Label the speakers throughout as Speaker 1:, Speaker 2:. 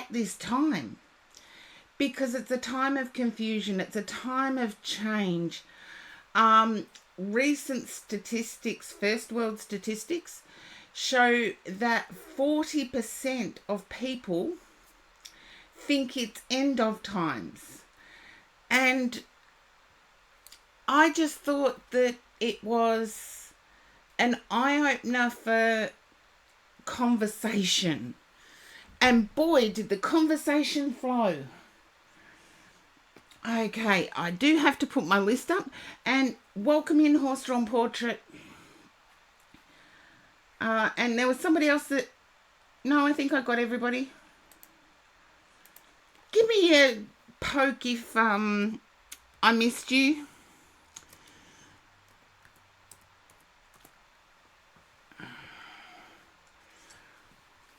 Speaker 1: at this time, because it's a time of confusion. It's a time of change. Recent statistics, first world statistics, show that 40% of people think it's end of times. And I just thought that it was an eye-opener for conversation. And boy, did the conversation flow. Okay, I do have to put my list up. And welcome in, Horse-Drawn Portrait. And there was somebody else that... No, I think I got everybody. Give me a poke if I missed you.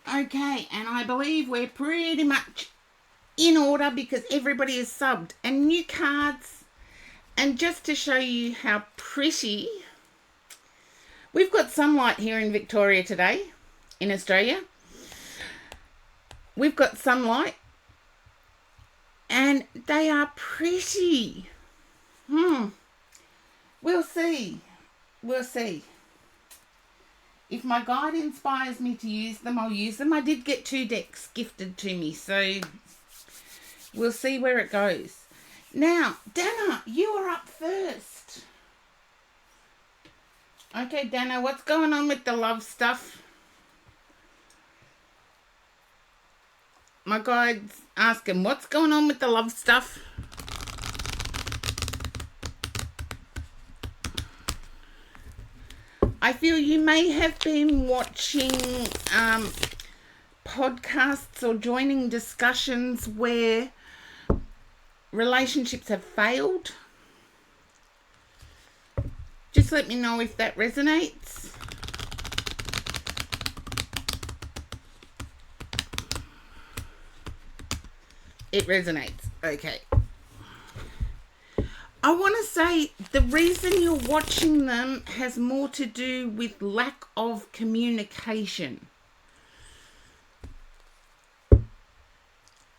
Speaker 1: Okay, and I believe we're pretty much in order because everybody is subbed. And new cards. And just to show you how pretty... We've got sunlight here in Victoria today, in Australia. We've got sunlight. And they are pretty. We'll see. We'll see. If my guide inspires me to use them, I'll use them. I did get 2 decks gifted to me, so we'll see where it goes. Now, Dana, you are up first. Okay, Dana, what's going on with the love stuff? My guide's asking, what's going on with the love stuff? I feel you may have been watching podcasts or joining discussions where relationships have failed. Just let me know if that resonates. It resonates. Okay. I want to say the reason you're watching them has more to do with lack of communication.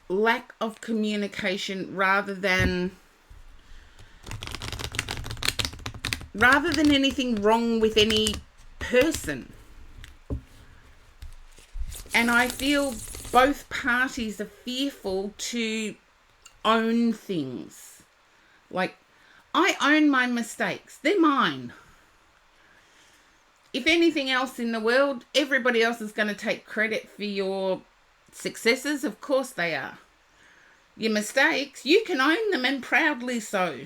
Speaker 1: Lack of communication rather than anything wrong with any person. And I feel both parties are fearful to own things. Like, I own my mistakes. They're mine. If anything else in the world, everybody else is going to take credit for your successes. Of course they are. Your mistakes, you can own them, and proudly so.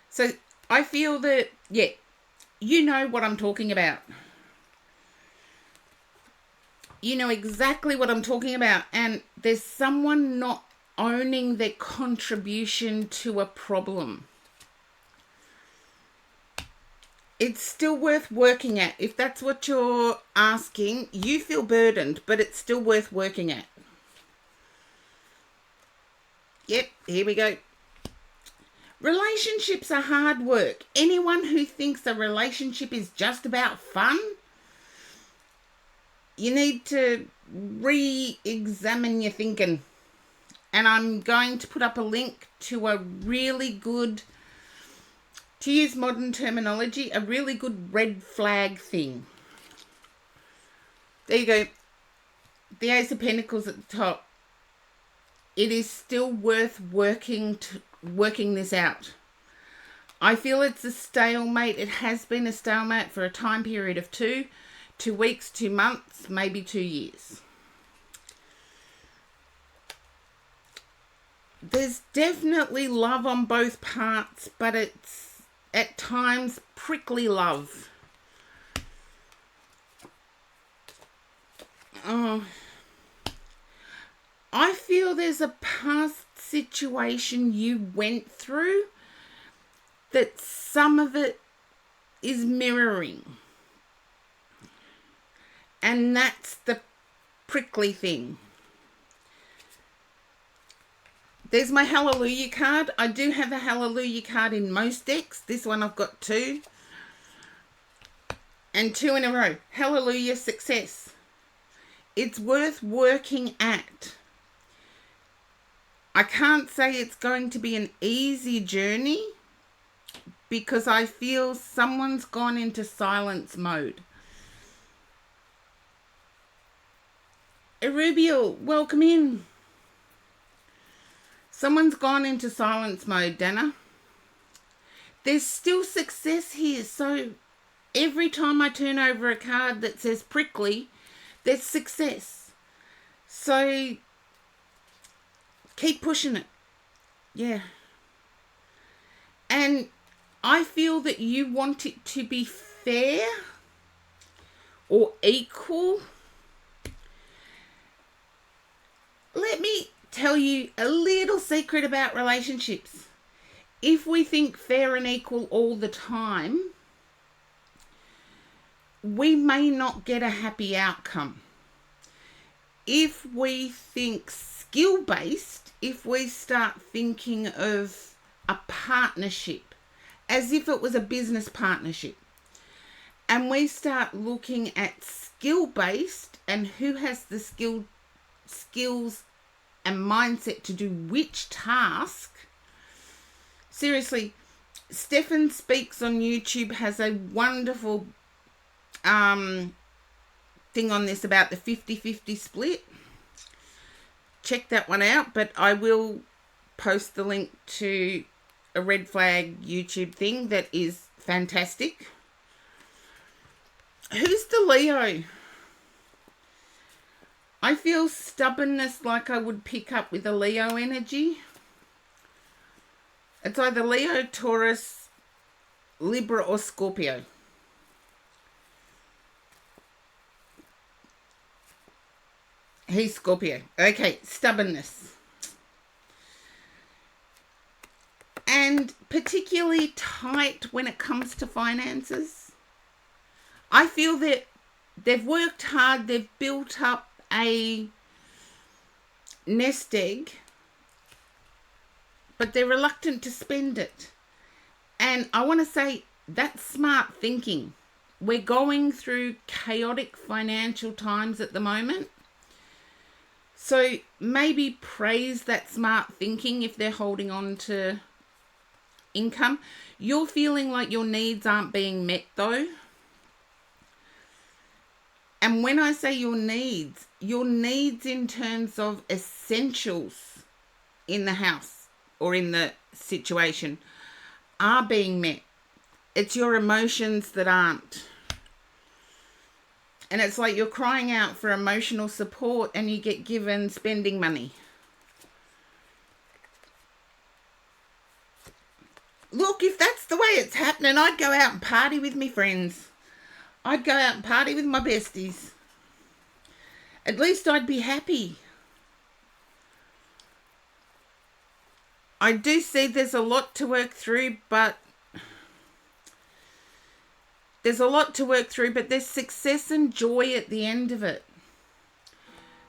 Speaker 1: So I feel that, yeah, you know what I'm talking about. You know exactly what I'm talking about. And there's someone not owning their contribution to a problem. It's still worth working at. If that's what you're asking, you feel burdened, but it's still worth working at. Yep, here we go. Relationships are hard work. Anyone who thinks a relationship is just about fun, you need to re-examine your thinking. And I'm going to put up a link to a really good, to use modern terminology, a really good red flag thing. There you go. The Ace of Pentacles at the top. It is still worth working this out. I feel it's a stalemate. It has been a stalemate for a time period of 2 weeks, 2 months, maybe 2 years. There's definitely love on both parts, but it's at times prickly love. I feel there's a past situation you went through that some of it is mirroring. And that's the prickly thing. There's my Hallelujah card. I do have a Hallelujah card in most decks. This one I've got 2. And 2 in a row. Hallelujah, success. It's worth working at. I can't say it's going to be an easy journey because I feel someone's gone into silence mode. Erubiel, welcome in. Someone's gone into silence mode, Dana. There's still success here, so every time I turn over a card that says prickly, there's success. So keep pushing it. Yeah. And I feel that you want it to be fair or equal. Let me tell you a little secret about relationships. If we think fair and equal all the time, we may not get a happy outcome. If we think skill-based, if we start thinking of a partnership as if it was a business partnership, and we start looking at skill-based and who has the skills and mindset to do which task. Seriously, Stefan Speaks on YouTube has a wonderful thing on this about the 50-50 split. Check that one out, but I will post the link to a red flag YouTube thing that is fantastic. Who's the Leo? I feel stubbornness like I would pick up with a Leo energy. It's either Leo, Taurus, Libra or Scorpio. He's Scorpio. Okay, stubbornness. And particularly tight when it comes to finances. I feel that they've worked hard, they've built up a nest egg, but they're reluctant to spend it. And I want to say that's smart thinking. We're going through chaotic financial times at the moment. So maybe praise that smart thinking if they're holding on to income. You're feeling like your needs aren't being met though. And when I say your needs in terms of essentials in the house or in the situation are being met. It's your emotions that aren't. And it's like you're crying out for emotional support and you get given spending money. Look, if that's the way it's happening, I'd go out and party with me friends. I'd go out and party with my besties. At least I'd be happy. I do see there's a lot to work through, but there's success and joy at the end of it.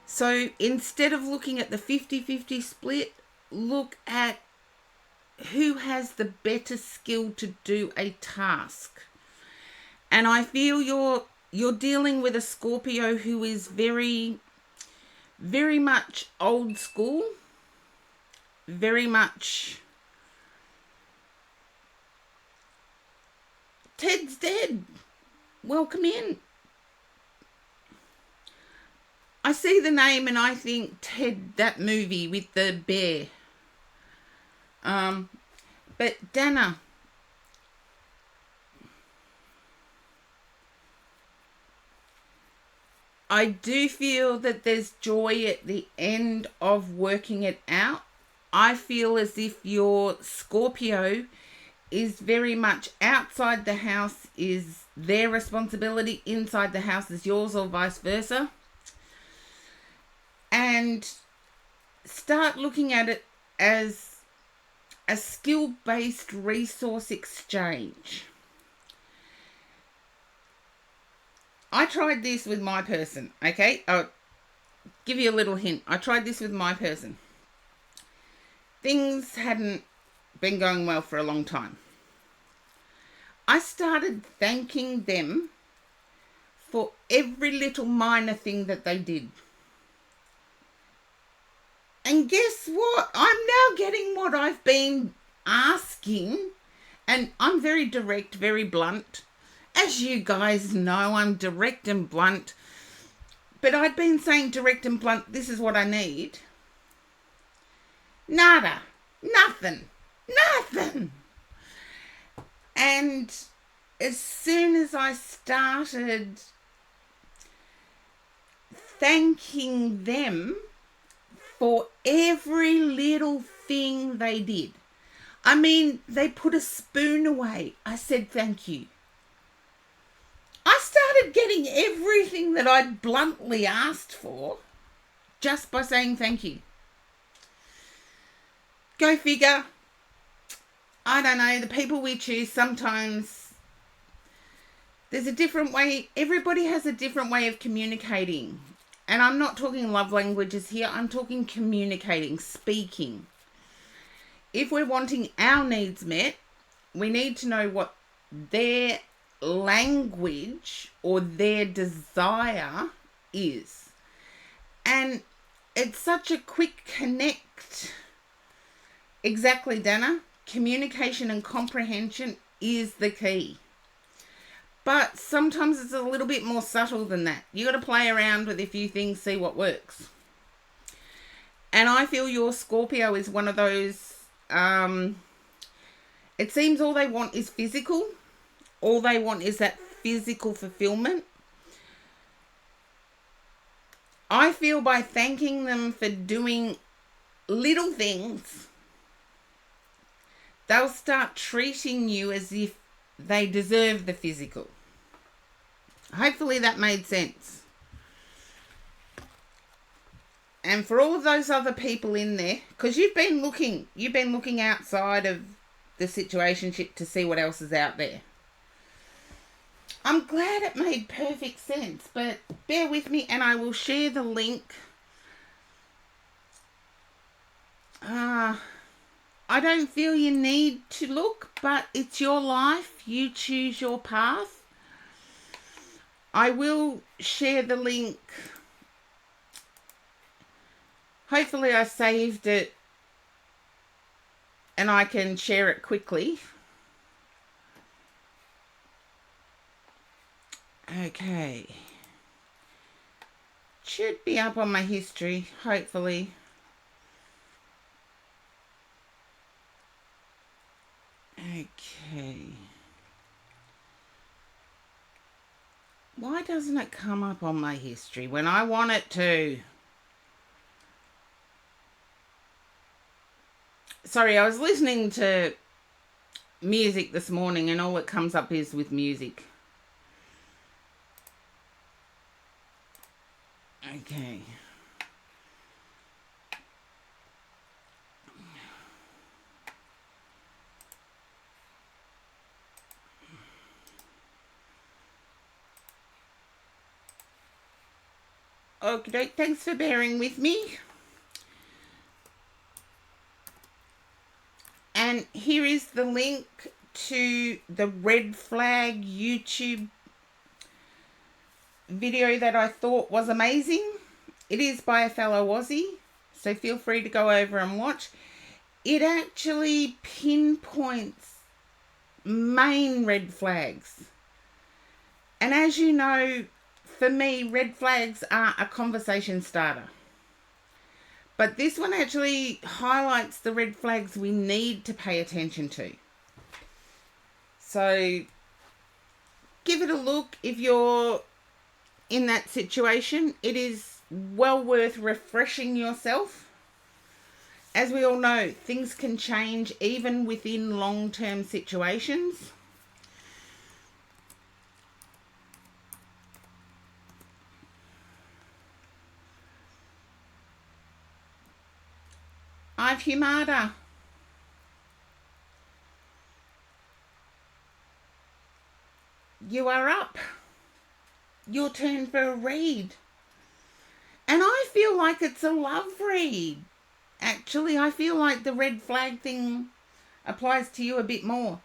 Speaker 1: So instead of looking at the 50-50 split, look at who has the better skill to do a task. And I feel you're dealing with a Scorpio who is very, very much old school, very much Ted's dead. Welcome in. I see the name and I think Ted, that movie with the bear. But Dana, I do feel that there's joy at the end of working it out. I feel as if your Scorpio is very much outside the house is their responsibility, inside the house is yours, or vice versa. And start looking at it as a skill-based resource exchange. I tried this with my person, okay? I'll give you a little hint. I tried this with my person. Things hadn't been going well for a long time. I started thanking them for every little minor thing that they did. And guess what? I'm now getting what I've been asking. And I'm very direct, very blunt. As you guys know, I'm direct and blunt. But I'd been saying direct and blunt, this is what I need. Nada. Nothing. Nothing. And as soon as I started thanking them for every little thing they did. I mean, they put a spoon away. I said thank you. I started getting everything that I'd bluntly asked for just by saying thank you. Go figure. I don't know, the people we choose, sometimes there's a different way. Everybody has a different way of communicating. And I'm not talking love languages here. I'm talking communicating, speaking. If we're wanting our needs met, we need to know what their language or their desire is. And it's such a quick connect. Exactly, Dana. Communication and comprehension is the key. But sometimes it's a little bit more subtle than that. You got to play around with a few things, see what works. And I feel your Scorpio is one of those, it seems all they want is physical. All they want is that physical fulfillment. I feel by thanking them for doing little things, they'll start treating you as if they deserve the physical. Hopefully that made sense. And for all of those other people in there, because you've been looking outside of the situationship to see what else is out there. I'm glad it made perfect sense, but bear with me and I will share the link. I don't feel you need to look, but it's your life. You choose your path. I will share the link. Hopefully I saved it and I can share it quickly. Okay. Should be up on my history, hopefully. Okay. Why doesn't it come up on my history when I want it to? Sorry, I was listening to music this morning and all it comes up is with music. Okay. Okay, thanks for bearing with me. And here is the link to the red flag YouTube video that I thought was amazing. It is by a fellow Aussie, so feel free to go over and watch. It actually pinpoints main red flags. And as you know, for me, red flags are a conversation starter. But this one actually highlights the red flags we need to pay attention to. So give it a look if you're in that situation. It is well worth refreshing yourself. As we all know, things can change even within long-term situations. I've Humada. You are up. Your turn for a read. And I feel like it's a love read. Actually, I feel like the red flag thing applies to you a bit more.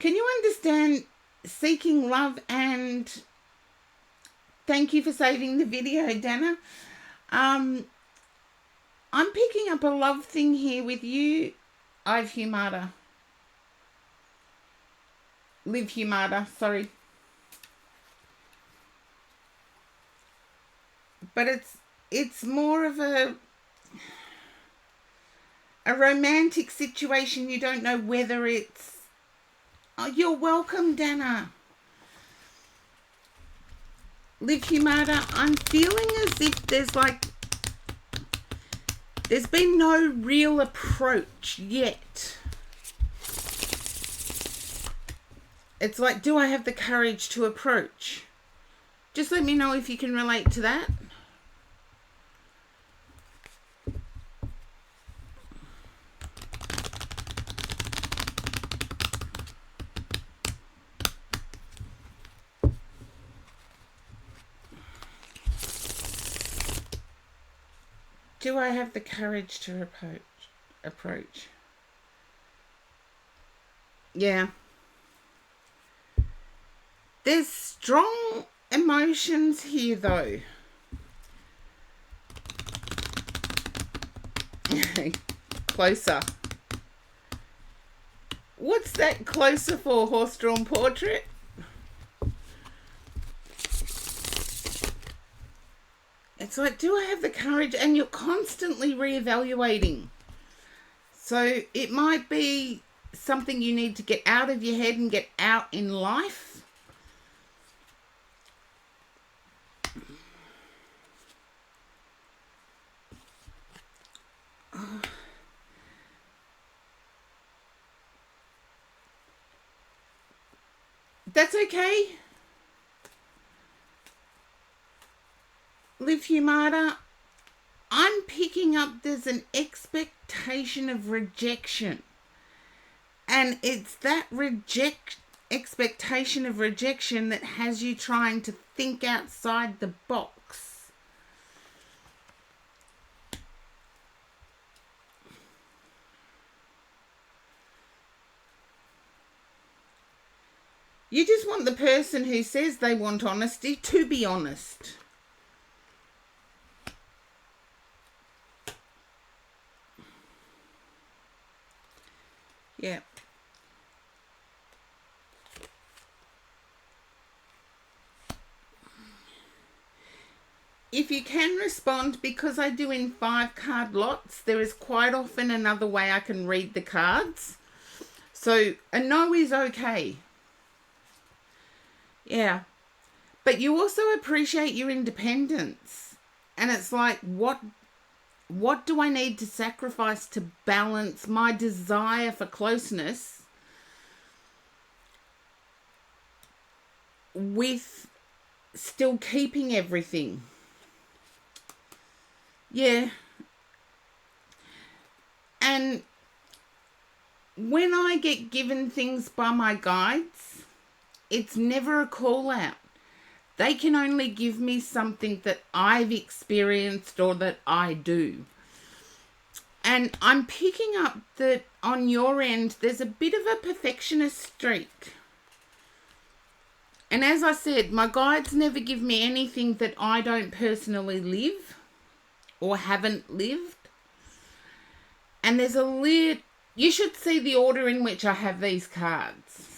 Speaker 1: Can you understand seeking love? And thank you for saving the video, Dana. I'm picking up a love thing here with you, Ive Humata. Liv Humata, sorry. But it's more of a romantic situation. You don't know whether it's... Oh, you're welcome, Dana. Liv Humata, I'm feeling as if there's been no real approach yet. It's like, do I have the courage to approach? Just let me know if you can relate to that. Do I have the courage to approach? Yeah. There's strong emotions here, though. Closer. What's that closer for, horse-drawn portrait? It's like, do I have the courage? And you're constantly reevaluating. So it might be something you need to get out of your head and get out in life. That's okay. Liv Humata, I'm picking up there's an expectation of rejection. And it's that expectation of rejection that has you trying to think outside the box. You just want the person who says they want honesty to be honest. Yeah. If you can respond, because I do in 5-card lots, there is quite often another way I can read the cards. So a no is okay. Yeah. But you also appreciate your independence. And it's like, what do I need to sacrifice to balance my desire for closeness with still keeping everything? Yeah. And when I get given things by my guides, it's never a call out. They can only give me something that I've experienced or that I do. And I'm picking up that on your end, there's a bit of a perfectionist streak. And as I said, my guides never give me anything that I don't personally live or haven't lived. And there's you should see the order in which I have these cards.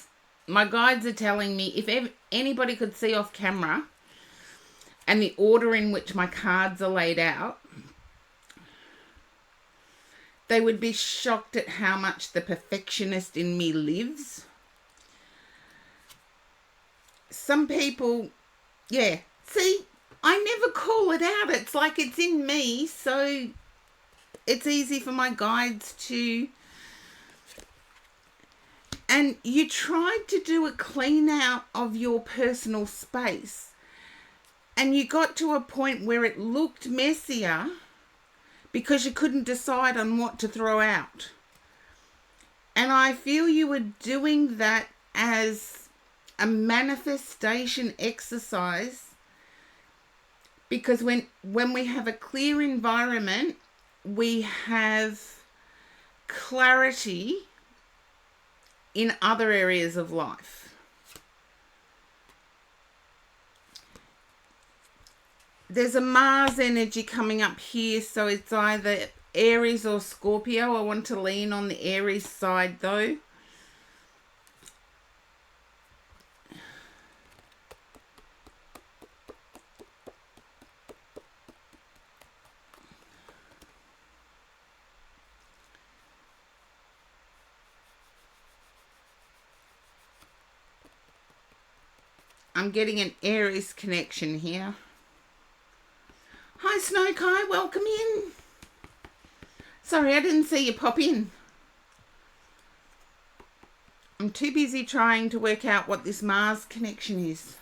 Speaker 1: My guides are telling me, if anybody could see off camera and the order in which my cards are laid out, they would be shocked at how much the perfectionist in me lives. Some people, yeah, see, I never call it out. It's like it's in me, so it's easy for my guides to... And you tried to do a clean out of your personal space. And you got to a point where it looked messier because you couldn't decide on what to throw out. And I feel you were doing that as a manifestation exercise, because when we have a clear environment, we have clarity in other areas of life. There's a Mars energy coming up here, so it's either Aries or Scorpio. I want to lean on the Aries side though. I'm getting an Aries connection here. Hi Snow Kai, welcome in. Sorry, I didn't see you pop in. I'm too busy trying to work out what this Mars connection is.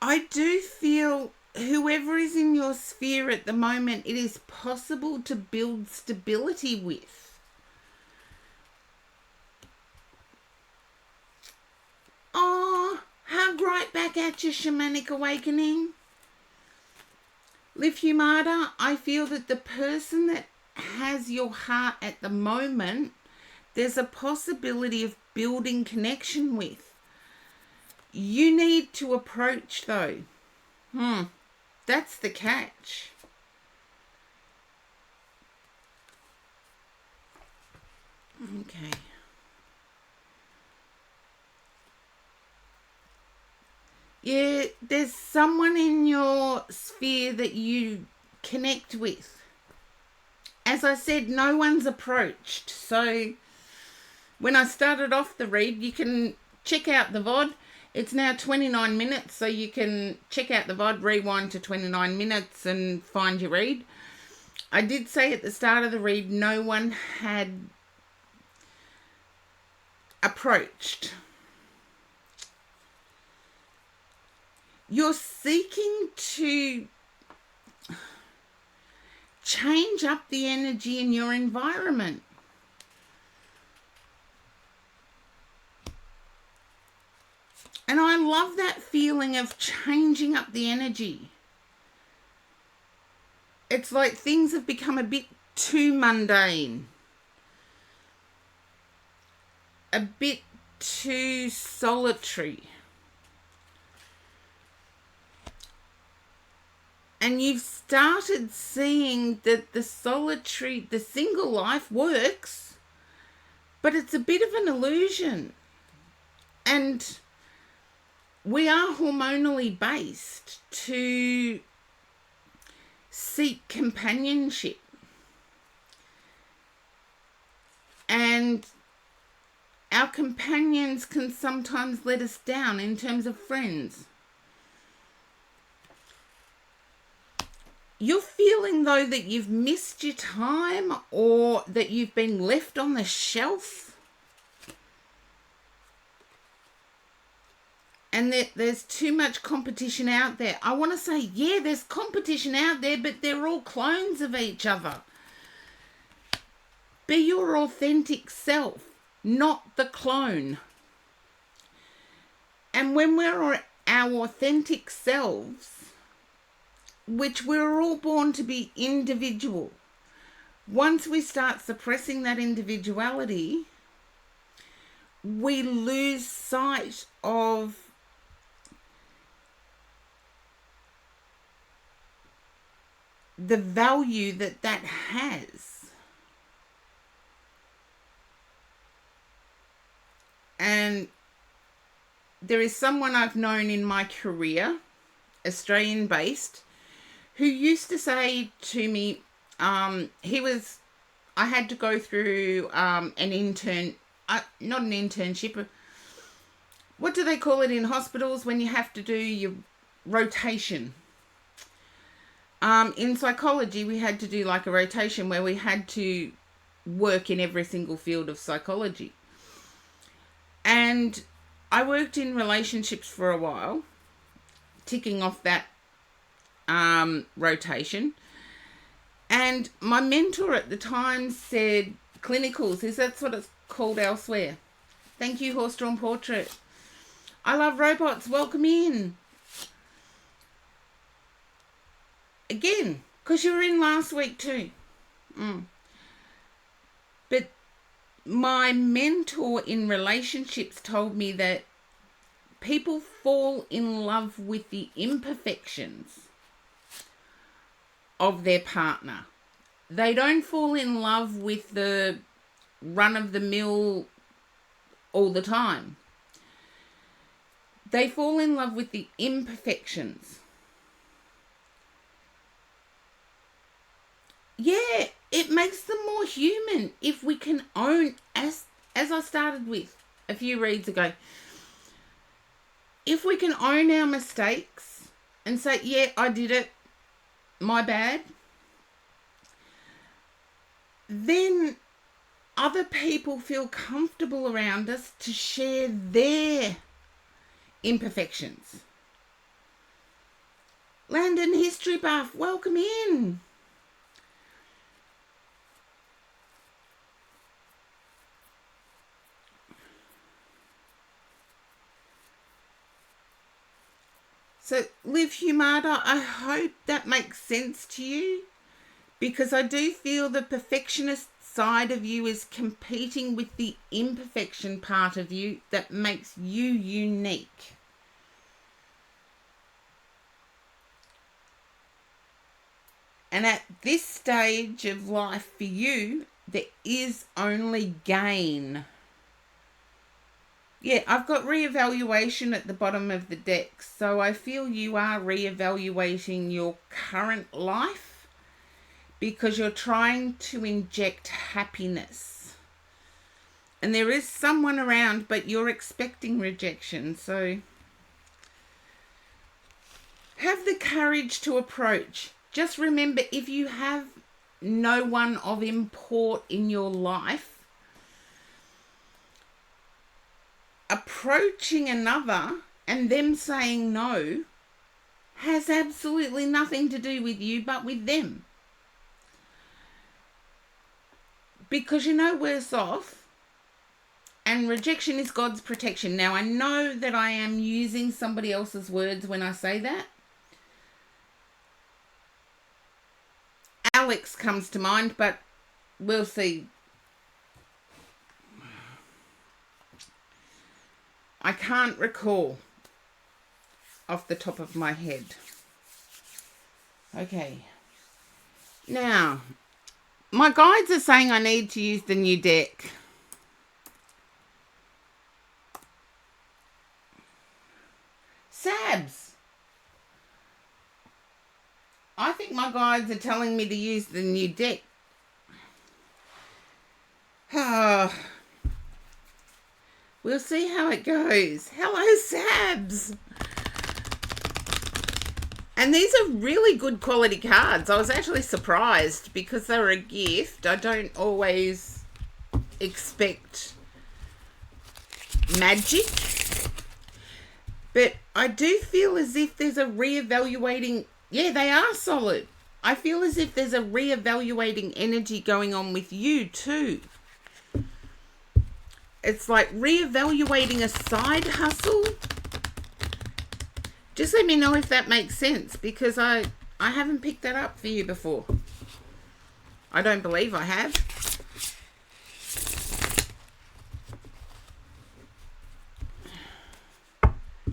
Speaker 1: I do feel whoever is in your sphere at the moment, it is possible to build stability with. Oh, hug right back at you, Shamanic Awakening. Liv Humada, I feel that the person that has your heart at the moment, there's a possibility of building connection with. You need to approach though. That's the catch. Okay. Yeah, there's someone in your sphere that you connect with. As I said, no one's approached. So when I started off the read, you can check out the VOD. It's now 29 minutes, so you can check out the VOD, rewind to 29 minutes and find your read. I did say at the start of the read, no one had approached. You're seeking to change up the energy in your environment. And I love that feeling of changing up the energy. It's like things have become a bit too mundane. A bit too solitary. And you've started seeing that the single life works, but it's a bit of an illusion. And we are hormonally based to seek companionship. And our companions can sometimes let us down in terms of friends. You're feeling, though, that you've missed your time or that you've been left on the shelf. And that there's too much competition out there. I want to say, yeah, there's competition out there, but they're all clones of each other. Be your authentic self, not the clone. And when we're our authentic selves, which we're all born to be individual. Once we start suppressing that individuality, we lose sight of the value that that has. And there is someone I've known in my career, Australian-based, who used to say to me, I had to go through not an internship, what do they call it in hospitals when you have to do your rotation? In psychology, we had to do like a rotation where we had to work in every single field of psychology. And I worked in relationships for a while, ticking off that rotation. And my mentor at the time said, clinicals, is that what it's called elsewhere? Thank you, Horse Drawn Portrait. I love robots, welcome in. Again, because you were in last week too. But my mentor in relationships told me that people fall in love with the imperfections of their partner. They don't fall in love with the run-of-the-mill all the time. They fall in love with the imperfections. Yeah, it makes them more human if we can own, as I started with a few reads ago, if we can own our mistakes and say, yeah, I did it, my bad, then other people feel comfortable around us to share their imperfections. Landon History Buff, welcome in. So, Liv Humada, I hope that makes sense to you, because I do feel the perfectionist side of you is competing with the imperfection part of you that makes you unique. And at this stage of life for you, there is only gain. Yeah, I've got reevaluation at the bottom of the deck. So I feel you are reevaluating your current life because you're trying to inject happiness. And there is someone around, but you're expecting rejection. So have the courage to approach. Just remember, if you have no one of import in your life, approaching another and them saying no has absolutely nothing to do with you but with them. Because you're no worse off, and rejection is God's protection. Now, I know that I am using somebody else's words when I say that. Alex comes to mind, but we'll see. I can't recall off the top of my head. Okay. Now, my guides are saying I need to use the new deck. Sabs. I think my guides are telling me to use the new deck. We'll see how it goes. Hello, Sabs. And these are really good quality cards. I was actually surprised because they were a gift. I don't always expect magic. But I do feel as if there's a reevaluating. Yeah, they are solid. I feel as if there's a reevaluating energy going on with you too. It's like reevaluating a side hustle. Just let me know if that makes sense, because I haven't picked that up for you before. I don't believe I have.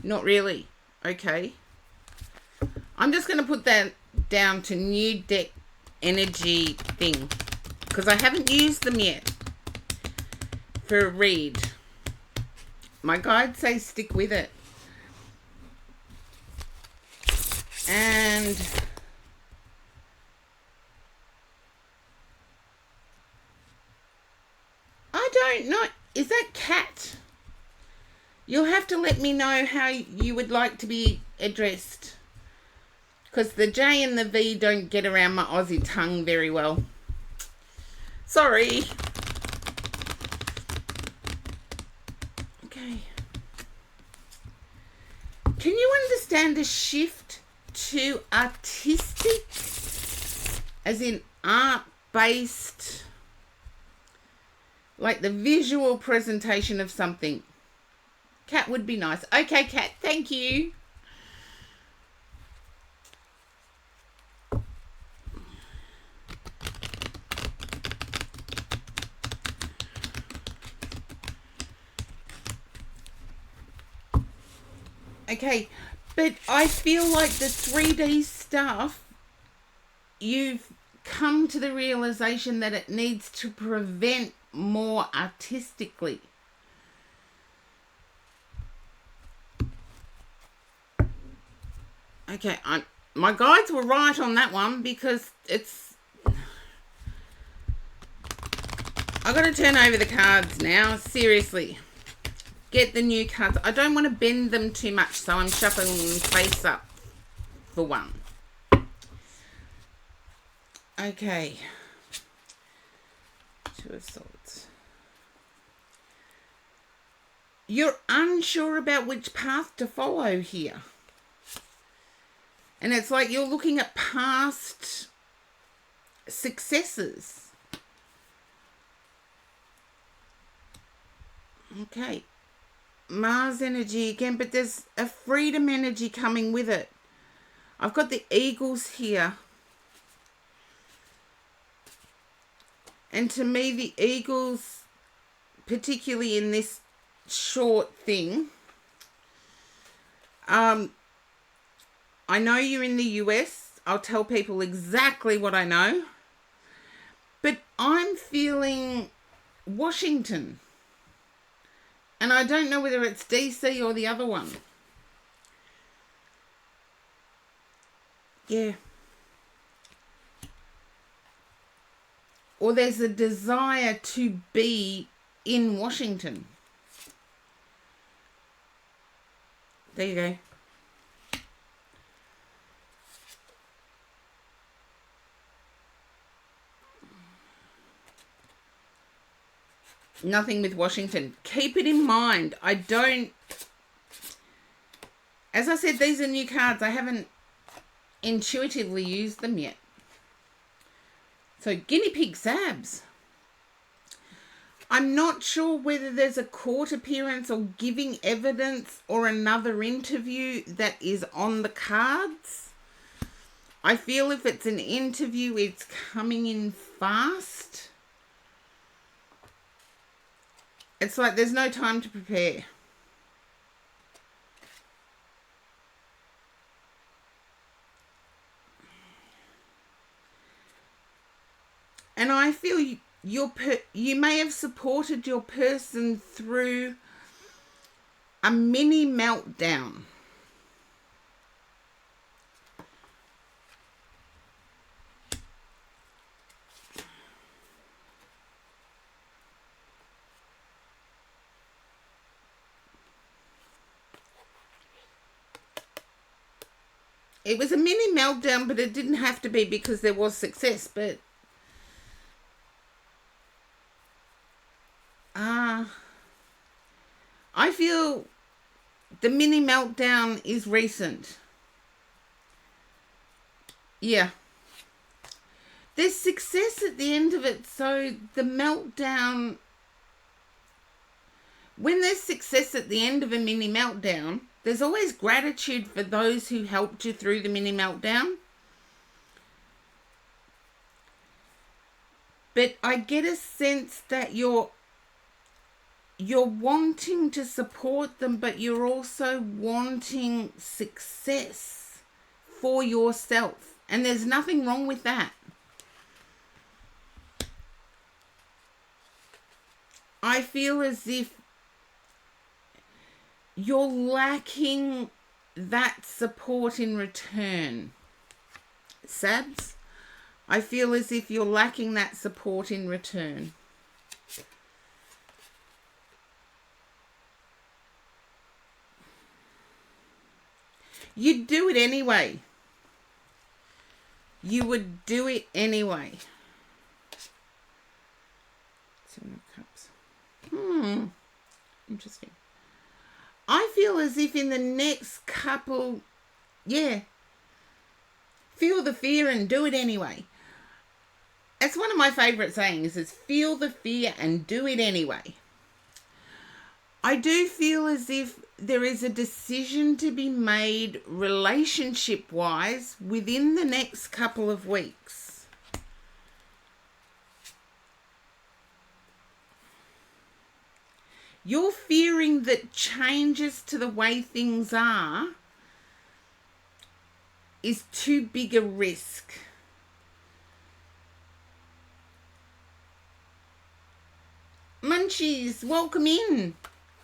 Speaker 1: Not really. Okay. I'm just going to put that down to new deck energy thing, because I haven't used them yet for a read. My guides say stick with it. And I don't know. Is that cat? You'll have to let me know how you would like to be addressed, because the J and the V don't get around my Aussie tongue very well. Sorry. Okay. Can you understand a shift to artistic, as in art-based, like the visual presentation of something? Cat would be nice. Okay, Cat, thank you. Okay, but I feel like the 3D stuff, you've come to the realization that it needs to prevent more artistically. Okay, my guides were right on that one, because it's... I've got to turn over the cards now, seriously. Get the new cards. I don't want to bend them too much, so I'm shuffling them face up for one. Okay. Two of Swords. You're unsure about which path to follow here. And it's like you're looking at past successes. Okay. Mars energy again, but there's a freedom energy coming with it. I've got the eagles here. And to me, the eagles, particularly in this short thing, I know you're in the US. I'll tell people exactly what I know. But I'm feeling Washington. And I don't know whether it's DC or the other one. Yeah. Or there's a desire to be in Washington. There you go. Nothing with Washington. Keep it in mind. I don't... As I said, these are new cards. I haven't intuitively used them yet. So, guinea pig Sabs. I'm not sure whether there's a court appearance or giving evidence or another interview that is on the cards. I feel if it's an interview, it's coming in fast. It's like there's no time to prepare. And I feel you may have supported your person through a mini meltdown. It was a mini meltdown, but it didn't have to be because there was success. But I feel the mini meltdown is recent. Yeah. There's success at the end of it, so the meltdown... When there's success at the end of a mini meltdown, there's always gratitude for those who helped you through the mini meltdown. But I get a sense that you're wanting to support them, but you're also wanting success for yourself. And there's nothing wrong with that. I feel as if you're lacking that support in return. Sabs, I feel as if you're lacking that support in return. You'd do it anyway. You would do it anyway. Seven of Cups. Interesting. I feel as if in the next couple, feel the fear and do it anyway. It's one of my favourite sayings, is feel the fear and do it anyway. I do feel as if there is a decision to be made relationship-wise within the next couple of weeks. You're fearing that changes to the way things are is too big a risk. Munchies, welcome in.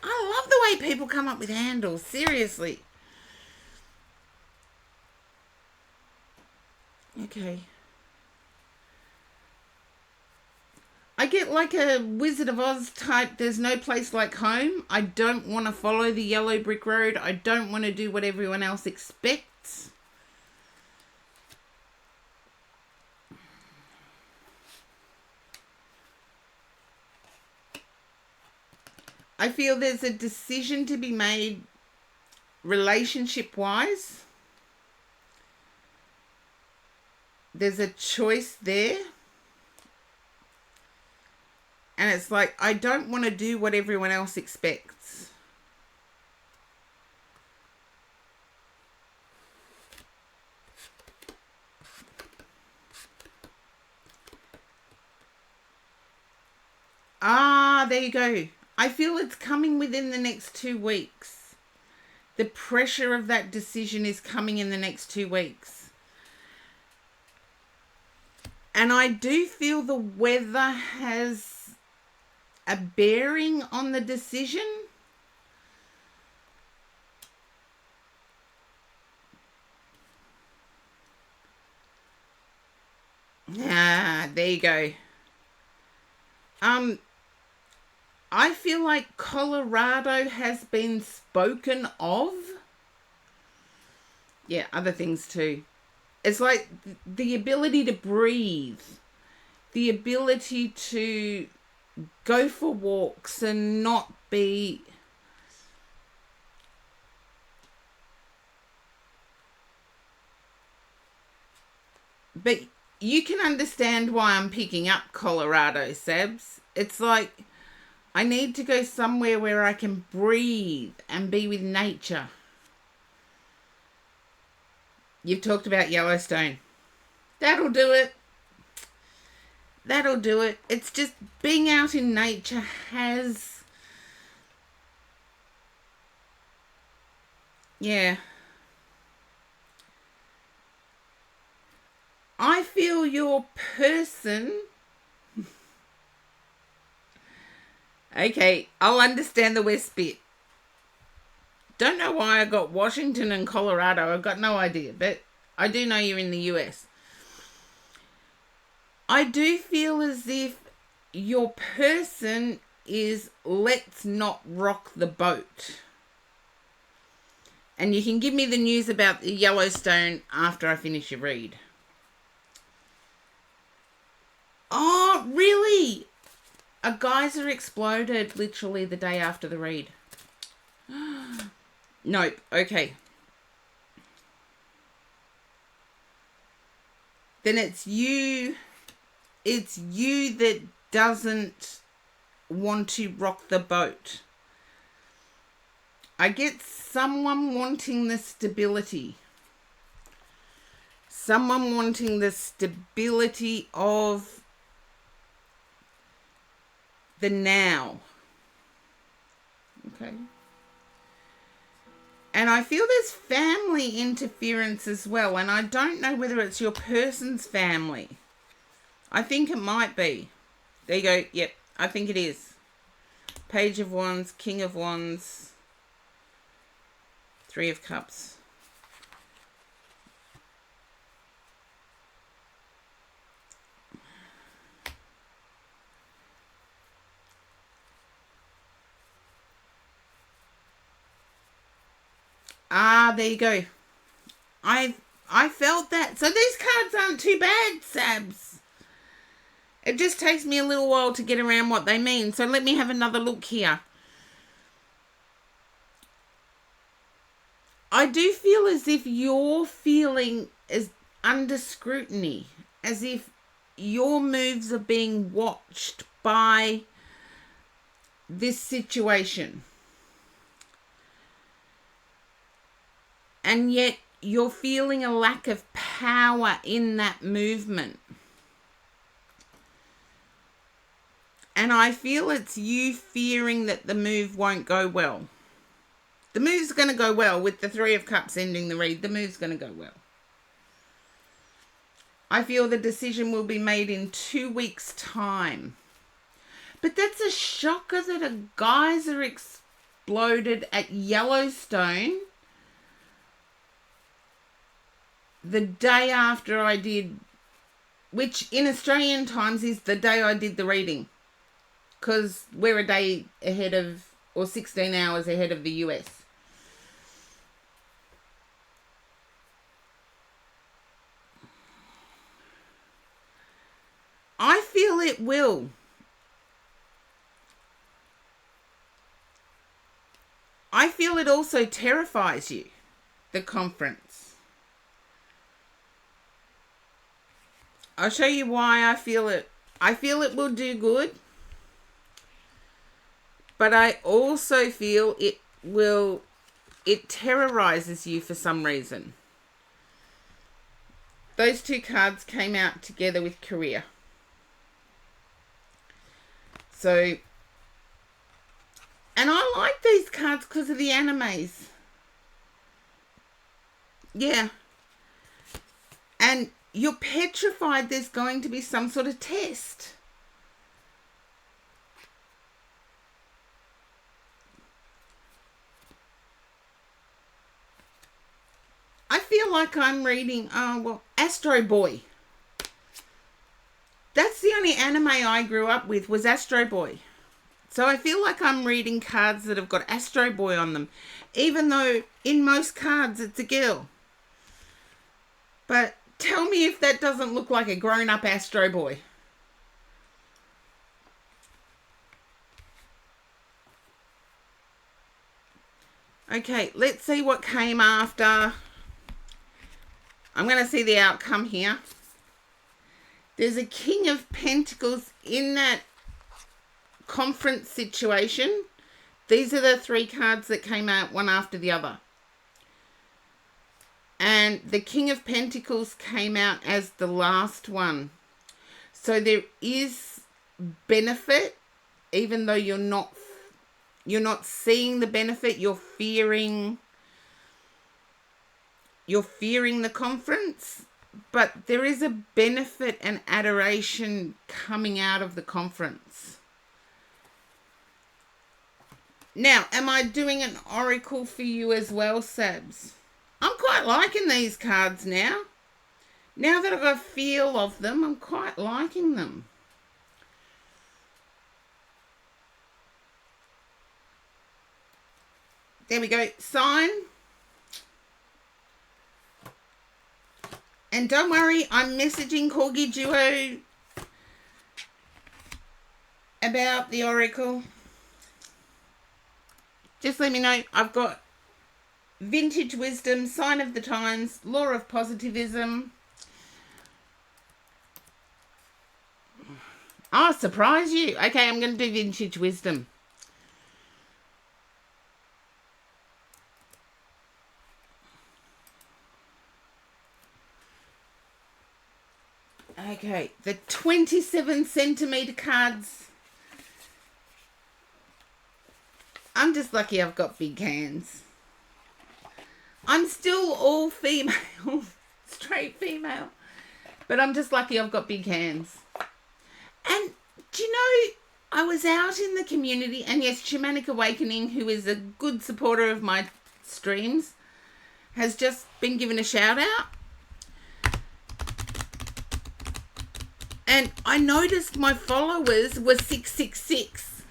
Speaker 1: I love the way people come up with handles, seriously. Okay. I get like a Wizard of Oz type, there's no place like home. I don't want to follow the yellow brick road. I don't want to do what everyone else expects. I feel there's a decision to be made relationship-wise. There's a choice there. And it's like, I don't want to do what everyone else expects. Ah, there you go. I feel it's coming within the next 2 weeks. The pressure of that decision is coming in the next 2 weeks. And I do feel the weather has a bearing on the decision. Ah, there you go. I feel like Colorado has been spoken of. Yeah, other things too. It's like the ability to breathe, the ability to go for walks and not be but you can understand why I'm picking up Colorado, Sebs. It's like I need to go somewhere where I can breathe and be with nature. You've talked about Yellowstone. That'll do it. That'll do it. It's just being out in nature has... Yeah. I feel your person... Okay, I'll understand the West bit. Don't know why I got Washington and Colorado. I've got no idea, but I do know you're in the US. I do feel as if your person is let's not rock the boat. And you can give me the news about the Yellowstone after I finish your read. Oh, really? A geyser exploded literally the day after the read. Nope. Okay. Then it's you that doesn't want to rock the boat. I get someone wanting the stability. Someone wanting the stability of the now. Okay. And I feel there's family interference as well. And I don't know whether it's your person's family. I think it might be. There you go. Yep, I think it is. Page of Wands, King of Wands, Three of Cups. Ah, there you go. I felt that. So these cards aren't too bad, Sabs. It just takes me a little while to get around what they mean. So let me have another look here. I do feel as if you're feeling as under scrutiny, as if your moves are being watched by this situation. And yet you're feeling a lack of power in that movement. And I feel it's you fearing that the move won't go well. The move's going to go well with the Three of Cups ending the read. The move's going to go well. I feel the decision will be made in 2 weeks' time. But that's a shocker that a geyser exploded at Yellowstone the day after I did, which in Australian times is the day I did the reading, because we're a day ahead of, or 16 hours ahead of the US. I feel it will. I feel it also terrifies you, the conference. I'll show you why I feel it. I feel it will do good, but I also feel it terrorizes you for some reason. Those two cards came out together with career. So, and I like these cards because of the animes. Yeah. And you're petrified there's going to be some sort of test. I feel like I'm reading, Astro Boy. That's the only anime I grew up with, was Astro Boy. So I feel like I'm reading cards that have got Astro Boy on them, even though in most cards it's a girl. But tell me if that doesn't look like a grown-up Astro Boy. Okay, let's see what came after. I'm going to see the outcome here. There's a King of Pentacles in that conference situation. These are the three cards that came out one after the other. And the King of Pentacles came out as the last one. So there is benefit, even though you're not seeing the benefit, you're fearing the conference. But there is a benefit and adoration coming out of the conference. Now, am I doing an oracle for you as well, Sabs? I'm quite liking these cards now. Now that I've got a feel of them, I'm quite liking them. There we go. Sign. And don't worry, I'm messaging Corgi Duo about the oracle. Just let me know. I've got Vintage Wisdom, Sign of the Times, Law of Positivism. Oh, surprise you. Okay, I'm going to do Vintage Wisdom. Okay, the 27 centimetre cards. I'm just lucky I've got big hands. I'm still all female, straight female, but I'm just lucky I've got big hands. And do you know, I was out in the community, and yes, Shamanic Awakening, who is a good supporter of my streams, has just been given a shout out. And I noticed my followers were 666.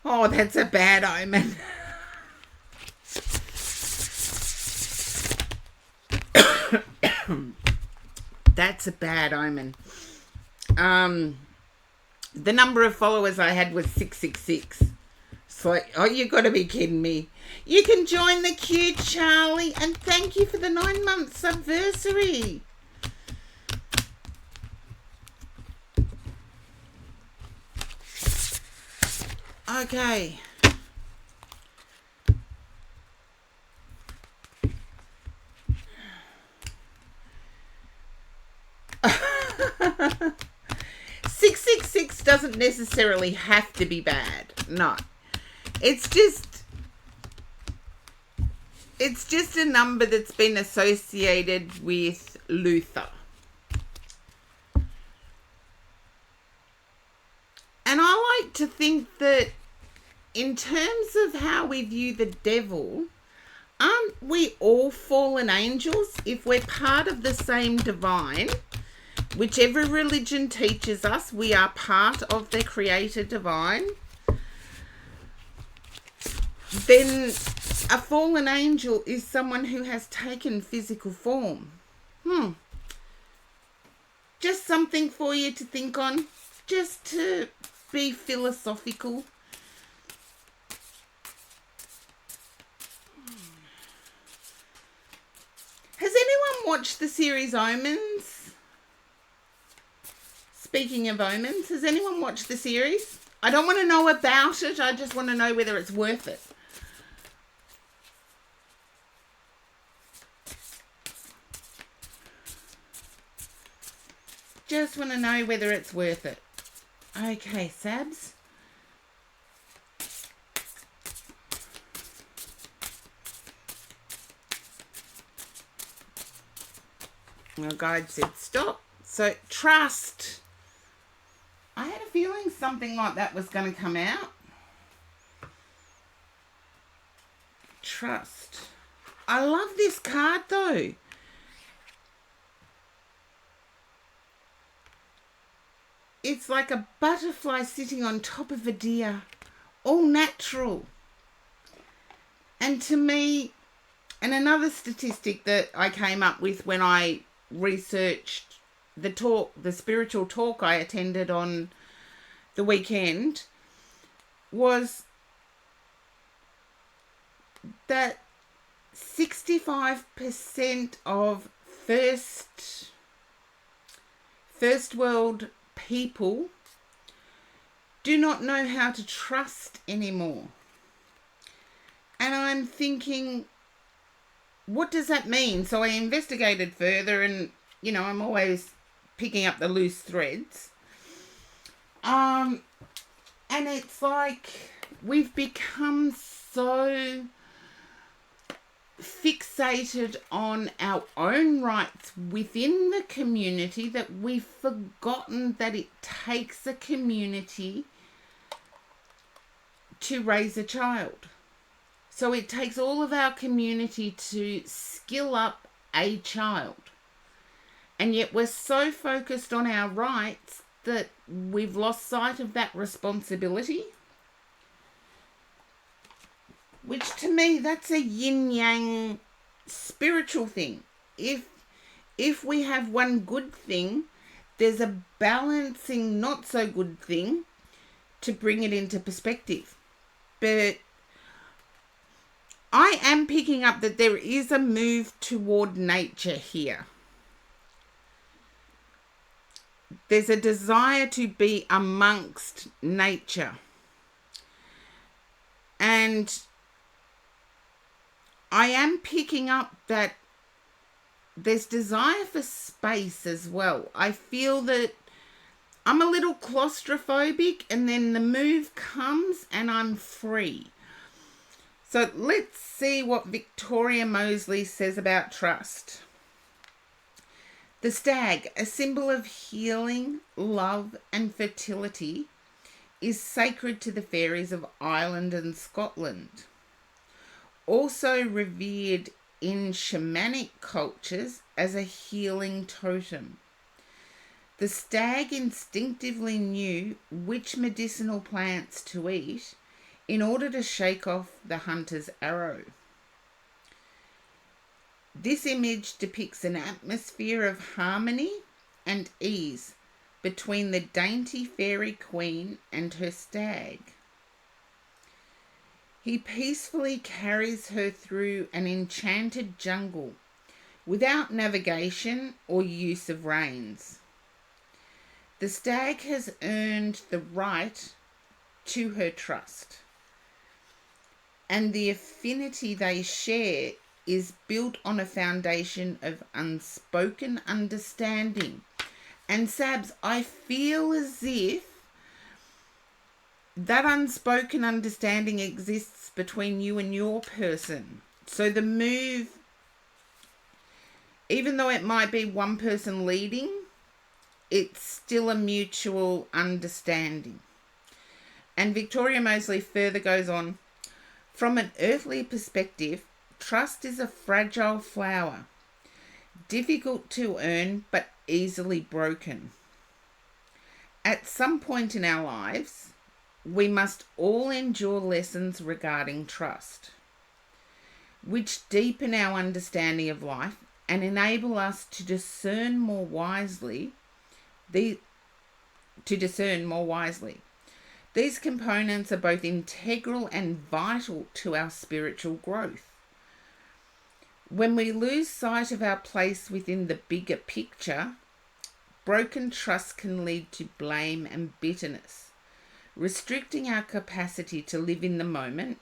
Speaker 1: Oh, that's a bad omen. That's a bad omen. The number of followers I had was 666. So, oh, you got to be kidding me. You can join the queue, Charlie, and thank you for the 9-month subversary. Okay. $666 doesn't necessarily have to be bad. No. It's just a number that's been associated with Luther. And I like to think that in terms of how we view the devil, aren't we all fallen angels if we're part of the same divine? Whichever religion teaches us, we are part of the creator divine. Then a fallen angel is someone who has taken physical form. Just something for you to think on, just to be philosophical. Has anyone watched the series Omens? Speaking of Omens, has anyone watched the series? I don't want to know about it, I just want to know whether it's worth it. Just want to know whether it's worth it. Okay, Sabs. Our guide said stop. So, trust. I had a feeling something like that was going to come out. Trust. I love this card though. It's like a butterfly sitting on top of a deer. All natural. And to me, and another statistic that I came up with when I researched the spiritual talk I attended on the weekend, was that 65% of first world people do not know how to trust anymore. And I'm thinking, what does that mean? So I investigated further, and I'm always picking up the loose threads. And it's like we've become so fixated on our own rights within the community that we've forgotten that it takes a community to raise a child. So it takes all of our community to skill up a child. And yet we're so focused on our rights that we've lost sight of that responsibility. Which to me, that's a yin-yang spiritual thing. If we have one good thing, there's a balancing not so good thing to bring it into perspective. But I am picking up that there is a move toward nature here. There's a desire to be amongst nature. And I am picking up that there's desire for space as well. I feel that I'm a little claustrophobic, and then the move comes and I'm free. So let's see what Victoria Mosley says about trust. The stag, a symbol of healing, love and fertility, is sacred to the fairies of Ireland and Scotland. Also revered in shamanic cultures as a healing totem. The stag instinctively knew which medicinal plants to eat in order to shake off the hunter's arrow. This image depicts an atmosphere of harmony and ease between the dainty fairy queen and her stag. He peacefully carries her through an enchanted jungle without navigation or use of reins. The stag has earned the right to her trust, and the affinity they share is built on a foundation of unspoken understanding. And Sabs, I feel as if that unspoken understanding exists between you and your person. So the move, even though it might be one person leading, it's still a mutual understanding. And Victoria Moseley further goes on, from an earthly perspective, trust is a fragile flower, difficult to earn but easily broken. At some point in our lives, we must all endure lessons regarding trust, which deepen our understanding of life and enable us to discern more wisely. These components are both integral and vital to our spiritual growth. When we lose sight of our place within the bigger picture, broken trust can lead to blame and bitterness, restricting our capacity to live in the moment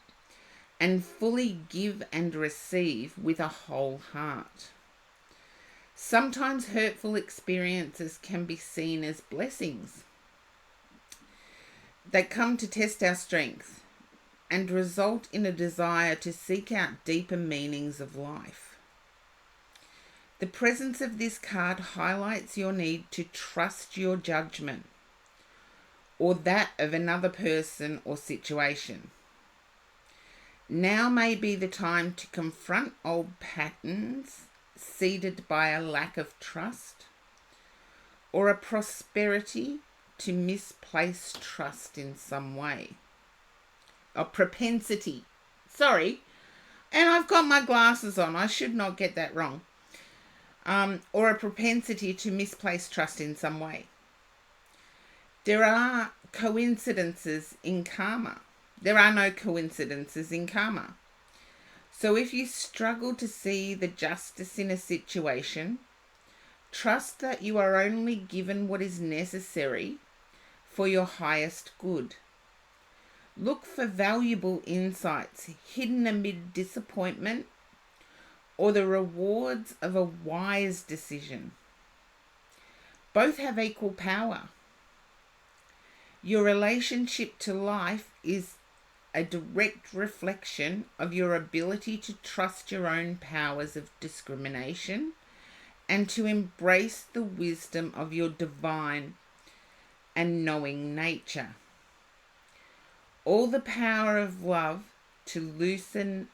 Speaker 1: and fully give and receive with a whole heart. Sometimes hurtful experiences can be seen as blessings. They come to test our strength and result in a desire to seek out deeper meanings of life. The presence of this card highlights your need to trust your judgment or that of another person or situation. Now may be the time to confront old patterns seeded by a lack of trust or a prosperity to misplace trust in some way. A propensity. Sorry. And I've got my glasses on. I should not get that wrong. Or a propensity to misplace trust in some way. There are coincidences in karma. There are no coincidences in karma. So if you struggle to see the justice in a situation, trust that you are only given what is necessary for your highest good. Look for valuable insights hidden amid disappointment or the rewards of a wise decision. Both have equal power. Your relationship to life is a direct reflection of your ability to trust your own powers of discrimination and to embrace the wisdom of your divine and knowing nature. Allow the power of love to loosen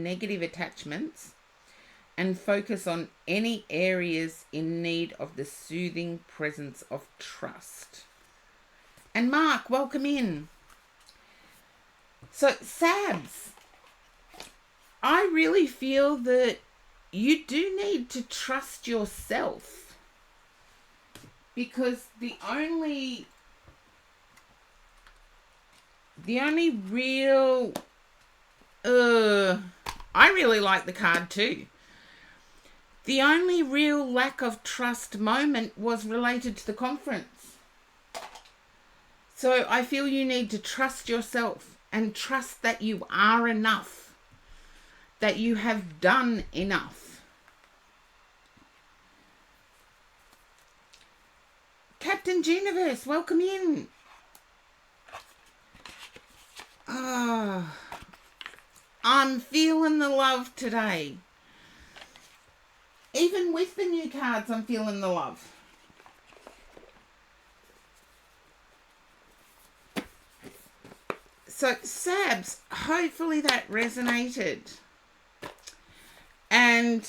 Speaker 1: negative attachments and focus on any areas in need of the soothing presence of trust. And Mark, welcome in. So, Sabs, I really feel that you do need to trust yourself, because the only real, I really like the card too. The only real lack of trust moment was related to the conference. So I feel you need to trust yourself and trust that you are enough, that you have done enough. Captain Universe, welcome in. I'm feeling the love today. Even with the new cards, I'm feeling the love. So, Sabs, hopefully that resonated. And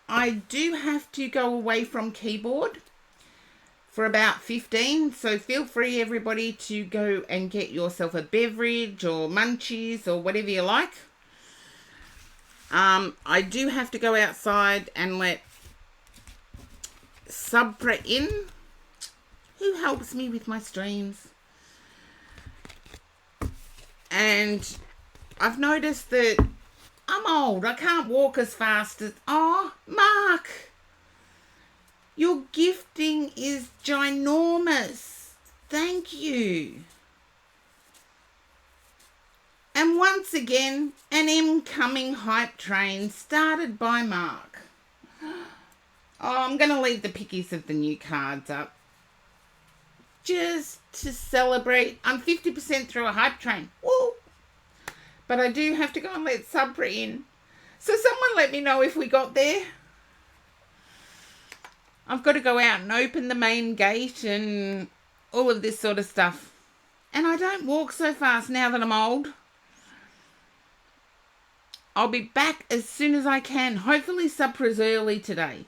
Speaker 1: I do have to go away from keyboard for about 15. So feel free, everybody, to go and get yourself a beverage or munchies or whatever you like. I do have to go outside and let Subra in, who helps me with my streams. And I've noticed that I'm old. I can't walk as fast as... Oh, Mark, your gifting is ginormous. Thank you. And once again, an incoming hype train started by Mark. Oh, I'm going to leave the pickies of the new cards up, just to celebrate. I'm 50% through a hype train. Woo! But I do have to go and let Subra in. So someone let me know if we got there. I've got to go out and open the main gate and all of this sort of stuff. And I don't walk so fast now that I'm old. I'll be back as soon as I can. Hopefully supper's early today.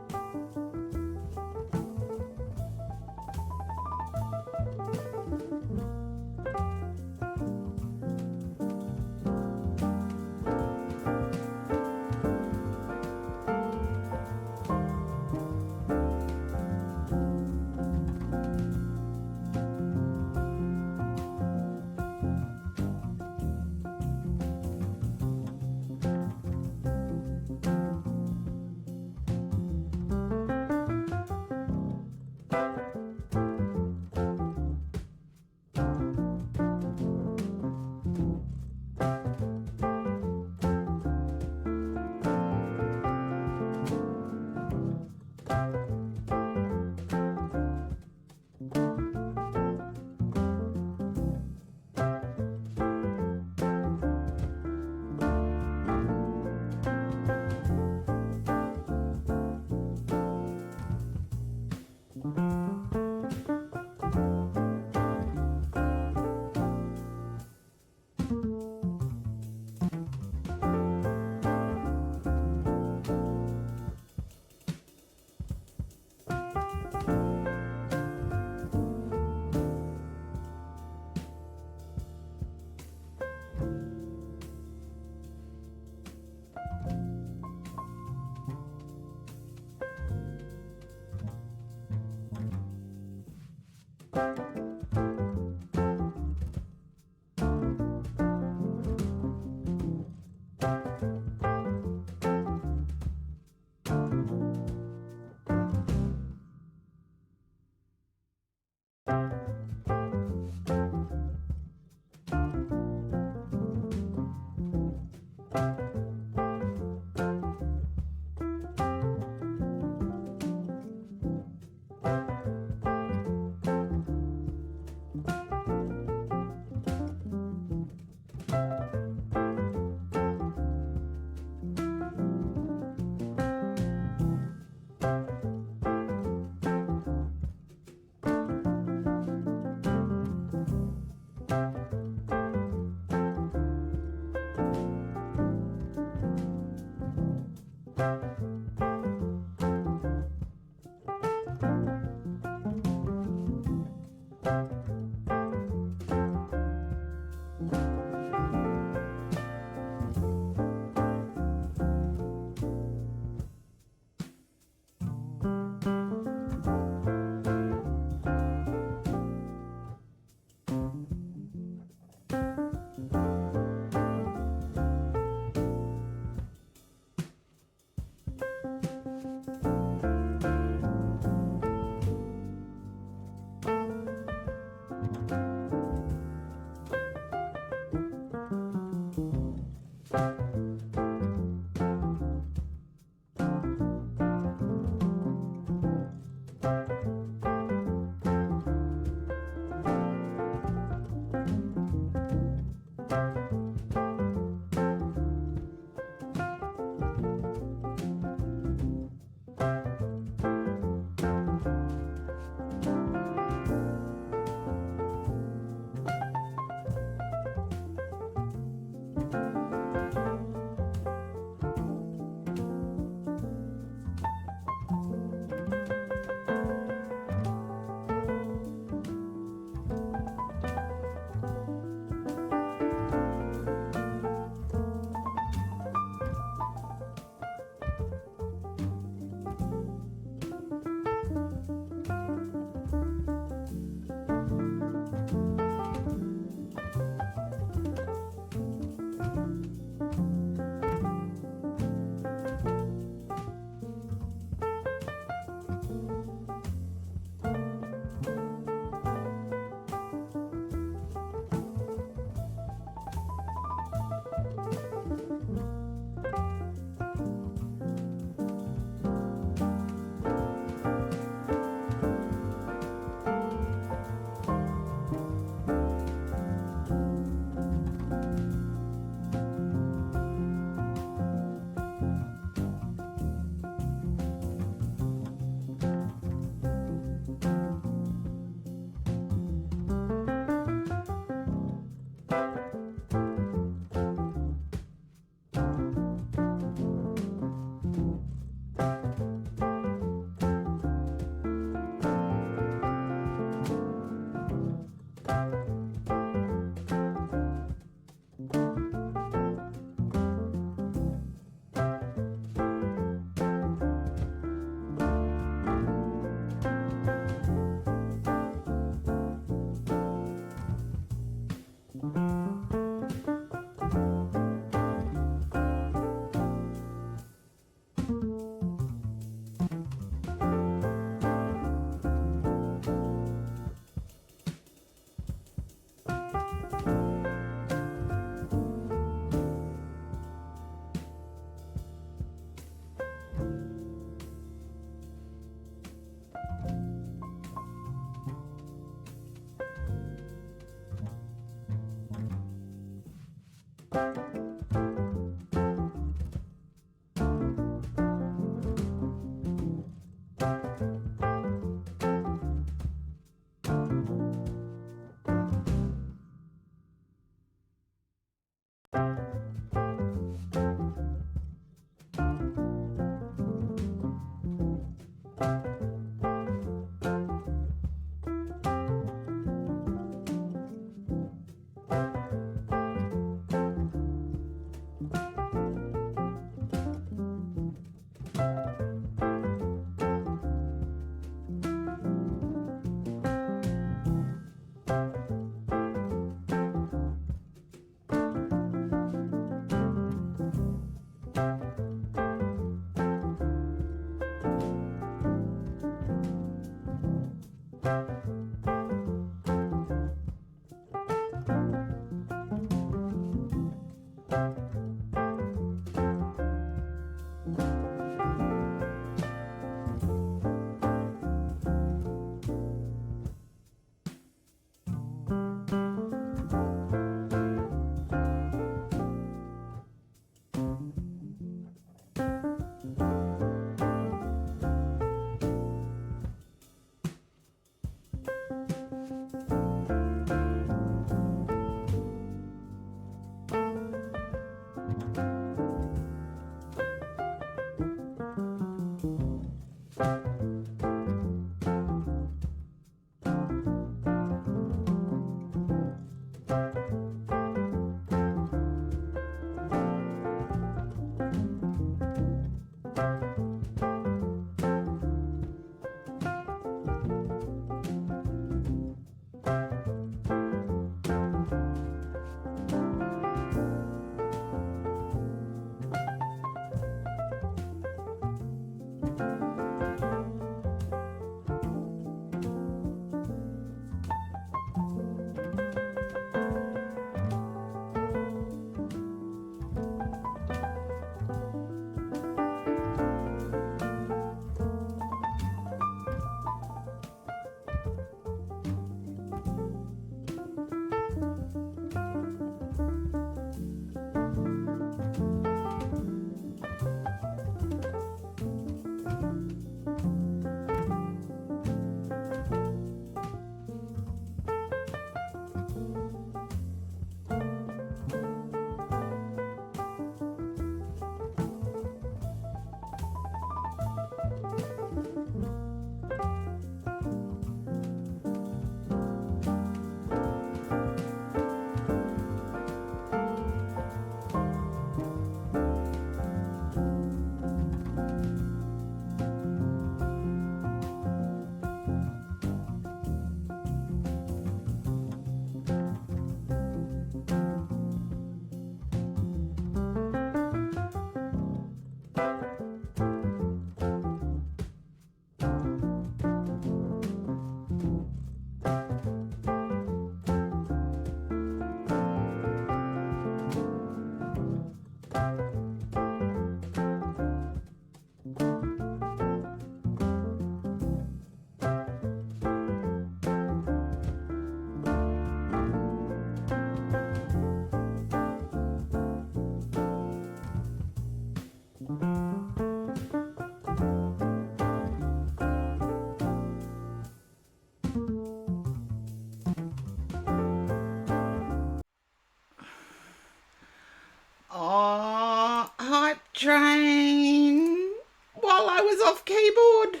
Speaker 1: Oh, hype train. While I was off keyboard.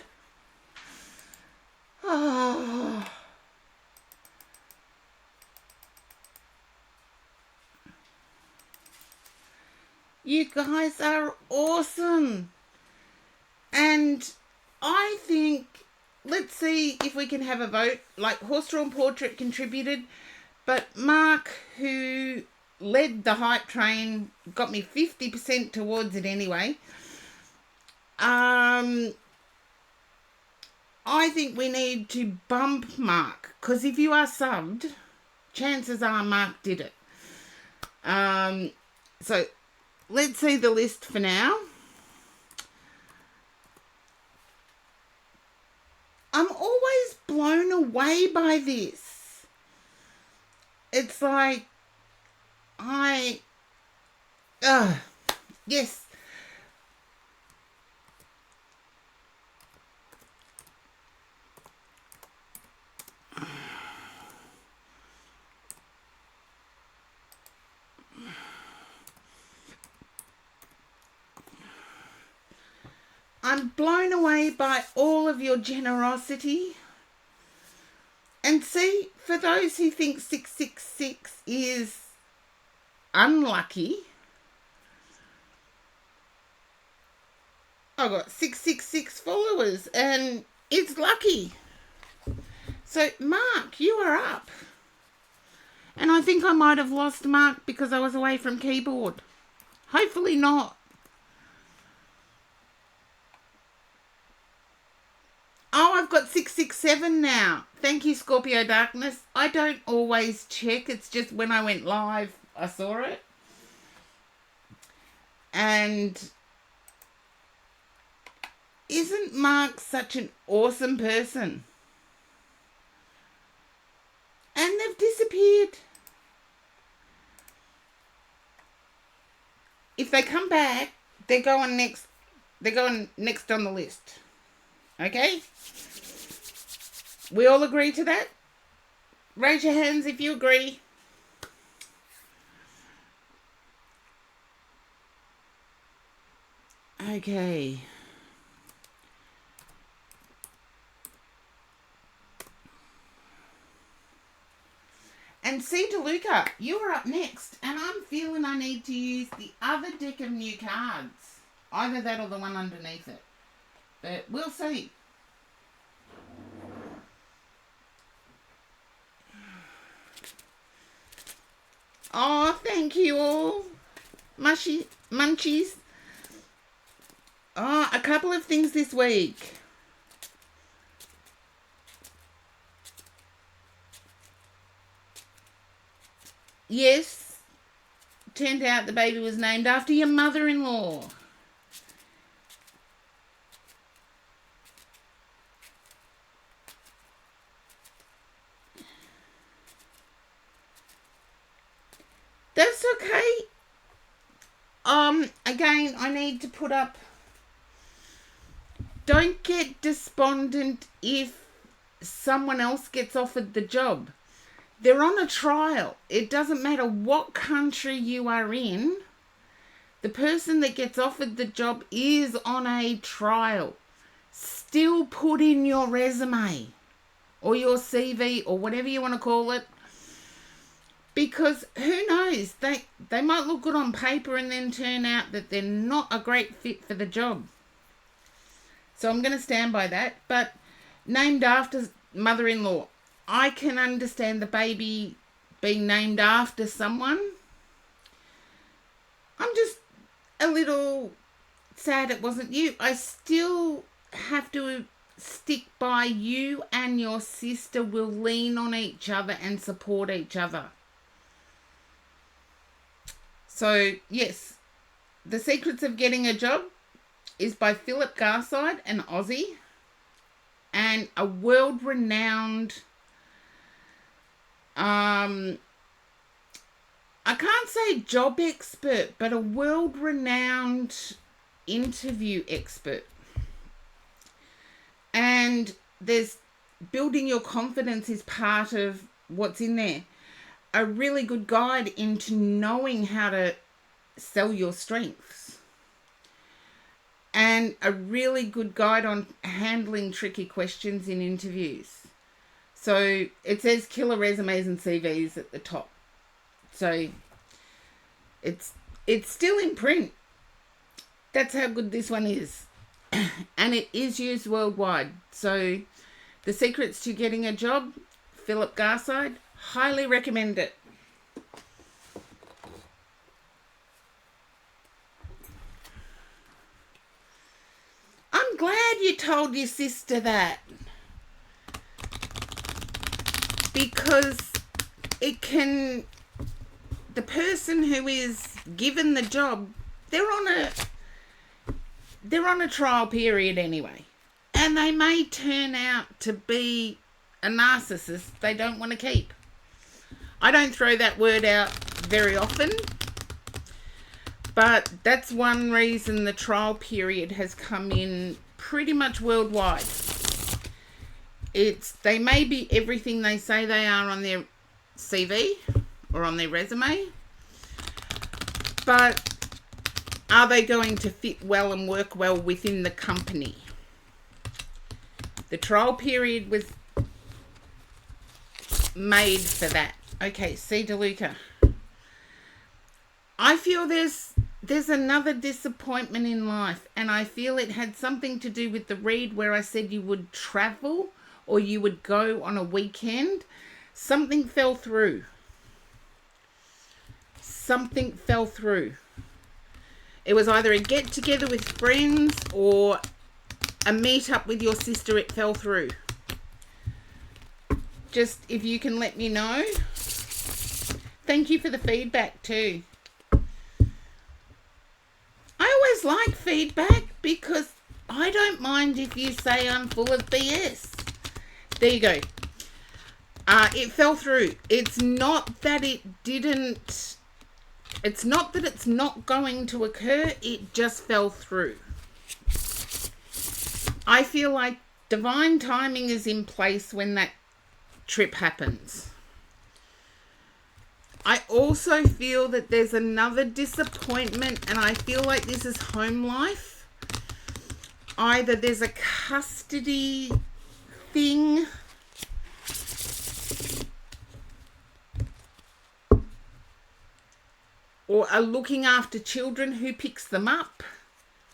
Speaker 1: Oh. You guys are awesome. And I think, let's see if we can have a vote. Like, Horse Drawn Portrait contributed, but Mark, who led the hype train, got me 50% towards it anyway. I think we need to bump Mark, because if you are subbed, chances are Mark did it. So let's see the list for now. I'm always blown away by this. It's like, yes. I'm blown away by all of your generosity. And see, for those who think 666 is unlucky, I've got 666 followers and it's lucky. So, Mark, you are up. And I think I might have lost Mark because I was away from keyboard. Hopefully not. Oh, I've got 667 now. Thank you, Scorpio Darkness. I don't always check. It's just when I went live, I saw it. And isn't Mark such an awesome person? And they've disappeared. If they come back, they're going next. They're going next on the list. Okay? We all agree to that? Raise your hands if you agree. Okay. And C. DeLuca, you are up next. And I'm feeling I need to use the other deck of new cards. Either that or the one underneath it. But we'll see. Oh, thank you all. Munchies. Oh, a couple of things this week. Yes, turned out the baby was named after your mother-in-law. That's okay. Again, I need to put up... Don't get despondent if someone else gets offered the job. They're on a trial. It doesn't matter what country you are in. The person that gets offered the job is on a trial. Still put in your resume or your CV or whatever you want to call it. Because who knows, they might look good on paper and then turn out that they're not a great fit for the job. So I'm going to stand by that. But named after mother-in-law. I can understand the baby being named after someone. I'm just a little sad it wasn't you. I still have to stick by you and your sister will lean on each other and support each other. So, yes, The Secrets of Getting a Job is by Philip Garside, an Aussie, and a world-renowned, I can't say job expert, but a world-renowned interview expert. And there's building your confidence is part of what's in there. A really good guide into knowing how to sell your strengths. And a really good guide on handling tricky questions in interviews. So it says killer resumes and CVs at the top. So it's still in print. That's how good this one is. And it is used worldwide. So The Secrets to Getting a Job, Philip Garside, highly recommend it. I'm glad you told your sister that. Because it can... The person who is given the job, they're on a trial period anyway. And they may turn out to be a narcissist they don't want to keep. I don't throw that word out very often. But that's one reason the trial period has come in pretty much worldwide. They may be everything they say they are on their CV or on their resume. But Are they going to fit well and work well within the company? The trial period was made for that. Okay, C. DeLuca. I feel there's another disappointment in life, and I feel it had something to do with the read where I said you would travel or you would go on a weekend. Something fell through. Something fell through. It was either a get-together with friends or a meet-up with your sister. It fell through. Just if you can let me know. Thank you for the feedback too. I always like feedback because I don't mind if you say I'm full of BS. There you go. It fell through. It's not that it didn't... It's not that it's not going to occur. It just fell through. I feel like divine timing is in place when that trip happens. I also feel that there's another disappointment, and I feel like this is home life. Either there's a custody thing, or a looking after children who picks them up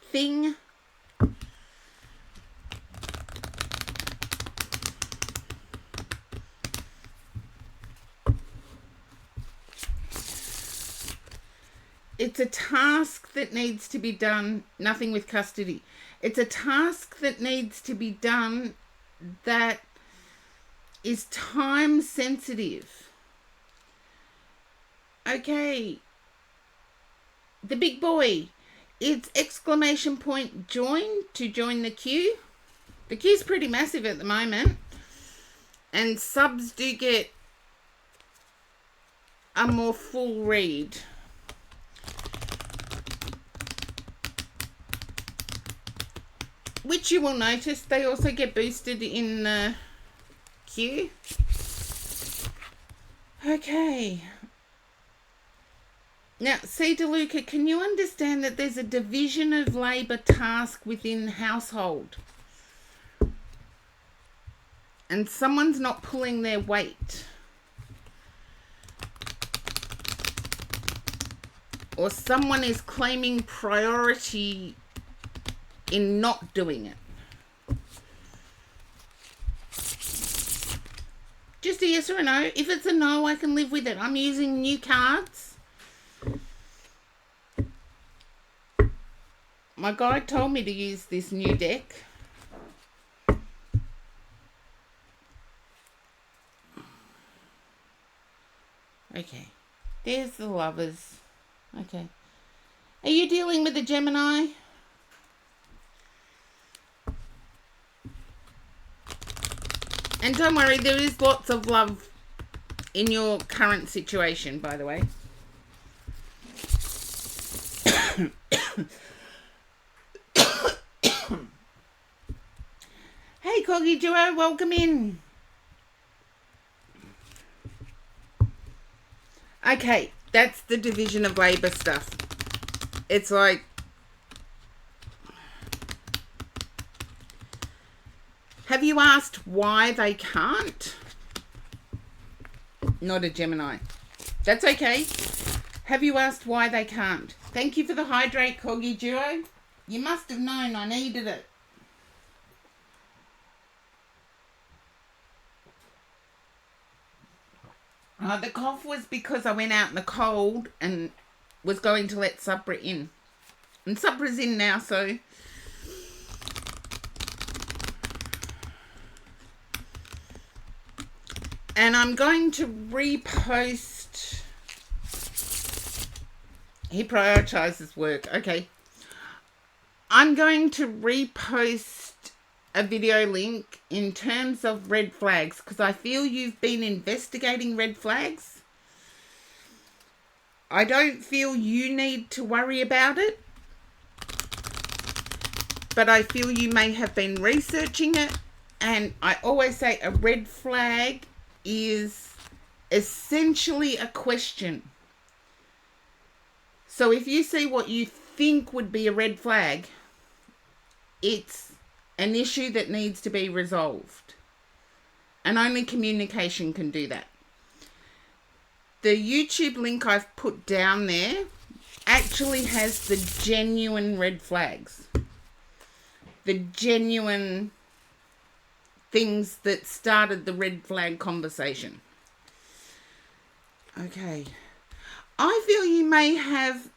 Speaker 1: thing. It's a task that needs to be done, nothing with custody. It's a task that needs to be done that is time sensitive. Okay. The big boy. It's exclamation point join to join the queue. The queue's pretty massive at the moment. And subs do get a more full read. Which you will notice they also get boosted in the queue. Okay. Now, C. DeLuca, can you understand that there's a division of labour task within the household? And someone's not pulling their weight. Or someone is claiming priority in not doing it. Just a yes or a no. If it's a no, I can live with it. I'm using new cards. My guide told me to use this new deck. Okay. There's the lovers. Okay. Are you dealing with a Gemini? And don't worry, there is lots of love in your current situation, by the way. Hey, Coggy Duo, welcome in. Okay, that's the division of labour stuff. It's like... Have you asked why they can't? Not a Gemini. That's okay. Have you asked why they can't? Thank you for the hydrate, Coggy Duo. You must have known I needed it. The cough was because I went out in the cold and was going to let Sabra in. And Sabra's in now, so... And I'm going to repost... He prioritizes work. Okay. I'm going to repost a video link in terms of red flags because I feel you've been investigating red flags. I don't feel you need to worry about it, but I feel you may have been researching it. And I always say a red flag is essentially a question. So if you see what you think would be a red flag, it's an issue that needs to be resolved. And only communication can do that. The YouTube link I've put down there actually has the genuine red flags. The genuine things that started the red flag conversation. Okay. I feel you may have...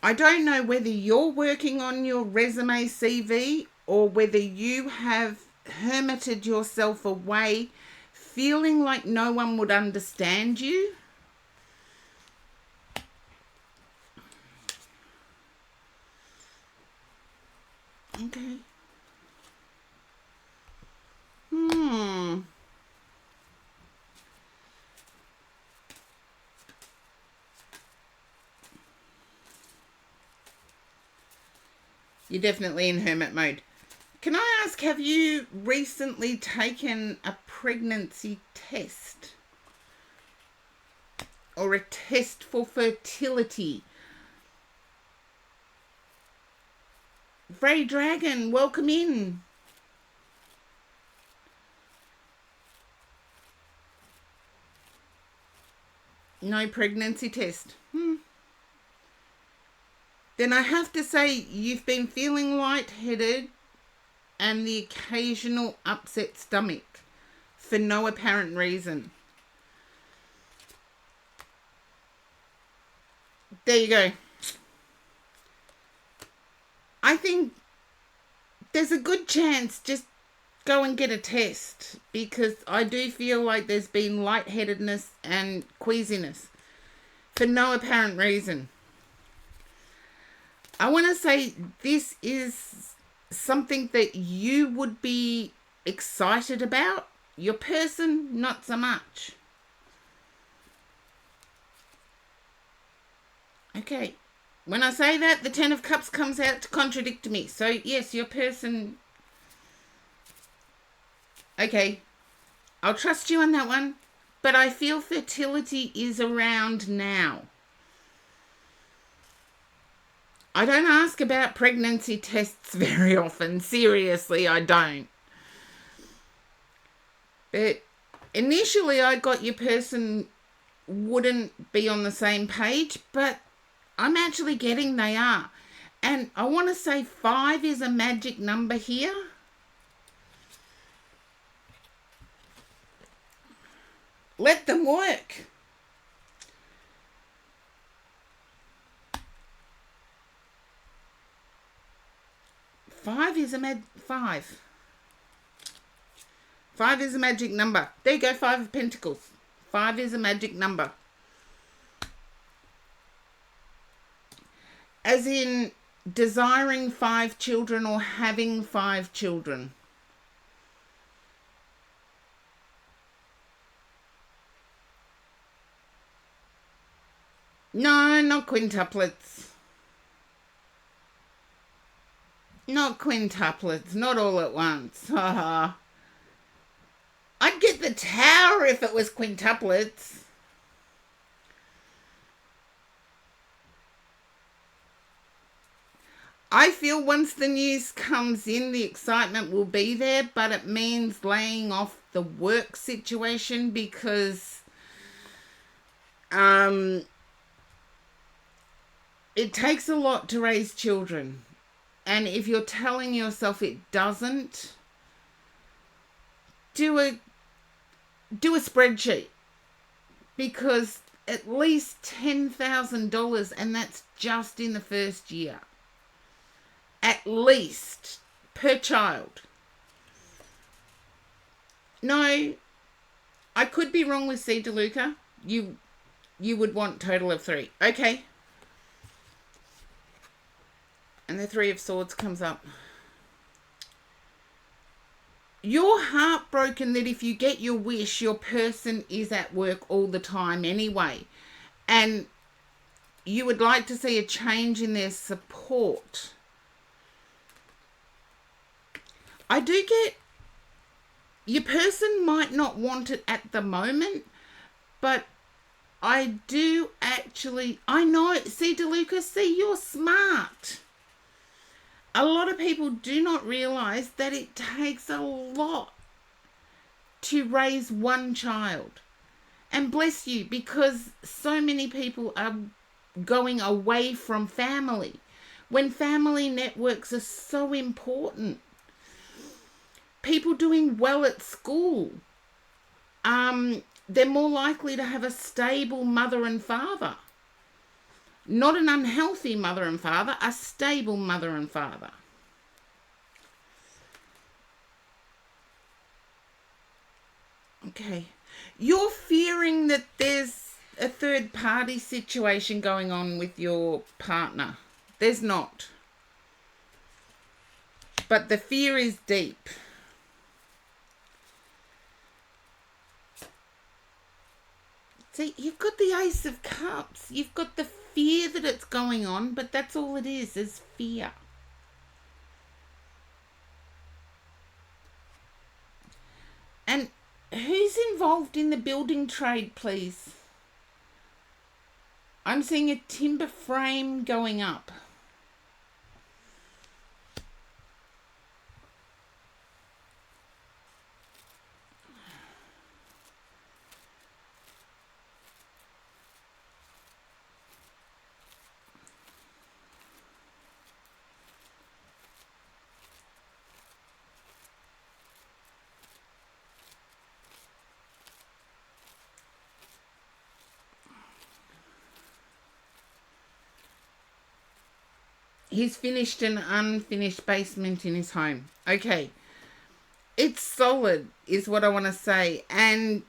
Speaker 1: I don't know whether you're working on your resume CV or whether you have hermited yourself away feeling like no one would understand you. Okay. You're definitely in hermit mode. Can I ask, have you recently taken a pregnancy test? Or a test for fertility? Frey Dragon, welcome in. No pregnancy test. Then I have to say you've been feeling lightheaded and the occasional upset stomach for no apparent reason. There you go. I think there's a good chance just go and get a test, because I do feel like there's been lightheadedness and queasiness for no apparent reason. I want to say this is something that you would be excited about. Your person, not so much. Okay. When I say that, the Ten of Cups comes out to contradict me. So, yes, your person... Okay. I'll trust you on that one. But I feel fertility is around now. I don't ask about pregnancy tests very often. Seriously, I don't. But initially I got your person wouldn't be on the same page, but I'm actually getting they are. And I want to say 5 is a magic number here. Let them work. Five is a five. 5 is a magic number. There you go, 5 of Pentacles. 5 is a magic number. As in desiring 5 children or having 5 children. No, not quintuplets. Not quintuplets, not all at once. I'd get the Tower if it was quintuplets. I feel once the news comes in, the excitement will be there, but it means laying off the work situation, because it takes a lot to raise children. And if you're telling yourself it doesn't, do a spreadsheet, because at least $10,000, and that's just in the first year. At least per child. No, I could be wrong with C. DeLuca. You would want total of 3. Okay. And the 3 of Swords comes up. You're heartbroken that if you get your wish, your person is at work all the time anyway. And you would like to see a change in their support. I do get your person might not want it at the moment, but I do actually, I know, see, DeLuca, see, you're smart. A lot of people do not realise that it takes a lot to raise one child. And bless you, because so many people are going away from family when family networks are so important. People doing well at school, they're more likely to have a stable mother and father. Not an unhealthy mother and father, a stable mother and father. Okay. You're fearing that there's a third party situation going on with your partner. There's not. But the fear is deep. See, you've got the Ace of Cups. You've got the fear that it's going on, but that's all it is fear. And who's involved in the building trade, please? I'm seeing a timber frame going up. He's finished an unfinished basement in his home. Okay. It's solid, is what I want to say. And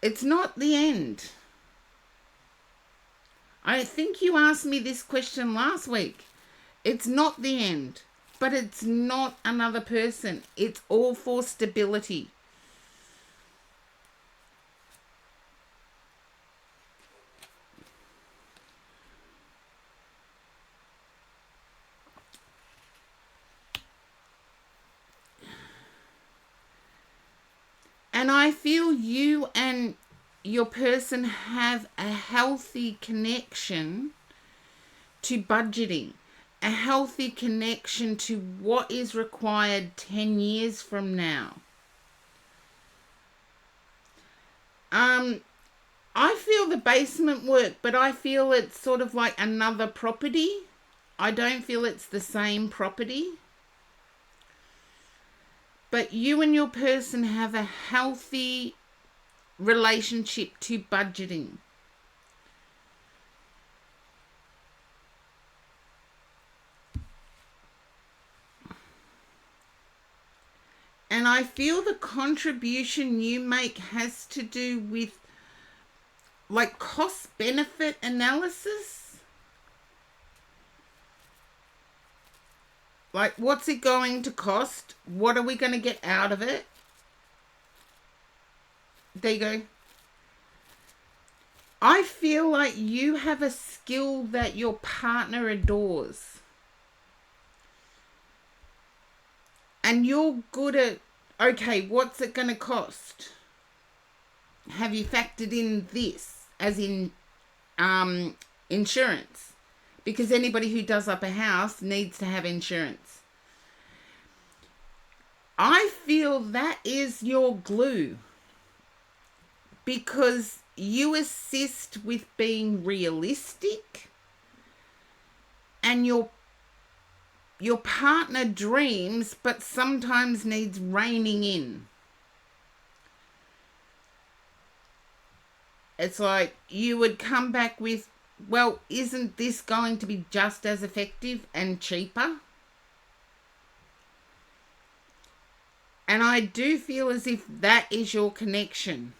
Speaker 1: it's not the end. I think you asked me this question last week. It's not the end, but it's not another person. It's all for stability. And I feel you and your person have a healthy connection to budgeting, a healthy connection to what is required 10 years from now. I feel the basement work, but I feel it's sort of like another property. I don't feel it's the same property. But you and your person have a healthy relationship to budgeting. And I feel the contribution you make has to do with like cost benefit analysis. Like, what's it going to cost? What are we going to get out of it? There you go. I feel like you have a skill that your partner adores. And you're good at, okay, what's it going to cost? Have you factored in this, as in insurance? Because anybody who does up a house needs to have insurance. I feel that is your glue. Because you assist with being realistic. And your partner dreams, but sometimes needs reining in. It's like you would come back with, well, isn't this going to be just as effective and cheaper? And I do feel as if that is your connection.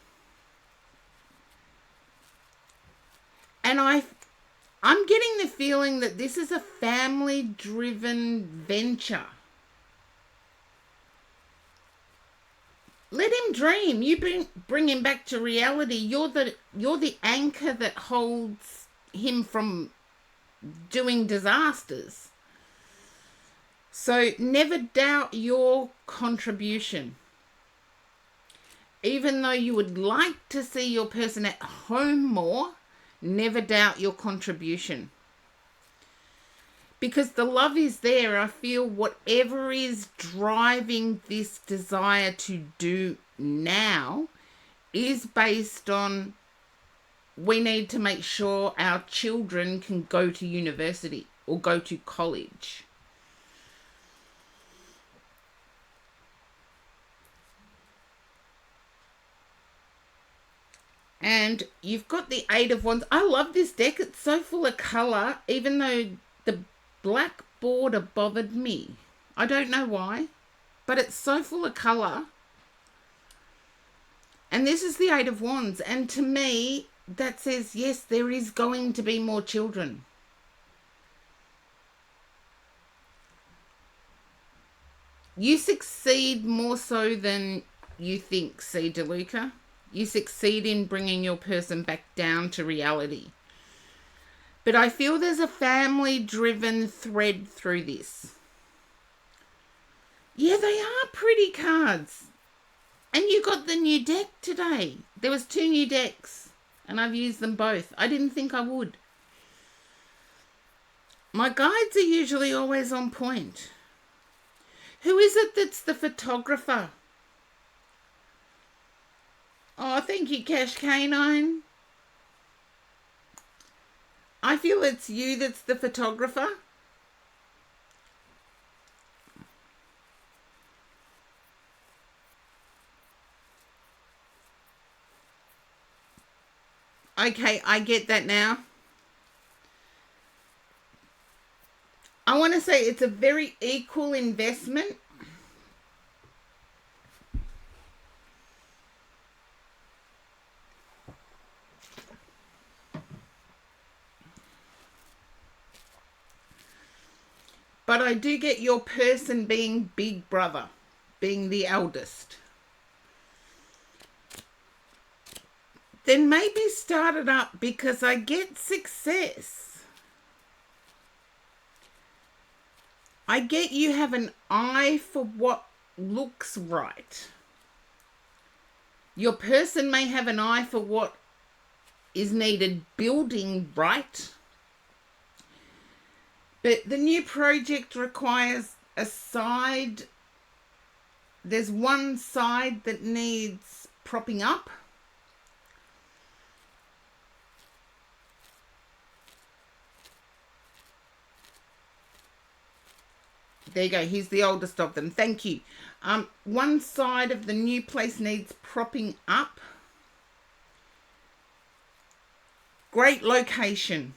Speaker 1: And I'm getting the feeling that this is a family-driven venture. Let him dream. You bring him back to reality. You're the anchor that holds him from doing disasters. So never doubt your contribution. Even though you would like to see your person at home more, never doubt your contribution. Because the love is there. I feel whatever is driving this desire to do now is based on we need to make sure our children can go to university or go to college. And you've got the Eight of Wands. I love this deck. It's so full of colour, even though the black border bothered me. I don't know why, but it's so full of colour. And this is the Eight of Wands. And to me, that says, yes, there is going to be more children. You succeed more so than you think, C. DeLuca. You succeed in bringing your person back down to reality. But I feel there's a family-driven thread through this. Yeah, they are pretty cards. And you got the new deck today. There was 2 new decks, and I've used them both. I didn't think I would. My guides are usually always on point. Who is it that's the photographer? Oh, thank you, Cash Canine. I feel it's you that's the photographer. Okay, I get that now. I want to say it's a very equal investment. But I do get your person being big brother, being the eldest. Then maybe start it up because I get success. I get you have an eye for what looks right. Your person may have an eye for what is needed building right. But the new project requires a side. There's one side that needs propping up. There you go. He's the oldest of them. Thank you. One side of the new place needs propping up. Great location.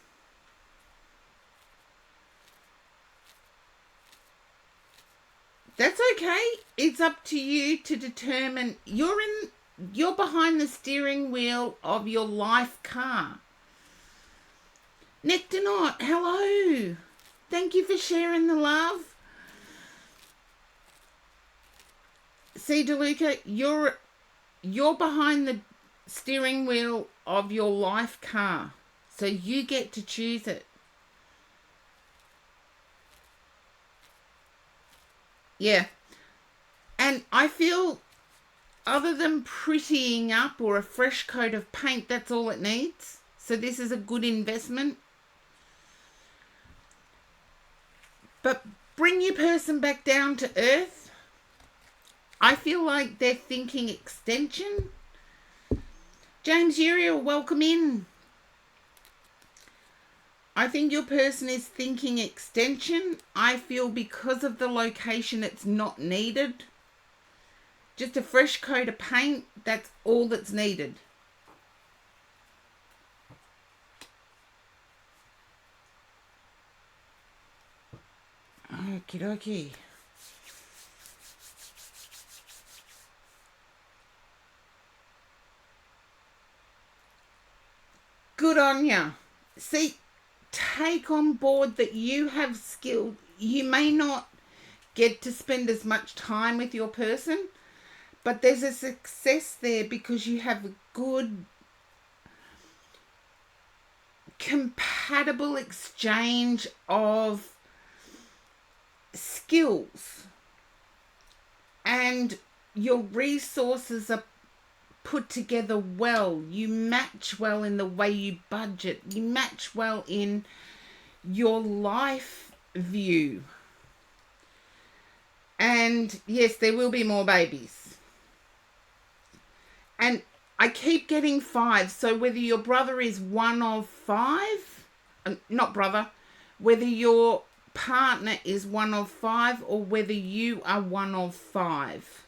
Speaker 1: That's okay. It's up to you to determine. You're behind the steering wheel of your life car. Nectonaut, hello. Thank you for sharing the love. See, DeLuca, you're behind the steering wheel of your life car. So you get to choose it. Yeah. And I feel other than prettying up or a fresh coat of paint, that's all it needs. So this is a good investment. But bring your person back down to earth. I feel like they're thinking extension. James Uriel, welcome in. I think your person is thinking extension. I feel because of the location it's not needed. Just a fresh coat of paint, that's all that's needed. Okie dokie. Good on ya. See, take on board that you have skill. You may not get to spend as much time with your person, but there's a success there because you have a good compatible exchange of skills, and your resources are put together well. You match well in the way you budget. You match well in your life view. And yes, there will be more babies. And I keep getting 5. So whether your brother is one of 5, not brother, whether your partner is one of 5 or whether you are one of 5.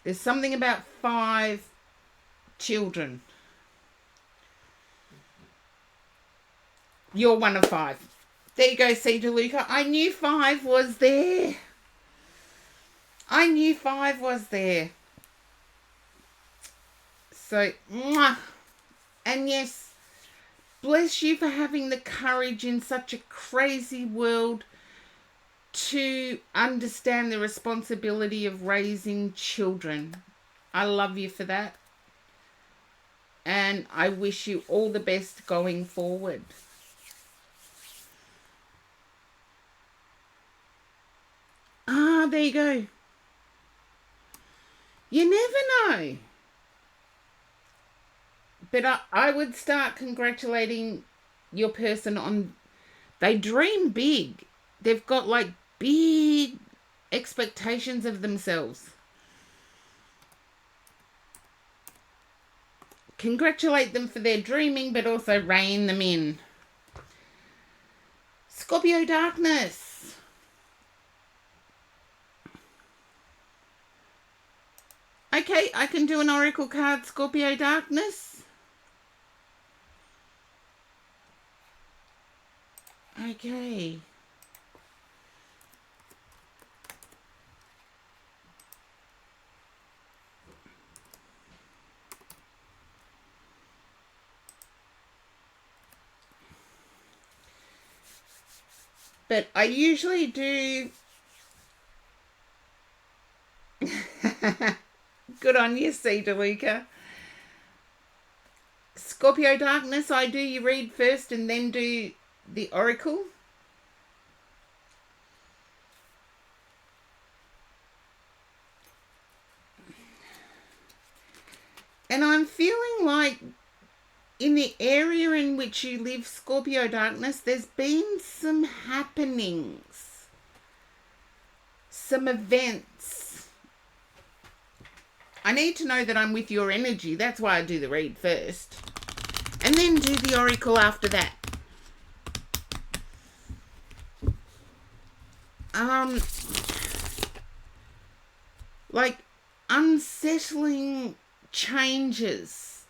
Speaker 1: There's something about 5 children. You're one of 5. There you go, C. DeLuca. I knew 5 was there. I knew 5 was there. So, mwah. And yes, bless you for having the courage in such a crazy world to understand the responsibility of raising children. I love you for that. And I wish you all the best going forward. Ah, there you go. You never know. But I would start congratulating your person on... They dream big. They've got like big expectations of themselves. Congratulate them for their dreaming, but also rein them in. Scorpio Darkness. Okay, I can do an oracle card, Scorpio Darkness. Okay. But I usually do... Good on you, C. DeLuca. Scorpio Darkness, I do you read first and then do the oracle. And I'm feeling like in the area in which you live, Scorpio Darkness, there's been some happenings, some events. I need to know that I'm with your energy. That's why I do the read first. And then do the oracle after that. Like unsettling changes.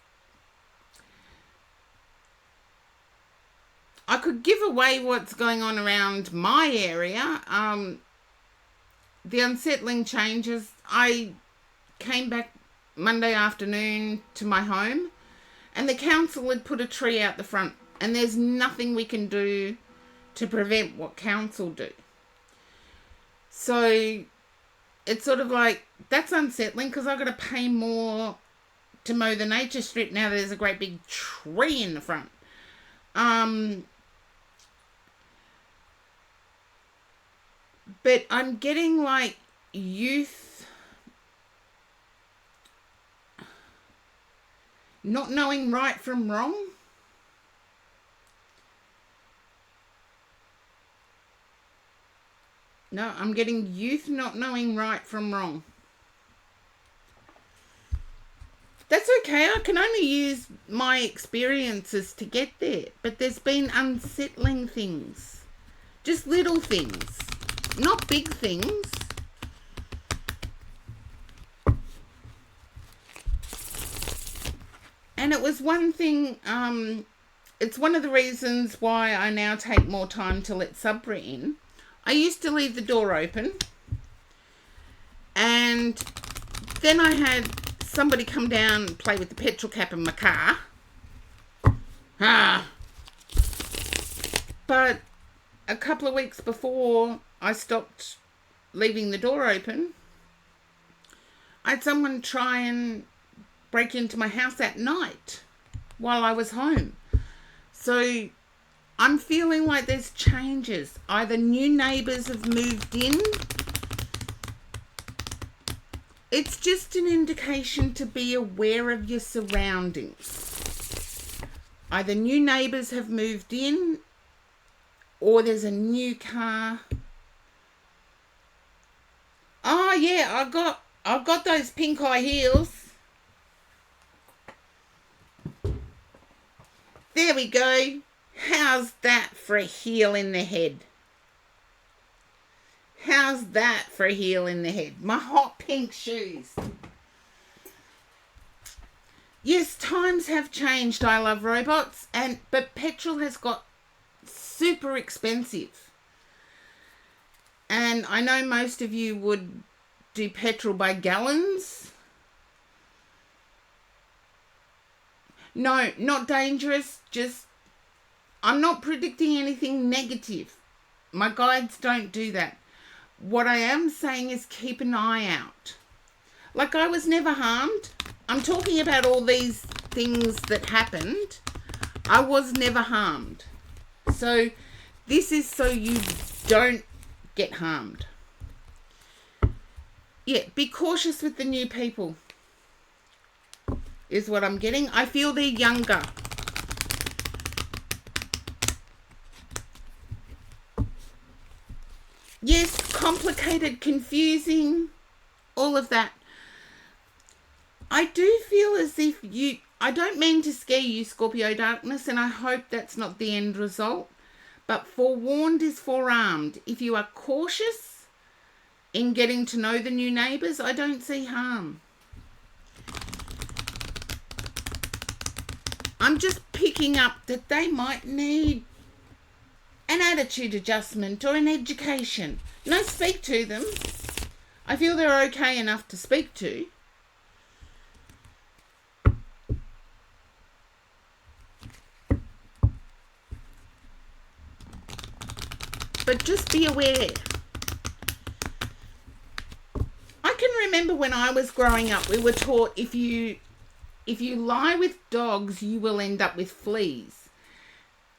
Speaker 1: I could give away what's going on around my area. The unsettling changes. I came back Monday afternoon to my home and the council had put a tree out the front and there's nothing we can do to prevent what council do. So it's sort of like, that's unsettling because I've got to pay more to mow the nature strip now there's a great big tree in the front. But I'm getting like youth not knowing right from wrong. No, I'm getting youth not knowing right from wrong. That's okay. I can only use my experiences to get there. But there's been unsettling things. Just little things. Not big things. And it was one thing, it's one of the reasons why I now take more time to let Sabra in. I used to leave the door open and then I had somebody come down and play with the petrol cap in my car. But a couple of weeks before I stopped leaving the door open, I had someone try and break into my house at night while I was home. So I'm feeling like there's changes. Either new neighbours have moved in. It's just an indication to be aware of your surroundings. Either new neighbours have moved in, or there's a new car. Oh yeah, I've got those pink high heels. There we go. How's that for a heel in the head? How's that for a heel in the head? My hot pink shoes. Yes, times have changed, I Love Robots, but petrol has got super expensive. And I know most of you would do petrol by gallons. No, not dangerous, just I'm not predicting anything negative. My guides don't do that. What I am saying is keep an eye out. Like, I was never harmed. I'm talking about all these things that happened. I was never harmed. So this is so you don't get harmed. Yeah, be cautious with the new people is what I'm getting. I feel they're younger. Yes, complicated, confusing, all of that. I do feel as if I don't mean to scare you, Scorpio Darkness, and I hope that's not the end result, but forewarned is forearmed. If you are cautious in getting to know the new neighbours, I don't see harm. I'm just picking up that they might need an attitude adjustment or an education. No, speak to them. I feel they're okay enough to speak to. But just be aware. I can remember when I was growing up, we were taught if you lie with dogs, you will end up with fleas.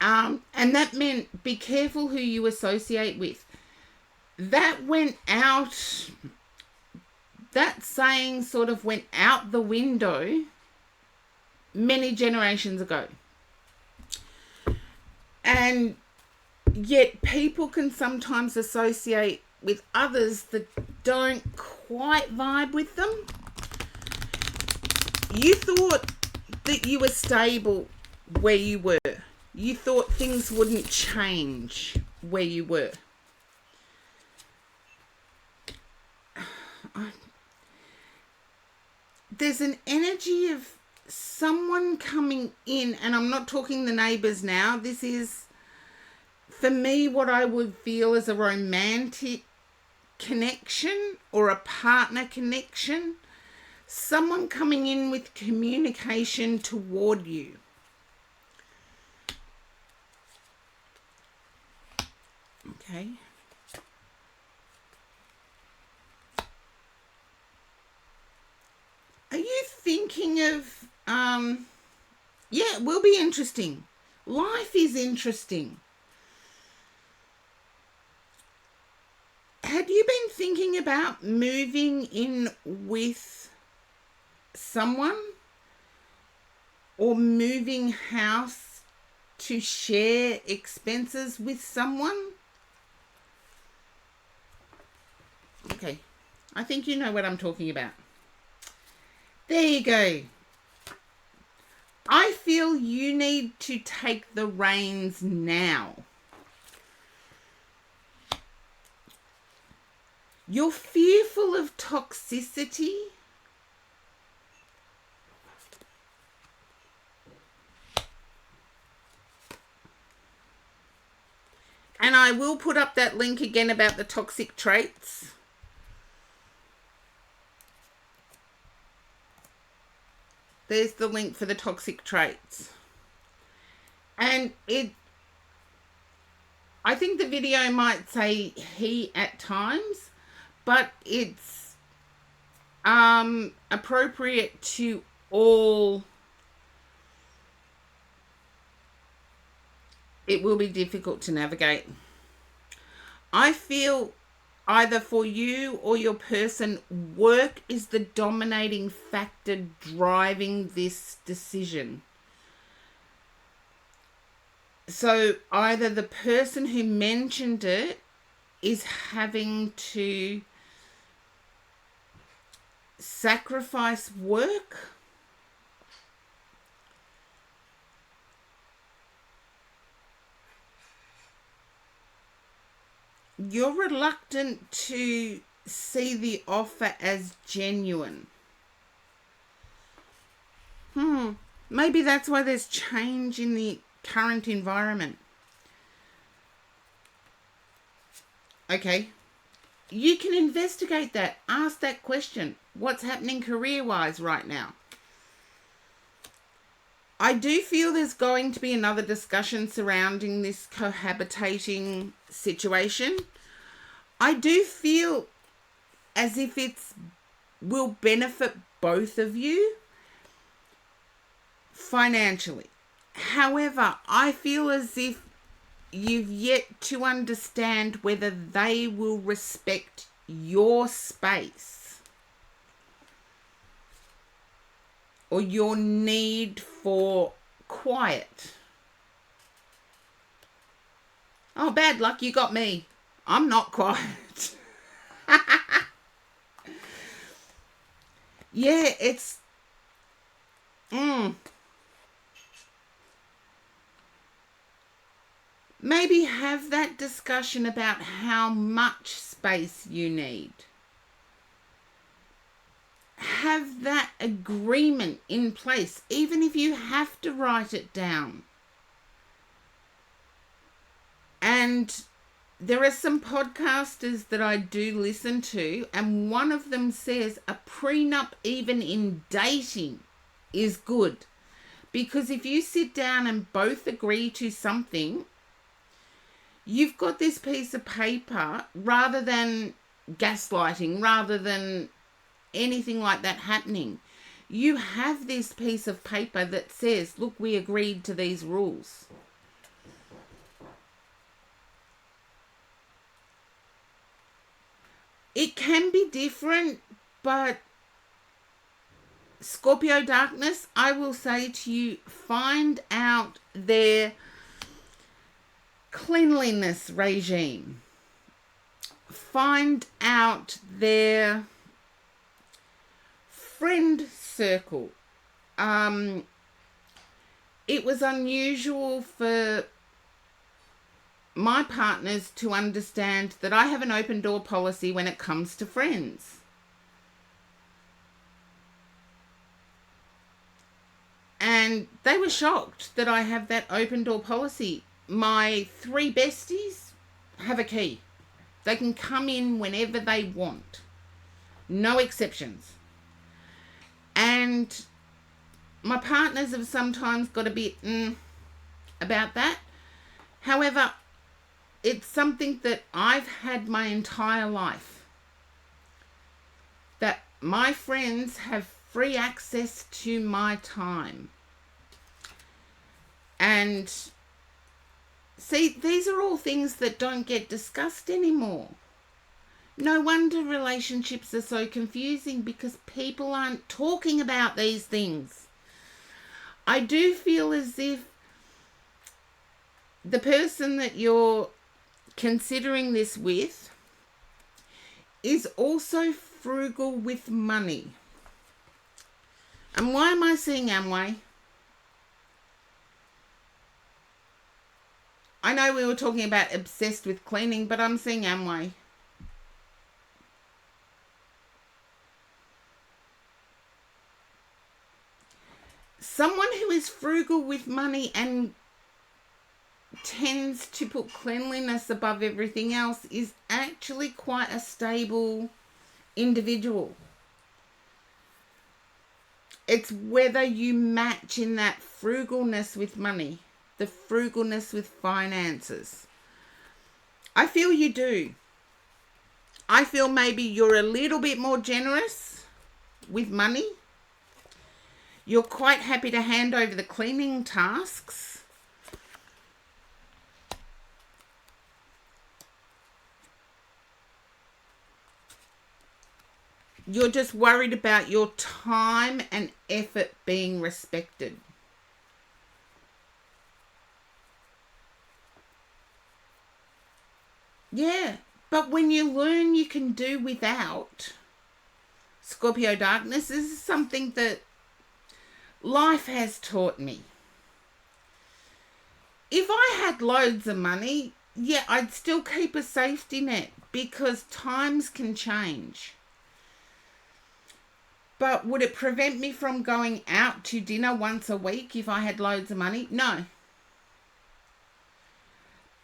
Speaker 1: And that meant be careful who you associate with. That went out, that saying sort of went out the window many generations ago. And yet people can sometimes associate with others that don't quite vibe with them. You thought that you were stable where you were. You thought things wouldn't change where you were. There's an energy of someone coming in, and I'm not talking the neighbours now. This is, for me, what I would feel as a romantic connection or a partner connection. Someone coming in with communication toward you. Okay. Are you thinking of, yeah, it will be interesting. Life is interesting. Had you been thinking about moving in with someone or moving house to share expenses with someone? Okay, I think you know what I'm talking about. There you go. I feel you need to take the reins now. You're fearful of toxicity. And I will put up that link again about the toxic traits. There's the link for the toxic traits. And I think the video might say he at times, but it's appropriate to all It will be difficult to navigate. I feel either for you or your person, work is the dominating factor driving this decision. So either the person who mentioned it is having to sacrifice work, you're reluctant to see the offer as genuine. Maybe that's why there's change in the current environment. Okay. You can investigate that. Ask that question. What's happening career-wise right now? I do feel there's going to be another discussion surrounding this cohabitating situation. I do feel as if it's will benefit both of you financially. However, I feel as if you've yet to understand whether they will respect your space or your need for quiet. Oh, bad luck, you got me. I'm not quiet. Yeah, it's... Maybe have that discussion about how much space you need. Have that agreement in place, even if you have to write it down. And there are some podcasters that I do listen to, and one of them says a prenup, even in dating, is good. Because if you sit down and both agree to something, you've got this piece of paper, rather than gaslighting, rather than anything like that happening. You have this piece of paper that says, look, we agreed to these rules. It can be different, but Scorpio Darkness, I will say to you, find out their cleanliness regime. Find out their friend circle. It was unusual for my partners to understand that I have an open door policy when it comes to friends. And they were shocked that I have that open door policy. My 3 besties have a key. They can come in whenever they want. No exceptions. And my partners have sometimes got a bit about that. However, it's something that I've had my entire life. That my friends have free access to my time. And see, these are all things that don't get discussed anymore. No wonder relationships are so confusing, because people aren't talking about these things. I do feel as if the person that you're considering this with is also frugal with money. And why am I seeing Amway? I know we were talking about obsessed with cleaning, but I'm seeing Amway. Someone who is frugal with money and tends to put cleanliness above everything else is actually quite a stable individual. It's whether you match in that frugalness with money, the frugalness with finances. I feel you do. I feel maybe you're a little bit more generous with money. You're quite happy to hand over the cleaning tasks. You're just worried about your time and effort being respected. Yeah, but when you learn you can do without, Scorpio darkness, this is something that life has taught me. If I had loads of money, yeah, I'd still keep a safety net because times can change. But would it prevent me from going out to dinner once a week if I had loads of money? No.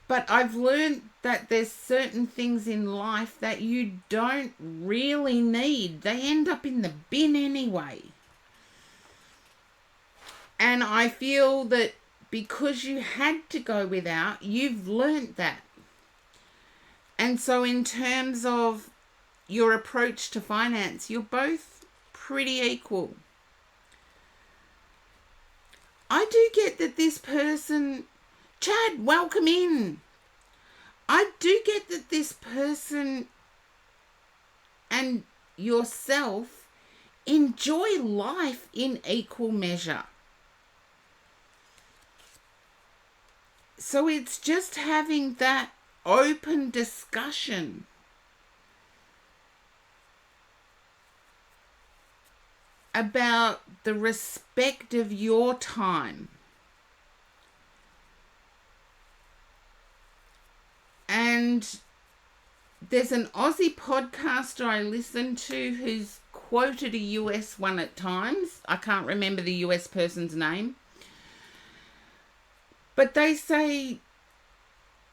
Speaker 1: But I've learned that there's certain things in life that you don't really need. They end up in the bin anyway. And I feel that because you had to go without, you've learnt that. And so in terms of your approach to finance, you're both pretty equal. I do get that this person, Chad, welcome in. I do get that this person and yourself enjoy life in equal measure. So it's just having that open discussion about the respect of your time. And there's an Aussie podcaster I listen to who's quoted a US one at times. I can't remember the US person's name. But they say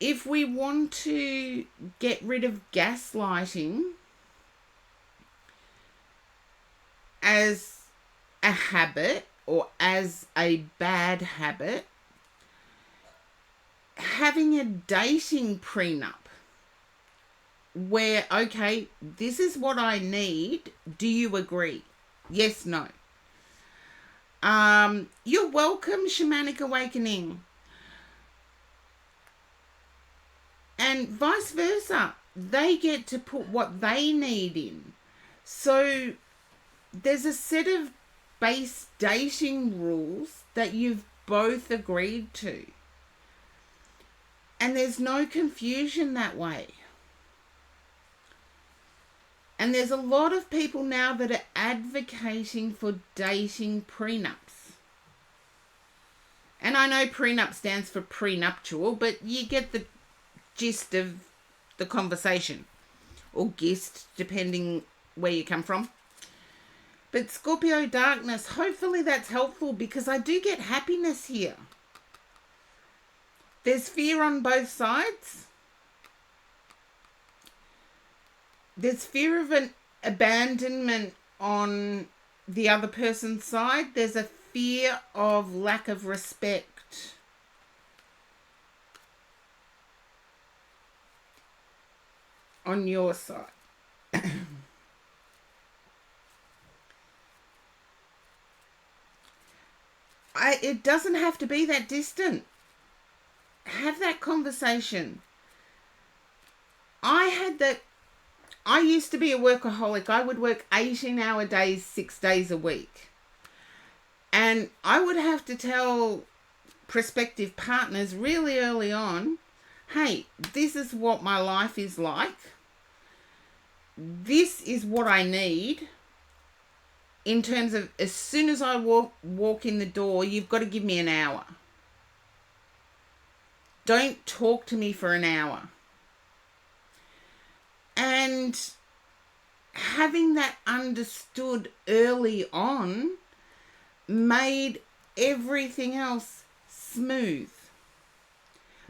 Speaker 1: if we want to get rid of gaslighting as a habit or as a bad habit, having a dating prenup where, okay, this is what I need. Do you agree? Yes, no. You're welcome, Shamanic Awakening. And vice versa. They get to put what they need in. So there's a set of base dating rules that you've both agreed to. And there's no confusion that way. And there's a lot of people now that are advocating for dating prenups. And I know prenup stands for prenuptial, but you get the gist of the conversation. Or gist, depending where you come from. But Scorpio darkness, hopefully that's helpful because I do get happiness here. There's fear on both sides. There's fear of an abandonment on the other person's side. There's a fear of lack of respect. On your side. It doesn't have to be that distant. Have that conversation. I used to be a workaholic. I would work 18-hour days, 6 days a week. And I would have to tell prospective partners really early on, hey, this is what my life is like. This is what I need. In terms of as soon as I walk in the door, you've got to give me an hour. Don't talk to me for an hour. And having that understood early on made everything else smooth.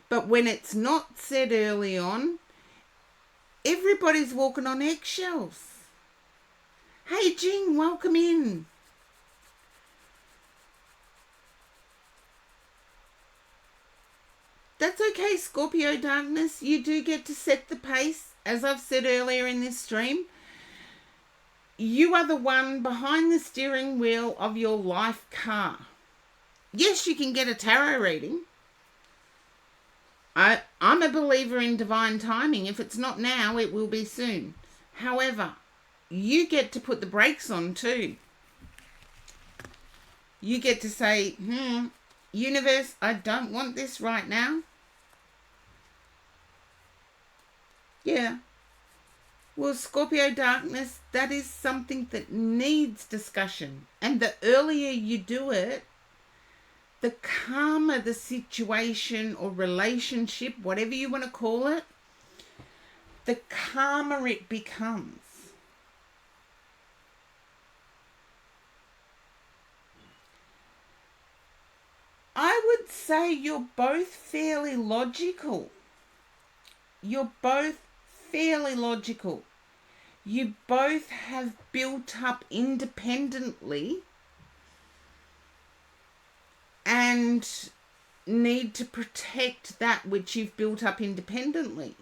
Speaker 1: But when it's not said early on, everybody's walking on eggshells. Hey, Jing, welcome in. That's okay, Scorpio darkness. You do get to set the pace. As I've said earlier in this stream, you are the one behind the steering wheel of your life car. Yes, you can get a tarot reading. I'm a believer in divine timing. If it's not now, it will be soon. However, you get to put the brakes on too. You get to say, universe, I don't want this right now. Yeah. Well, Scorpio darkness, that is something that needs discussion. And the earlier you do it, the calmer the situation or relationship, whatever you want to call it, the calmer it becomes. I would say you're both fairly logical. You're both fairly logical. You both have built up independently and need to protect that which you've built up independently.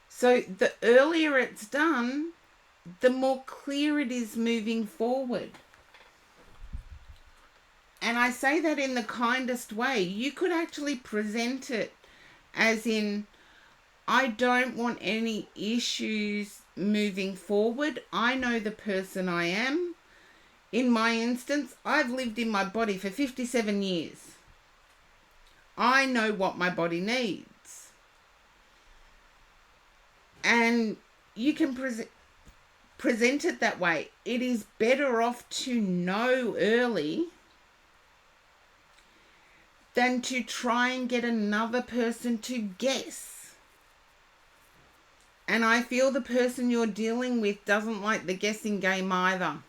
Speaker 1: So the earlier it's done, the more clear it is moving forward. And I say that in the kindest way. You could actually present it as in, I don't want any issues moving forward. I know the person I am. In my instance, I've lived in my body for 57 years. I know what my body needs. And you can present it that way. It is better off to know early than to try and get another person to guess. And I feel the person you're dealing with doesn't like the guessing game either.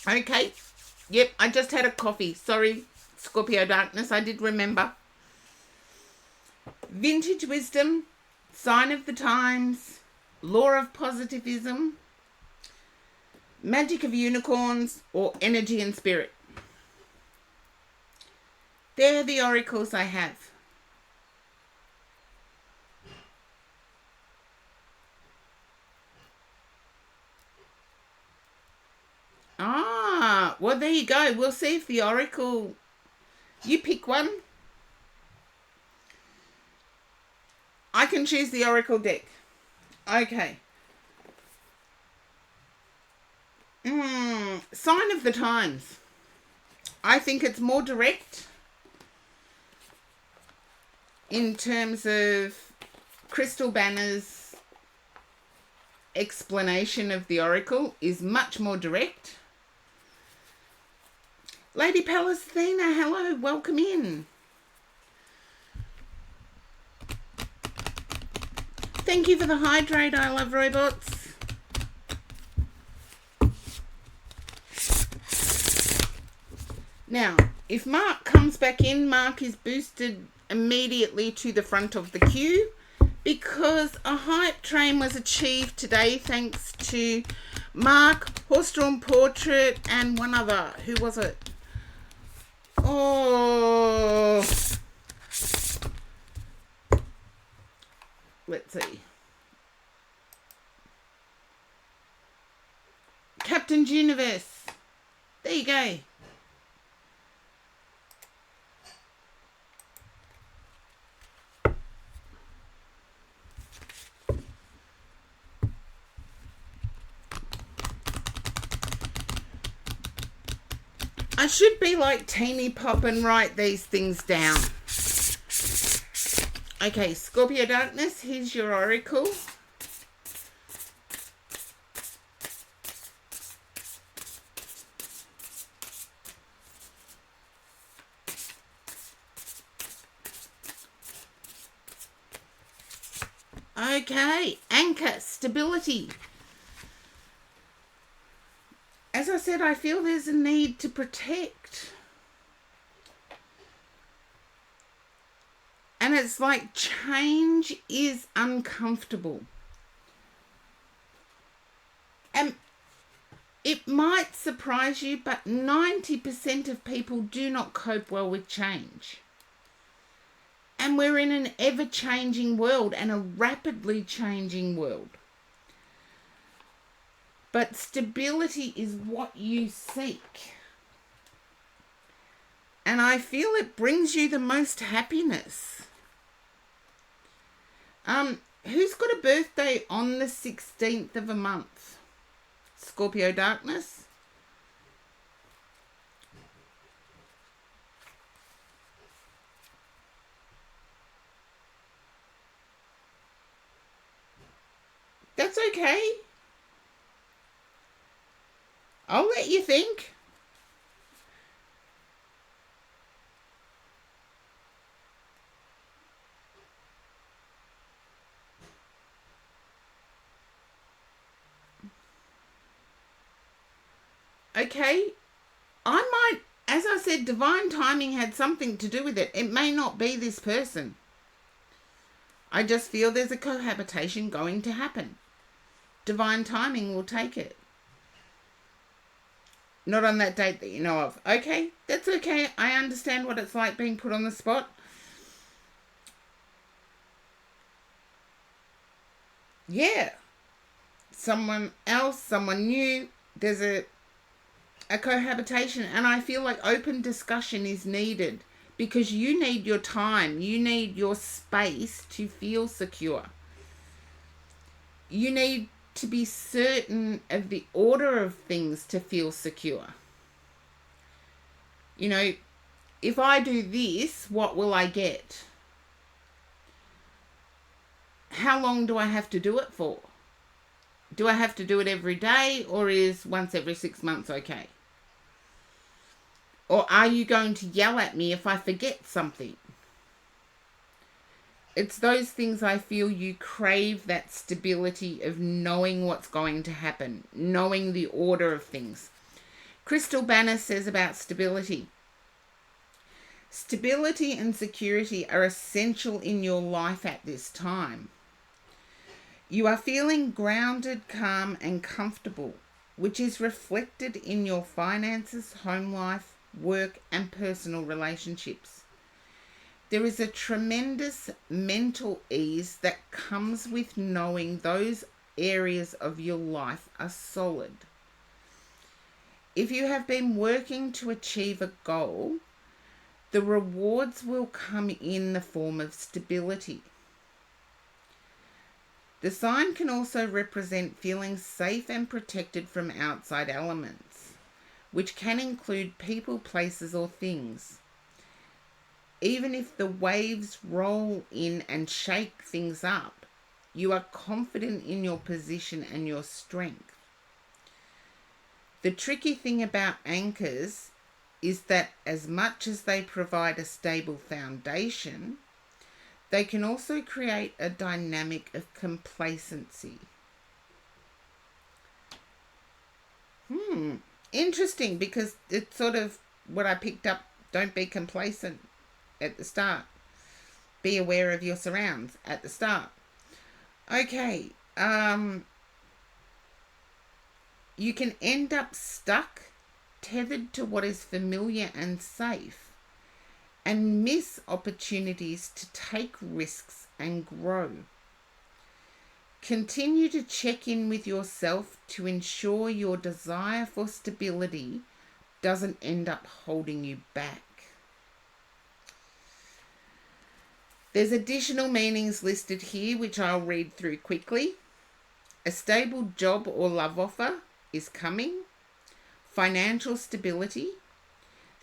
Speaker 1: Okay. Yep, I just had a coffee. Sorry, Scorpio darkness, I did remember. Vintage wisdom, sign of the times, law of positivism, magic of unicorns, or energy and spirit. They're the oracles I have. Ah, well, there you go. We'll see if the oracle... You pick one. I can choose the oracle deck. Okay. Sign of the times. I think it's more direct in terms of Crystal Banner's explanation of the oracle is much more direct. Lady Palestina, hello, welcome in. Thank you for the hydrate, I love robots. Now, if Mark comes back in, Mark is boosted immediately to the front of the queue because a hype train was achieved today thanks to Mark, Horse-Drawn Portrait, and one other. Who was it? Oh, let's see. Captain Universe. There you go. I should be like Teeny Pop and write these things down. Okay, Scorpio Darkness, here's your oracle. Okay, anchor, stability. As I said, I feel there's a need to protect. And it's like change is uncomfortable. And it might surprise you, but 90% of people do not cope well with change. And we're in an ever-changing world and a rapidly changing world. But stability is what you seek. And I feel it brings you the most happiness. Who's got a birthday on the 16th of a month? Scorpio Darkness? That's okay. I'll let you think. Okay, I might, as I said, divine timing had something to do with it. It may not be this person. I just feel there's a cohabitation going to happen. Divine timing will take it. Not on that date that you know of. Okay, that's okay. I understand what it's like being put on the spot. Yeah. Someone else, someone new. There's a cohabitation, and I feel like open discussion is needed because you need your time, you need your space to feel secure. You need to be certain of the order of things to feel secure. You know, if I do this, what will I get? How long do I have to do it for? Do I have to do it every day, or is once every 6 months okay? Or are you going to yell at me if I forget something? It's those things I feel you crave, that stability of knowing what's going to happen, knowing the order of things. Crystal Banner says about stability. Stability and security are essential in your life at this time. You are feeling grounded, calm, and comfortable, which is reflected in your finances, home life, work, and personal relationships. There is a tremendous mental ease that comes with knowing those areas of your life are solid. If you have been working to achieve a goal, the rewards will come in the form of stability. The sign can also represent feeling safe and protected from outside elements, which can include people, places, or things. Even if the waves roll in and shake things up, you are confident in your position and your strength. The tricky thing about anchors is that as much as they provide a stable foundation, they can also create a dynamic of complacency. Interesting, because it's sort of what I picked up. Don't be complacent at the start. Be aware of your surrounds at the start. Okay. You can end up stuck, tethered to what is familiar and safe, and miss opportunities to take risks and grow. Continue to check in with yourself to ensure your desire for stability doesn't end up holding you back. There's additional meanings listed here, which I'll read through quickly. A stable job or love offer is coming. Financial stability.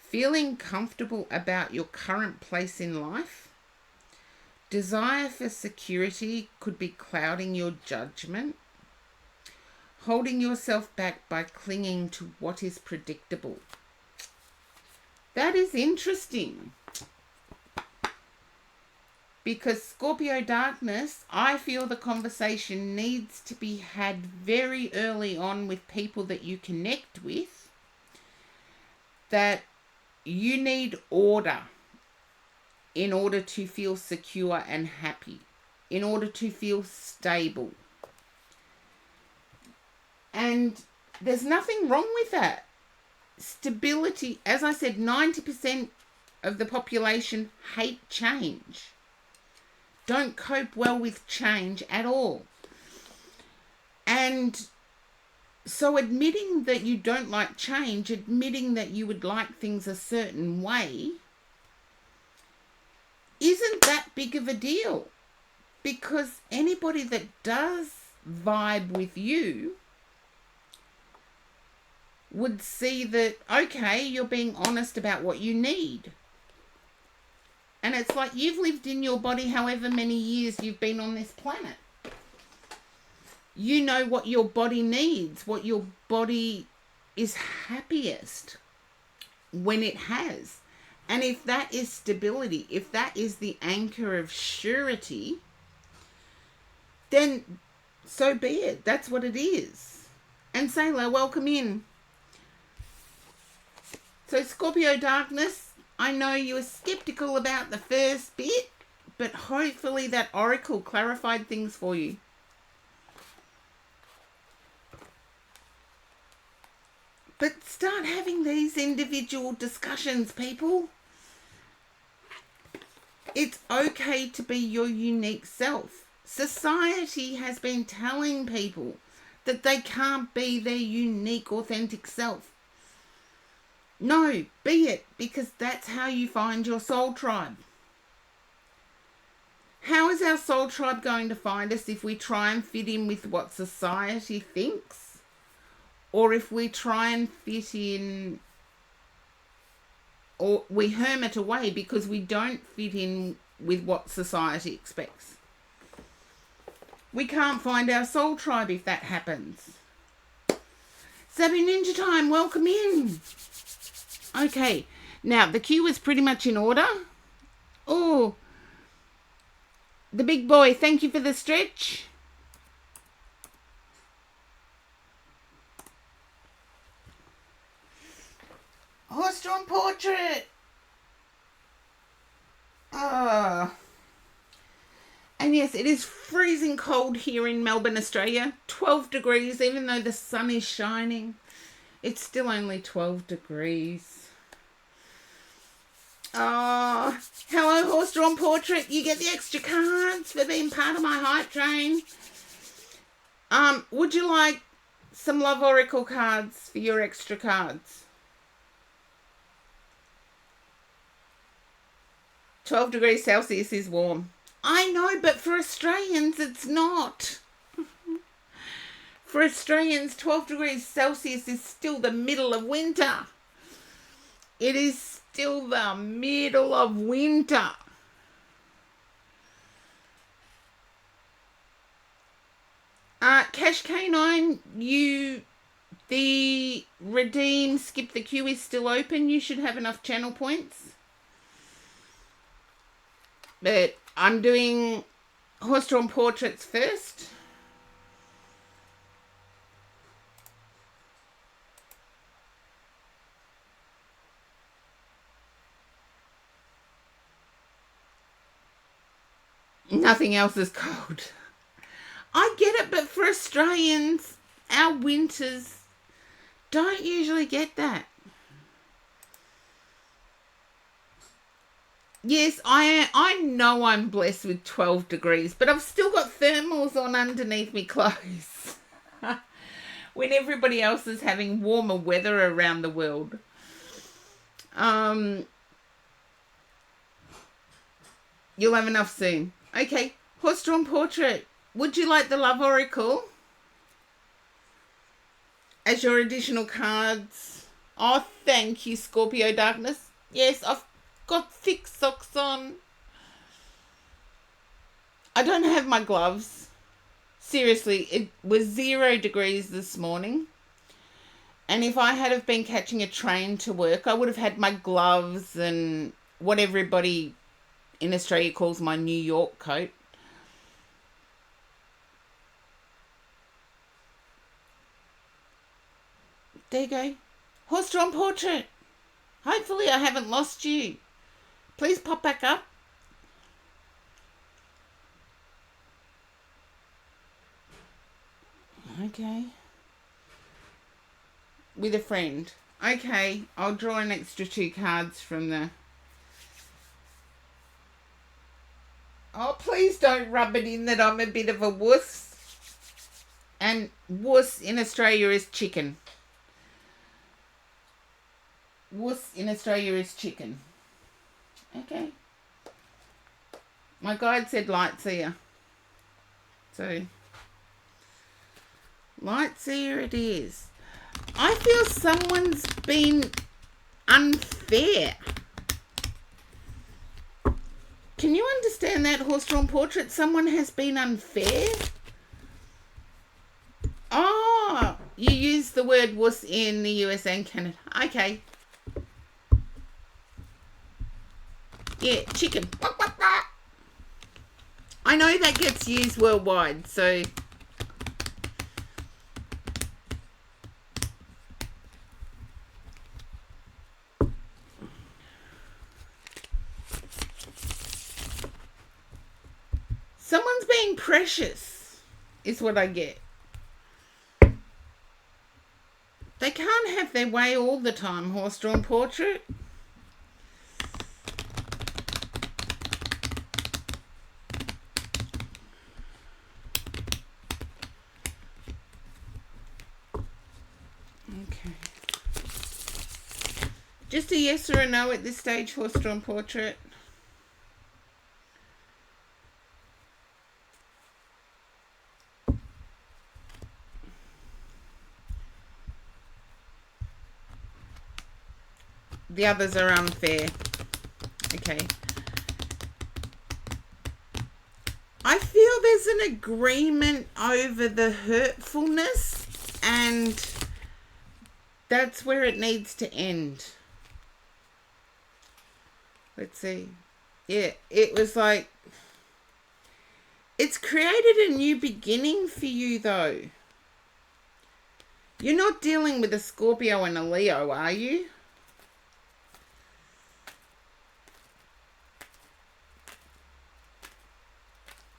Speaker 1: Feeling comfortable about your current place in life. Desire for security could be clouding your judgment. Holding yourself back by clinging to what is predictable. That is interesting. Because Scorpio Darkness, I feel the conversation needs to be had very early on with people that you connect with, that you need order in order to feel secure and happy, in order to feel stable. And there's nothing wrong with that. Stability, as I said, 90% of the population hate change. Don't cope well with change at all. And So admitting that you don't like change, admitting that you would like things a certain way, isn't that big of a deal. Because anybody that does vibe with you would see that, okay, you're being honest about what you need. And it's like you've lived in your body however many years you've been on this planet. You know what your body needs, what your body is happiest when it has. And if that is stability, if that is the anchor of surety, then so be it. That's what it is. And Sailor, welcome in. So Scorpio Darkness, I know you were skeptical about the first bit, but hopefully that oracle clarified things for you. But start having these individual discussions, people. It's okay to be your unique self. Society has been telling people that they can't be their unique, authentic self. No, be it, because that's how you find your soul tribe. How is our soul tribe going to find us if we try and fit in with what society thinks? Or if we try and fit in, or we hermit away because we don't fit in with what society expects. We can't find our soul tribe if that happens. Sabby Ninja Time, welcome in. Okay, now the queue is pretty much in order. Oh, the big boy, thank you for the stretch. Horse-drawn portrait. Ah. And yes, it is freezing cold here in Melbourne, Australia. 12 degrees, even though the sun is shining. It's still only 12 degrees. Oh, hello, horse-drawn portrait. You get the extra cards for being part of my hype train. Would you like some Love Oracle cards for your extra cards? 12 degrees Celsius is warm. I know, but for Australians, it's not. For Australians, 12 degrees Celsius is still the middle of winter. It is still the middle of winter. Cash K9, the redeem, skip the queue is still open. You should have enough channel points. But I'm doing horse-drawn portraits first. Nothing else is cold. I get it, but for Australians, our winters don't usually get that. Yes, I know I'm blessed with 12 degrees, but I've still got thermals on underneath me clothes. When everybody else is having warmer weather around the world. You'll have enough soon. Okay, horse-drawn portrait. Would you like the Love Oracle as your additional cards? Oh, thank you, Scorpio Darkness. Yes, I've got thick socks on. I don't have my gloves. Seriously, it was 0 degrees this morning. And if I had have been catching a train to work, I would have had my gloves and what everybody in Australia calls my New York coat. There you go. Horse-drawn portrait. Hopefully I haven't lost you. Please pop back up. Okay. With a friend. Okay, I'll draw an extra 2 cards from the... Oh, please don't rub it in that I'm a bit of a wuss. And wuss in Australia is chicken. Wuss in Australia is chicken. Okay. My guide said light seer. So, light seer it is. I feel someone's been unfair. Can you understand that, horse-drawn portrait? Someone has been unfair? Oh, you use the word wuss in the US and Canada. Okay. Yeah, chicken. I know that gets used worldwide, so... Someone's being precious, is what I get. They can't have their way all the time, horse-drawn portrait. Okay. Just a yes or a no at this stage, horse-drawn portrait. The others are unfair. Okay. I feel there's an agreement over the hurtfulness, and that's where it needs to end. Let's see. Yeah, it was like... It's created a new beginning for you, though. You're not dealing with a Scorpio and a Leo, are you?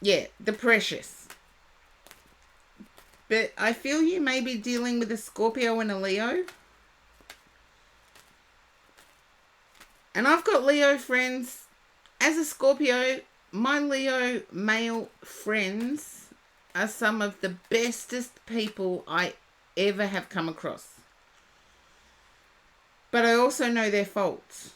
Speaker 1: Yeah, the precious. But I feel you may be dealing with a Scorpio and a Leo. And I've got Leo friends. As a Scorpio, my Leo male friends are some of the bestest people I ever have come across. But I also know their faults.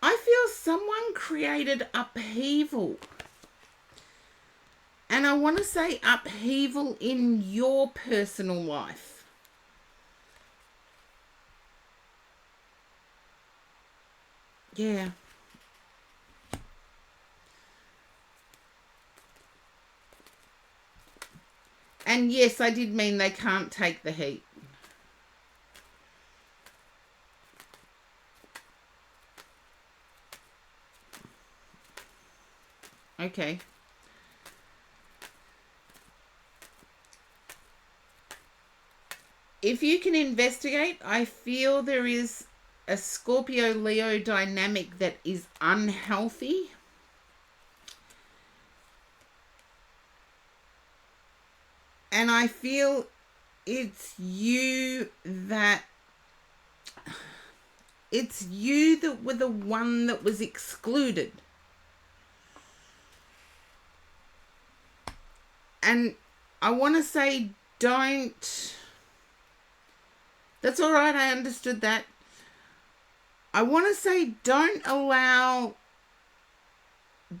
Speaker 1: I feel someone created upheaval. And I want to say upheaval in your personal life. Yeah. And yes, I did mean they can't take the heat. Okay. If you can investigate, I feel there is a Scorpio-Leo dynamic that is unhealthy. And I feel it's you that were the one that was excluded. And I want to say don't... That's all right, I understood that. I want to say don't allow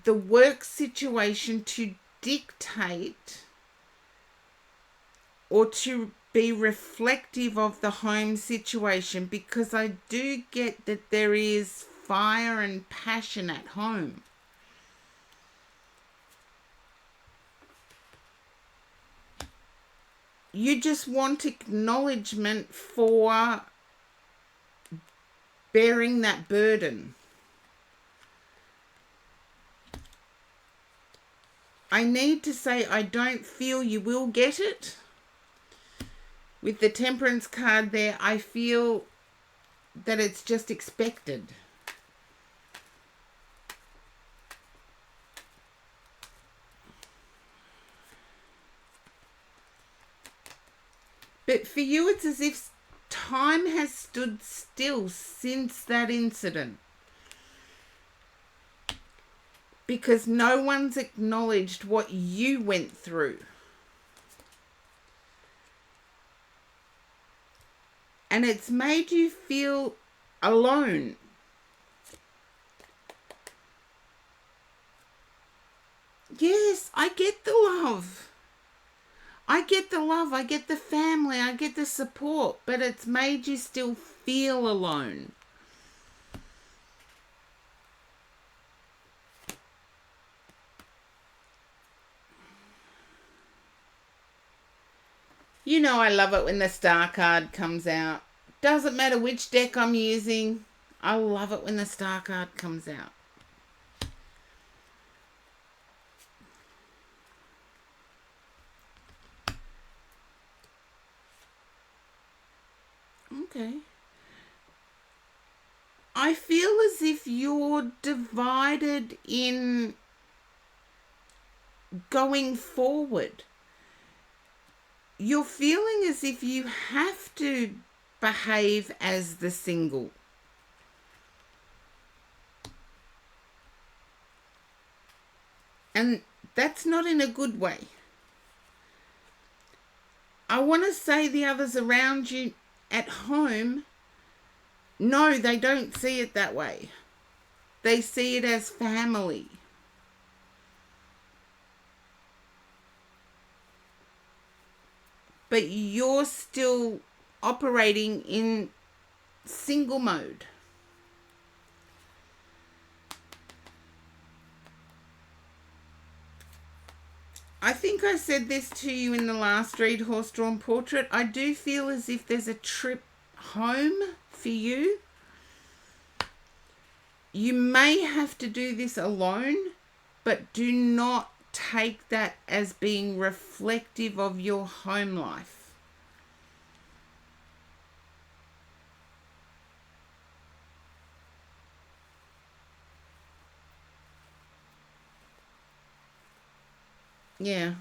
Speaker 1: the work situation to dictate or to be reflective of the home situation, because I do get that there is fire and passion at home. You just want acknowledgement for bearing that burden. I need to say I don't feel you will get it. With the Temperance card there, I feel that it's just expected. But for you, it's as if time has stood still since that incident. because no one's acknowledged what you went through. And it's made you feel alone. Yes, I get the love. I get the love, I get the family, I get the support, but it's made you still feel alone. You know I love it when the star card comes out. Doesn't matter which deck I'm using. I love it when the star card comes out. Okay. I feel as if you're divided in going forward. You're feeling as if you have to behave as the single. And that's not in a good way. I want to say the others around you at home, no, they don't see it that way. They see it as family. But you're still operating in single mode. I think I said this to you in the last read, Horse Drawn Portrait. I do feel as if there's a trip home for you. You may have to do this alone, but do not take that as being reflective of your home life. Yeah.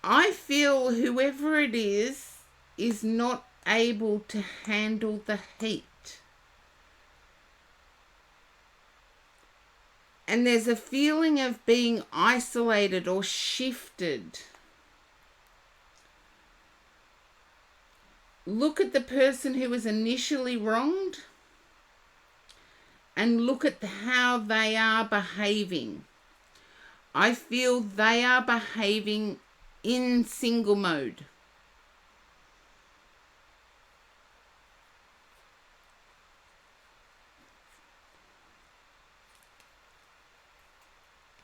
Speaker 1: I feel whoever it is not able to handle the heat. And there's a feeling of being isolated or shifted. Look at the person who was initially wronged and look at how they are behaving. I feel they are behaving in single mode.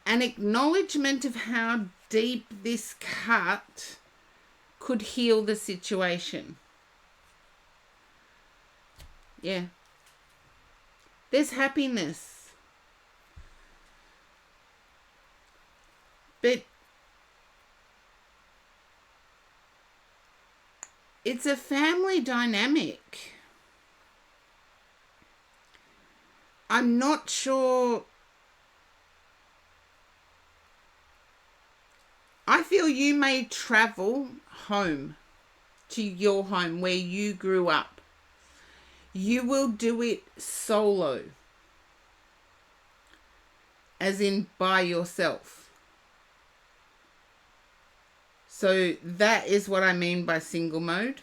Speaker 1: An acknowledgement of how deep this cut could heal the situation. Yeah. There's happiness. But it's a family dynamic. I'm not sure. I feel you may travel home to your home where you grew up. You will do it solo, as in by yourself. So that is what I mean by single mode.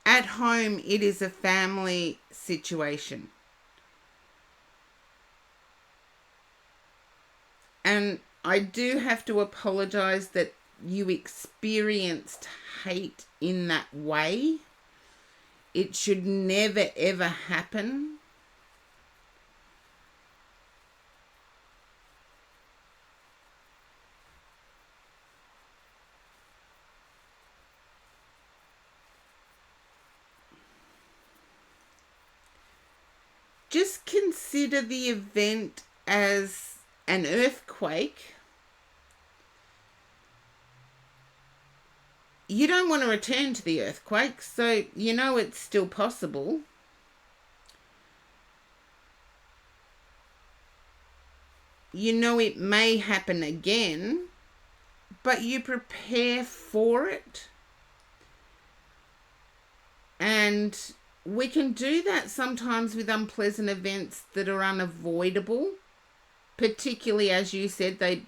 Speaker 1: At home, it is a family situation. And I do have to apologize that you experienced hate in that way. It should never, ever happen. Just consider the event as an earthquake. You don't want to return to the earthquake, so you know it's still possible. You know it may happen again, but you prepare for it. And we can do that sometimes with unpleasant events that are unavoidable, particularly, as you said, they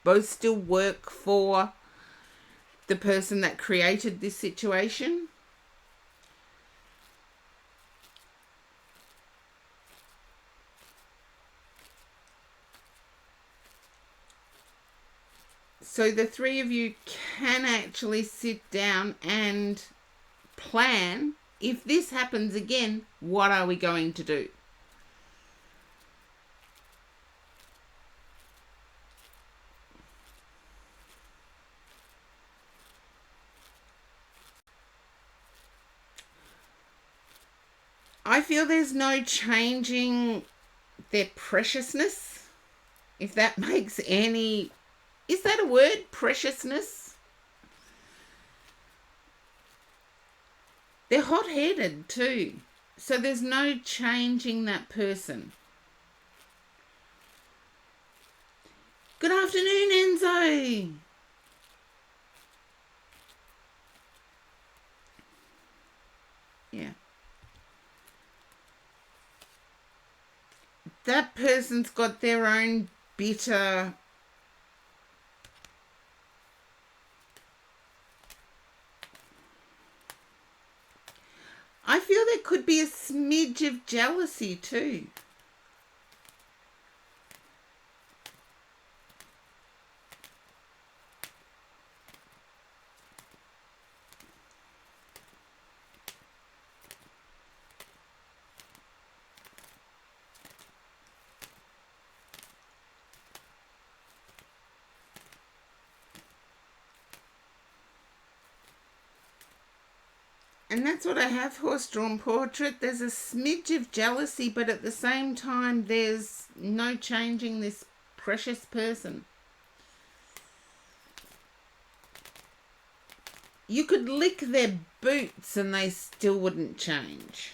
Speaker 1: both still work for the person that created this situation. So the three of you can actually sit down and plan, if this happens again, what are we going to do? I feel there's no changing their preciousness, if that makes any... Is that a word? Preciousness? They're hot-headed too. So there's no changing that person. Good afternoon, Enzo. Yeah. That person's got their own bitter... I feel there could be a smidge of jealousy too. And that's what I have, horse-drawn portrait. There's a smidge of jealousy, but at the same time, there's no changing this precious person. You could lick their boots and they still wouldn't change.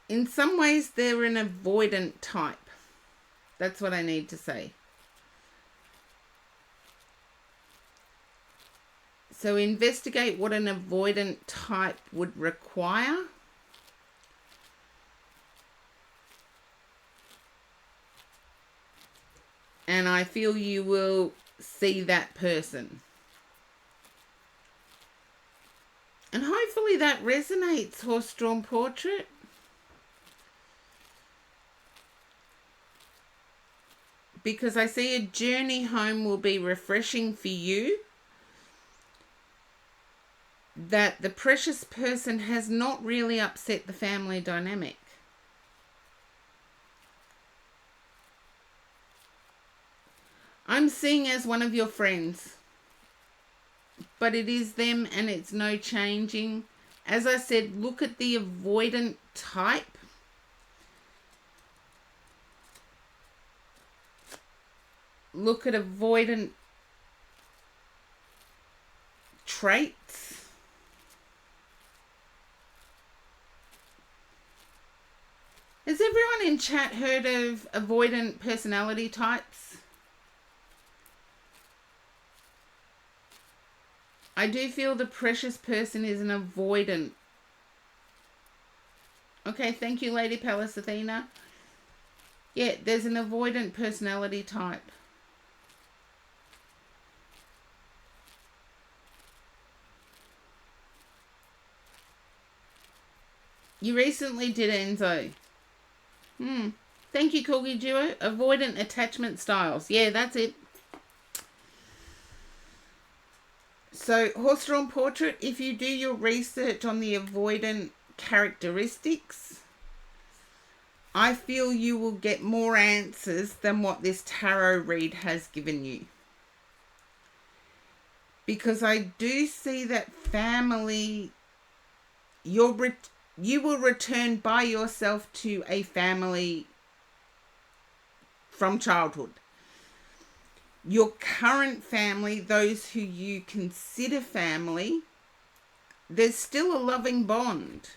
Speaker 1: In some ways, they're an avoidant type. That's what I need to say. So investigate what an avoidant type would require. And I feel you will see that person. And hopefully that resonates, horse-drawn portrait. Because I see a journey home will be refreshing for you. That the precious person has not really upset the family dynamic. I'm seeing as one of your friends. But it is them and it's no changing. As I said, look at the avoidant type. Look at avoidant traits. Has everyone in chat heard of avoidant personality types? I do feel the precious person is an avoidant. Okay, thank you, Lady Palace Athena. Yeah, there's an avoidant personality type. You recently did, Enzo. Thank you, Corgi Duo. Avoidant attachment styles. Yeah, that's it. So, horse-drawn portrait, if you do your research on the avoidant characteristics, I feel you will get more answers than what this tarot read has given you. Because I do see that family, you will return by yourself to a family from childhood. Your current family, those who you consider family, there's still a loving bond.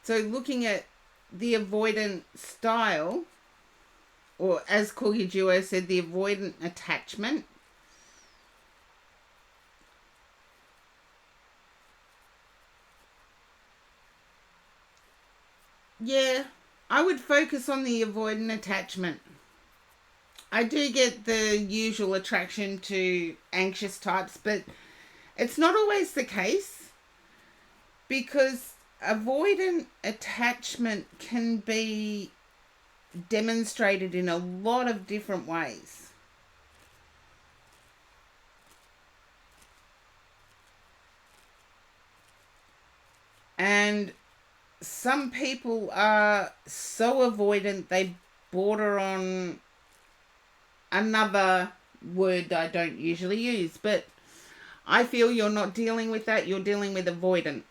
Speaker 1: So looking at the avoidant style, or as Corgi Duo said, the avoidant attachment. Yeah, I would focus on the avoidant attachment. I do get the usual attraction to anxious types, but it's not always the case, because avoidant attachment can be demonstrated in a lot of different ways. And some people are so avoidant they border on another word I don't usually use, but I feel you're not dealing with that, you're dealing with avoidant.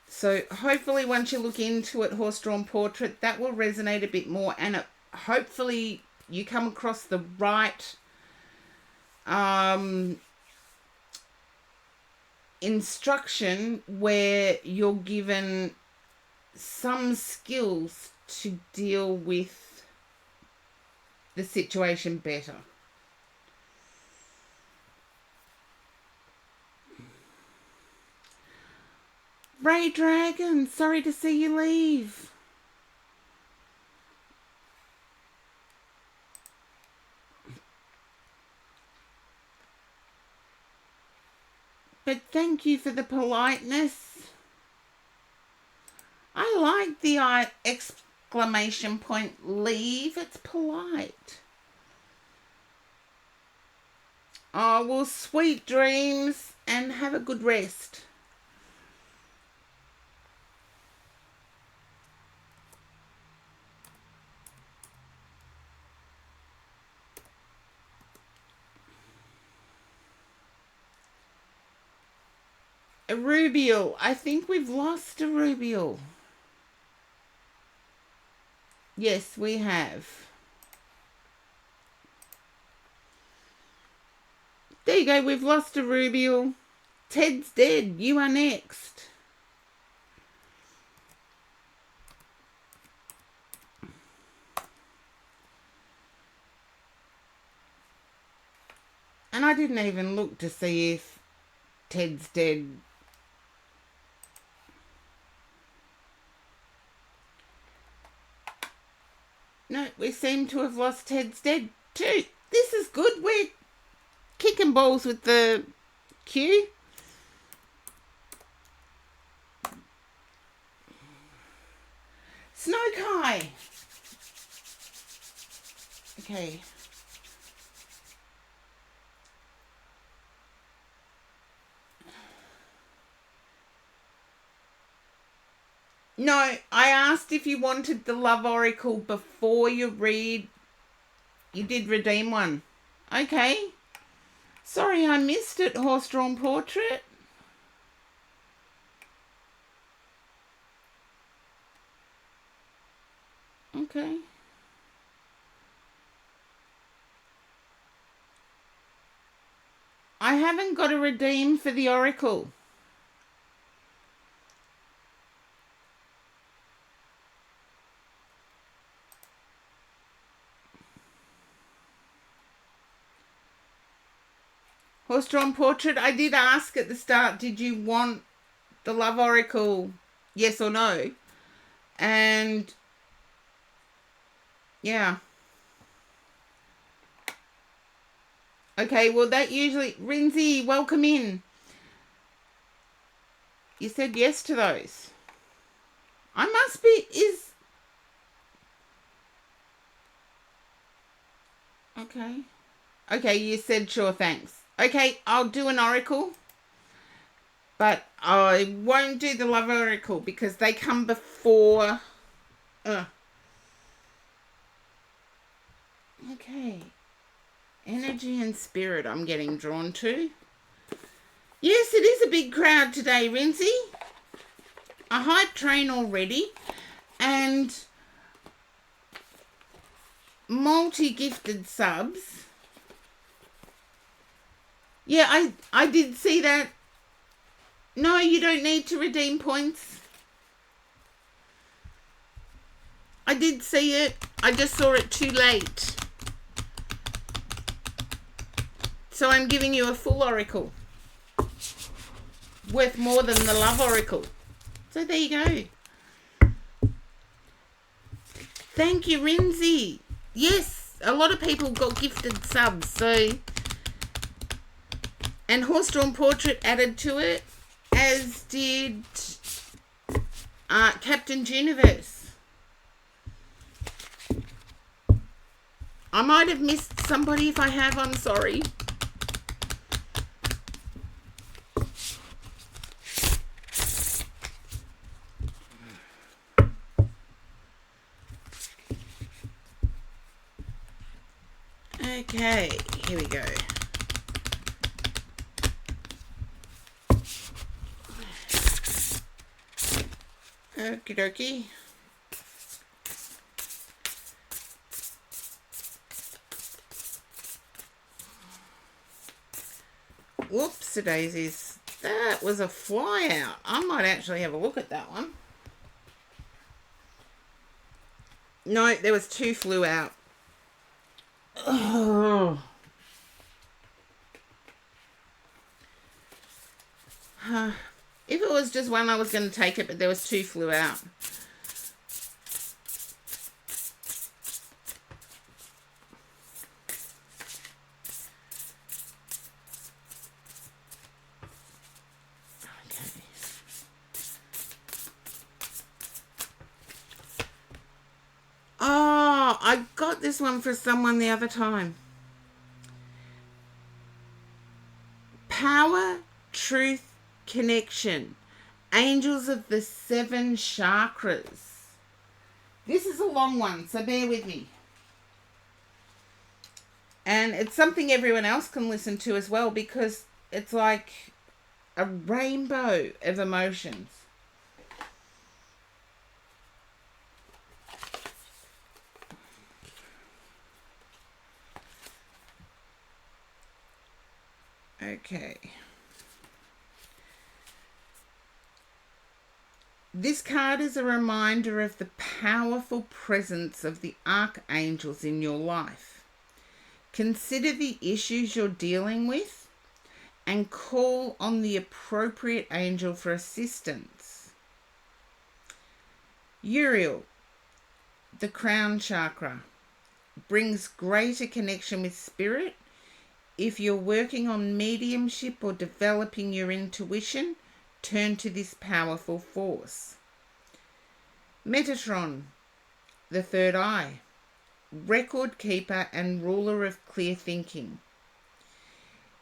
Speaker 1: So hopefully once you look into it, Horse-Drawn Portrait, that will resonate a bit more, and hopefully you come across the right instruction where you're given some skills to deal with the situation better. Ray Dragon, sorry to see you leave. But thank you for the politeness. I like the exclamation point leave. It's polite. Oh, well, sweet dreams and have a good rest. Rubiel. I think we've lost a Rubiel. Yes, we have. There you go. We've lost a Rubiel. Ted's dead. You are next. And I didn't even look to see if Ted's dead. No, we seem to have lost Ted's dead too. This is good. We're kicking balls with the queue. Snowkai. Okay. No, I asked if you wanted the Love Oracle before you read. You did redeem one. Okay. Sorry, I missed it, Horse-Drawn Portrait. Okay. I haven't got a redeem for the Oracle. Horse-Drawn Portrait, I did ask at the start, did you want the Love Oracle, yes or no? And yeah. Okay, well that usually... Rinzi, welcome in. You said yes to those. I must be... Okay. Okay, you said sure, thanks. Okay, I'll do an Oracle. But I won't do the Love Oracle because they come before... Okay. Energy and spirit I'm getting drawn to. Yes, it is a big crowd today, Rinzi. A hype train already. And multi-gifted subs. Yeah, I did see that. No, you don't need to redeem points. I did see it. I just saw it too late. So I'm giving you a full oracle. Worth more than the love oracle. So there you go. Thank you, Rinzi. Yes, a lot of people got gifted subs. So, and Horse Drawn Portrait added to it, as did Captain Juniverse. I might have missed somebody. If I have, I'm sorry. Okay, here we go. Okie dokie. Whoops, daisies. That was a fly out. I might actually have a look at that one. No, there was 2 flew out. Oh. If it was just one, I was going to take it, but there was 2 flew out. Okay. Oh, I got this one for someone the other time. Power, truth, connection. Angels of the 7 chakras. This is a long one, so bear with me. And it's something everyone else can listen to as well, because it's like a rainbow of emotions. Okay. This card is a reminder of the powerful presence of the archangels in your life. Consider the issues you're dealing with and call on the appropriate angel for assistance. Uriel, the crown chakra, brings greater connection with spirit. If you're working on mediumship or developing your intuition, turn to this powerful force. Metatron, the third eye, record keeper and ruler of clear thinking.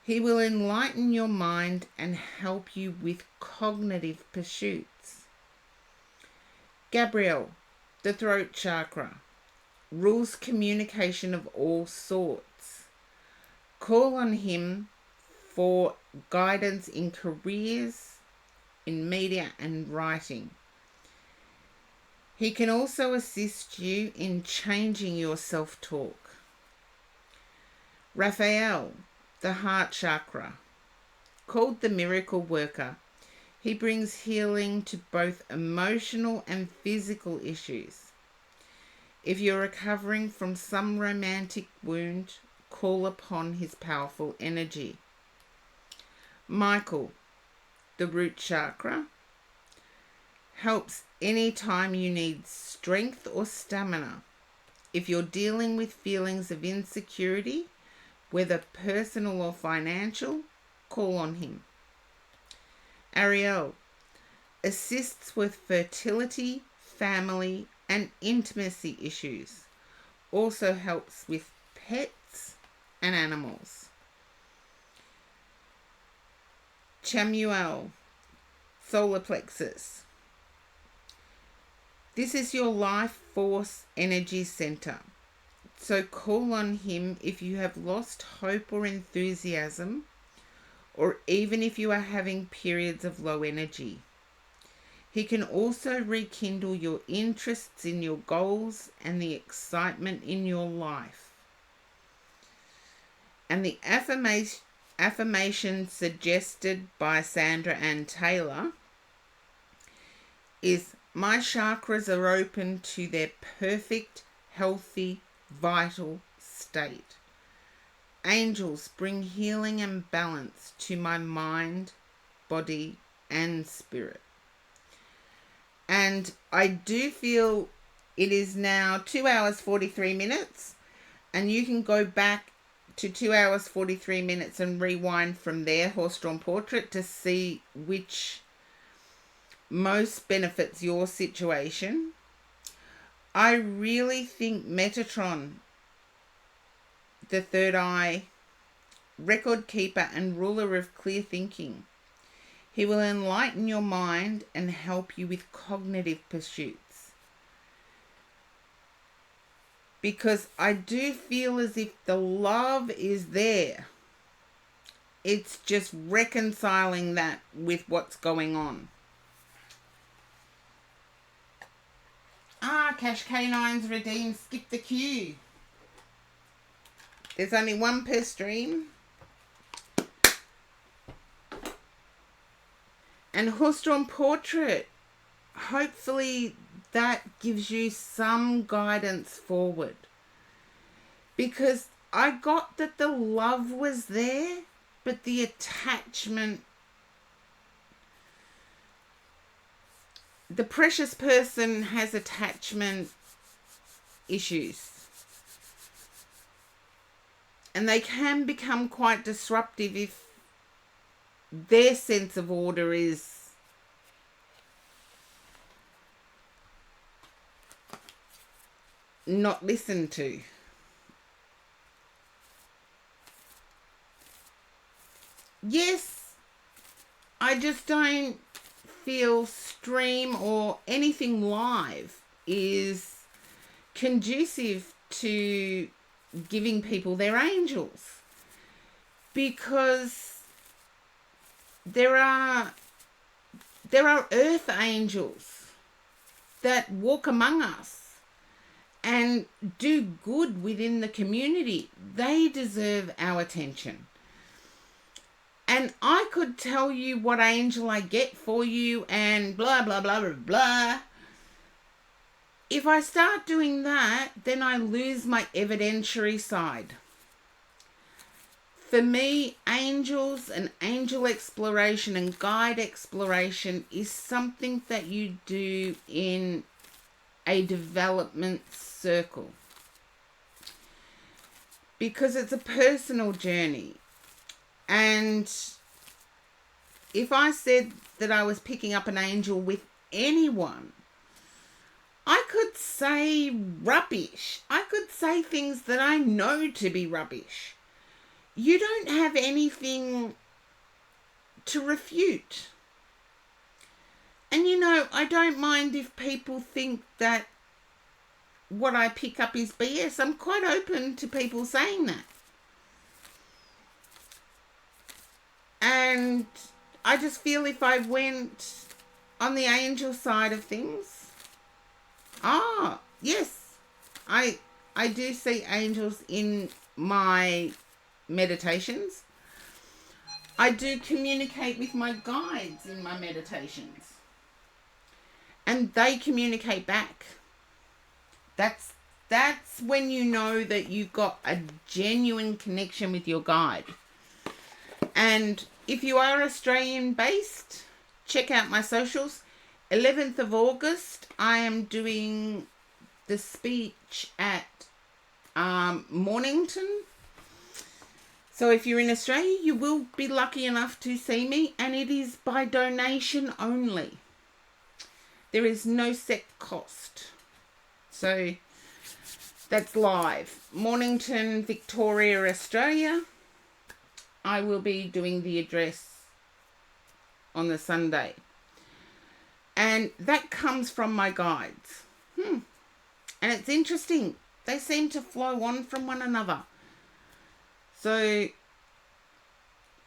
Speaker 1: He will enlighten your mind and help you with cognitive pursuits. Gabriel, the throat chakra, rules communication of all sorts. Call on him for guidance in careers, in media and writing. He can also assist you in changing your self-talk. Raphael, the heart chakra, called the miracle worker. He brings healing to both emotional and physical issues. If you're recovering from some romantic wound, call upon his powerful energy. Michael, the root chakra, helps anytime you need strength or stamina. If you're dealing with feelings of insecurity, whether personal or financial, call on him. Ariel assists with fertility, family, and intimacy issues. Also helps with pets and animals. Chamuel, solar plexus. This is your life force energy center. So call on him if you have lost hope or enthusiasm, or even if you are having periods of low energy. He can also rekindle your interests in your goals and the excitement in your life. And the affirmation suggested by Sandra Ann Taylor is, My chakras are open to their perfect, healthy, vital state. Angels bring healing and balance to my mind, body, and spirit. And I do feel it is now 2 hours 43 minutes, and you can go back to 2 hours 43 minutes and rewind from there, Horse-Drawn Portrait, to see which most benefits your situation. I really think Metatron, the third eye, record keeper and ruler of clear thinking, he will enlighten your mind and help you with cognitive pursuits. Because I do feel as if the love is there. It's just reconciling that with what's going on. Cash Canines redeemed, skip the queue. There's only one per stream. And Horse-Drawn Portrait, hopefully that gives you some guidance forward. Because I got that the love was there, but the attachment, the precious person has attachment issues. And they can become quite disruptive if their sense of order is not listened to. Yes, I just don't feel stream or anything live is conducive to giving people their angels, because there are earth angels that walk among us and do good within the community. They deserve our attention. And I could tell you what angel I get for you and blah, blah, blah, blah, blah. If I start doing that, then I lose my evidentiary side. For me, angels and angel exploration and guide exploration is something that you do in a development circle. Because it's a personal journey. And if I said that I was picking up an angel with anyone, I could say rubbish. I could say things that I know to be rubbish. You don't have anything to refute. And you know, I don't mind if people think that what I pick up is BS. I'm quite open to people saying that. And I just feel if I went on the angel side of things, yes, I do see angels in my meditations. I do communicate with my guides in my meditations. And they communicate back. That's when you know that you've got a genuine connection with your guide. And if you are Australian based, check out my socials. 11th of August, I am doing the speech at Mornington. So if you're in Australia, you will be lucky enough to see me, and it is by donation only. There is no set cost. So that's live. Mornington, Victoria, Australia. I will be doing the address on the Sunday. And that comes from my guides. And it's interesting. They seem to flow on from one another. So,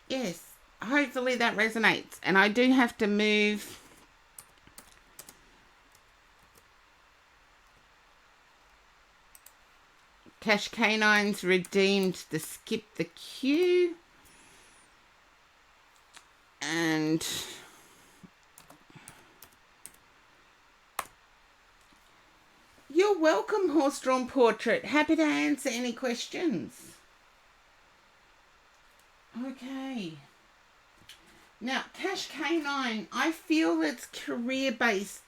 Speaker 1: yes, hopefully that resonates. And I do have to move Cash Canines redeemed the skip the queue. And You're welcome, Horse-Drawn Portrait. Happy to answer any questions. Okay. Now, Cash K9, I feel it's career-based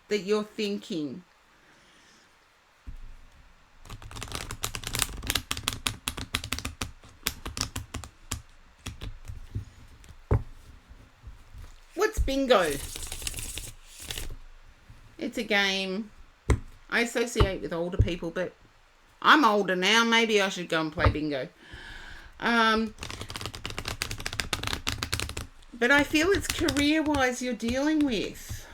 Speaker 1: that you're thinking. What's bingo? It's a game I associate with older people, but I'm older now. Maybe I should go and play bingo. But I feel it's career-wise you're dealing with.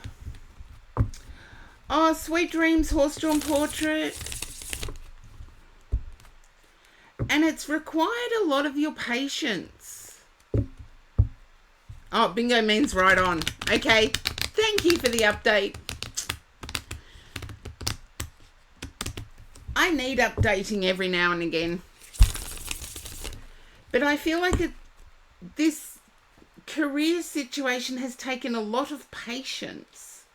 Speaker 1: Oh, sweet dreams, Horse-Drawn Portrait. And it's required a lot of your patience. Oh, bingo means right on. Okay, thank you for the update. I need updating every now and again. But I feel like this career situation has taken a lot of patience.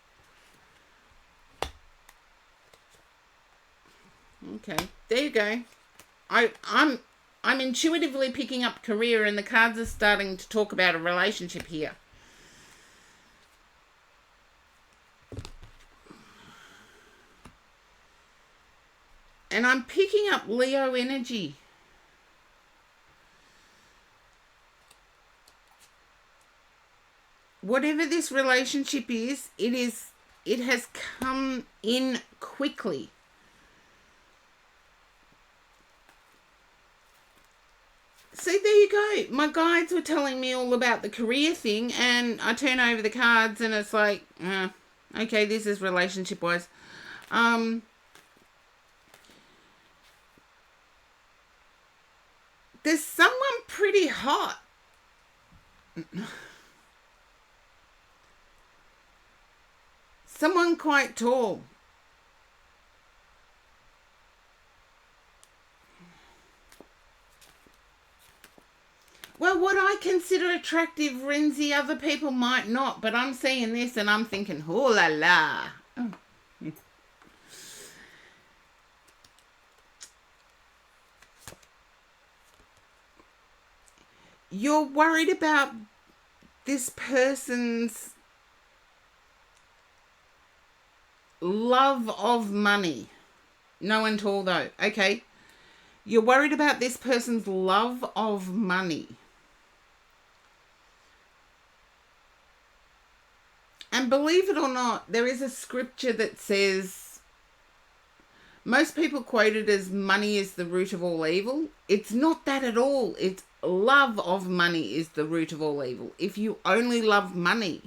Speaker 1: Okay, there you go. I'm intuitively picking up career, and the cards are starting to talk about a relationship here. And I'm picking up Leo energy. Whatever this relationship is, it has come in quickly. See, there you go. My guides were telling me all about the career thing, and I turn over the cards and it's like, okay, this is relationship-wise. There's someone pretty hot. Someone quite tall. Well, what I consider attractive, Renzi, other people might not, but I'm seeing this and I'm thinking, oh la la. Oh. You're worried about this person's love of money. No one tall though. Okay. You're worried about this person's love of money. And believe it or not, there is a scripture that says, most people quote it as money is the root of all evil. It's not that at all. It's love of money is the root of all evil. If you only love money.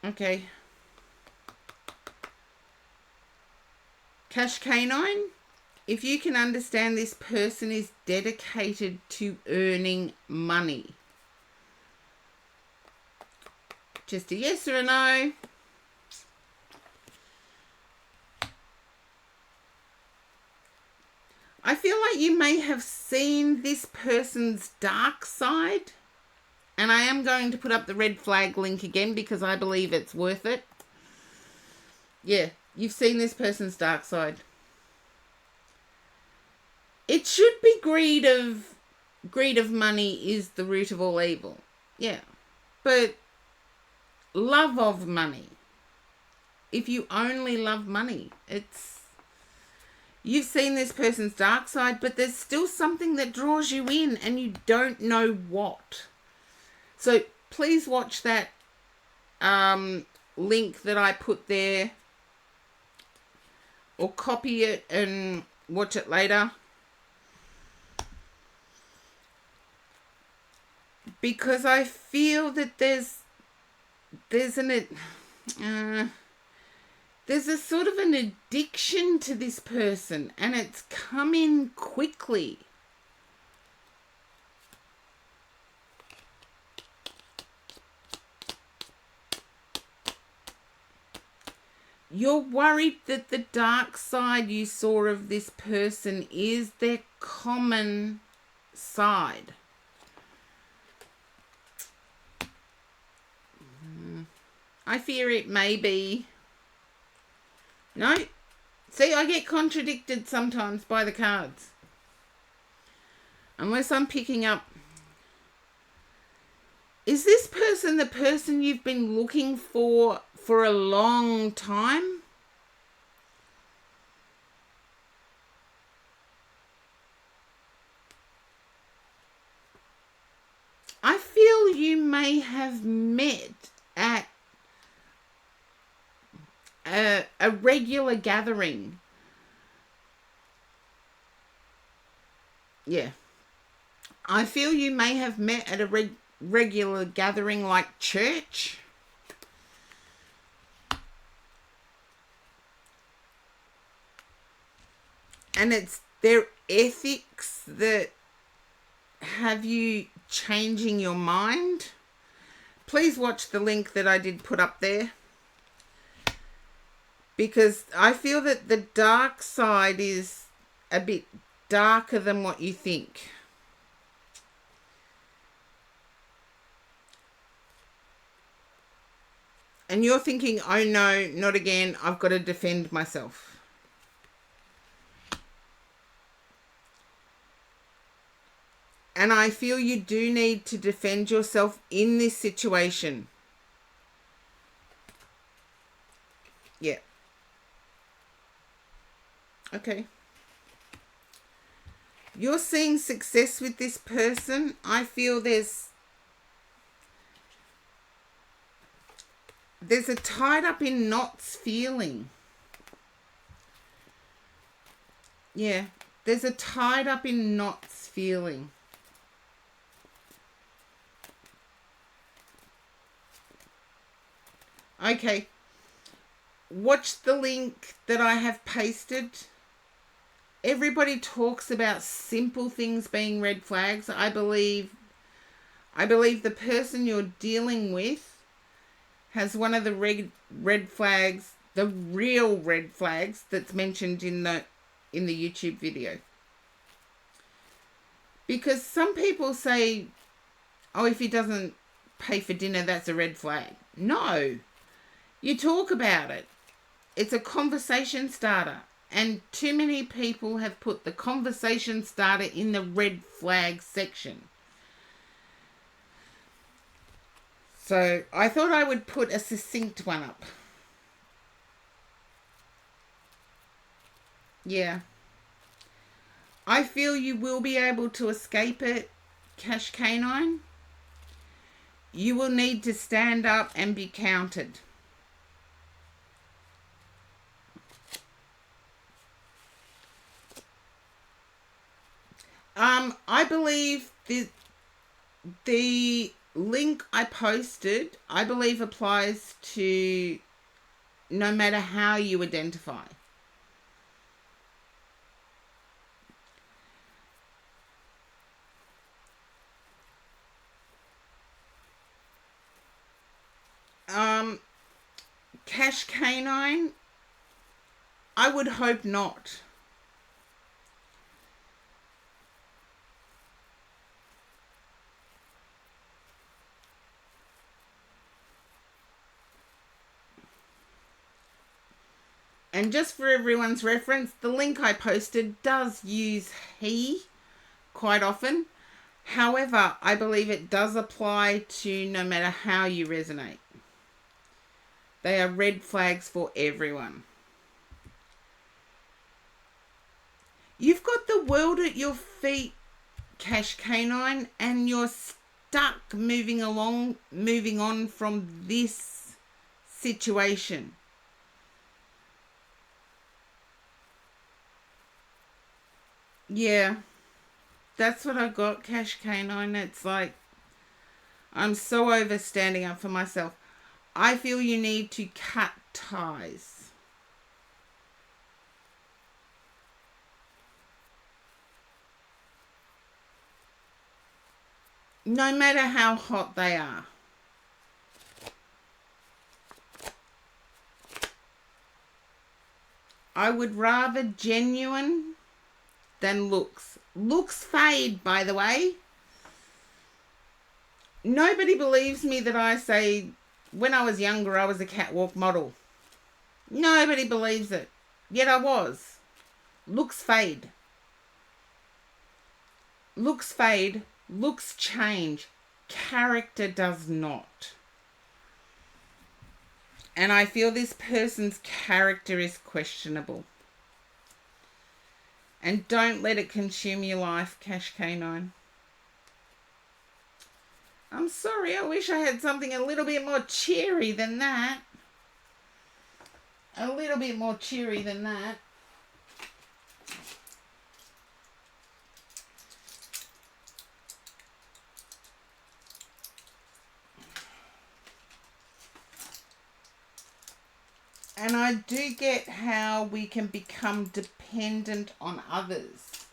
Speaker 1: Okay. Cash K9. If you can understand this person is dedicated to earning money. Just a yes or a no. I feel like you may have seen this person's dark side. And I am going to put up the red flag link again because I believe it's worth it. Yeah, you've seen this person's dark side. It should be greed of money is the root of all evil. Yeah. But love of money. If you only love money, you've seen this person's dark side, but there's still something that draws you in and you don't know what. So please watch that link that I put there, or copy it and watch it later. Because I feel that there's a sort of an addiction to this person, and it's come in quickly. You're worried that the dark side you saw of this person is their common side. I fear it may be... No. See, I get contradicted sometimes by the cards. Unless I'm picking up... Is this person the person you've been looking for a long time? I feel you may have met at a regular gathering. Yeah. I feel you may have met at a regular gathering like church. And it's their ethics that have you changing your mind. Please watch the link that I did put up there, because I feel that the dark side is a bit darker than what you think. And you're thinking, oh no, not again, I've got to defend myself. And I feel you do need to defend yourself in this situation. Yeah. Okay. You're seeing success with this person. I feel there's a tied up in knots feeling. Yeah. There's a tied up in knots feeling. Okay, watch the link that I have pasted. Everybody talks about simple things being red flags. I believe the person you're dealing with has one of the red flags, the real red flags that's mentioned in the YouTube video. Because some people say, oh, if he doesn't pay for dinner, that's a red flag. No. You talk about it. It's a conversation starter. And too many people have put the conversation starter in the red flag section. So I thought I would put a succinct one up. Yeah. I feel you will be able to escape it, Cash Canine. You will need to stand up and be counted. I believe the link I posted, I believe applies to no matter how you identify. Cash Canine, I would hope not. And just for everyone's reference, the link I posted does use he quite often. However, I believe it does apply to no matter how you resonate. They are red flags for everyone. You've got the world at your feet, Cash Canine, and you're stuck moving on from this situation. Yeah, that's what I got, Cash Canine. It's like, I'm so over standing up for myself. I feel you need to cut ties. No matter how hot they are. I would rather genuine than looks. Looks fade, by the way. Nobody believes me that I say when I was younger, I was a catwalk model. Nobody believes it. Yet I was. Looks fade. Looks fade. Looks change. Character does not. And I feel this person's character is questionable. And don't let it consume your life, Cash K9. I'm sorry, I wish I had something a little bit more cheery than that. A little bit more cheery than that. And I do get how we can become dependent on others.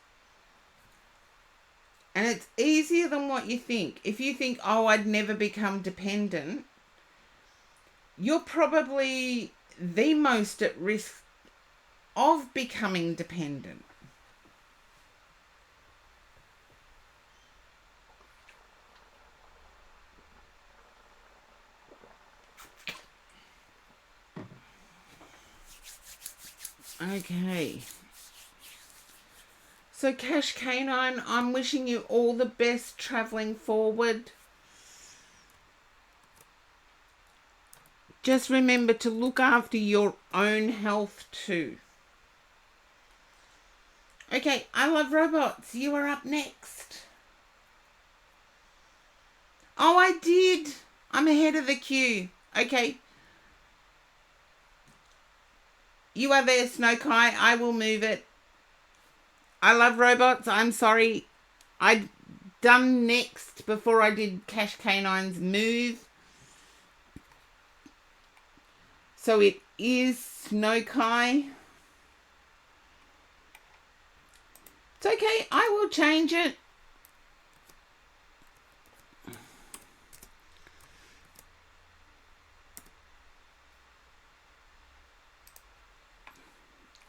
Speaker 1: And it's easier than what you think. If you think, oh, I'd never become dependent, you're probably the most at risk of becoming dependent. Okay. So Cash K9, I'm wishing you all the best travelling forward. Just remember to look after your own health too. Okay, I Love Robots, you are up next. Oh, I did. I'm ahead of the queue. Okay. You are there, Snow Kai. I will move it. I Love Robots. I'm sorry. I'd done next before I did Cash K9's move. So it is Snow Kai. It's okay. I will change it.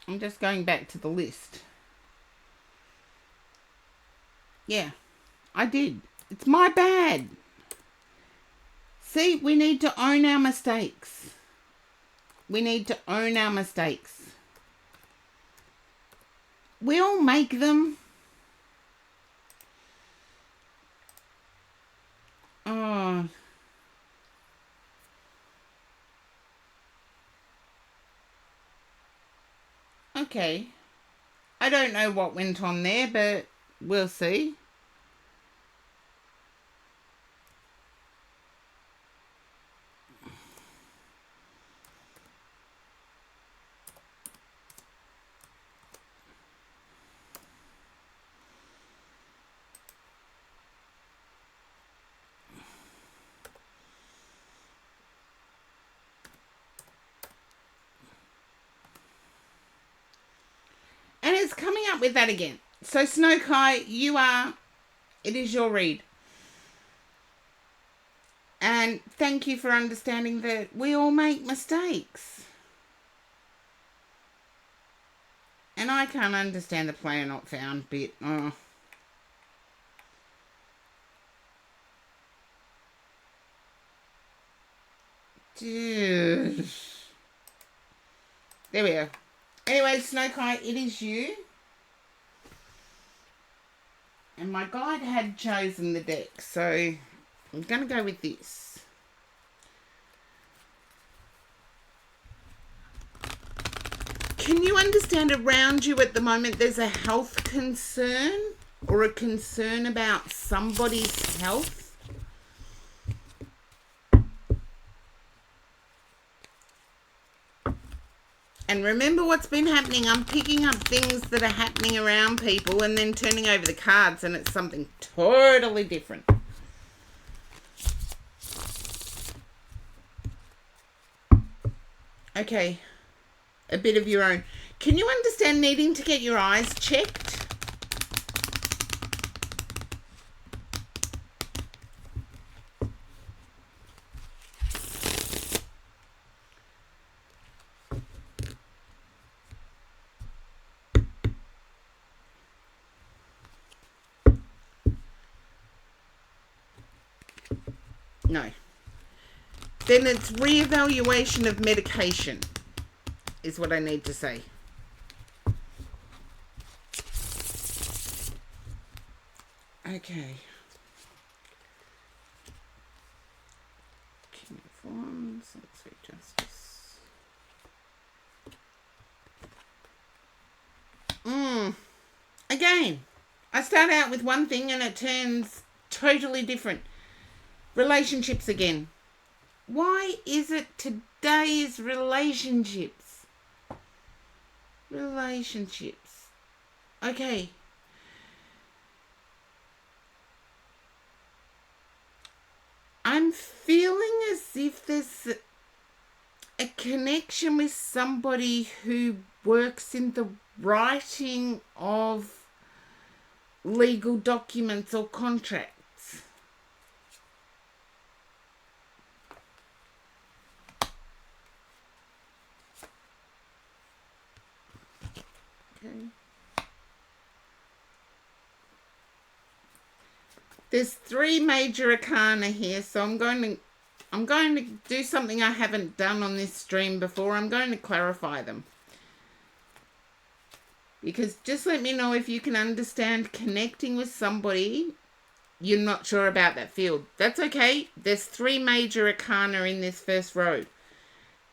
Speaker 1: I'm just going back to the list. Yeah, I did. It's my bad. See, we need to own our mistakes. We need to own our mistakes. We all make them. Oh. Okay. I don't know what went on there, but we'll see. And it's coming up with that again. So Snow Kai, it is your read. And thank you for understanding that we all make mistakes. And I can't understand the player not found bit. Oh. Dude. There we go. Anyway, Snow Kai, it is you. And my guide had chosen the deck, so I'm going to go with this. Can you understand around you at the moment there's a health concern or a concern about somebody's health? And remember what's been happening. I'm picking up things that are happening around people and then turning over the cards and it's something totally different. Okay. A bit of your own. Can you understand needing to get your eyes checked? No. Then it's reevaluation of medication is what I need to say. Okay. King of Wands. Let's see, Justice. Again, I start out with one thing and it turns totally different. Relationships again. Why is it today's relationships? Relationships. Okay. I'm feeling as if there's a connection with somebody who works in the writing of legal documents or contracts. Okay. There's 3 major arcana here, so I'm going to do something I haven't done on this stream before. I'm going to clarify them. Because just let me know if you can understand connecting with somebody you're not sure about that field. That's okay. There's 3 major arcana in this first row.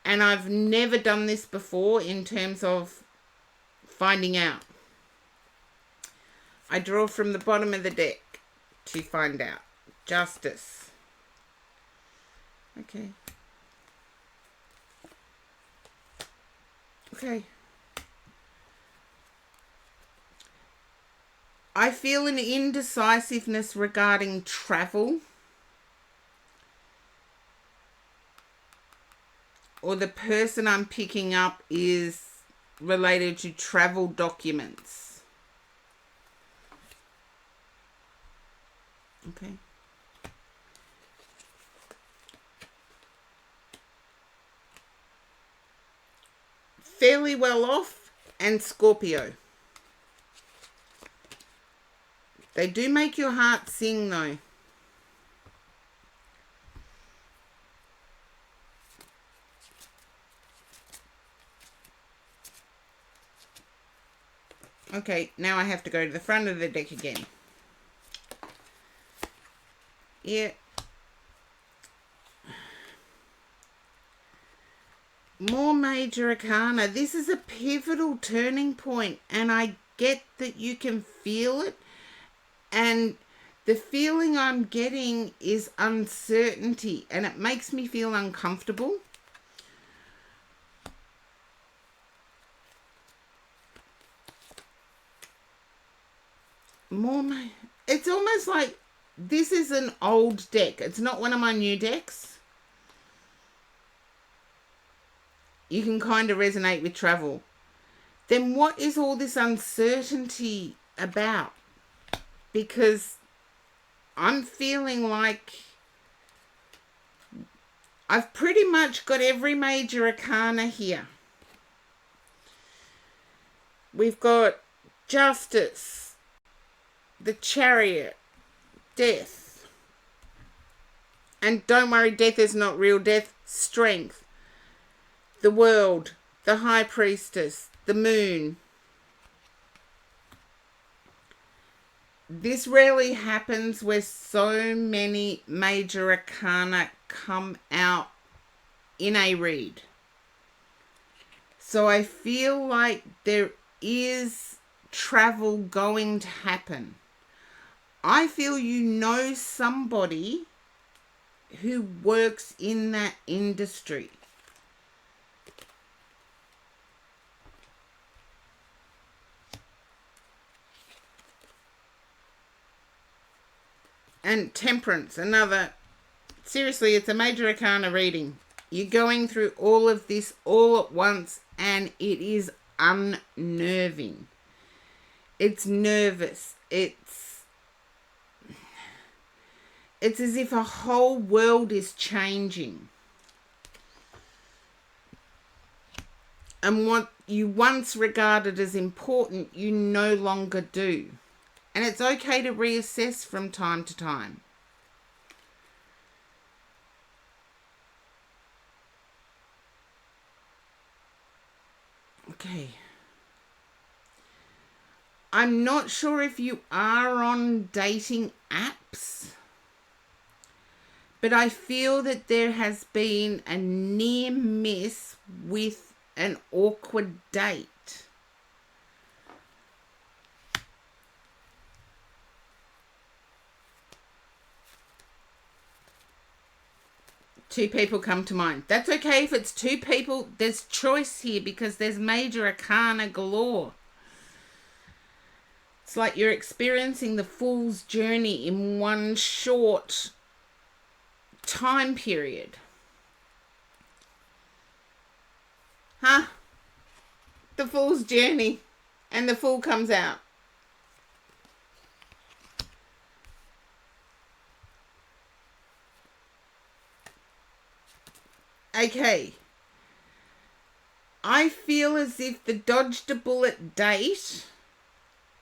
Speaker 1: And I've never done this before in terms of finding out. I draw from the bottom of the deck to find out. Justice. Okay. Okay. I feel an indecisiveness regarding travel. Or the person I'm picking up is related to travel documents. Okay. Fairly well off and Scorpio. They do make your heart sing though. Okay, now I have to go to the front of the deck again. Yeah. More major arcana. This is a pivotal turning point, and I get that you can feel it. And the feeling I'm getting is uncertainty, and it makes me feel uncomfortable. It's almost like this is an old deck. It's not one of my new decks. You can kind of resonate with travel. Then what is all this uncertainty about? Because I'm feeling like I've pretty much got every major arcana here. We've got Justice, the Chariot, Death. And don't worry, death is not real death. Strength, the World, the High Priestess, the Moon. This rarely happens where so many major arcana come out in a read. So I feel like there is travel going to happen. I feel you know somebody who works in that industry. And Temperance, another. Seriously, it's a major arcana reading. You're going through all of this all at once, and it is unnerving. It's nervous. It's as if a whole world is changing. And what you once regarded as important, you no longer do. And it's okay to reassess from time to time. Okay. I'm not sure if you are on dating apps, but I feel that there has been a near miss with an awkward date. Two people come to mind. That's okay if it's two people. There's choice here because there's major arcana galore. It's like you're experiencing the fool's journey in one short time period. Huh? The fool's journey. And the fool comes out. Okay. I feel as if the dodged a bullet date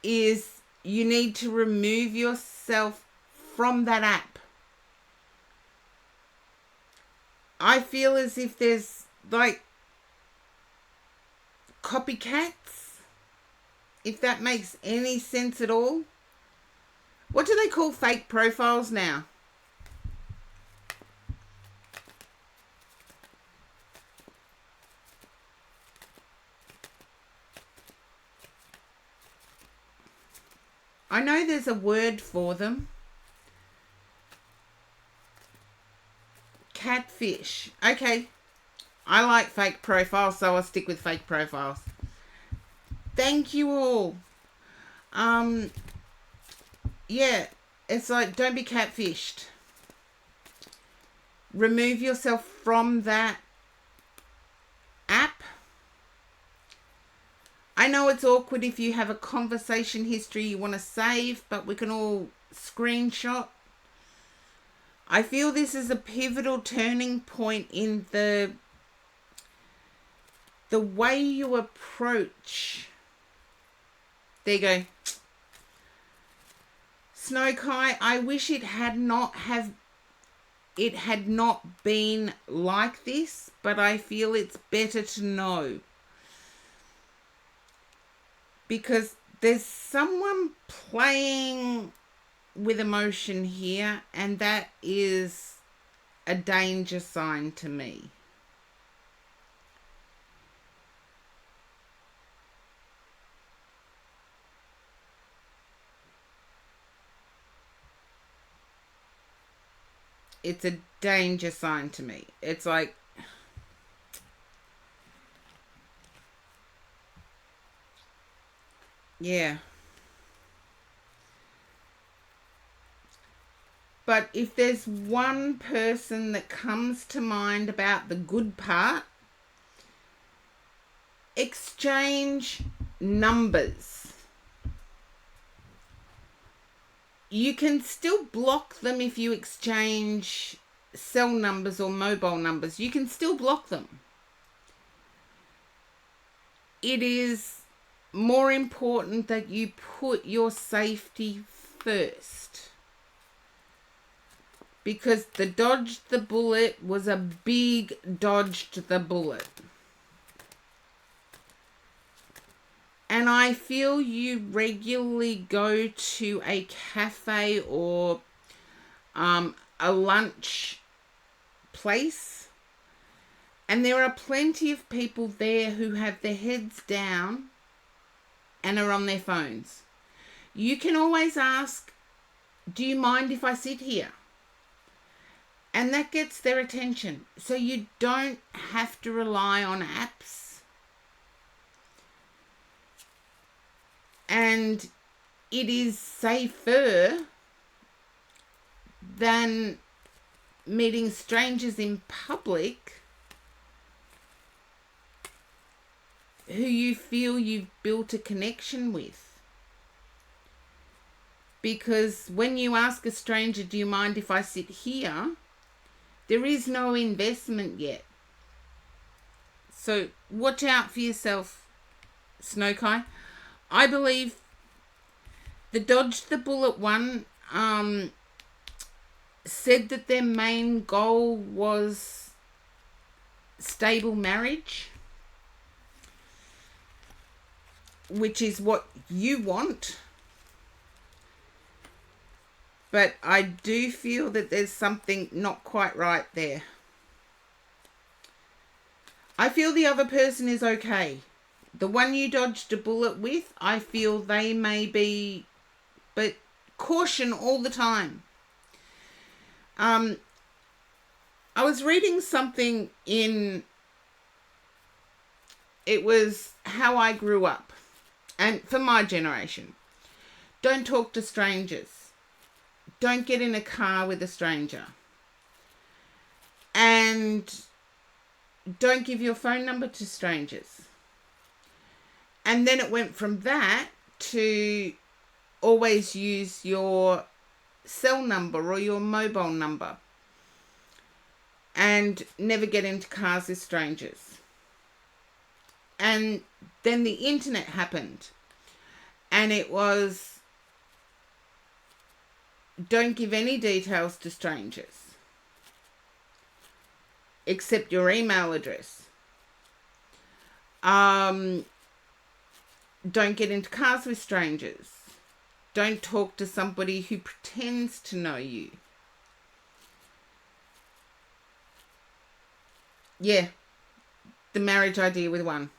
Speaker 1: is you need to remove yourself from that app. I feel as if there's like copycats, if that makes any sense at all. What do they call fake profiles now? I know there's a word for them. Catfish. Okay. I like fake profiles, so I'll stick with fake profiles. Thank you all. Yeah, it's like, don't be catfished. Remove yourself from that app. I know it's awkward if you have a conversation history you want to save, but we can all screenshot. I feel this is a pivotal turning point in the way you approach. There you go. Snowkai, I wish it had not been like this, but I feel it's better to know. Because there's someone playing with emotion here, and that is a danger sign to me. It's a danger sign to me. It's like, yeah. But if there's one person that comes to mind about the good part, exchange numbers. You can still block them if you exchange cell numbers or mobile numbers. You can still block them. It is more important that you put your safety first. Because the dodged the bullet was a big dodged the bullet. And I feel you regularly go to a cafe or a lunch place. And there are plenty of people there who have their heads down and are on their phones. You can always ask, do you mind if I sit here? And that gets their attention. So you don't have to rely on apps. And it is safer than meeting strangers in public who you feel you've built a connection with. Because when you ask a stranger, do you mind if I sit here? There is no investment yet. So watch out for yourself, Snowkai. I believe the dodged the bullet one said that their main goal was stable marriage. which is what you want. But I do feel that there's something not quite right there. I feel the other person is okay. The one you dodged a bullet with, I feel they may be, but caution all the time. I was reading something it was how I grew up, and for my generation, don't talk to strangers. Don't get in a car with a stranger. And don't give your phone number to strangers. And then it went from that to always use your cell number or your mobile number. And never get into cars with strangers. And then the internet happened. And it was, don't give any details to strangers. Except your email address. Don't get into cars with strangers. Don't talk to somebody who pretends to know you. Yeah, the marriage idea with one.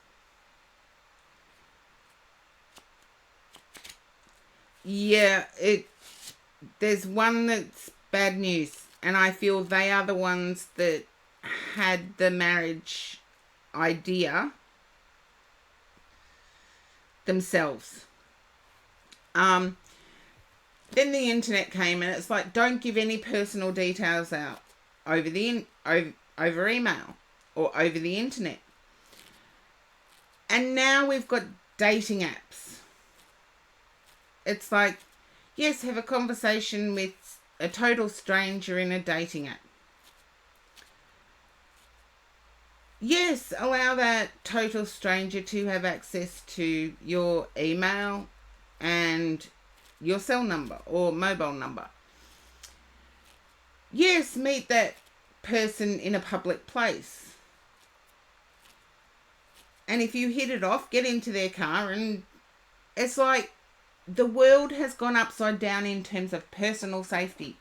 Speaker 1: Yeah, there's one that's bad news, and I feel they are the ones that had the marriage idea themselves. Then the internet came, and it's like, don't give any personal details out over email or over the internet. And now we've got dating apps. It's like, yes, have a conversation with a total stranger in a dating app. Yes, allow that total stranger to have access to your email and your cell number or mobile number. Yes, meet that person in a public place. And if you hit it off, get into their car, and it's like the world has gone upside down in terms of personal safety.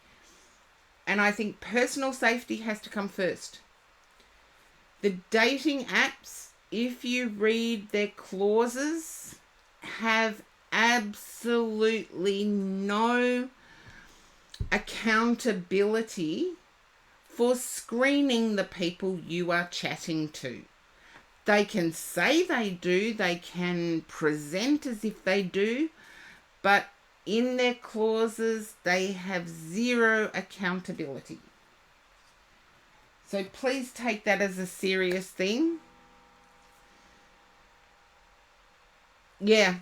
Speaker 1: And I think personal safety has to come first. The dating apps, if you read their clauses, have absolutely no accountability for screening the people you are chatting to. They can say they do, they can present as if they do, but in their clauses, they have zero accountability. So please take that as a serious thing. Yeah.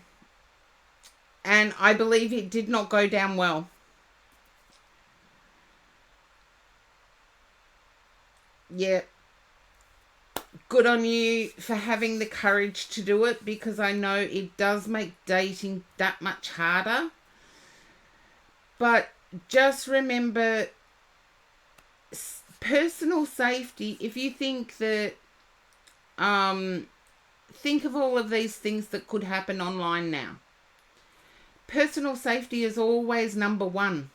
Speaker 1: And I believe it did not go down well. Yeah. Good on you for having the courage to do it, because I know it does make dating that much harder. But just remember, personal safety, if you think that, think of all of these things that could happen online now. Personal safety is always number one.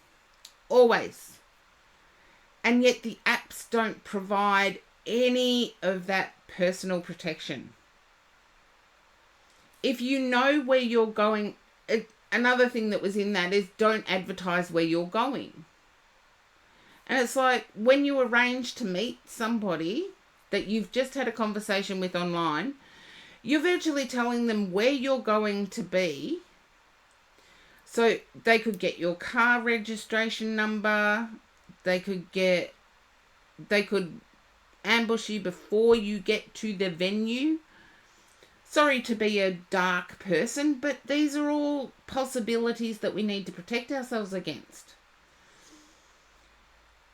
Speaker 1: Always. And yet the apps don't provide any of that personal protection. If you know where you're going, another thing that was in that is don't advertise where you're going. And it's like, when you arrange to meet somebody that you've just had a conversation with online, you're virtually telling them where you're going to be. So they could get your car registration number. They could ambush you before you get to the venue. Sorry to be a dark person, but these are all possibilities that we need to protect ourselves against.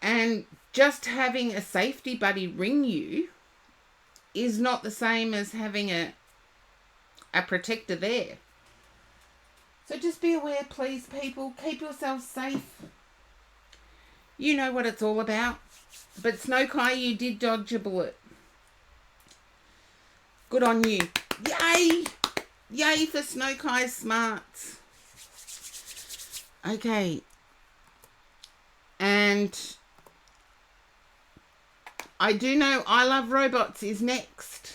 Speaker 1: And just having a safety buddy ring you is not the same as having a protector there. So just be aware, please, people. Keep yourselves safe. You know what it's all about. But Snow Kai, you did dodge a bullet. Good on you. Yay! Yay for Snowkai Smarts. Okay. And I do know I Love Robots is next.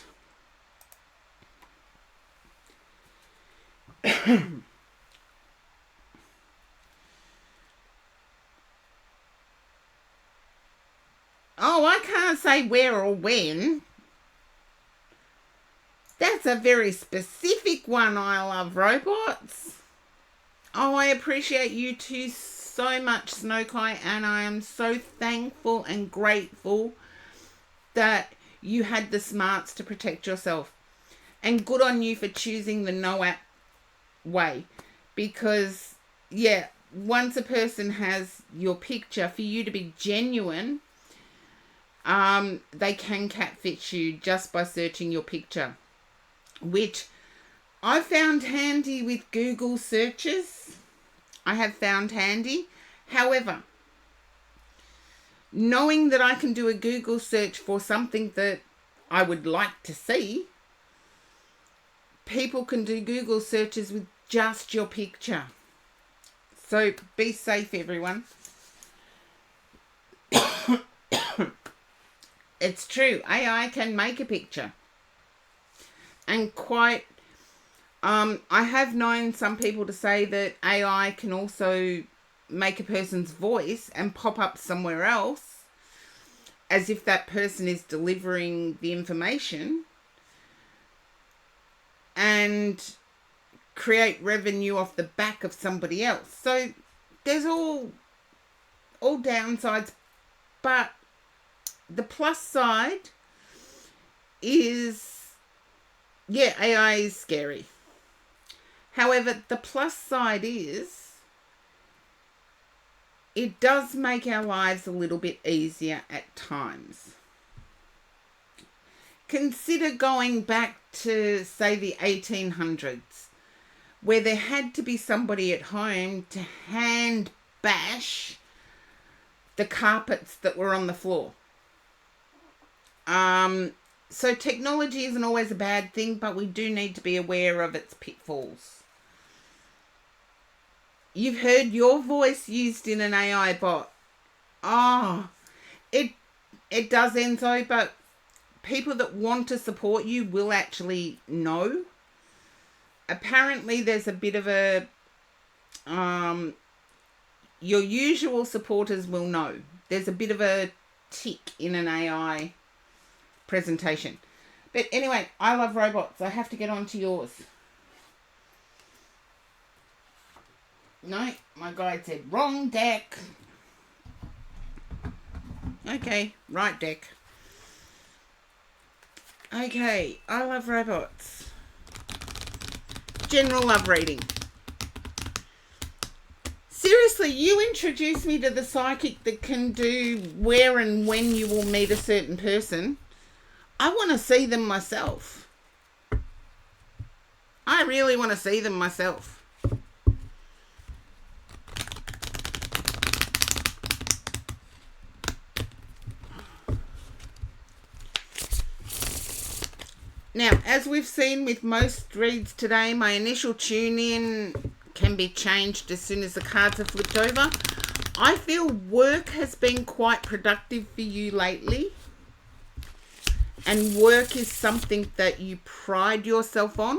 Speaker 1: Oh, I can't say where or when. That's a very specific one, I Love Robots. Oh, I appreciate you two so much, Snowkai, and I am so thankful and grateful that you had the smarts to protect yourself. And good on you for choosing the no app way. Because, yeah, once a person has your picture, for you to be genuine, they can catfish you just by searching your picture, which I found handy with Google searches. I have found handy. However, knowing that I can do a Google search for something that I would like to see, people can do Google searches with just your picture. So be safe, everyone. It's true. AI can make a picture. And quite... I have known some people to say that AI can also make a person's voice and pop up somewhere else as if that person is delivering the information and create revenue off the back of somebody else. So there's all downsides, but the plus side is, yeah, AI is scary. However, the plus side is it does make our lives a little bit easier at times. Consider going back to, say, the 1800s, where there had to be somebody at home to hand bash the carpets that were on the floor. So technology isn't always a bad thing, but we do need to be aware of its pitfalls. You've heard your voice used in an AI bot. Oh, it does, Enzo, but people that want to support you will actually know. Apparently there's a bit of a... your usual supporters will know. There's a bit of a tick in an AI presentation. But anyway, I Love Robots. I have to get on to yours. No, my guide said wrong deck. Okay, right deck. Okay, I Love Robots. General love reading. Seriously, you introduced me to the psychic that can do where and when you will meet a certain person. I want to see them myself. I really want to see them myself. Now, as we've seen with most reads today, my initial tune-in can be changed as soon as the cards are flipped over. I feel work has been quite productive for you lately. And work is something that you pride yourself on.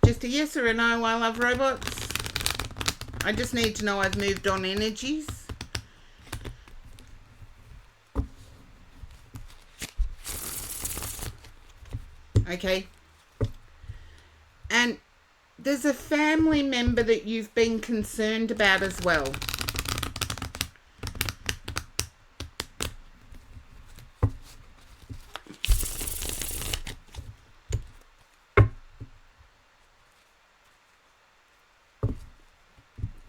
Speaker 1: Just a yes or a no, I Love Robots. I just need to know I've moved on energies. Okay. And there's a family member that you've been concerned about as well.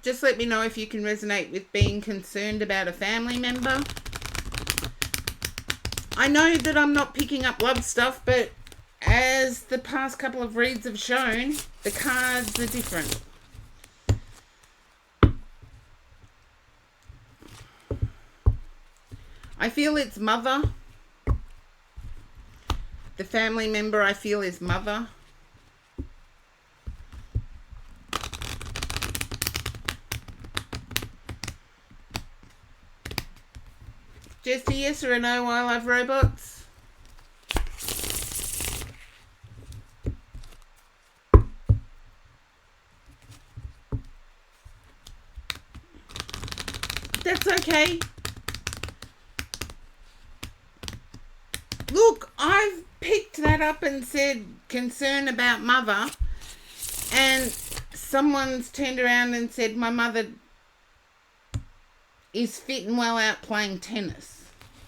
Speaker 1: Just let me know if you can resonate with being concerned about a family member. I know that I'm not picking up love stuff, but as the past couple of reads have shown, the cards are different. I feel it's mother. The family member I feel is mother. Just a yes or a no, I love robots. That's okay. Look, I've picked that up and said concern about mother, and someone's turned around and said my mother is fit and well out playing tennis.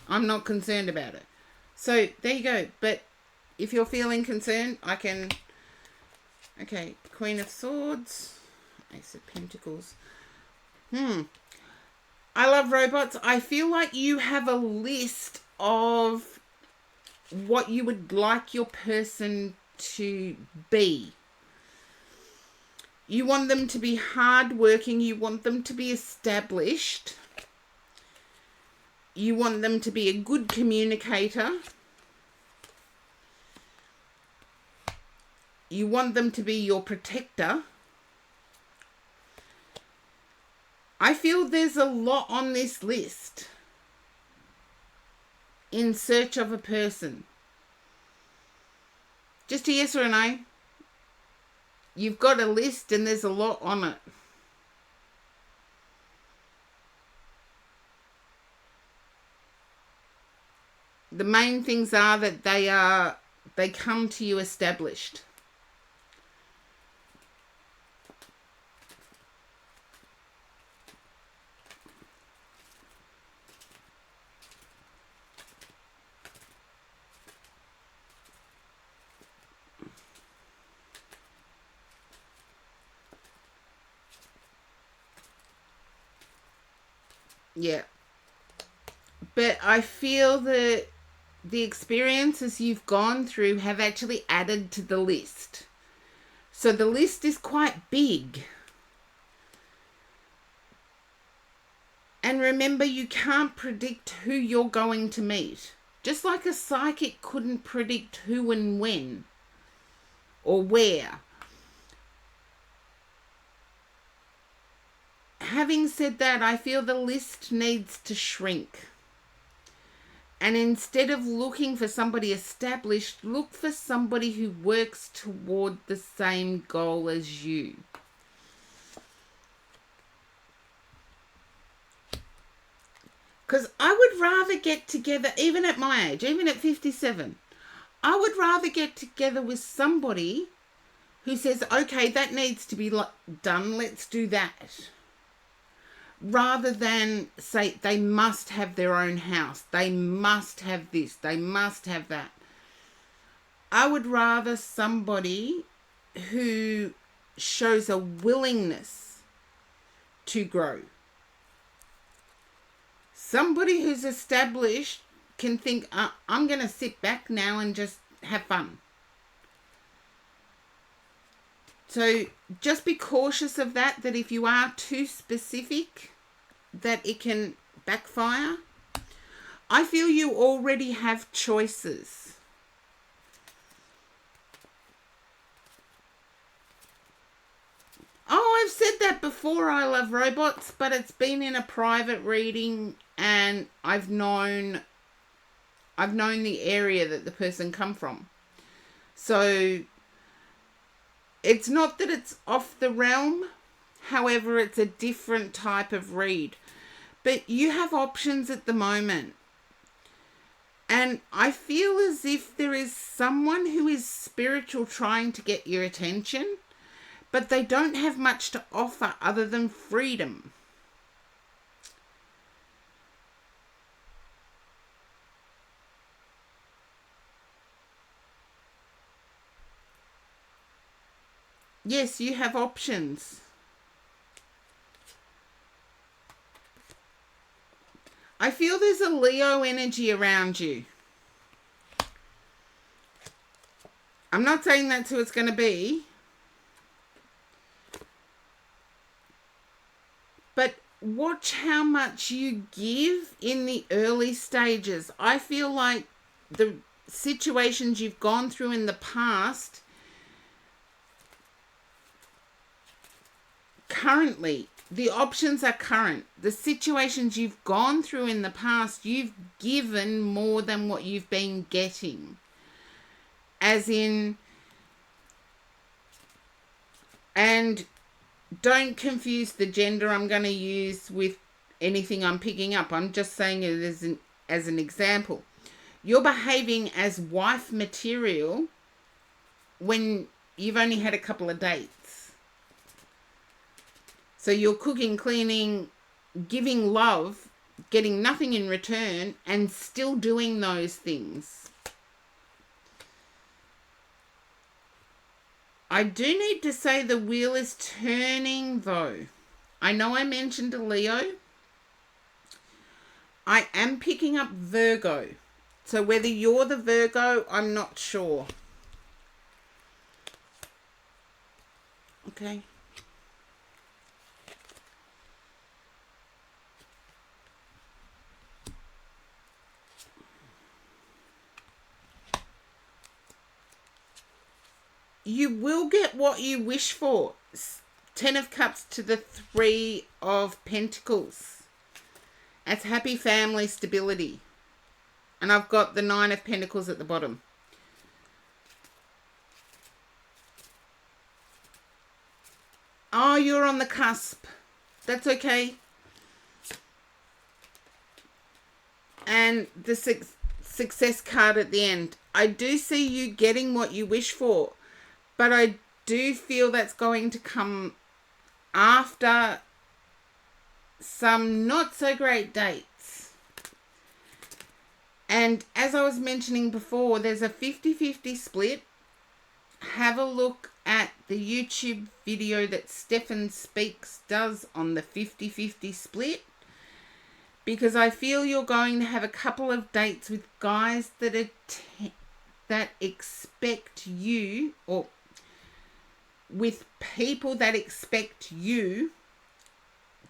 Speaker 1: I'm not concerned about it. So there you go. But if you're feeling concerned, I can... Okay, Queen of Swords, Ace of Pentacles. I love robots. I feel like you have a list of what you would like your person to be. You want them to be hardworking. You want them to be established. You want them to be a good communicator. You want them to be your protector. I feel there's a lot on this list in search of a person. Just a yes or a no. You've got a list and there's a lot on it. The main things are that they come to you established. Yeah. But I feel that the experiences you've gone through have actually added to the list. So the list is quite big. And remember, you can't predict who you're going to meet. Just like a psychic couldn't predict who and when or where. Having said that, I feel the list needs to shrink. And instead of looking for somebody established, look for somebody who works toward the same goal as you. Because I would rather get together, even at my age, even at 57, I would rather get together with somebody who says, okay, that needs to be done, let's do that. Rather than say they must have their own house, they must have this, they must have that. I would rather somebody who shows a willingness to grow. Somebody who's established can think, I'm going to sit back now and just have fun. So just be cautious of that if you are too specific, that it can backfire. I feel you already have choices. Oh, I've said that before, I love robots, but it's been in a private reading and I've known the area that the person come from. So it's not that it's off the realm, however, it's a different type of read. But you have options at the moment. And I feel as if there is someone who is spiritual trying to get your attention, but they don't have much to offer other than freedom. Yes, you have options. I feel there's a Leo energy around you. I'm not saying that's who it's going to be. But watch how much you give in the early stages. I feel like the situations you've gone through in the past, currently, the options are current. The situations you've gone through in the past, you've given more than what you've been getting. As in, and don't confuse the gender I'm going to use with anything I'm picking up. I'm just saying it as an example. You're behaving as wife material when you've only had a couple of dates. So you're cooking, cleaning, giving love, getting nothing in return, and still doing those things. I do need to say the wheel is turning, though. I know I mentioned a Leo. I am picking up Virgo. So whether you're the Virgo, I'm not sure. Okay. You will get what you wish for. 10 of Cups to the 3 of Pentacles. That's happy family stability. And I've got the 9 of Pentacles at the bottom. Oh, you're on the cusp. That's okay. And the success card at the end. I do see you getting what you wish for. But I do feel that's going to come after some not so great dates. And as I was mentioning before, there's a 50-50 split. Have a look at the YouTube video that Stefan Speaks does on the 50-50 split. Because I feel you're going to have a couple of dates with guys that are that expect you, or with people that expect you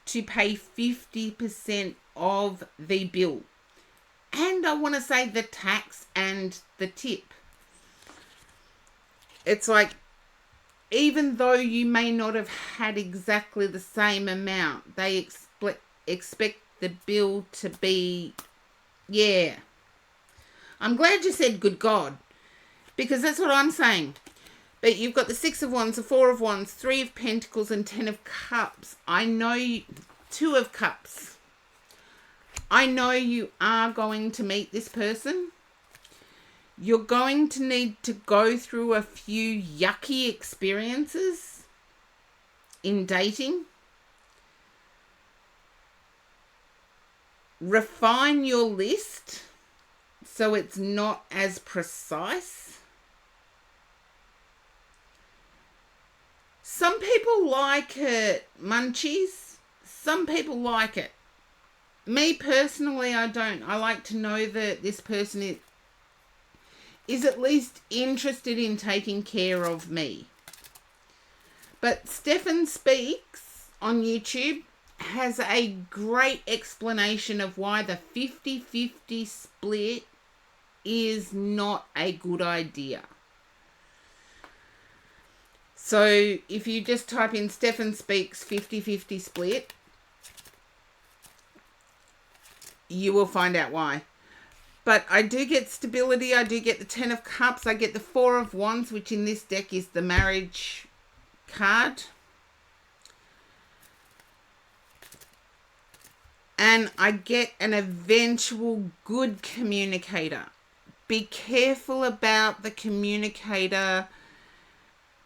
Speaker 1: to pay 50% of the bill. And I want to say the tax and the tip. It's like, even though you may not have had exactly the same amount, they expect the bill to be, yeah. I'm glad you said good God, because that's what I'm saying. But you've got the 6 of Wands, the 4 of Wands, 3 of Pentacles, and 10 of Cups. I know 2 of Cups. I know you are going to meet this person. You're going to need to go through a few yucky experiences in dating. Refine your list so it's not as precise. Some people like it, munchies. Some people like it. Me personally, I don't. I like to know that this person is at least interested in taking care of me. But Stefan Speaks on YouTube has a great explanation of why the 50-50 split is not a good idea. So if you just type in Stefan Speaks 50-50 split, you will find out why. But I do get stability. I do get the 10 of Cups. I get the 4 of Wands, which in this deck is the marriage card. And I get an eventual good communicator. Be careful about the communicator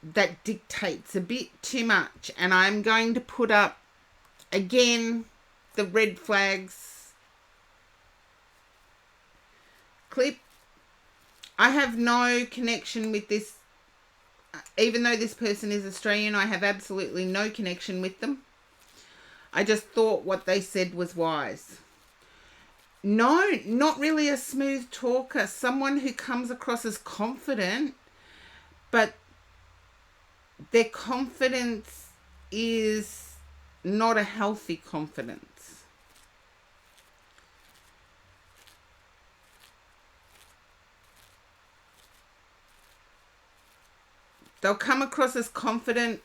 Speaker 1: that dictates a bit too much. And I'm going to put up, again, the red flags clip. I have no connection with this. Even though this person is Australian, I have absolutely no connection with them. I just thought what they said was wise. No, not really a smooth talker. Someone who comes across as confident, but their confidence is not a healthy confidence. They'll come across as confident.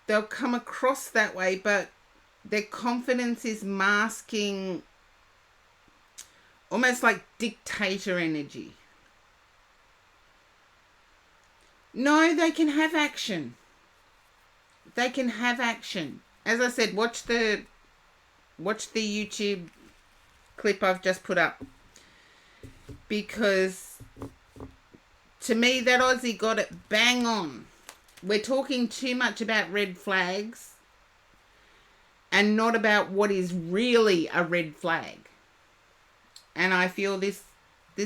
Speaker 1: They'll come across that way, but their confidence is masking almost like dictator energy. No, they can have action. They can have action. As I said, watch the YouTube clip I've just put up. Because to me, that Aussie got it bang on. We're talking too much about red flags and not about what is really a red flag. And I feel this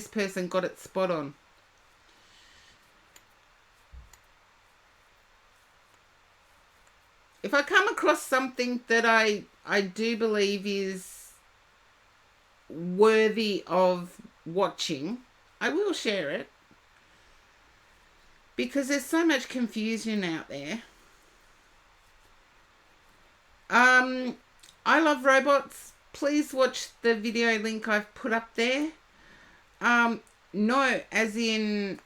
Speaker 1: person got it spot on. If I come across something that I do believe is worthy of watching, I will share it. Because there's so much confusion out there. I Love Robots. Please watch the video link I've put up there. No, as in,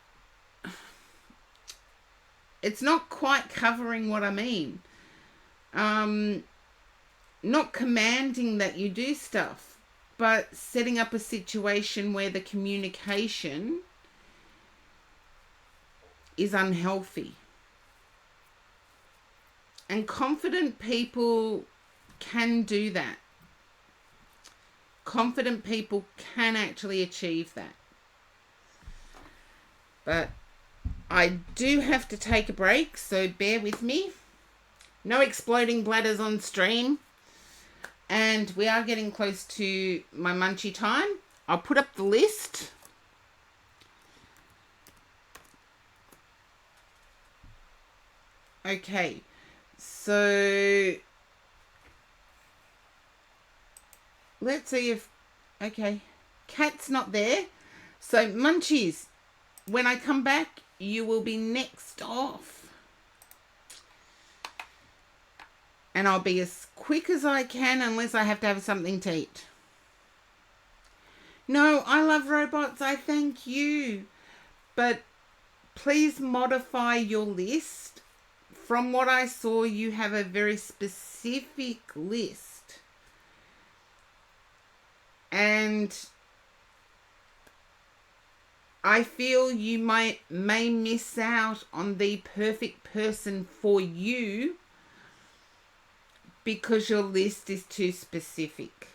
Speaker 1: it's not quite covering what I mean. Not commanding that you do stuff, but setting up a situation where the communication is unhealthy. And confident people can do that. Confident people can actually achieve that. But I do have to take a break, so bear with me. No exploding bladders on stream. And we are getting close to my munchie time. I'll put up the list. Okay, so let's see if, okay, Cat's not there. So munchies, when I come back, you will be next off. And I'll be as quick as I can unless I have to have something to eat. No, I Love Robots, I thank you. But please modify your list. From what I saw, you have a very specific list. And I feel you may miss out on the perfect person for you because your list is too specific.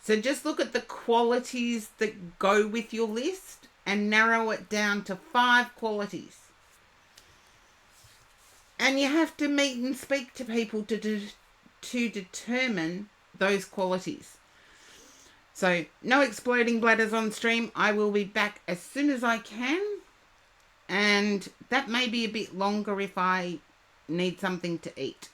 Speaker 1: So just look at the qualities that go with your list and narrow it down to 5 qualities. And you have to meet and speak to people to determine those qualities. So no exploding bladders on stream. I will be back as soon as I can. And that may be a bit longer if I need something to eat.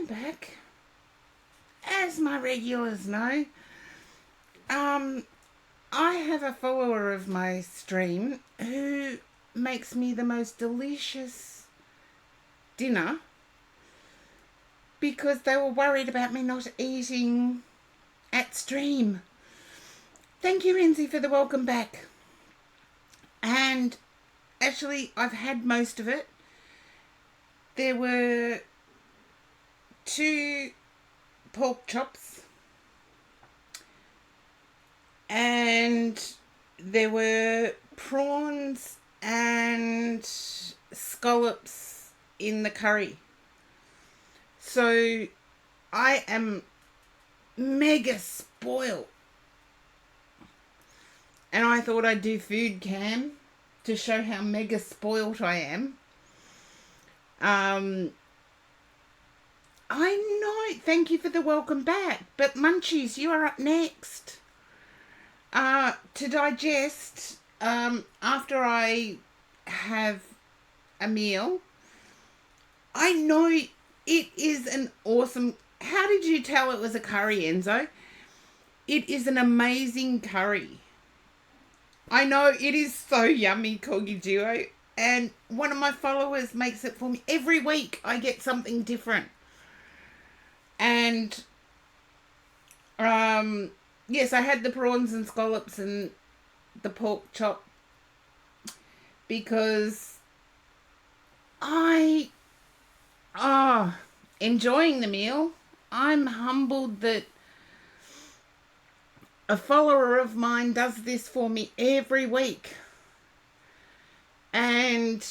Speaker 1: Back. As my regulars know, I have a follower of my stream who makes me the most delicious dinner because they were worried about me not eating at stream. Thank you, Renzi, for the welcome back. And actually, I've had most of it. There were 2 pork chops and there were prawns and scallops in the curry. So I am mega spoiled. And I thought I'd do food cam to show how mega spoiled I am. I know. Thank you for the welcome back. But Munchies, you are up next. To digest, after I have a meal, I know it is an awesome... How did you tell it was a curry, Enzo? It is an amazing curry. I know it is so yummy, Corgi Duo. And one of my followers makes it for me. Every week I get something different. And, yes, I had the prawns and scallops and the pork chop because enjoying the meal. I'm humbled that a follower of mine does this for me every week. And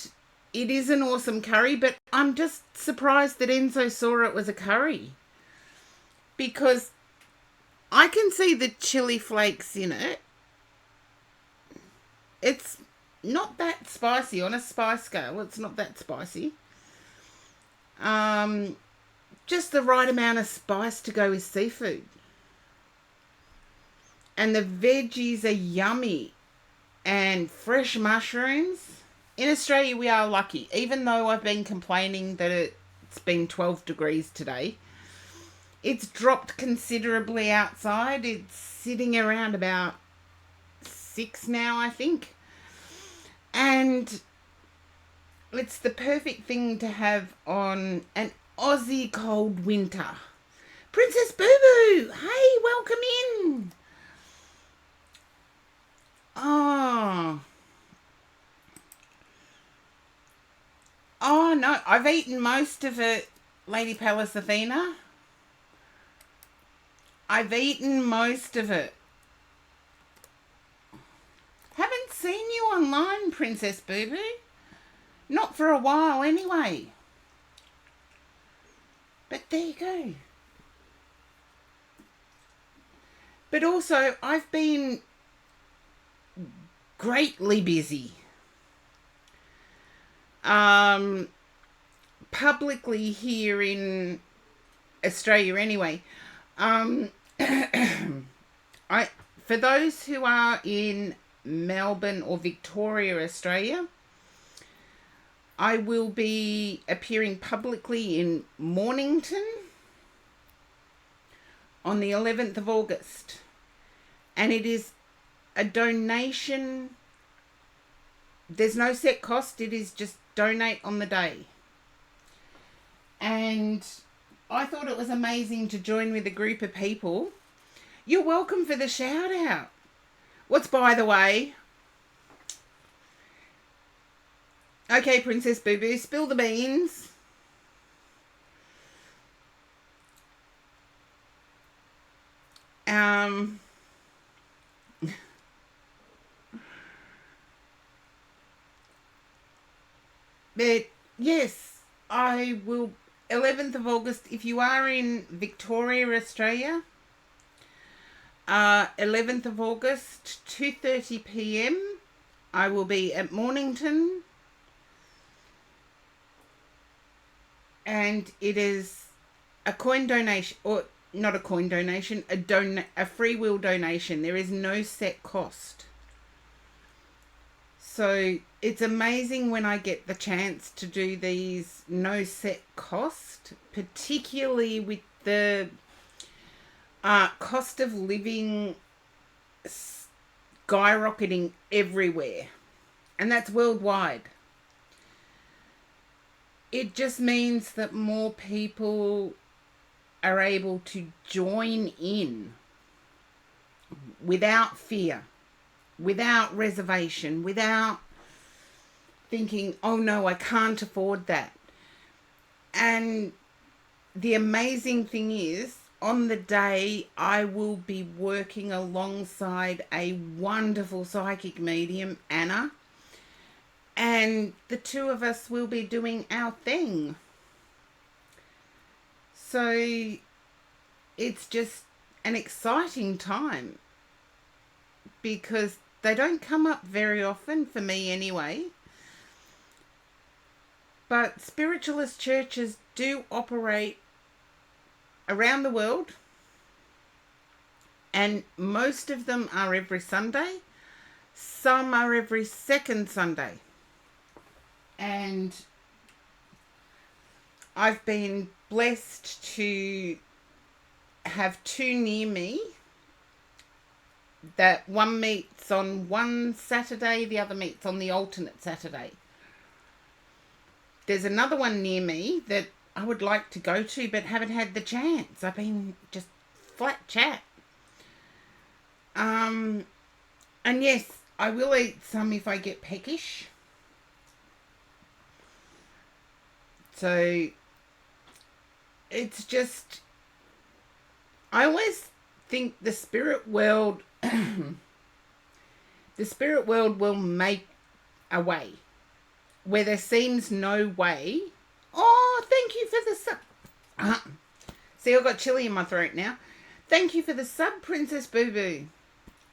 Speaker 1: it is an awesome curry, but I'm just surprised that Enzo saw it was a curry. Because I can see the chili flakes in it. It's not that spicy. On a spice scale, it's not that spicy. Just the right amount of spice to go with seafood. And the veggies are yummy. And fresh mushrooms. In Australia, we are lucky. Even though I've been complaining that it's been 12 degrees today, it's dropped considerably outside. It's sitting around about 6 now, I think. And it's the perfect thing to have on an Aussie cold winter. Princess Boo Boo, hey, welcome in. Oh. Oh, no, I've eaten most of it, Lady Palace Athena. I've eaten most of it. Haven't seen you online, Princess Boo Boo. Not for a while, anyway. But there you go. But also, I've been greatly busy. Publicly here in Australia, anyway. For those who are in Melbourne or Victoria, Australia, I will be appearing publicly in Mornington on the 11th of August. And it is a donation. There's no set cost. It is just donate on the day. And I thought it was amazing to join with a group of people. You're welcome for the shout out. What's by the way? Okay, Princess Boo Boo, spill the beans. But yes, I will. 11th of August, if you are in Victoria, Australia, 11th of August, 2:30 p.m, I will be at Mornington. And it is a coin donation, or not a coin donation, a free will donation. There is no set cost. So it's amazing when I get the chance to do these no set cost, particularly with the cost of living skyrocketing everywhere. And that's worldwide. It just means that more people are able to join in without fear, without reservation, without thinking, oh no, I can't afford that. And the amazing thing is, on the day, I will be working alongside a wonderful psychic medium, Anna. And the two of us will be doing our thing. So it's just an exciting time, because they don't come up very often, for me anyway. But spiritualist churches do operate around the world, and most of them are every Sunday. Some are every second Sunday. And I've been blessed to have two near me, that one meets on one Saturday, the other meets on the alternate Saturday. There's another one near me that I would like to go to, but haven't had the chance. I've been just flat chat. And yes, I will eat some if I get peckish. So it's just, I always think the spirit world, the spirit world will make a way where there seems no way. Oh, thank you for the sub. See, I've got chili in my throat now. Thank you for the sub, Princess Boo Boo.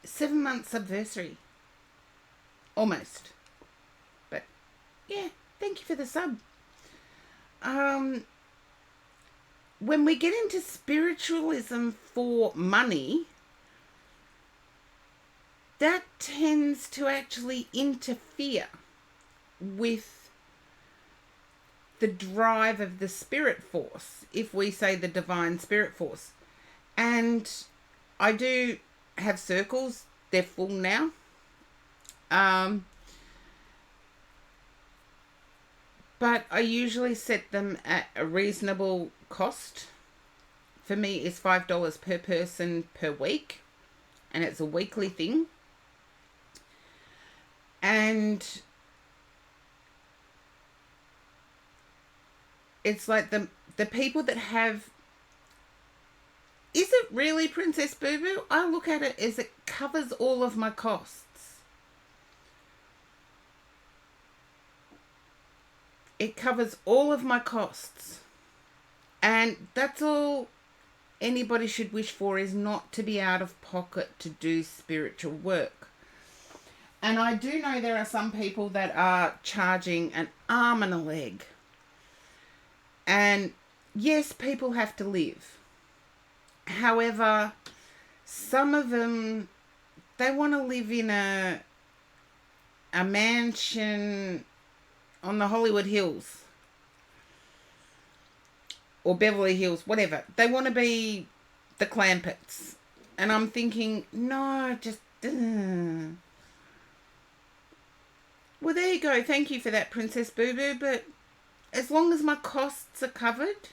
Speaker 1: 7 months anniversary. Almost. But yeah, thank you for the sub. When we get into spiritualism for money, that tends to actually interfere with the drive of the spirit force, if we say the divine spirit force. And I do have circles, they're full now. But I usually set them at a reasonable cost. For me, it's $5 per person per week, and it's a weekly thing. And it's like the people that have. Is it really, Princess Boo Boo? I look at it as it covers all of my costs. It covers all of my costs. And that's all anybody should wish for, is not to be out of pocket to do spiritual work. And I do know there are some people that are charging an arm and a leg. And yes, people have to live. However, some of them, they want to live in a mansion on the Hollywood Hills or Beverly Hills, whatever. They want to be the Clampetts. And I'm thinking, no, just... Well, there you go. Thank you for that, Princess Boo Boo. But as long as my costs are covered,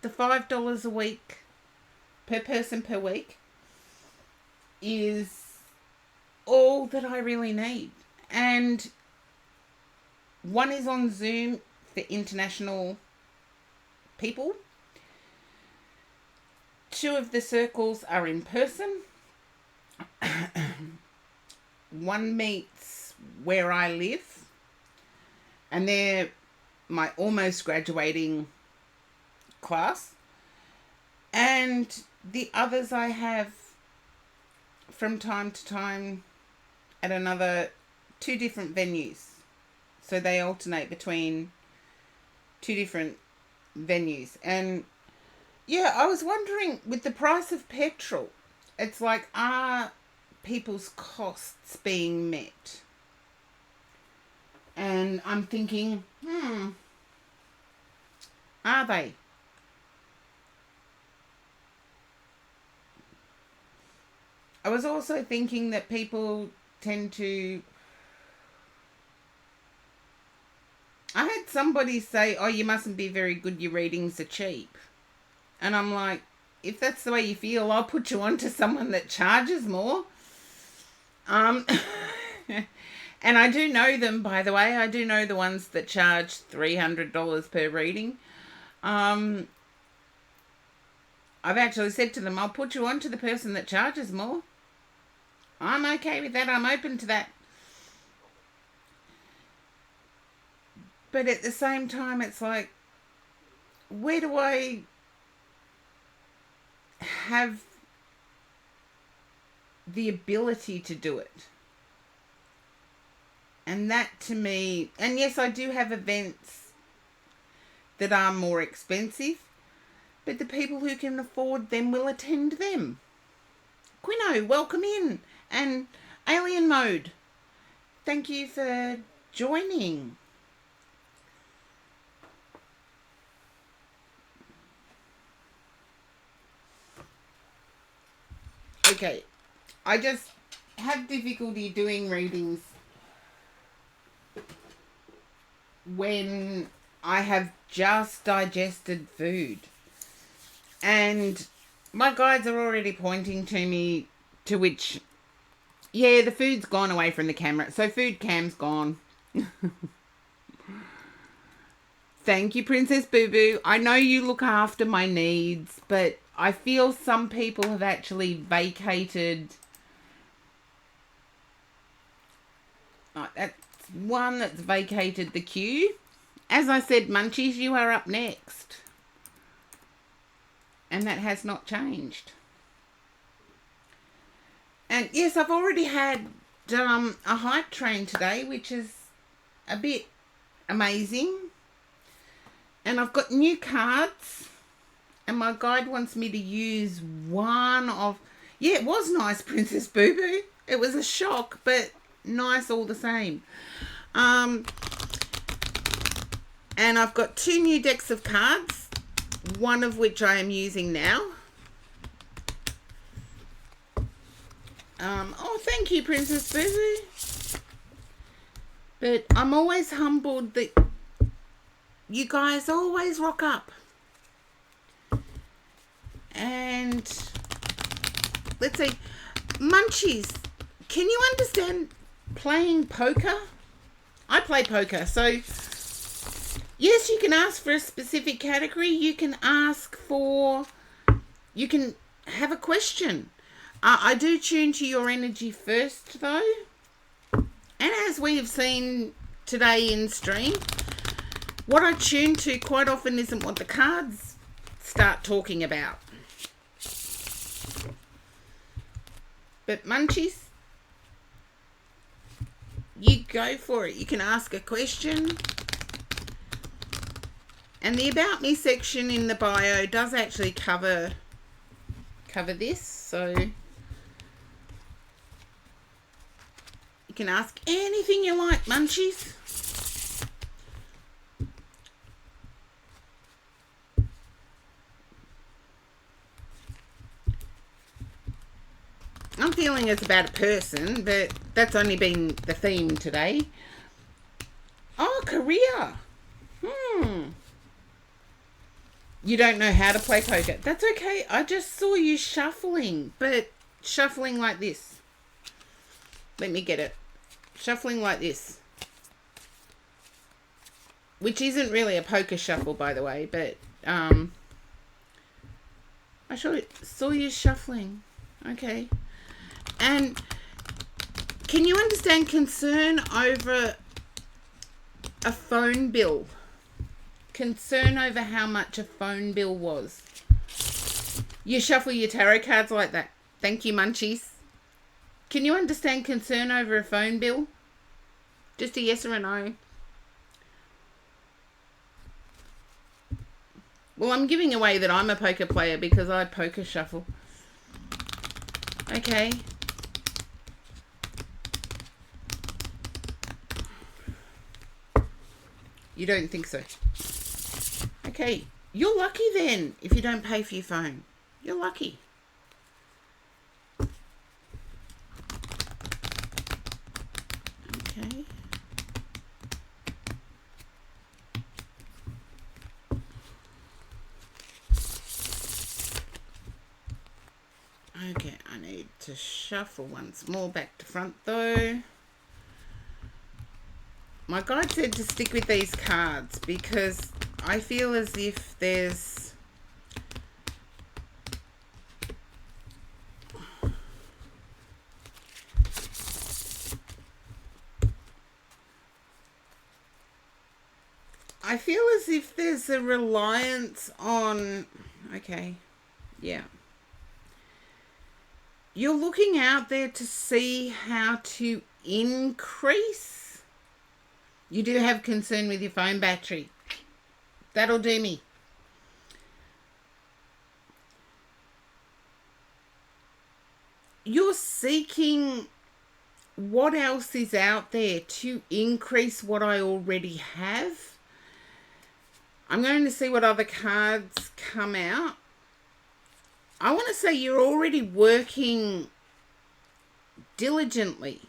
Speaker 1: the $5 a week per person per week is all that I really need. And one is on Zoom for international people. 2 of the circles are in person. One meets where I live, and they're my almost graduating class. And the others I have from time to time at another 2 different venues. So they alternate between 2 different venues. And yeah, I was wondering, with the price of petrol, it's like, are people's costs being met? And I'm thinking, are they? I was also thinking that people tend to... I had somebody say, oh, you mustn't be very good, your readings are cheap. And I'm like, if that's the way you feel, I'll put you on to someone that charges more. And I do know them, by the way. I do know the ones that charge $300 per reading. I've actually said to them, I'll put you on to the person that charges more. I'm okay with that. I'm open to that. But at the same time, it's like, where do I have the ability to do it? And that to me, and yes, I do have events that are more expensive, but the people who can afford them will attend them. Quino, welcome in. And Alien Mode, thank you for joining. Okay, I just have difficulty doing readings when I have just digested food. And my guides are already pointing to me, to which, yeah, the food's gone away from the camera. So food cam's gone. Thank you, Princess Boo Boo. I know you look after my needs, but I feel some people have actually vacated. That's one that's vacated the queue. As I said, Munchies, you are up next. And that has not changed. And yes, I've already had a hype train today, which is a bit amazing. And I've got new cards. And my guide wants me to use one of... Yeah, it was nice, Princess Boo Boo. It was a shock, but nice all the same. And I've got 2 new decks of cards, one of which I am using now. Oh, thank you, Princess Boo Boo. But I'm always humbled that you guys always rock up. And let's see, Munchies, can you understand playing poker? I play poker, so yes, you can ask for a specific category. You can have a question. I do tune to your energy first, though. And as we have seen today in stream, what I tune to quite often isn't what the cards start talking about. But Munchies, you go for it. You can ask a question. And the About Me section in the bio does actually cover this, so you can ask anything you like, Munchies. I'm feeling it's about a person, but that's only been the theme today. Oh, career. You don't know how to play poker. That's okay. I just saw you shuffling, but shuffling like this. Let me get it. Shuffling like this. Which isn't really a poker shuffle, by the way, but I saw you shuffling. Okay. And can you understand concern over a phone bill? Concern over how much a phone bill was. You shuffle your tarot cards like that. Thank you, Munchies. Can you understand concern over a phone bill? Just a yes or a no. Well, I'm giving away that I'm a poker player because I poker shuffle. Okay. You don't think so? Okay, you're lucky then if you don't pay for your phone. You're lucky. Okay. Okay, I need to shuffle once more back to front though. My guide said to stick with these cards because I feel as if there's a reliance on, okay, yeah. You're looking out there to see how to increase. You do have concern with your phone battery. That'll do me. You're seeking what else is out there to increase what I already have. I'm going to see what other cards come out. I want to say you're already working diligently.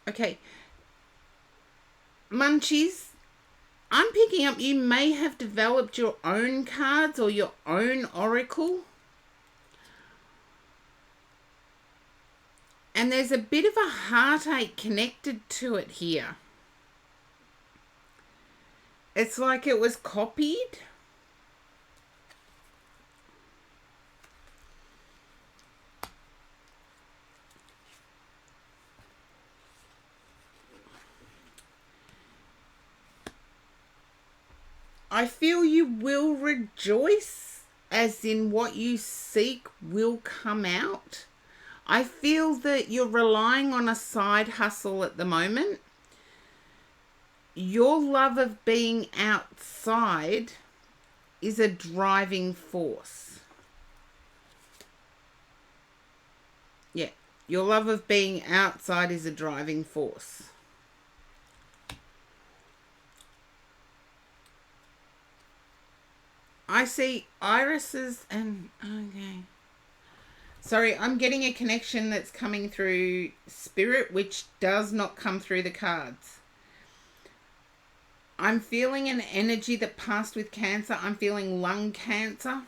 Speaker 1: Okay. Munchies, I'm picking up you may have developed your own cards or your own oracle. And there's a bit of a heartache connected to it here. It's like it was copied. I feel you will rejoice, as in what you seek will come out. I feel that you're relying on a side hustle at the moment. Your love of being outside is a driving force. Yeah, your love of being outside is a driving force. I see irises and, okay. Sorry, I'm getting a connection that's coming through spirit, which does not come through the cards. I'm feeling an energy that passed with Cancer. I'm feeling lung cancer.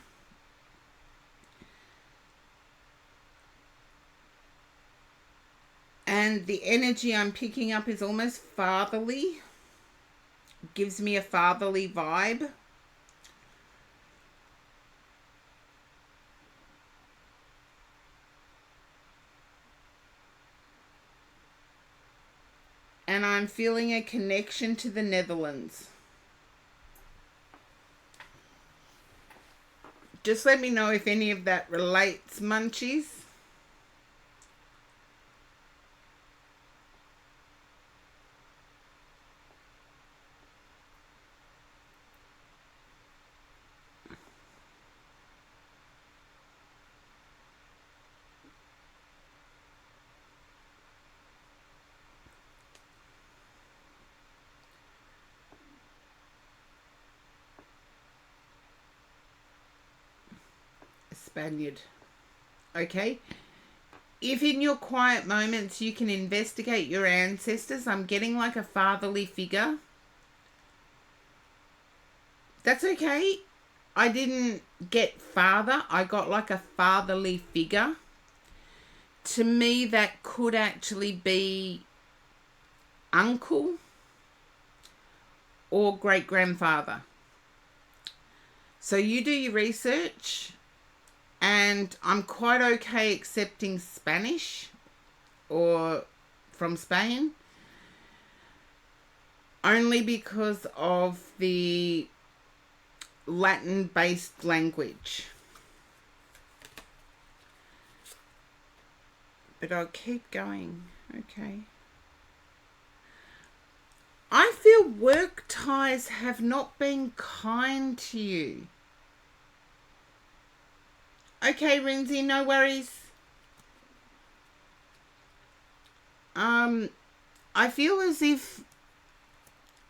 Speaker 1: And the energy I'm picking up is almost fatherly. Gives me a fatherly vibe. And I'm feeling a connection to the Netherlands. Just let me know if any of that relates, munchies. Spaniard. Okay. If in your quiet moments you can investigate your ancestors, I'm getting like a fatherly figure. That's okay. I didn't get father. I got like a fatherly figure. To me, that could actually be uncle or great-grandfather. So you do your research. And I'm quite okay accepting Spanish or from Spain, only because of the Latin-based language. But I'll keep going. Okay. I feel work ties have not been kind to you. Okay, Rinzi, no worries. I feel as if,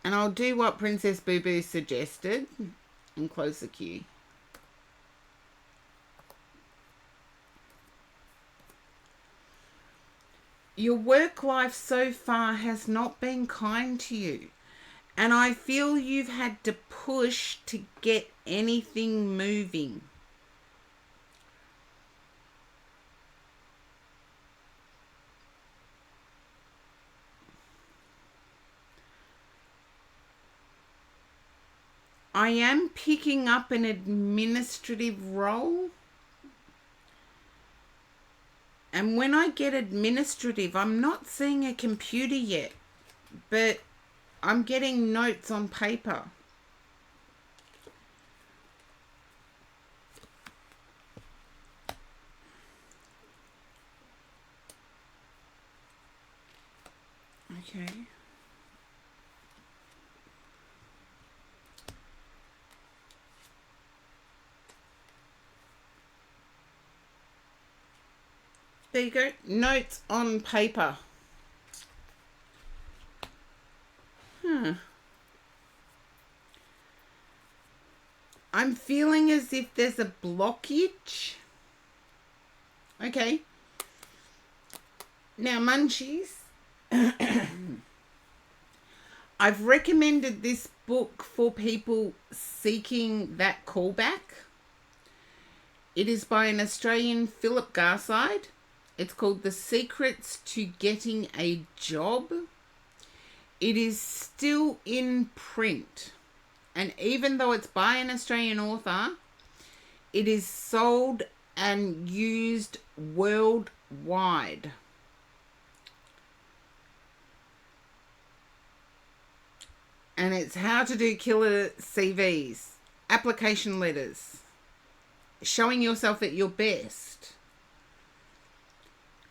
Speaker 1: and I'll do what Princess Boo Boo suggested and close the queue. Your work life so far has not been kind to you. And I feel you've had to push to get anything moving. I am picking up an administrative role. And when I get administrative, I'm not seeing a computer yet, but I'm getting notes on paper. Okay. There you go. Notes on paper. I'm feeling as if there's a blockage. Okay. Now, munchies. I've recommended this book for people seeking that callback. It is by an Australian, Philip Garside. It's called The Secrets to Getting a Job. It is still in print. And even though it's by an Australian author, it is sold and used worldwide. And it's how to do killer CVs, application letters, showing yourself at your best,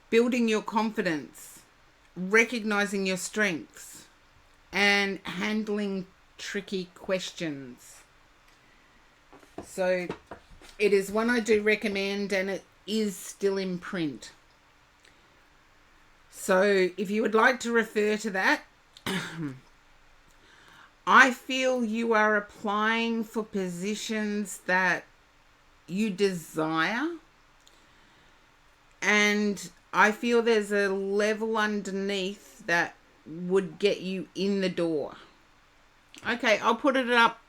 Speaker 1: building your confidence, recognizing your strengths, and handling tricky questions. So it is one I do recommend, and it is still in print. So if you would like to refer to that, I feel you are applying for positions that you desire, And I feel there's a level underneath that would get you in the door. Okay, I'll put it up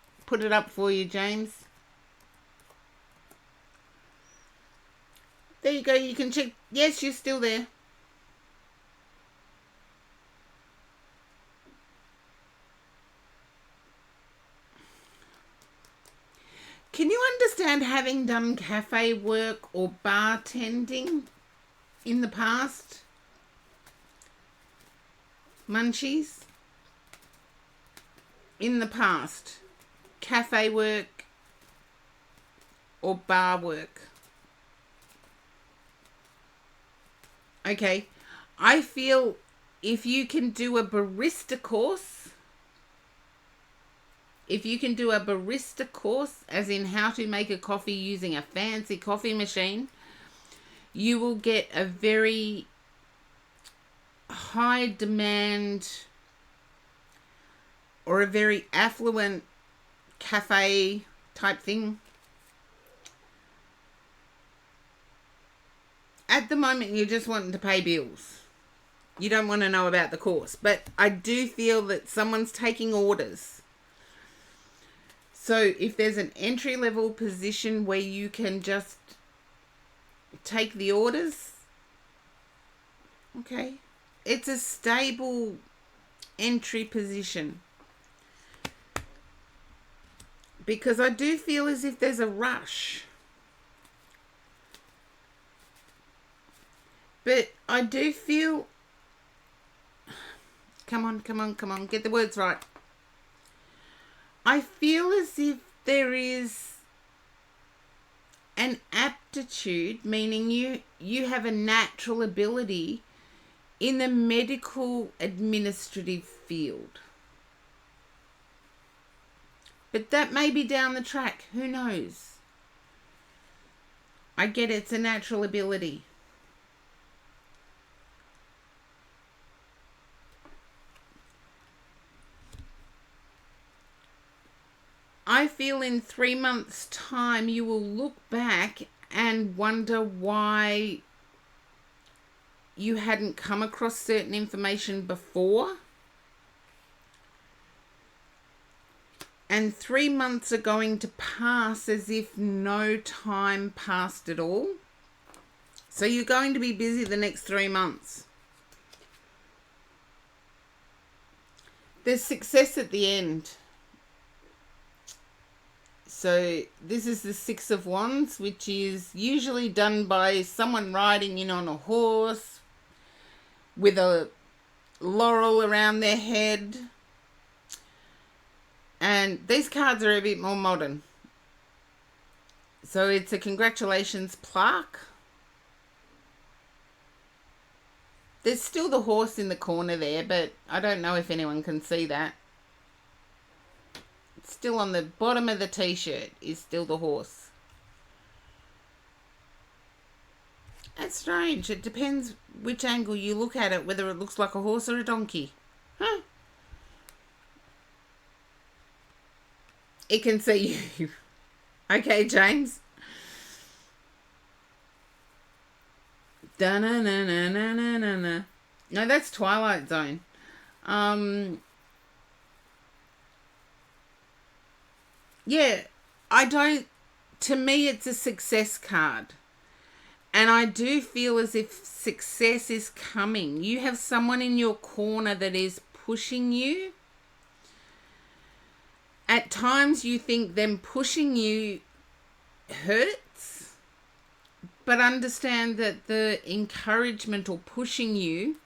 Speaker 1: for you, James. There you go. You can check. Yes, you're still there. Can you understand having done cafe work or bartending in the past? Munchies? In the past, cafe work or bar work? Okay, I feel if you can do a barista course, as in how to make a coffee using a fancy coffee machine, you will get a very high demand or a very affluent cafe type thing. At the moment, you're just wanting to pay bills. You don't want to know about the course. But I do feel that someone's taking orders. So if there's an entry-level position where you can just take the orders, okay. It's a stable entry position. Because I do feel as if there's a rush. But I do feel... Come on. Get the words right. I feel as if there is an aptitude, meaning you have a natural ability in the medical administrative field. But that may be down the track. Who knows? I get it's a natural ability. I feel in 3 months' time you will look back and wonder why you hadn't come across certain information before. And 3 months are going to pass as if no time passed at all. So you're going to be busy the next 3 months. There's success at the end. So this is the Six of Wands, which is usually done by someone riding in on a horse with a laurel around their head. And these cards are a bit more modern. So it's a congratulations plaque. There's still the horse in the corner there, but I don't know if anyone can see that. It's still on the bottom of the t-shirt is still the horse. That's strange. It depends which angle you look at it, whether it looks like a horse or a donkey. Huh? It can see you. Okay, James. Da-na-na-na-na-na-na. No, that's Twilight Zone. Yeah, to me it's a success card. And I do feel as if success is coming. You have someone in your corner that is pushing you. At times you think them pushing you hurts, but understand that the encouragement or pushing you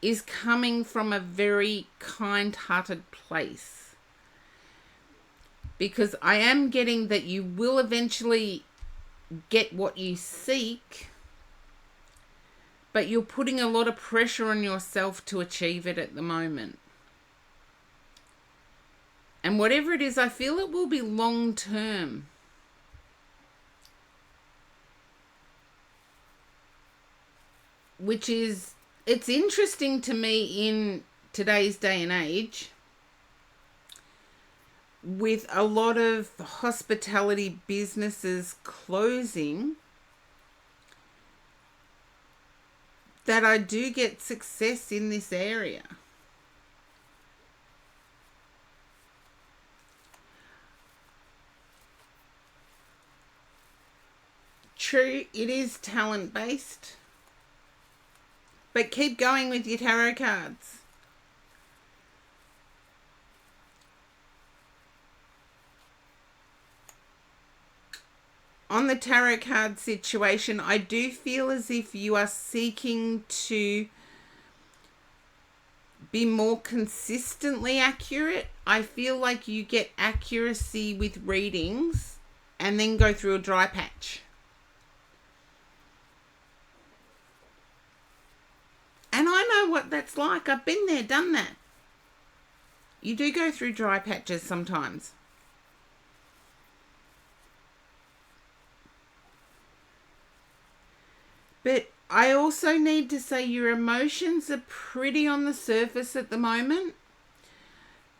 Speaker 1: is coming from a very kind-hearted place. Because I am getting that you will eventually get what you seek, but you're putting a lot of pressure on yourself to achieve it at the moment. And whatever it is, I feel it will be long term. Which is, it's interesting to me in today's day and age, with a lot of hospitality businesses closing, that I do get success in this area. True, it is talent based, but keep going with your tarot cards. On the tarot card situation, I do feel as if you are seeking to be more consistently accurate. I feel like you get accuracy with readings and then go through a dry patch. And I know what that's like. I've been there, done that. You do go through dry patches sometimes. But I also need to say your emotions are pretty on the surface at the moment.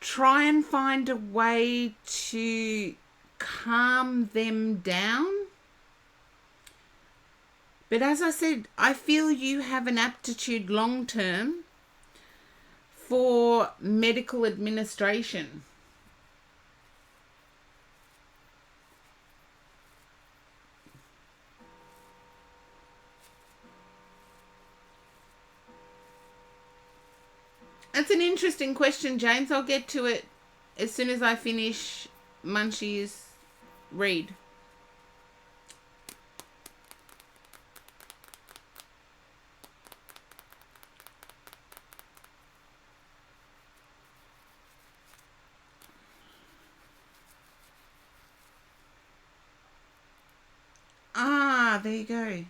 Speaker 1: Try and find a way to calm them down. But as I said, I feel you have an aptitude long term for medical administration. That's an interesting question, James. I'll get to it as soon as I finish Munchie's read. Ah, there you go.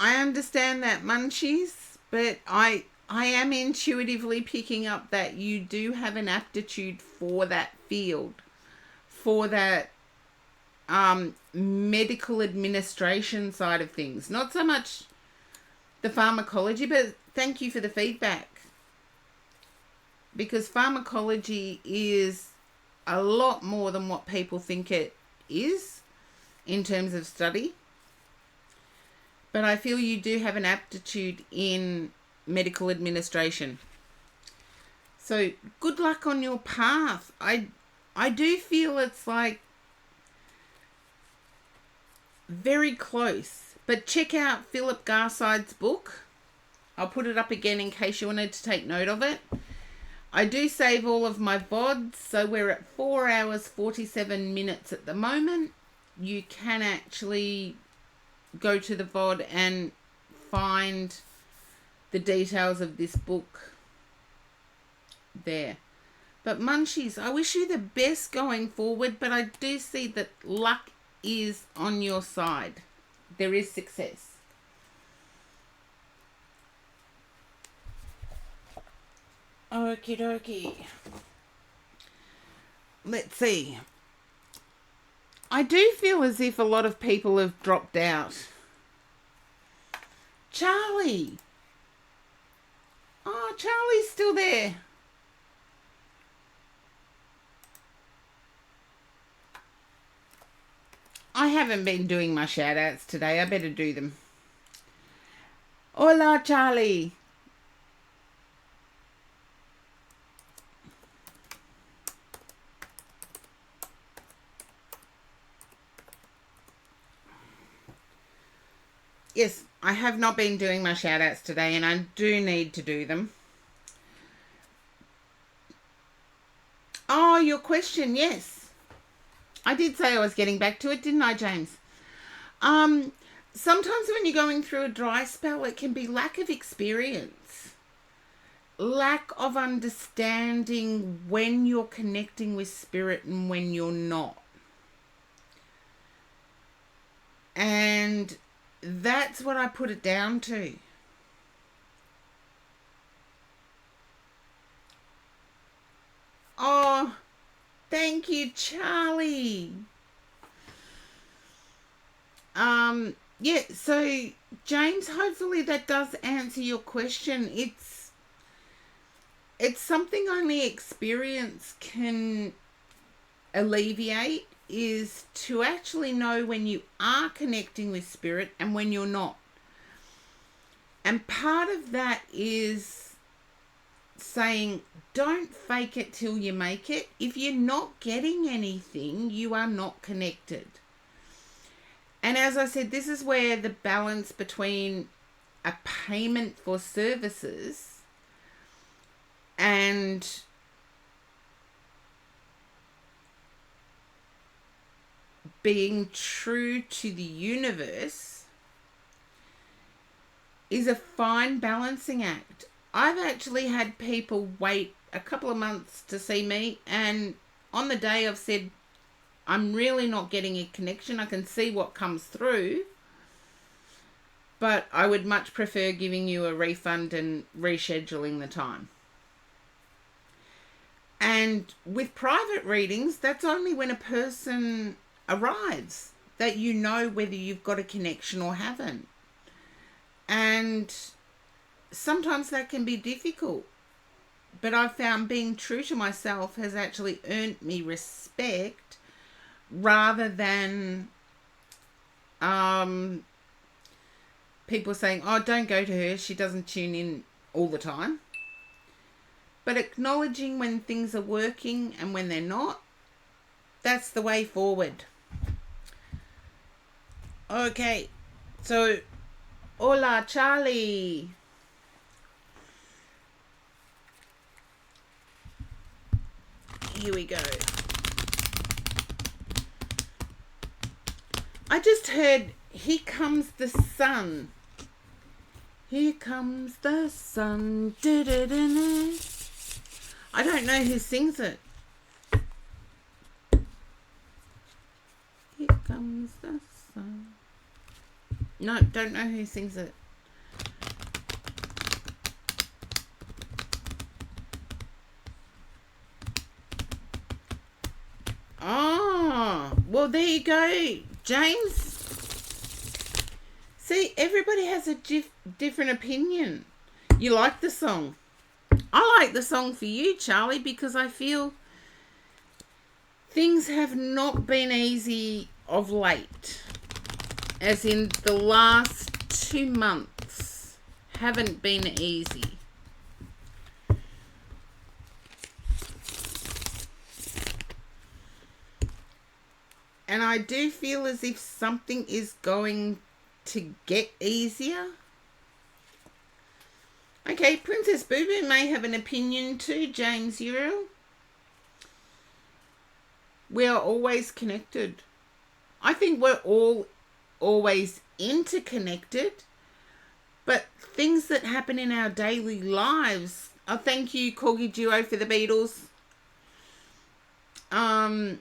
Speaker 1: I understand that, Munchies, but I am intuitively picking up that you do have an aptitude for that field, for that medical administration side of things. Not so much the pharmacology, but thank you for the feedback. Because pharmacology is a lot more than what people think it is in terms of study. But I feel you do have an aptitude in medical administration. So good luck on your path. I do feel it's like very close. But check out Philip Garside's book. I'll put it up again in case you wanted to take note of it. I do save all of my VODs, so we're at 4 hours 47 minutes at the moment. You can actually go to the VOD and find the details of this book there. But Munchies, I wish you the best going forward, but I do see that luck is on your side. There is success. Okie dokie. Let's see. I do feel as if a lot of people have dropped out. Charlie. Oh, Charlie's still there. I haven't been doing my shout outs today. I better do them. Hola, Charlie. Yes, I have not been doing my shout outs today, and I do need to do them. Oh, your question, yes. I did say I was getting back to it, didn't I, James? Sometimes when you're going through a dry spell, it can be lack of experience, lack of understanding when you're connecting with spirit and when you're not. And that's what I put it down to. Oh, thank you, Charlie. Yeah, so James, hopefully that does answer your question. It's something only experience can alleviate. is to actually know when you are connecting with spirit and when you're not. And part of that is saying, don't fake it till you make it. If you're not getting anything, you are not connected. And as I said, this is where the balance between a payment for services and being true to the universe is a fine balancing act. I've actually had people wait a couple of months to see me, and on the day I've said, I'm really not getting a connection. I can see what comes through, but I would much prefer giving you a refund and rescheduling the time. And with private readings, that's only when a person arrives that you know whether you've got a connection or haven't. And sometimes that can be difficult, but I've found being true to myself has actually earned me respect rather than people saying, oh, don't go to her, she doesn't tune in all the time. But acknowledging when things are working and when they're not, that's the way forward. Okay, so hola Charlie. Here we go. I just heard, here comes the sun. Here comes the sun. Da-da-da-da. I don't know who sings it. Here comes the sun. No, don't know who sings it. Oh, well, there you go, James. See, everybody has a different opinion. You like the song. I like the song for you, Charlie, because I feel things have not been easy of late. As in the last 2 months haven't been easy. And I do feel as if something is going to get easier. Okay, Princess Boo Boo may have an opinion too, James Uriel. We are always connected. I think we're all always interconnected, but things that happen in our daily lives. Oh, thank you, Corgi Duo, for the Beatles. I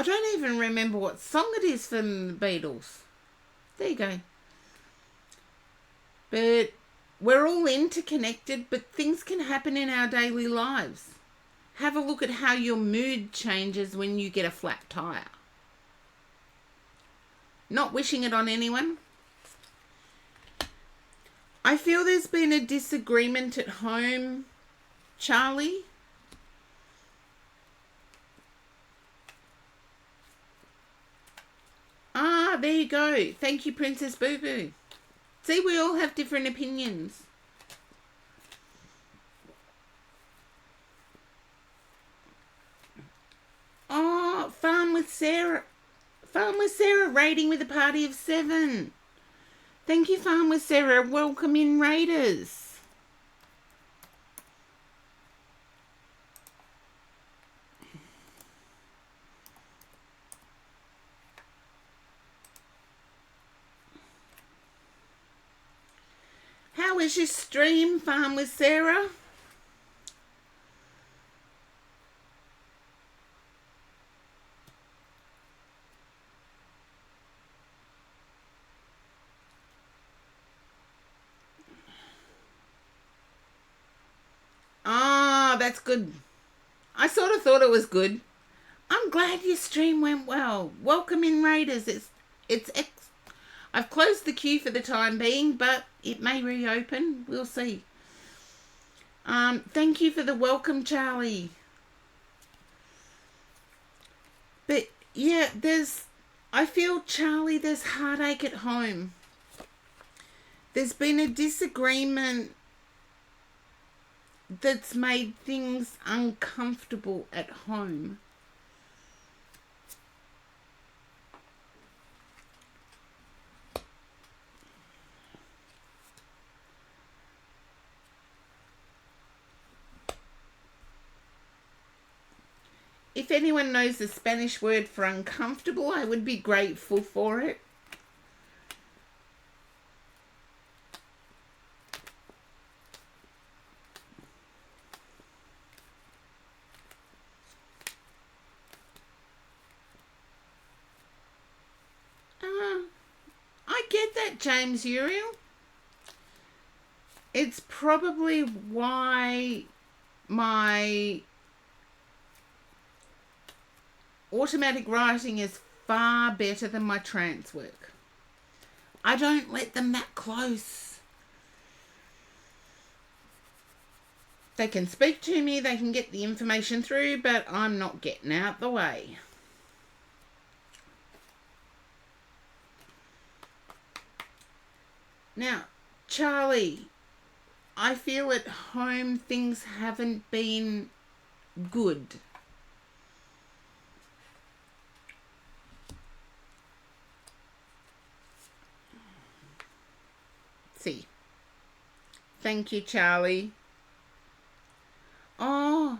Speaker 1: don't even remember what song it is from the Beatles. There you go. But we're all interconnected, but things can happen in our daily lives. Have a look at how your mood changes when you get a flat tire. Not wishing it on anyone. I feel there's been a disagreement at home, Charlie. Ah, there you go. Thank you, Princess Boo Boo. See, we all have different opinions. Oh, Farm with Sarah. Farm with Sarah raiding with a party of 7. Thank you, Farm with Sarah. Welcome in, Raiders. How is your stream, Farm with Sarah? Ah, that's good. I sort of thought it was good. I'm glad your stream went well. Welcome in, Raiders. I've closed the queue for the time being, but it may reopen. We'll see. Thank you for the welcome, Charlie. But Yeah, I feel, Charlie, there's heartache at home. There's been a disagreement that's made things uncomfortable at home. If anyone knows the Spanish word for uncomfortable, I would be grateful for it. I get that, James Uriel. It's probably why my automatic writing is far better than my trance work. I don't let them that close. They can speak to me, they can get the information through, but I'm not getting out the way. Now, Charlie, I feel at home things haven't been good. See. Thank you, Charlie. Oh,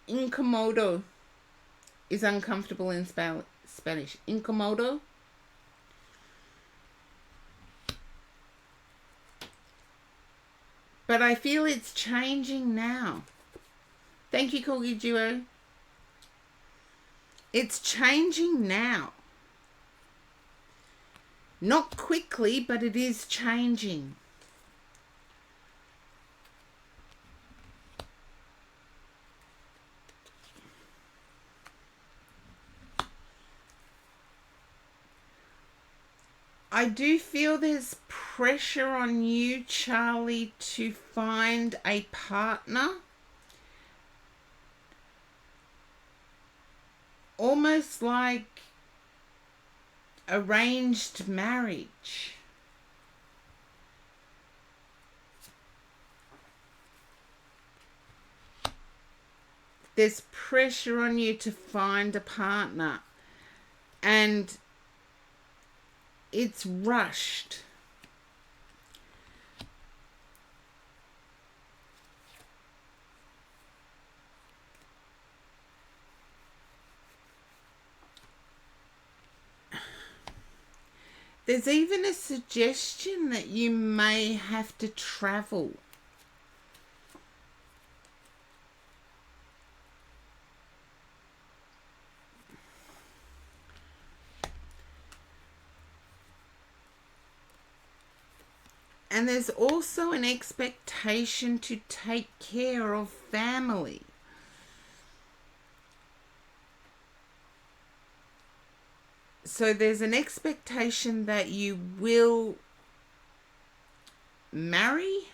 Speaker 1: incomodo is uncomfortable in Spanish. Incomodo. But I feel it's changing now. Thank you, Corgi Duo. It's changing now. Not quickly, but it is changing. I do feel there's pressure on you, Charlie, to find a partner. Almost like arranged marriage. There's pressure on you to find a partner, and it's rushed. There's even a suggestion that you may have to travel. And there's also an expectation to take care of family. So there's an expectation that you will marry,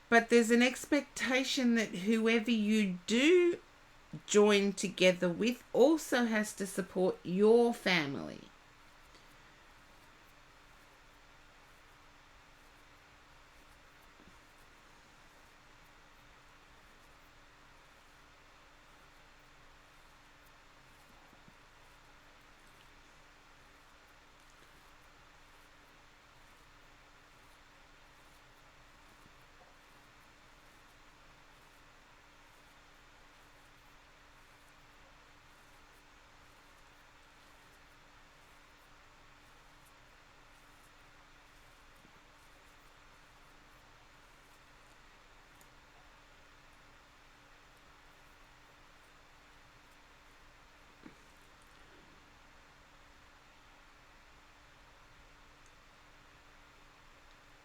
Speaker 1: but there's an expectation that whoever you do join together with also has to support your family.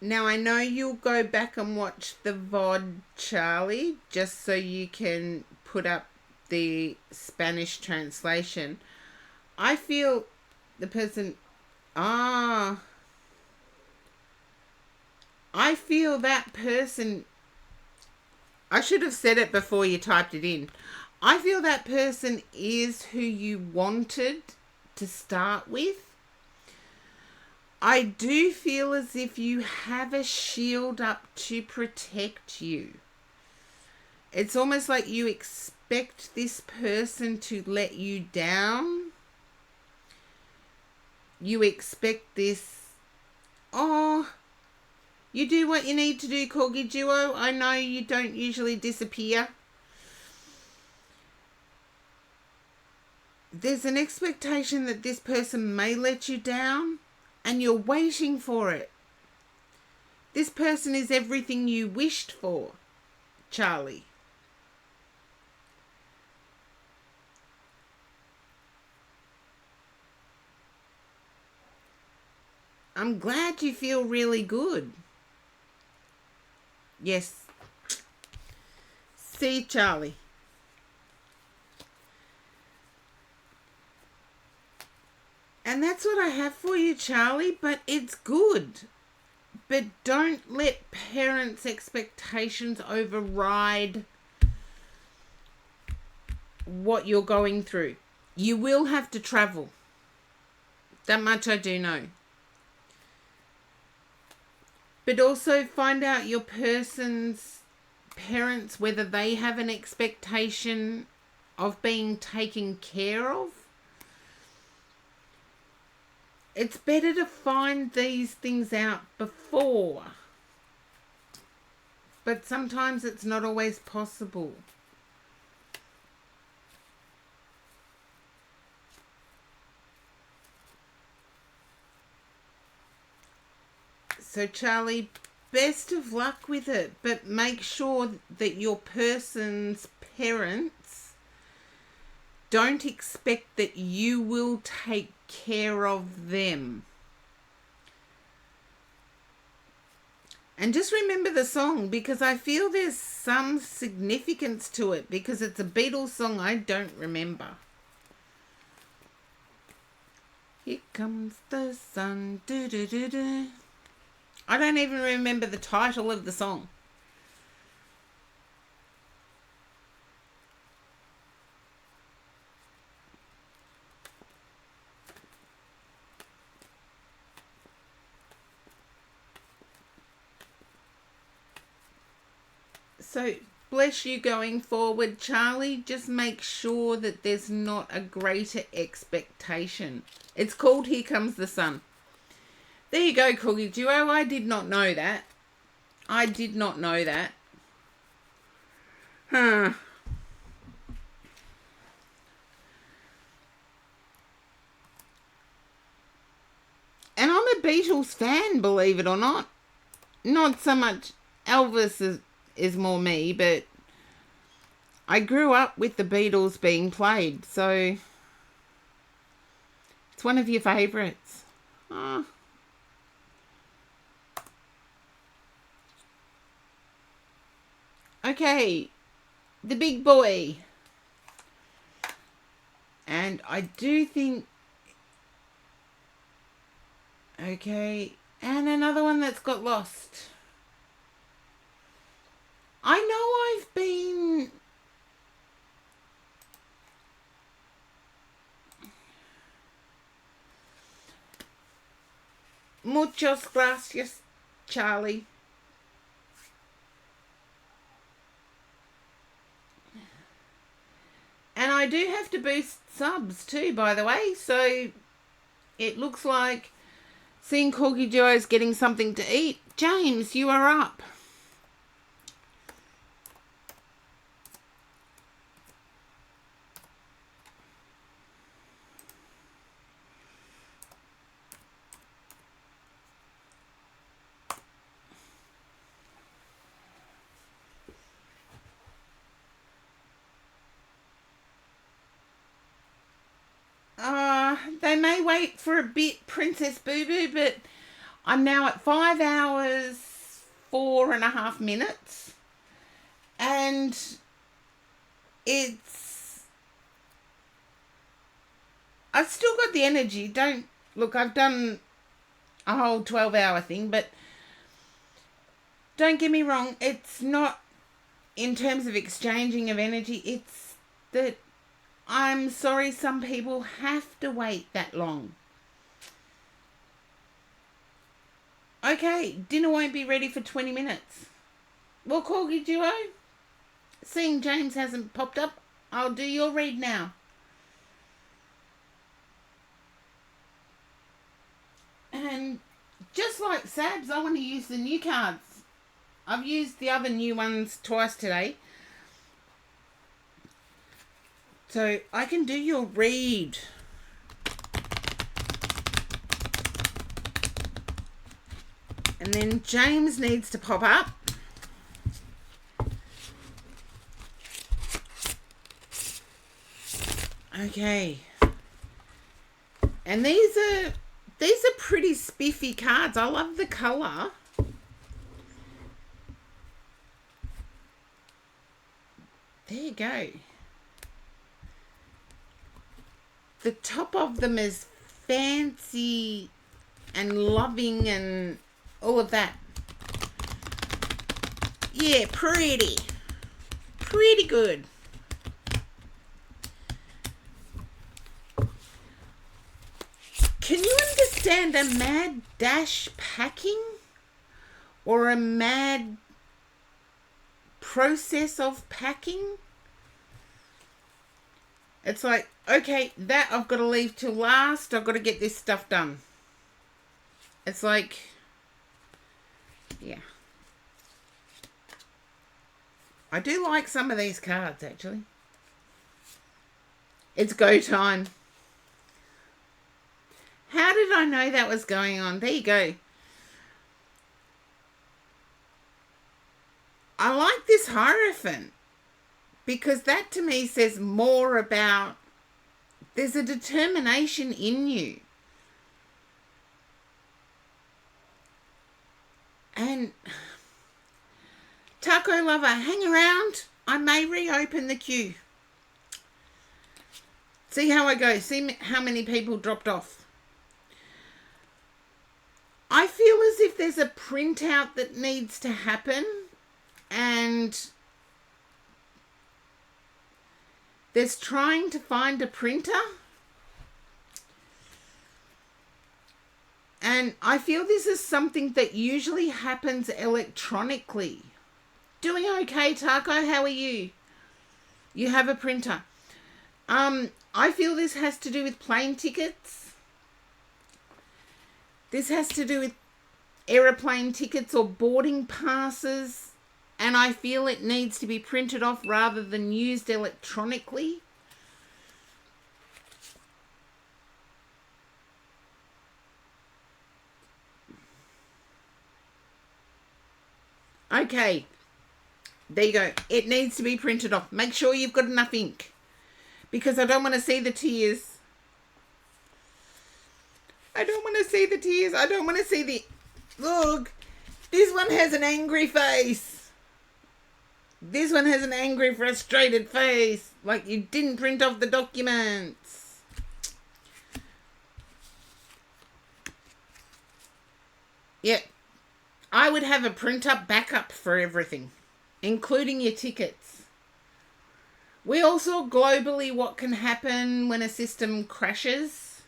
Speaker 1: Now, I know you'll go back and watch the VOD, Charlie, just so you can put up the Spanish translation. I feel the person... I feel that person I should have said it before you typed it in. I feel that person is who you wanted to start with. I do feel as if you have a shield up to protect you. It's almost like you expect this person to let you down. You expect this, oh, you do what you need to do, Corgi Duo. I know you don't usually disappear. There's an expectation that this person may let you down, and you're waiting for it. This person is everything you wished for, Charlie. I'm glad you feel really good. Yes. See, Charlie. And that's what I have for you, Charlie, but it's good. But don't let parents' expectations override what you're going through. You will have to travel. That much I do know. But also find out your person's parents, whether they have an expectation of being taken care of. It's better to find these things out before. But sometimes it's not always possible. So Charlie, best of luck with it, but make sure that your person's parents don't expect that you will take care of them. And just remember the song, because I feel there's some significance to it, because it's a Beatles song I don't remember. Here comes the sun, do-do-do-do. I don't even remember the title of the song. So, bless you going forward, Charlie. Just make sure that there's not a greater expectation. It's called Here Comes the Sun. There you go, Corgi Duo. I did not know that. I did not know that. Huh. And I'm a Beatles fan, believe it or not. Not so much Elvis is more me, but I grew up with the Beatles being played, so it's one of your favourites. Oh. Okay, the big boy. And I do think... Okay, and another one that's got lost. I know I've been... Muchas gracias, Charlie. And I do have to boost subs too, by the way. So it looks like seeing Corgi Duo is getting something to eat. James, you are up. They may wait for a bit, Princess Boo Boo, but I'm now at 5 hours, 4.5 minutes. And I've still got the energy. Look, I've done a whole 12-hour thing, but don't get me wrong, it's not in terms of exchanging of energy, it's that I'm sorry some people have to wait that long. Okay, dinner won't be ready for 20 minutes. Well, Corgi Duo, seeing James hasn't popped up, I'll do your read now. And just like Sabs, I want to use the new cards. I've used the other new ones twice today. So I can do your read. And then James needs to pop up. Okay. And these are pretty spiffy cards. I love the colour. There you go. The top of them is fancy and loving and all of that. Yeah, pretty. Pretty good. Can you understand a mad dash packing? Or a mad process of packing? It's like, okay, that I've got to leave till last. I've got to get this stuff done. It's like, yeah. I do like some of these cards, actually. It's go time. How did I know that was going on? There you go. I like this Hierophant because that to me says more about there's a determination in you. And Taco Lover, hang around. I may reopen the queue. See how I go. See how many people dropped off. I feel as if there's a printout that needs to happen and there's trying to find a printer. And I feel this is something that usually happens electronically. Doing okay, Taco? How are you? You have a printer. I feel this has to do with plane tickets. This has to do with aeroplane tickets or boarding passes. And I feel it needs to be printed off rather than used electronically. Okay. There you go. It needs to be printed off. Make sure you've got enough ink. Because I don't want to see the tears. I don't want to see the tears. I don't want to see the... Look. This one has an angry face. This one has an angry, frustrated face. Like you didn't print off the documents. Yeah. I would have a print-up backup for everything. Including your tickets. We all saw globally what can happen when a system crashes.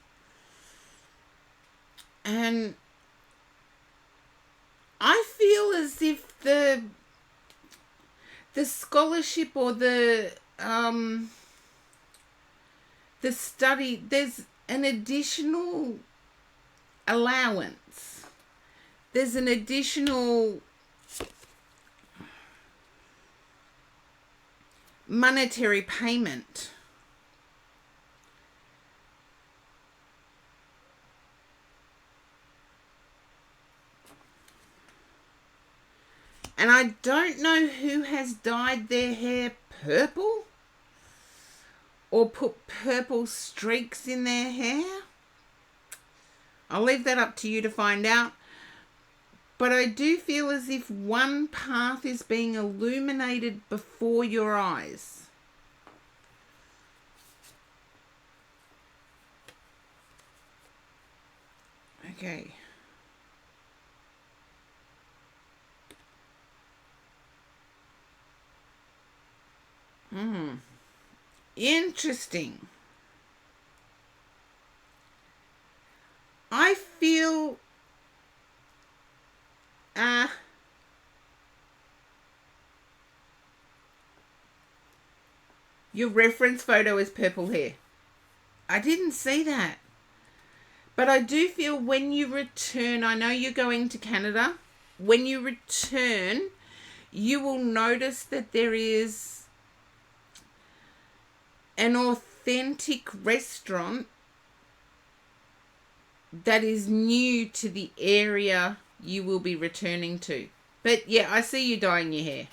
Speaker 1: And I feel as if the scholarship or the study, there's an additional allowance. There's an additional monetary payment. And I don't know who has dyed their hair purple or put purple streaks in their hair. I'll leave that up to you to find out. But I do feel as if one path is being illuminated before your eyes. Okay. Interesting. I feel your reference photo is purple hair. I didn't see that. But I do feel when you return, I know you're going to Canada. When you return, you will notice that there is an authentic restaurant that is new to the area you will be returning to. But yeah, I see you dyeing your hair.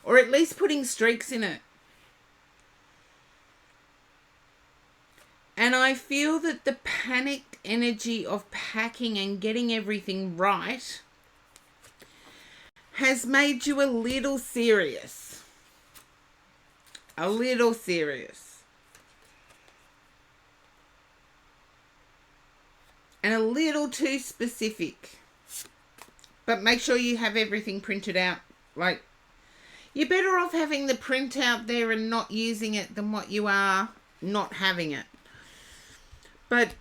Speaker 1: Or at least putting streaks in it. And I feel that the panicked energy of packing and getting everything right has made you a little serious. A little serious. And a little too specific. But make sure you have everything printed out. Like, you're better off having the print out there and not using it than what you are not having it. But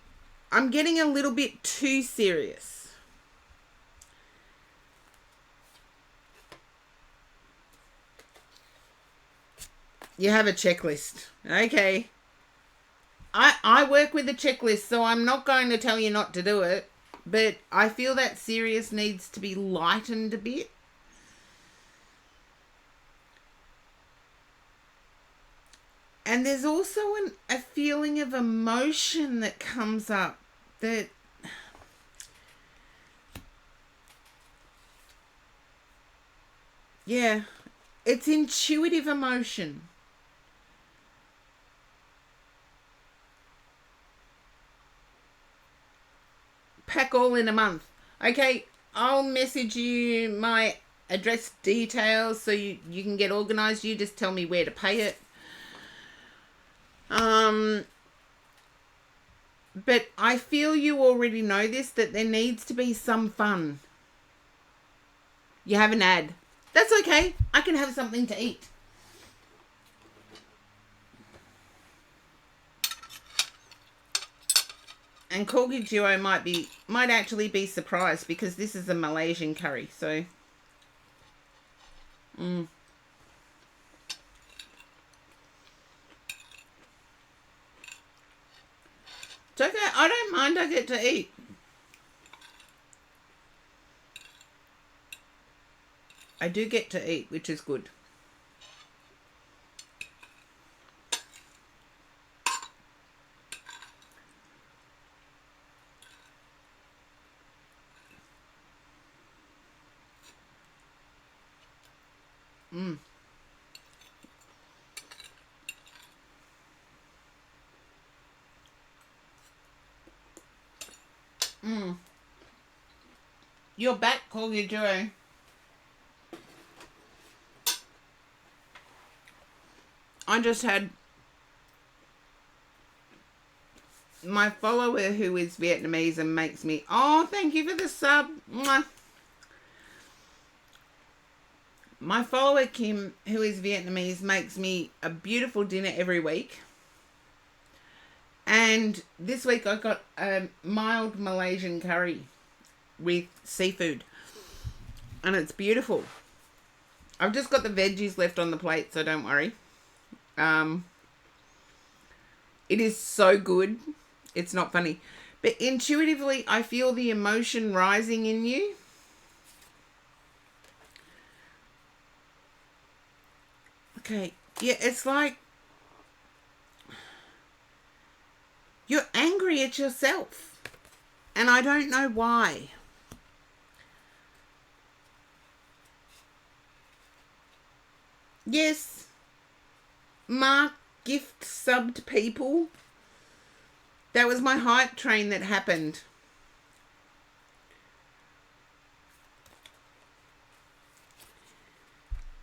Speaker 1: I'm getting a little bit too serious. You have a checklist. Okay. I work with a checklist, so I'm not going to tell you not to do it. But I feel that serious needs to be lightened a bit. And there's also a feeling of emotion that comes up that yeah, it's intuitive emotion. Pack all in a month. Okay, I'll message you my address details so you can get organized. You just tell me where to pay it. But I feel you already know this, that there needs to be some fun. You have an ad. That's okay. I can have something to eat. And Corgi Duo might actually be surprised because this is a Malaysian curry, so it's okay. I don't mind. I get to eat. I do get to eat, which is good. You're back, Corgi Duo. I just had my follower who is Vietnamese and makes me... Oh, thank you for the sub. Mwah. My follower Kim, who is Vietnamese, makes me a beautiful dinner every week. And this week I got a mild Malaysian curry with seafood. And it's beautiful. I've just got the veggies left on the plate, so don't worry. It is so good. It's not funny. But intuitively, I feel the emotion rising in you. Okay. Yeah, it's like you're angry at yourself. And I don't know why. Yes. Mark gift subbed people. That was my hype train that happened.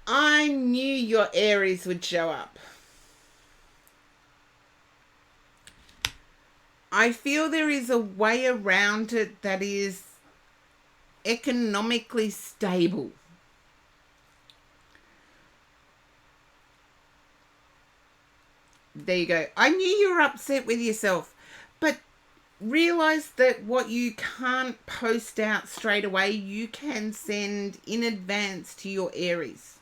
Speaker 1: I knew your Aries would show up. I feel there is a way around it that is economically stable. There you go. I knew you were upset with yourself, but realize that what you can't post out straight away, you can send in advance to your Aries.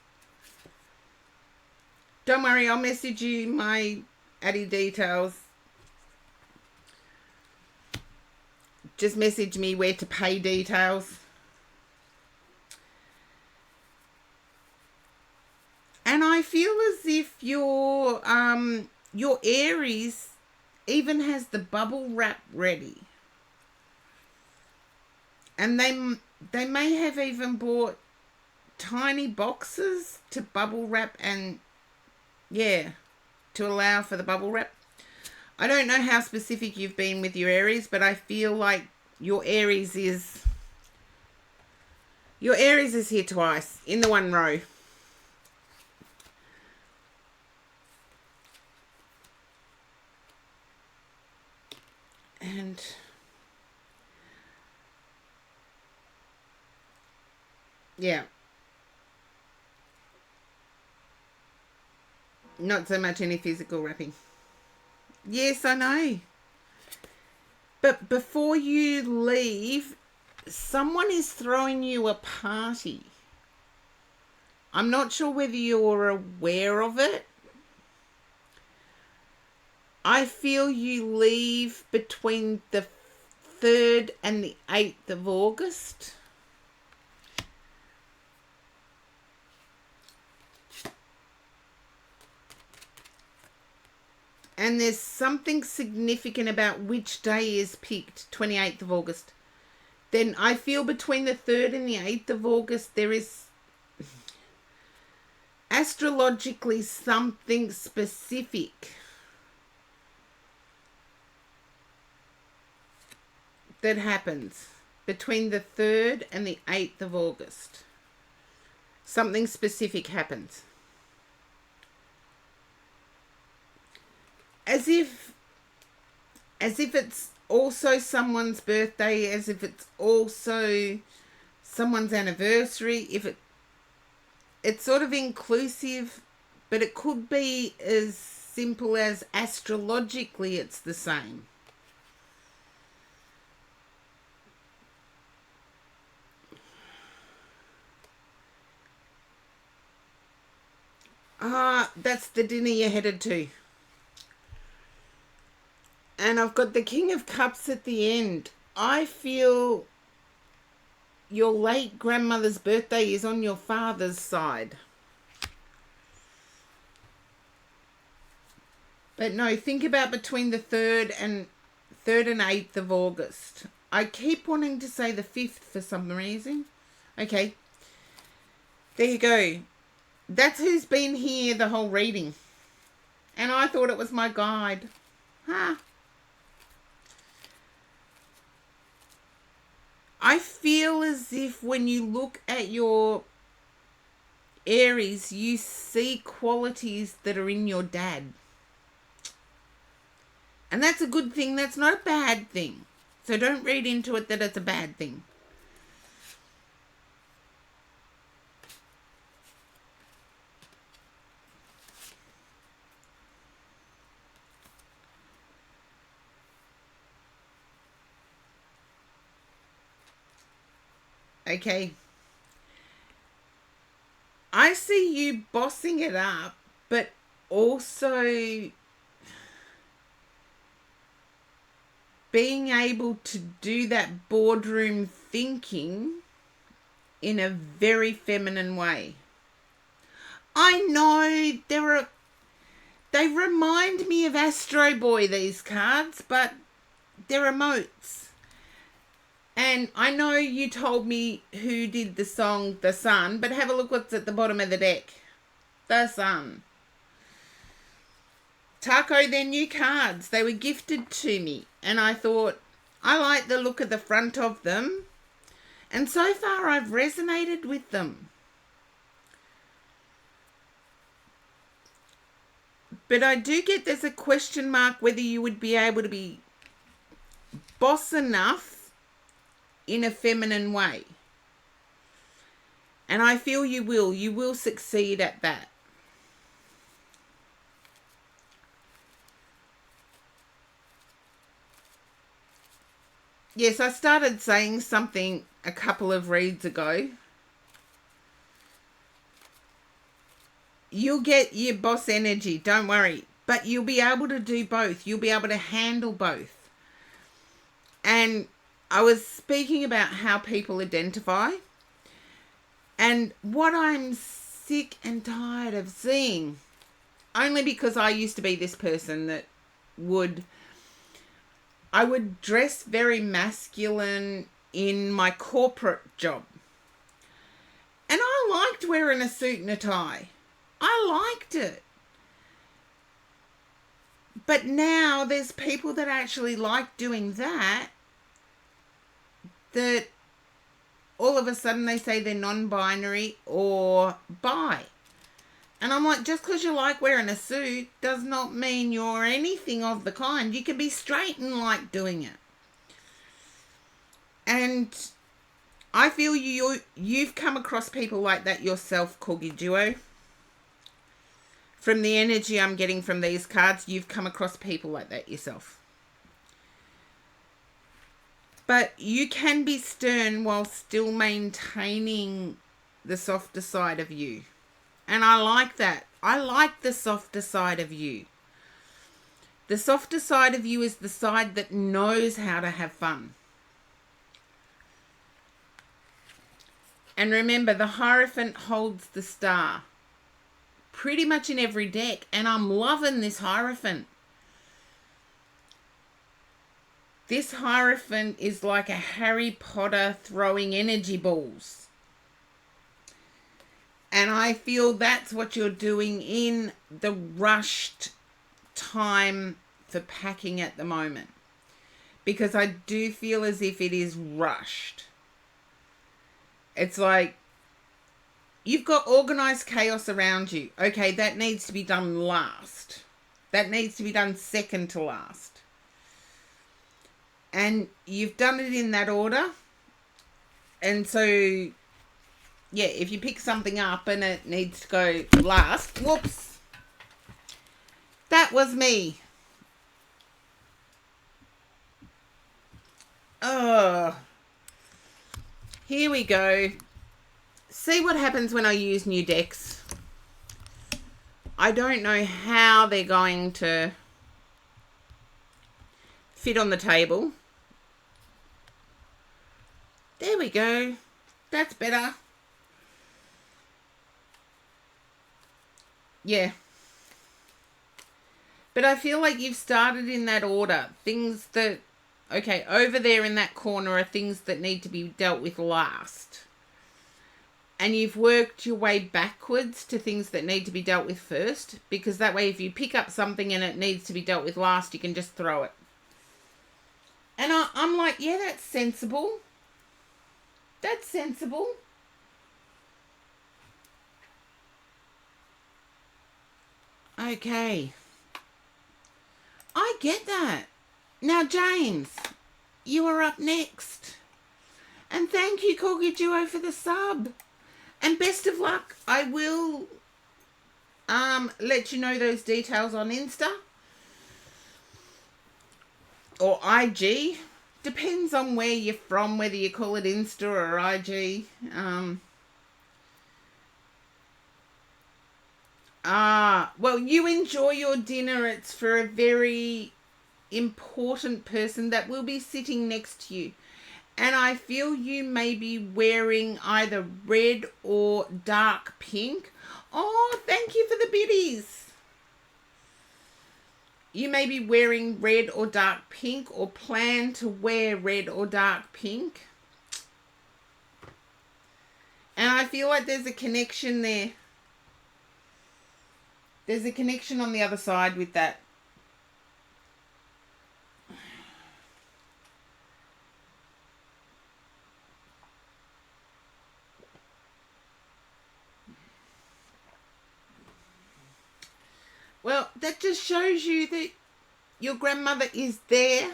Speaker 1: Don't worry, I'll message you my Addy details. Just message me where to pay details. And I feel as if your Aries even has the bubble wrap ready. And they may have even bought tiny boxes to bubble wrap and, yeah, to allow for the bubble wrap. I don't know how specific you've been with your Aries, but I feel like your Aries is here twice in the one row. And yeah, not so much any physical wrapping. Yes, I know. But before you leave, someone is throwing you a party. I'm not sure whether you're aware of it. I feel you leave between the 3rd and the 8th of August. And there's something significant about which day is picked, 28th of August. Then I feel between the 3rd and the 8th of August, there is astrologically something specific that happens between the 3rd and the 8th of August. Something specific happens. As if it's also someone's birthday, as if it's also someone's anniversary, it's sort of inclusive, but it could be as simple as astrologically it's the same. That's the dinner you're headed to. And I've got the King of Cups at the end. I feel your late grandmother's birthday is on your father's side. But no, think about between the 3rd and 8th of August. I keep wanting to say the 5th for some reason. Okay. There you go. That's who's been here the whole reading. And I thought it was my guide. Huh. I feel as if when you look at your Aries, you see qualities that are in your dad. And that's a good thing. That's not a bad thing. So don't read into it that it's a bad thing. Okay. I see you bossing it up, but also being able to do that boardroom thinking in a very feminine way. I know they remind me of Astro Boy, these cards, but they're emotes. And I know you told me who did the song The Sun, but have a look what's at the bottom of the deck. The Sun. Taco, they're new cards. They were gifted to me. And I thought, I like the look of the front of them. And so far I've resonated with them. But I do get there's a question mark whether you would be able to be boss enough in a feminine way. And I feel you will. You will succeed at that. Yes, I started saying something a couple of reads ago. You'll get your boss energy, don't worry. But you'll be able to do both. You'll be able to handle both. And I was speaking about how people identify. And what I'm sick and tired of seeing, only because I used to be this person that I would dress very masculine in my corporate job. And I liked wearing a suit and a tie. I liked it. But now there's people that actually like doing that all of a sudden they say they're non-binary or bi. And I'm like, just because you like wearing a suit does not mean you're anything of the kind. You can be straight and like doing it. And I feel you've come across people like that yourself, Corgi Duo. From the energy I'm getting from these cards, you've come across people like that yourself. But you can be stern while still maintaining the softer side of you. And I like that. I like the softer side of you. The softer side of you is the side that knows how to have fun. And remember, the Hierophant holds the star pretty much in every deck. And I'm loving this Hierophant. This Hierophant is like a Harry Potter throwing energy balls. And I feel that's what you're doing in the rushed time for packing at the moment. Because I do feel as if it is rushed. It's like you've got organized chaos around you. Okay, that needs to be done last. That needs to be done second to last. And you've done it in that order. And so, yeah, if you pick something up and it needs to go last, whoops. That was me. Oh. Here we go. See what happens when I use new decks. I don't know how they're going to fit on the table. There we go. That's better. Yeah. But I feel like you've started in that order. Things that, okay, over there in that corner are things that need to be dealt with last. And you've worked your way backwards to things that need to be dealt with first. Because that way if you pick up something and it needs to be dealt with last, you can just throw it. And I'm like, yeah, that's sensible. That's sensible. Okay. I get that. Now, James, you are up next. And thank you, Corgi Duo, for the sub. And best of luck. I will let you know those details on Insta. Or IG. Depends on where you're from, whether you call it Insta or IG. Well, you enjoy your dinner. It's for a very important person that will be sitting next to you. And I feel you may be wearing either red or dark pink. Oh, thank you for the biddies. You may be wearing red or dark pink or plan to wear red or dark pink. And I feel like there's a connection there. There's a connection on the other side with that. Well, that just shows you that your grandmother is there,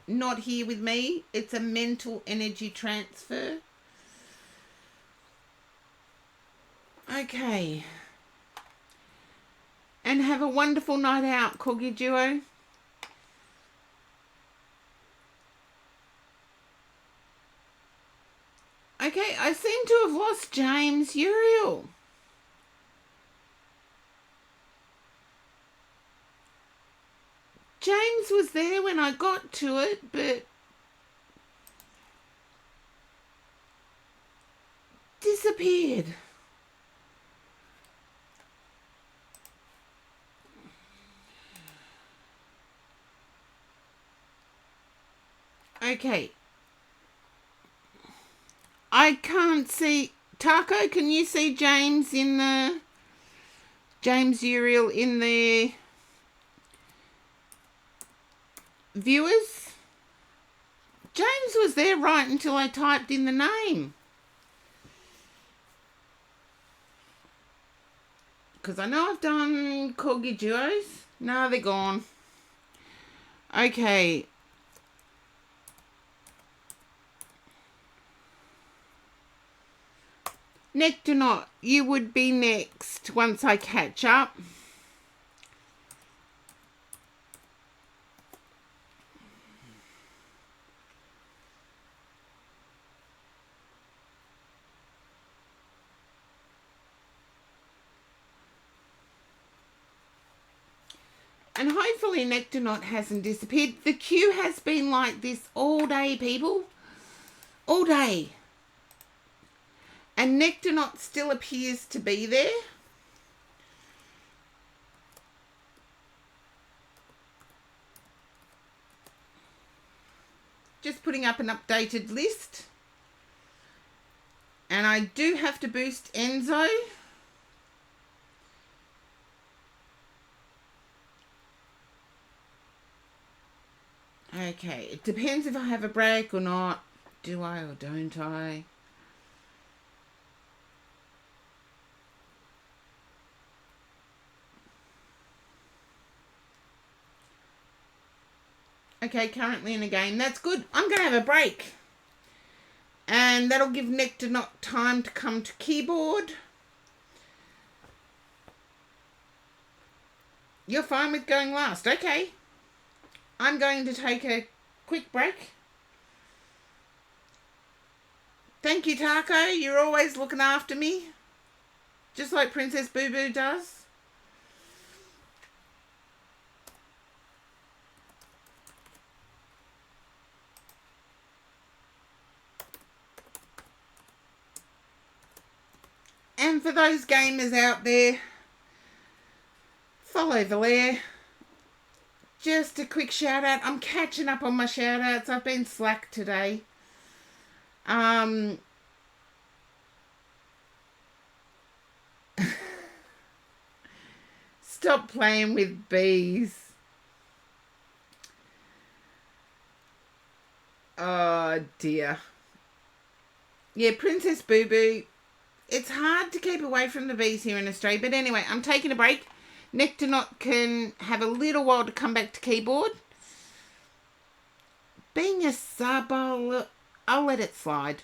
Speaker 1: not here with me. It's a mental energy transfer. Okay. And have a wonderful night out, Corgi Duo. lost James Uriel. James was there when I got to it, but disappeared. Okay. I can't see. Taco, can you see James in the... James Uriel in the viewers? James was there right until I typed in the name. Because I know I've done Corgi Duos. No, they're gone. Okay. Nectonaut, you would be next once I catch up. And hopefully Nectonaut hasn't disappeared. The queue has been like this all day, people. All day. And Nectonaut still appears to be there. Just putting up an updated list. And I do have to boost Enzo. Okay, it depends if I have a break or not. Do I or don't I? Okay, currently in a game. That's good. I'm going to have a break. And that'll give Nectonaut time to come to keyboard. You're fine with going last. Okay. I'm going to take a quick break. Thank you, Taco. You're always looking after me. Just like Princess Boo Boo does. And for those gamers out there, follow Valere. Just a quick shout out. I'm catching up on my shout outs. I've been slack today. Stop playing with bees. Oh dear. Yeah, Princess Boo Boo. It's hard to keep away from the bees here in Australia. But anyway, I'm taking a break. Nectonaut can have a little while to come back to keyboard. Being a sub, I'll let it slide.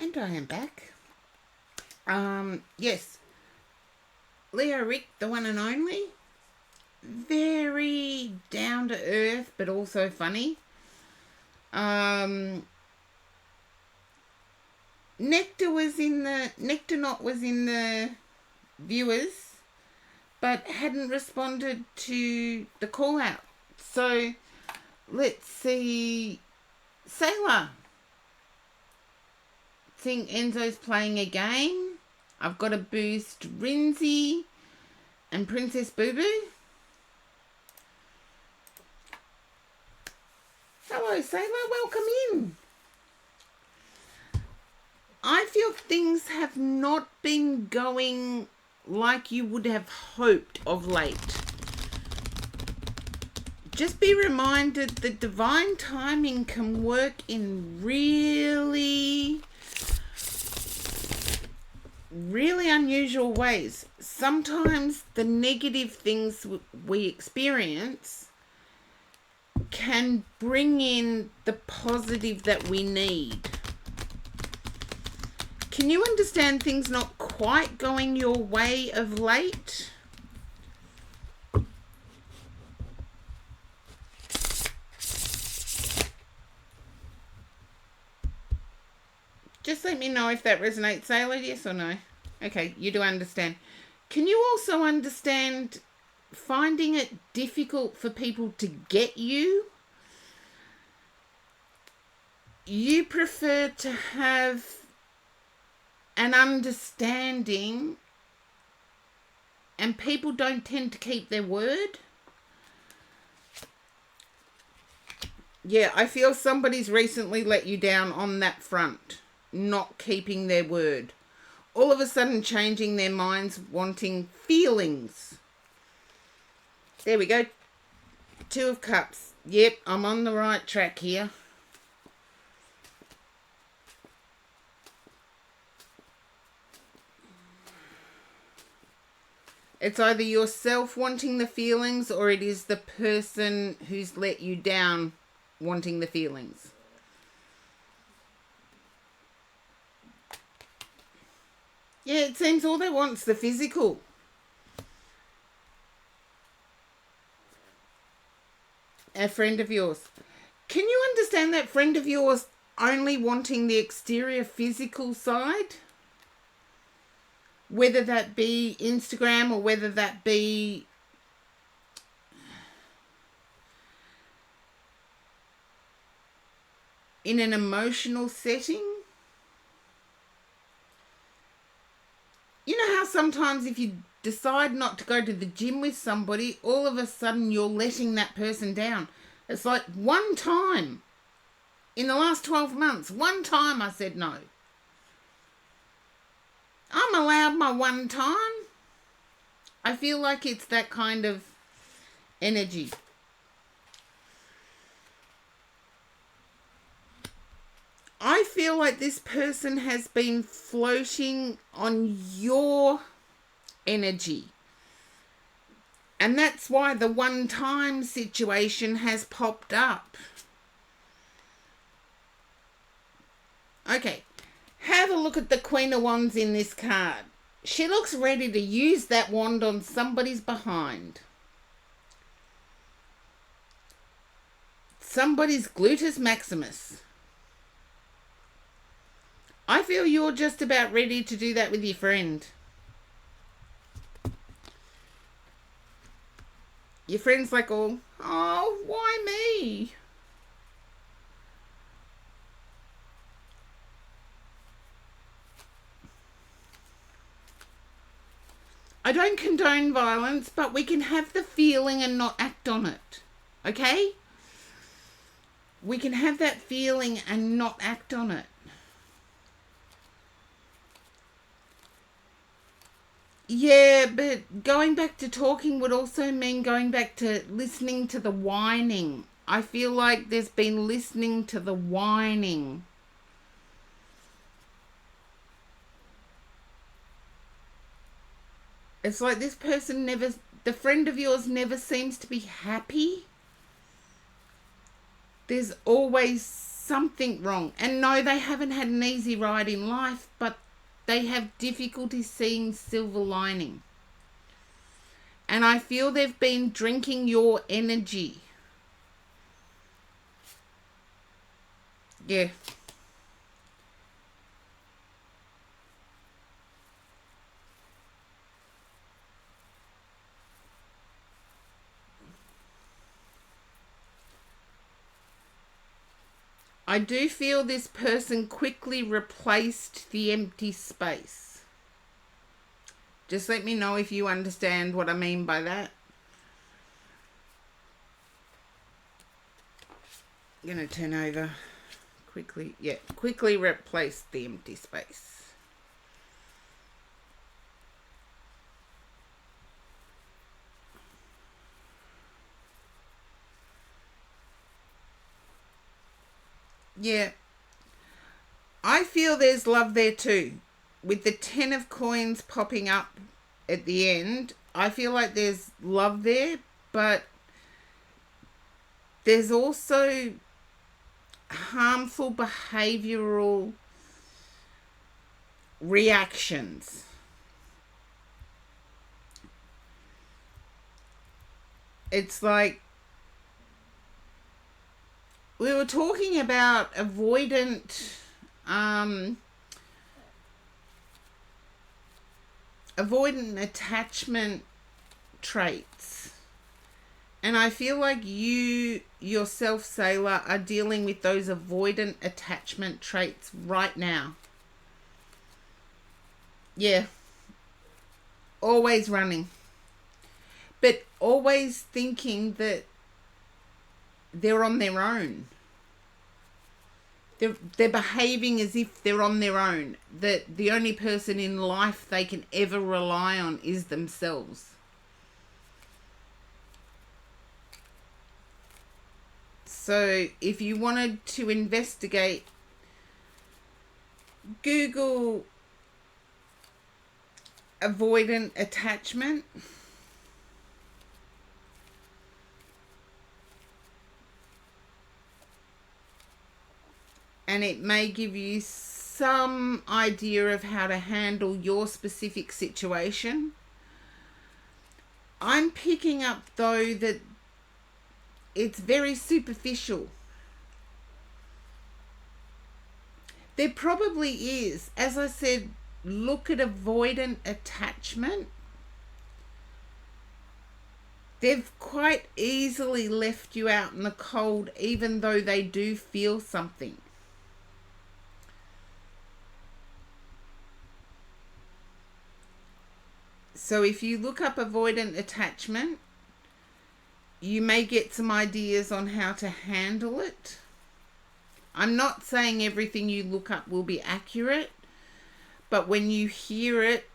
Speaker 1: And I am back. Yes. Leo Rick, the one and only. Very down to earth, but also funny. Nectarnot was in the viewers, but hadn't responded to the call out. So let's see. Sailor. Think Enzo's playing a game. I've got to boost Rinzy and Princess Boo Boo. Hello, Sailor. Welcome in. I feel things have not been going like you would have hoped of late. Just be reminded that divine timing can work in really unusual ways. Sometimes the negative things we experience can bring in the positive that we need. Can you understand things not quite going your way of late? Just let me know if that resonates, Sailor, yes or no? Okay, you do understand. Can you also understand finding it difficult for people to get you? You prefer to have an understanding, and people don't tend to keep their word. Yeah, I feel somebody's recently let you down on that front, not keeping their word. All of a sudden changing their minds, wanting feelings. There we go. 2 of Cups. Yep, I'm on the right track here. It's either yourself wanting the feelings, or it is the person who's let you down wanting the feelings. Yeah, it seems all they want's the physical. A friend of yours. Can you understand that friend of yours only wanting the exterior physical side? Whether that be Instagram or whether that be in an emotional setting. You know how sometimes if you decide not to go to the gym with somebody, all of a sudden you're letting that person down. It's like one time in the last 12 months, one time I said no. I'm allowed my one time. I feel like it's that kind of energy. I feel like this person has been floating on your energy. And that's why the one-time situation has popped up. Okay. Have a look at the Queen of Wands in this card. She looks ready to use that wand on somebody's behind. Somebody's gluteus maximus. I feel you're just about ready to do that with your friend. Your friend's like, oh, why me? I don't condone violence, but we can have the feeling and not act on it. Okay? We can have that feeling and not act on it. Yeah, but going back to talking would also mean going back to listening to the whining. I feel like there's been listening to the whining. It's like this person never, the friend of yours never seems to be happy. There's always something wrong. And no, they haven't had an easy ride in life, but they have difficulty seeing silver lining. And I feel they've been drinking your energy. Yeah. I do feel this person quickly replaced the empty space. Just let me know if you understand what I mean by that. I'm going to turn over quickly. Yeah, quickly replace the empty space. Yeah. I feel there's love there too. With the 10 of coins popping up at the end, I feel like there's love there, but there's also harmful behavioral reactions. It's like we were talking about avoidant attachment traits. And I feel like you yourself, Sailor, are dealing with those avoidant attachment traits right now. Yeah. Always running. But always thinking that they're on their own. They're behaving as if they're on their own. That the only person in life they can ever rely on is themselves. So if you wanted to investigate, Google avoidant attachment. And it may give you some idea of how to handle your specific situation. I'm picking up, though, that it's very superficial. There probably is. As I said, look at avoidant attachment. They've quite easily left you out in the cold, even though they do feel something. So if you look up avoidant attachment, you may get some ideas on how to handle it. I'm not saying everything you look up will be accurate, but when you hear it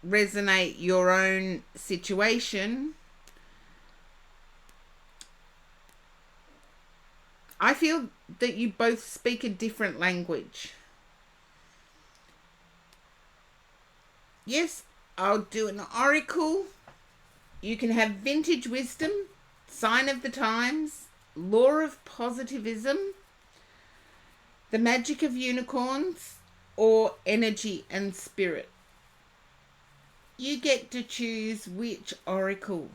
Speaker 1: resonate your own situation, I feel that you both speak a different language. Yes, I'll do an oracle. You can have vintage wisdom, sign of the times, law of positivism, the magic of unicorns, or energy and spirit. You get to choose which oracle.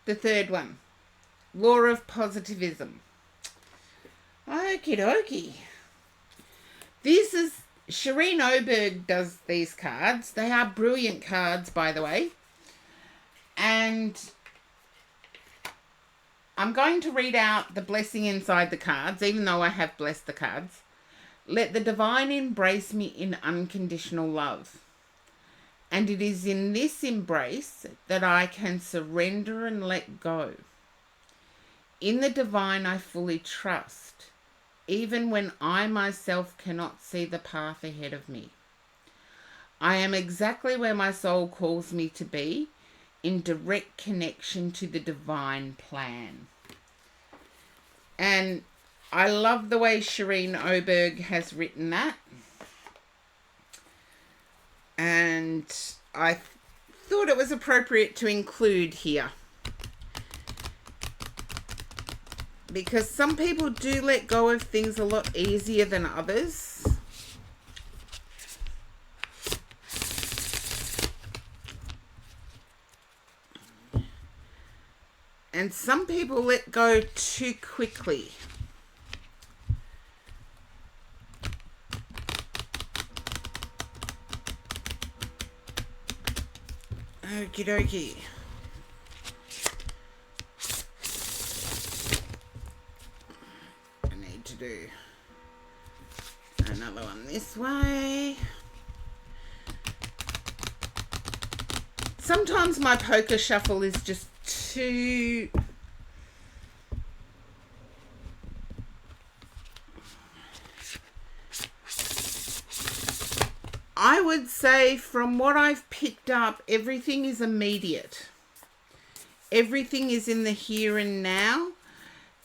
Speaker 1: The third one, law of positivism. Okie dokie. This is Shireen Oberg does these cards. They are brilliant cards, by the way. And I'm going to read out the blessing inside the cards, even though I have blessed the cards. Let the divine embrace me in unconditional love. And it is in this embrace that I can surrender and let go. In the divine I fully trust, even when I myself cannot see the path ahead of me. I am exactly where my soul calls me to be, in direct connection to the divine plan. And I love the way Shireen Oberg has written that. And I thought it was appropriate to include here. Because some people do let go of things a lot easier than others. And some people let go too quickly. Okie dokie. I need to do another one this way. Sometimes my poker shuffle is just too... I would say from what I've picked up, everything is immediate. Everything is in the here and now.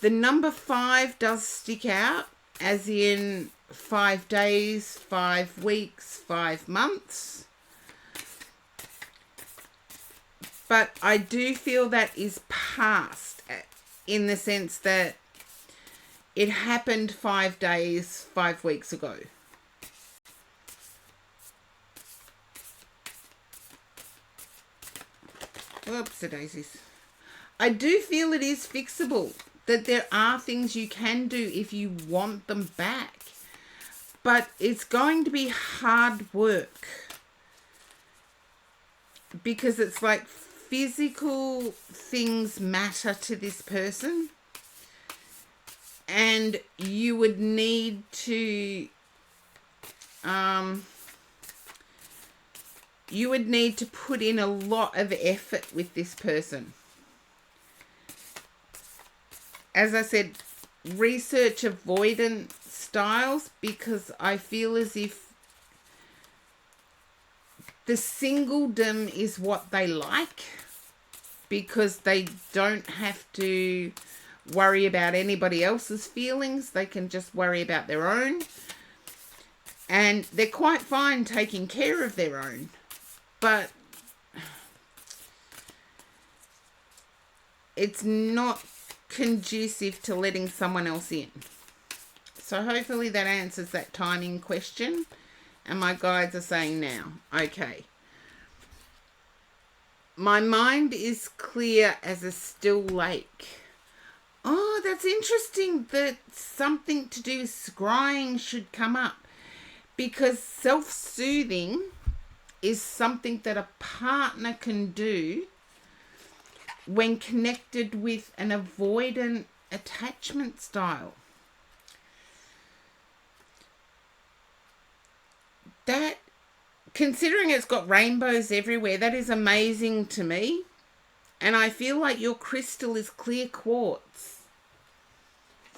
Speaker 1: The number 5 does stick out, as in 5 days, 5 weeks, 5 months. But I do feel that is past, in the sense that it happened 5 days, 5 weeks ago. Whoopsie daisies. I do feel it is fixable, that there are things you can do if you want them back. But it's going to be hard work. Because it's like physical things matter to this person. And you would need to... you would need to put in a lot of effort with this person. As I said, research avoidant styles, because I feel as if the singledom is what they like, because they don't have to worry about anybody else's feelings. They can just worry about their own. And they're quite fine taking care of their own. But it's not conducive to letting someone else in. So hopefully that answers that timing question. And my guides are saying now, okay. My mind is clear as a still lake. Oh, that's interesting that something to do with scrying should come up. Because self-soothing is something that a partner can do when connected with an avoidant attachment style. That, considering it's got rainbows everywhere, that is amazing to me. And I feel like your crystal is clear quartz.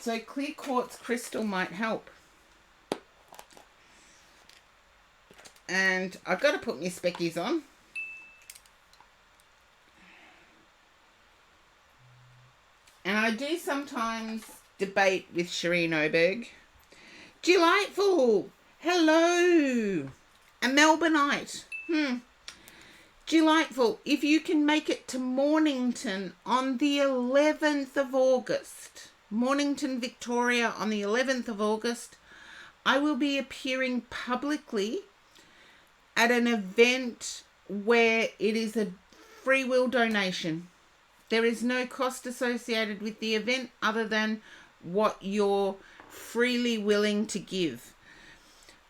Speaker 1: So clear quartz crystal might help. And I've got to put my speckies on. And I do sometimes debate with Shireen Oberg. Delightful. Hello. A Melbourneite. Delightful. If you can make it to Mornington on the 11th of August, Mornington, Victoria, on the 11th of August, I will be appearing publicly at an event where it is a free will donation. There is no cost associated with the event other than what you're freely willing to give.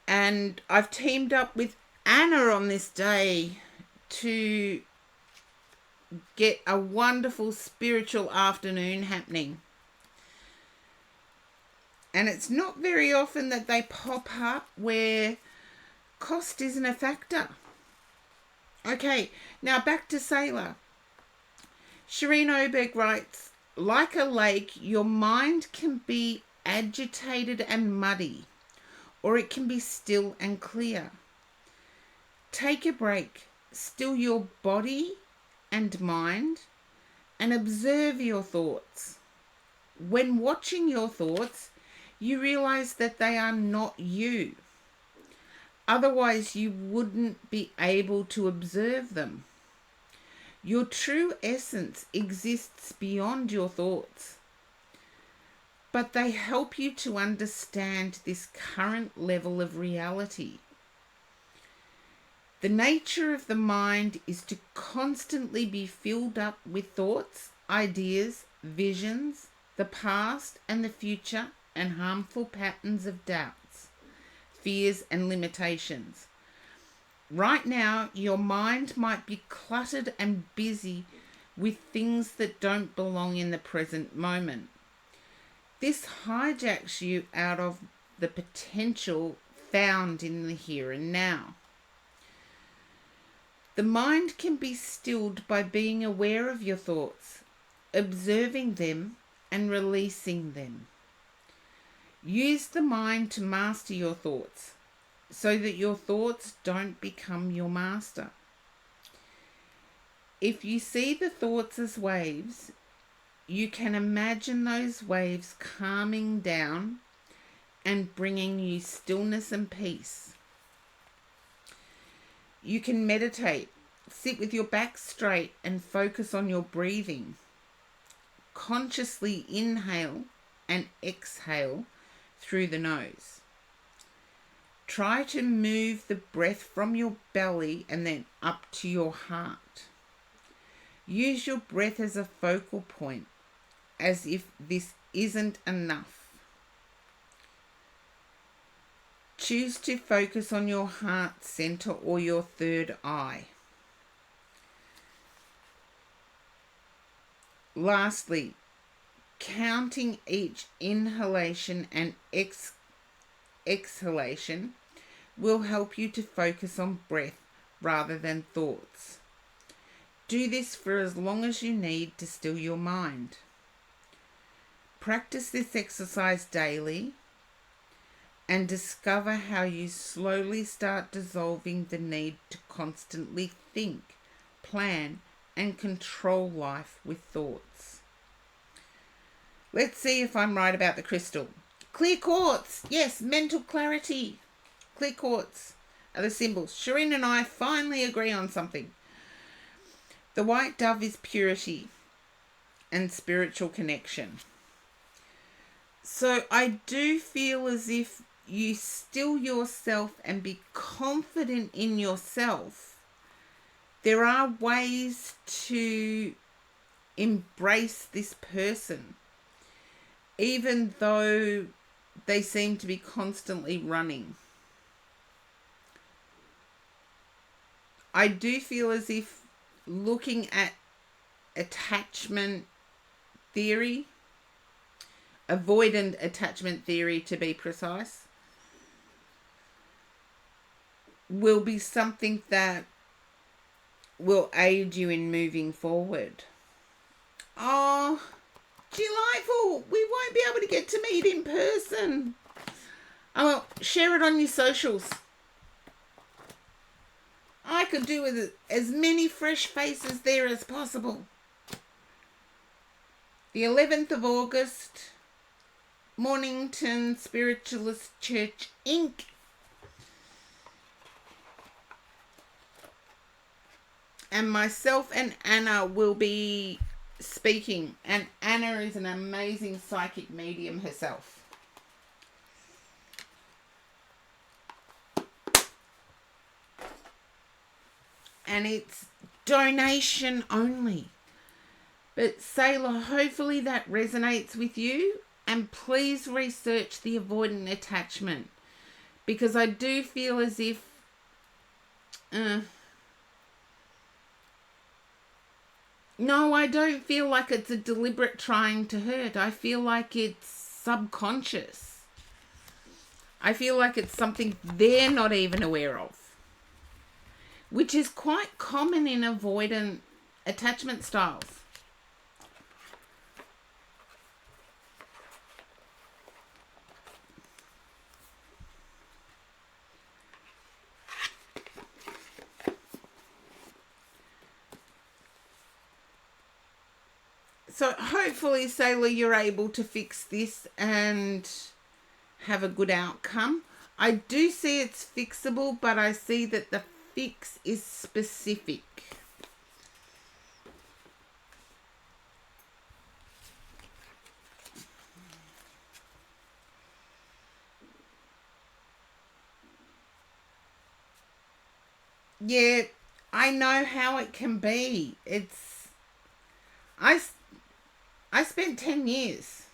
Speaker 1: And I've teamed up with Anna on this day to get a wonderful spiritual afternoon happening. And it's not very often that they pop up where cost isn't a factor. Okay, now back to Sailor. Shireen Oberg writes, like a lake, your mind can be agitated and muddy, or it can be still and clear. Take a break, still your body and mind and observe your thoughts. When watching your thoughts, you realize that they are not you. Otherwise, you wouldn't be able to observe them. Your true essence exists beyond your thoughts, but they help you to understand this current level of reality. The nature of the mind is to constantly be filled up with thoughts, ideas, visions, the past and the future, and harmful patterns of doubts, fears, and limitations. Right now, your mind might be cluttered and busy with things that don't belong in the present moment. This hijacks you out of the potential found in the here and now. The mind can be stilled by being aware of your thoughts, observing them, and releasing them. Use the mind to master your thoughts so that your thoughts don't become your master. If you see the thoughts as waves, you can imagine those waves calming down and bringing you stillness and peace. You can meditate, sit with your back straight and focus on your breathing. Consciously inhale and exhale through the nose. Try to move the breath from your belly and then up to your heart. Use your breath as a focal point, as if this isn't enough. Choose to focus on your heart center or your third eye. Lastly, counting each inhalation and exhalation will help you to focus on breath rather than thoughts. Do this for as long as you need to still your mind. Practice this exercise daily and discover how you slowly start dissolving the need to constantly think, plan, and control life with thoughts. Let's see if I'm right about the crystal. Clear quartz. Yes, mental clarity. Clear quartz are the symbols. Shireen and I finally agree on something. The white dove is purity and spiritual connection. So I do feel as if you still yourself and be confident in yourself. There are ways to embrace this person, even though they seem to be constantly running. I do feel as if looking at attachment theory, avoidant attachment theory to be precise, will be something that will aid you in moving forward. Oh, delightful. We won't be able to get to meet in person. Oh, well, share it on your socials. I could do with as many fresh faces there as possible. The 11th of August, Mornington Spiritualist Church, Inc. And myself and Anna will be speaking. And Anna is an amazing psychic medium herself. And it's donation only. But Sailor, hopefully that resonates with you. And please research the avoidant attachment. Because I do feel as if... No, I don't feel like it's a deliberate trying to hurt. I feel like it's subconscious. I feel like it's something they're not even aware of. Which is quite common in avoidant attachment styles. So hopefully, Sailor, you're able to fix this and have a good outcome. I do see it's fixable, but I see that the fix is specific. Yeah, I know how it can be. I, I spent 10 years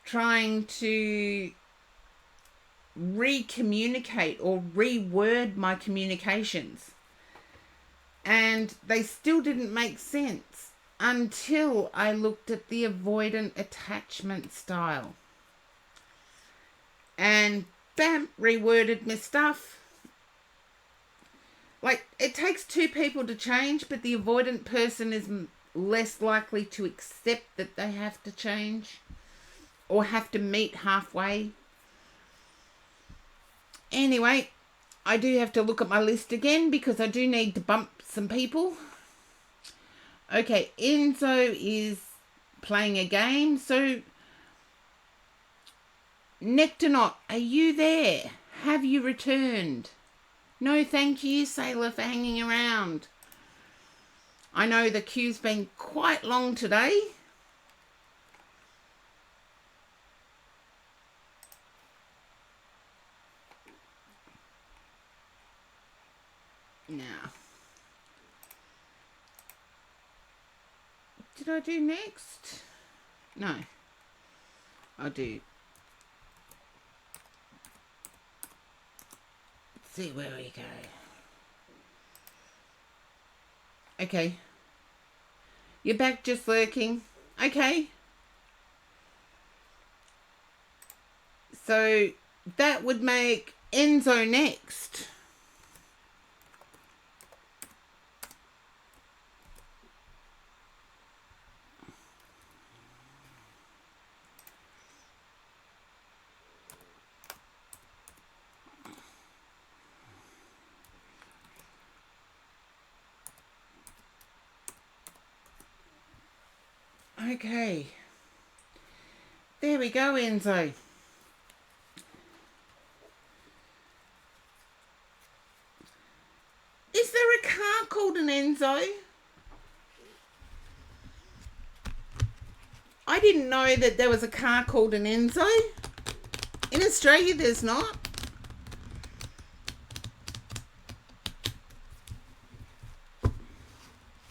Speaker 1: trying to re-communicate or reword my communications, and they still didn't make sense until I looked at the avoidant attachment style, and bam, reworded my stuff. Like, it takes two people to change, but the avoidant person is less likely to accept that they have to change or have to meet halfway. Anyway, I do have to look at my list again because I do need to bump some people. Okay, Enzo is playing a game. So, Nectonaut, are you there? Have you returned? No, thank you, Sailor, for hanging around. I know the queue's been quite long today. Now, did I do next? No. I'll do. Let's see where we go. Okay. You're back just lurking. Okay. So that would make Enzo next. Okay. There we go, Enzo. Is there a car called an Enzo? I didn't know that there was a car called an Enzo. In Australia, there's not.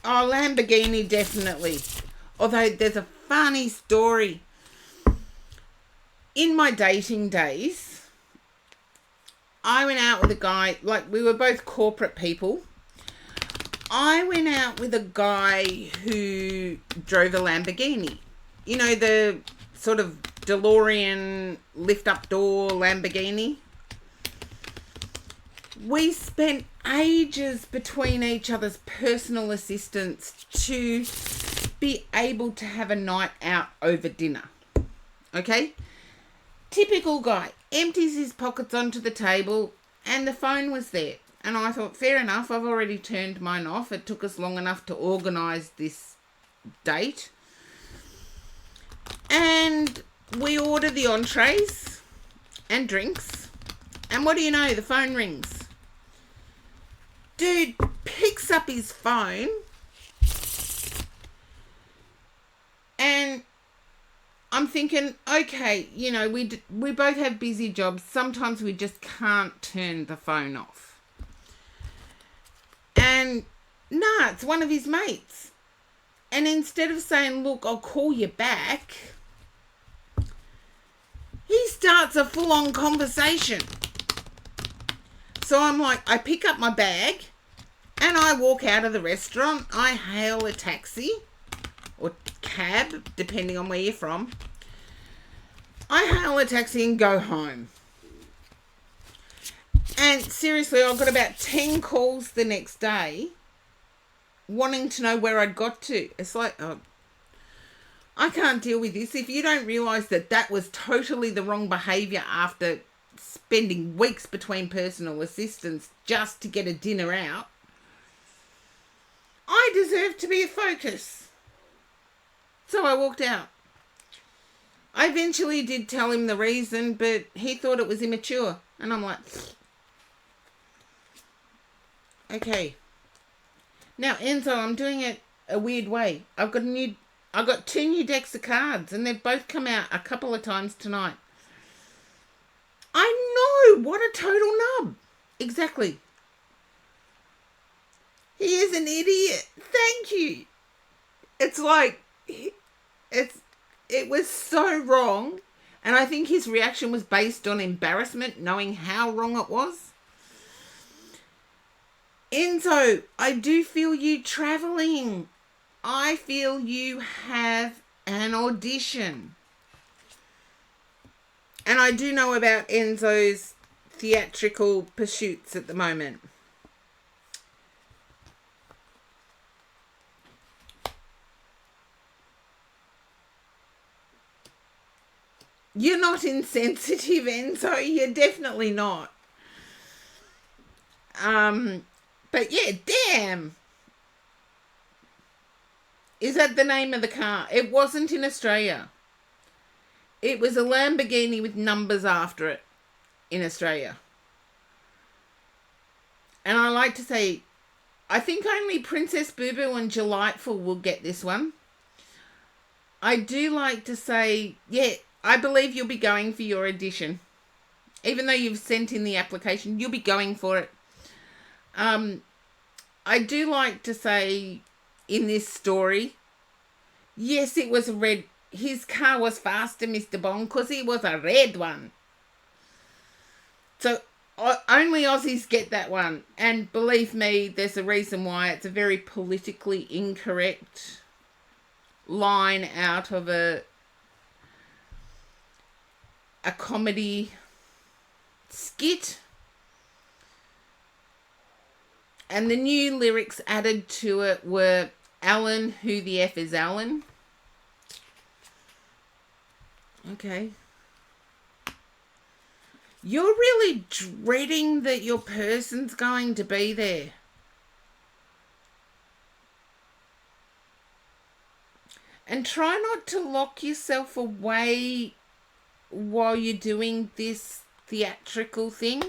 Speaker 1: Oh, Lamborghini, definitely. Although there's a funny story. In my dating days, I went out with a guy, like we were both corporate people. I went out with a guy who drove a Lamborghini. You know, the sort of DeLorean lift-up door Lamborghini. We spent ages between each other's personal assistants to be able to have a night out over dinner. Okay? Typical guy. Empties his pockets onto the table and the phone was there. And I thought, fair enough, I've already turned mine off. It took us long enough to organise this date. And we order the entrees and drinks. And what do you know? The phone rings. Dude picks up his phone and I'm thinking, okay, you know, we both have busy jobs. Sometimes we just can't turn the phone off. And nah, it's one of his mates. And instead of saying, look, I'll call you back, he starts a full-on conversation. So I'm like, I pick up my bag and I walk out of the restaurant. I hail a taxi or cab, depending on where you're from. I hail a taxi and go home. And seriously, I got about 10 calls the next day wanting to know where I'd got to. It's like, oh, I can't deal with this. If you don't realise that that was totally the wrong behaviour after spending weeks between personal assistants just to get a dinner out, I deserve to be a focus. So I walked out. I eventually did tell him the reason, but he thought it was immature. And I'm like, okay. Now, Enzo, I'm doing it a weird way. I've got 2 new decks of cards, and they've both come out a couple of times tonight. I know, what a total nub. Exactly. He is an idiot. Thank you. It's like, it was so wrong. And I think his reaction was based on embarrassment, knowing how wrong it was. Enzo, I do feel you traveling. I feel you have an audition. And I do know about Enzo's theatrical pursuits at the moment. You're not insensitive, Enzo. You're definitely not. But yeah, damn. Is that the name of the car? It wasn't in Australia. It was a Lamborghini with numbers after it in Australia. And I like to say, I think only Princess Boo Boo and Delightful will get this one. I do like to say, yeah, I believe you'll be going for your audition. Even though you've sent in the application, you'll be going for it. I do like to say in this story, yes, it was a red. His car was faster, Mr. Bond, because he was a red one. So only Aussies get that one. And believe me, there's a reason why. It's a very politically incorrect line out of a comedy skit. And the new lyrics added to it were, Alan, who the F is Alan? Okay. You're really dreading that your person's going to be there. And try not to lock yourself away while you're doing this theatrical thing.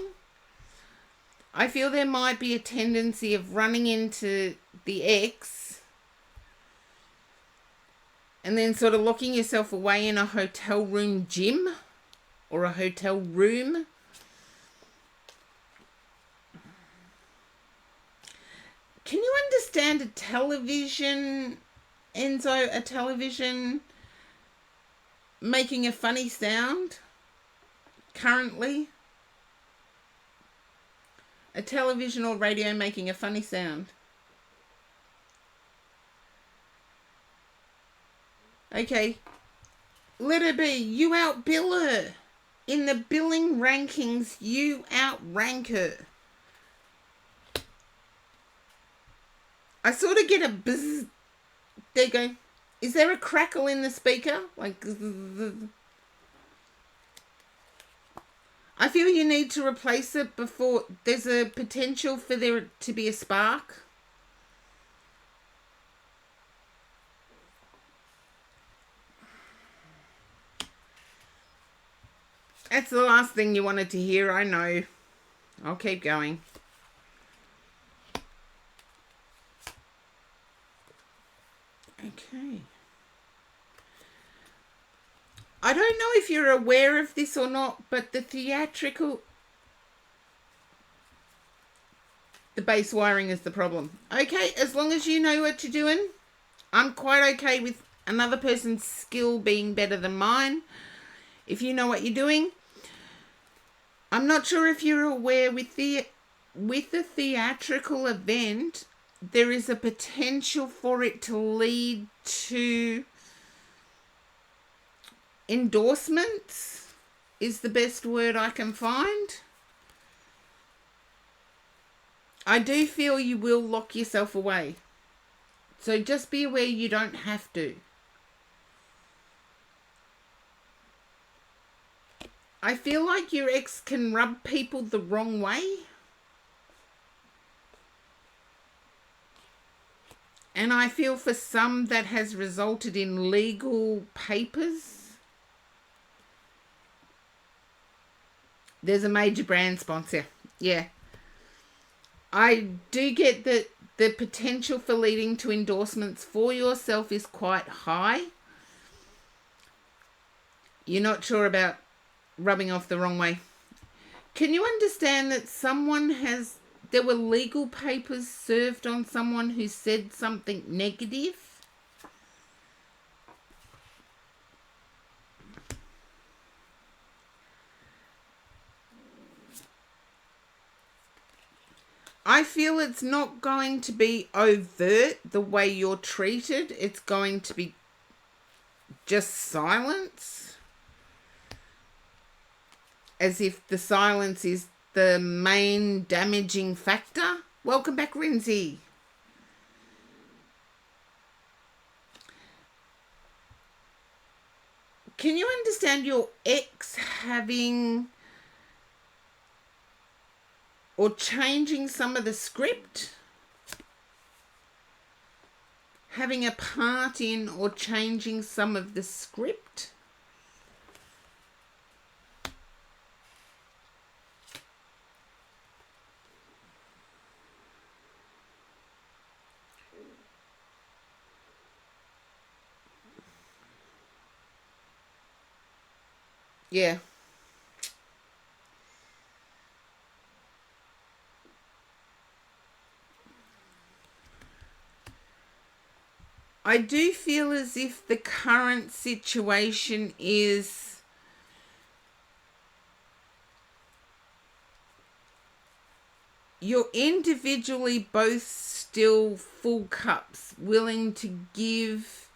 Speaker 1: I feel there might be a tendency of running into the ex and then sort of locking yourself away in a hotel room gym or a hotel room. Can you understand a television, Enzo, a television making a funny sound currently? A television or radio making a funny sound. Okay. Let her be. You outbill her. In the billing rankings, you outrank her. I sort of get a buzz. There you go. Is there a crackle in the speaker? Like... I feel you need to replace it before there's a potential for there to be a spark. That's the last thing you wanted to hear, I know. I'll keep going. Okay. I don't know if you're aware of this or not, but the base wiring is the problem. Okay, as long as you know what you're doing, I'm quite okay with another person's skill being better than mine. If you know what you're doing. I'm not sure if you're aware with the theatrical event, there is a potential for it to lead to endorsements is the best word I can find. I do feel you will lock yourself away. So just be aware you don't have to. I feel like your ex can rub people the wrong way. And I feel for some that has resulted in legal papers. There's a major brand sponsor. Yeah. I do get that the potential for leading to endorsements for yourself is quite high. You're not sure about rubbing off the wrong way. Can you understand that there were legal papers served on someone who said something negative? I feel it's not going to be overt the way you're treated. It's going to be just silence. As if the silence is the main damaging factor. Welcome back, Rinzi. Can you understand your ex having or changing some of the script? Having a part in or changing some of the script? Yeah. I do feel as if the current situation is you're individually both still full cups, willing to give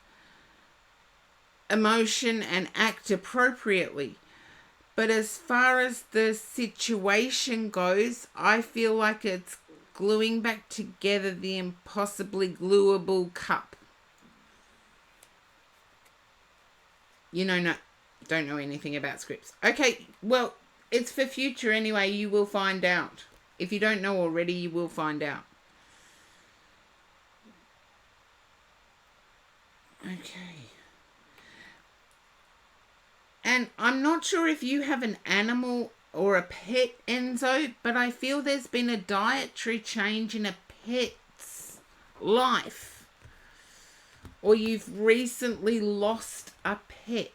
Speaker 1: emotion and act appropriately. But as far as the situation goes, I feel like it's gluing back together the impossibly gluable cup. You know, don't know anything about scripts. Okay, well, it's for future anyway. You will find out. If you don't know already, you will find out. Okay. And I'm not sure if you have an animal or a pet, Enzo, but I feel there's been a dietary change in a pet's life. Or you've recently lost a pet.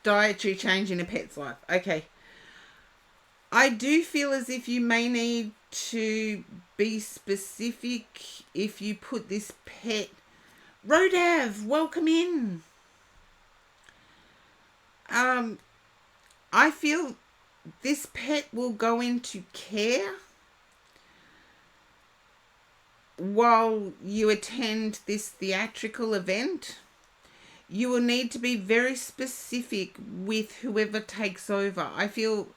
Speaker 1: Dietary change in a pet's life. Okay. I do feel as if you may need to be specific if you put this pet. Rodav, welcome in. I feel this pet will go into care while you attend this theatrical event. You will need to be very specific with whoever takes over. I feel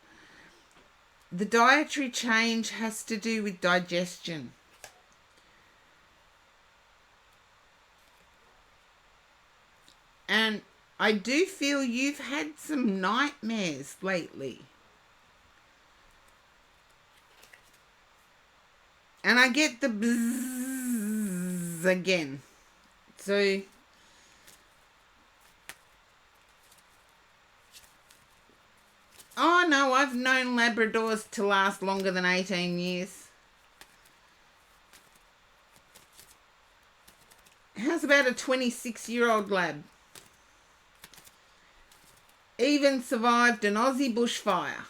Speaker 1: the dietary change has to do with digestion. And I do feel you've had some nightmares lately. And I get the bzzz again. So oh no, I've known Labradors to last longer than 18 years. How's about a 26-year-old lab? Even survived an Aussie bushfire.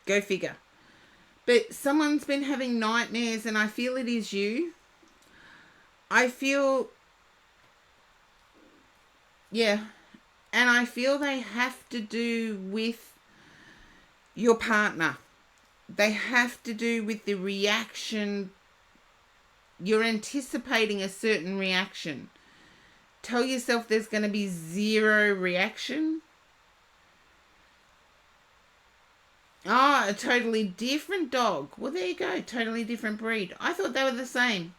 Speaker 1: Go figure. But someone's been having nightmares and I feel it is you. I feel... yeah. And I feel they have to do with your partner. They have to do with the reaction. You're anticipating a certain reaction. Tell yourself there's going to be zero reaction. Oh, a totally different dog. Well, there you go. Totally different breed. I thought they were the same.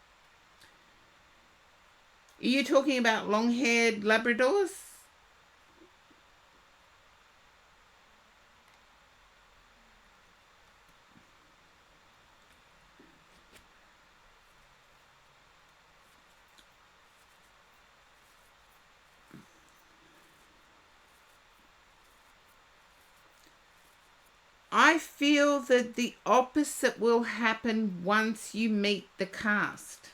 Speaker 1: Are you talking about long-haired Labradors? I feel that the opposite will happen once you meet the cast.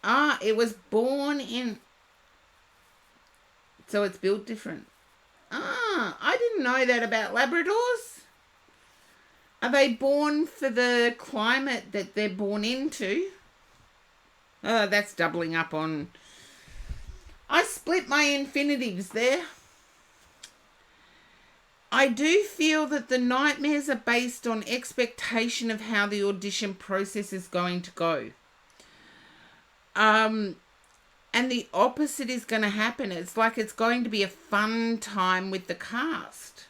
Speaker 1: Ah, it was born in... So it's built different. Ah, I didn't know that about Labradors. Are they born for the climate that they're born into? Oh, that's doubling up on... I split my infinitives there. I do feel that the nightmares are based on expectation of how the audition process is going to go. And the opposite is going to happen. It's like it's going to be a fun time with the cast.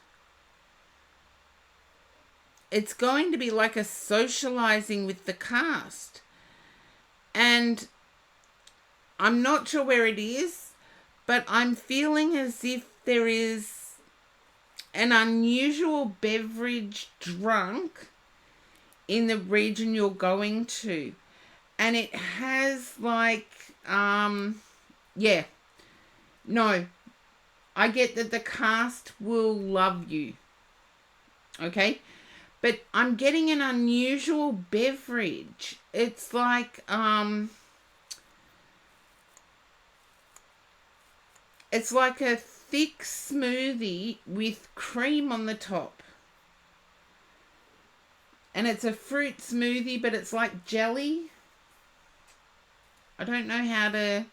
Speaker 1: It's going to be like a socializing with the cast. And I'm not sure where it is, but I'm feeling as if there is an unusual beverage drunk in the region you're going to. And it has like, yeah. No, I get that the cast will love you. Okay? But I'm getting an unusual beverage. It's like, it's like a thick smoothie with cream on the top. And it's a fruit smoothie, but it's like jelly. I don't know how to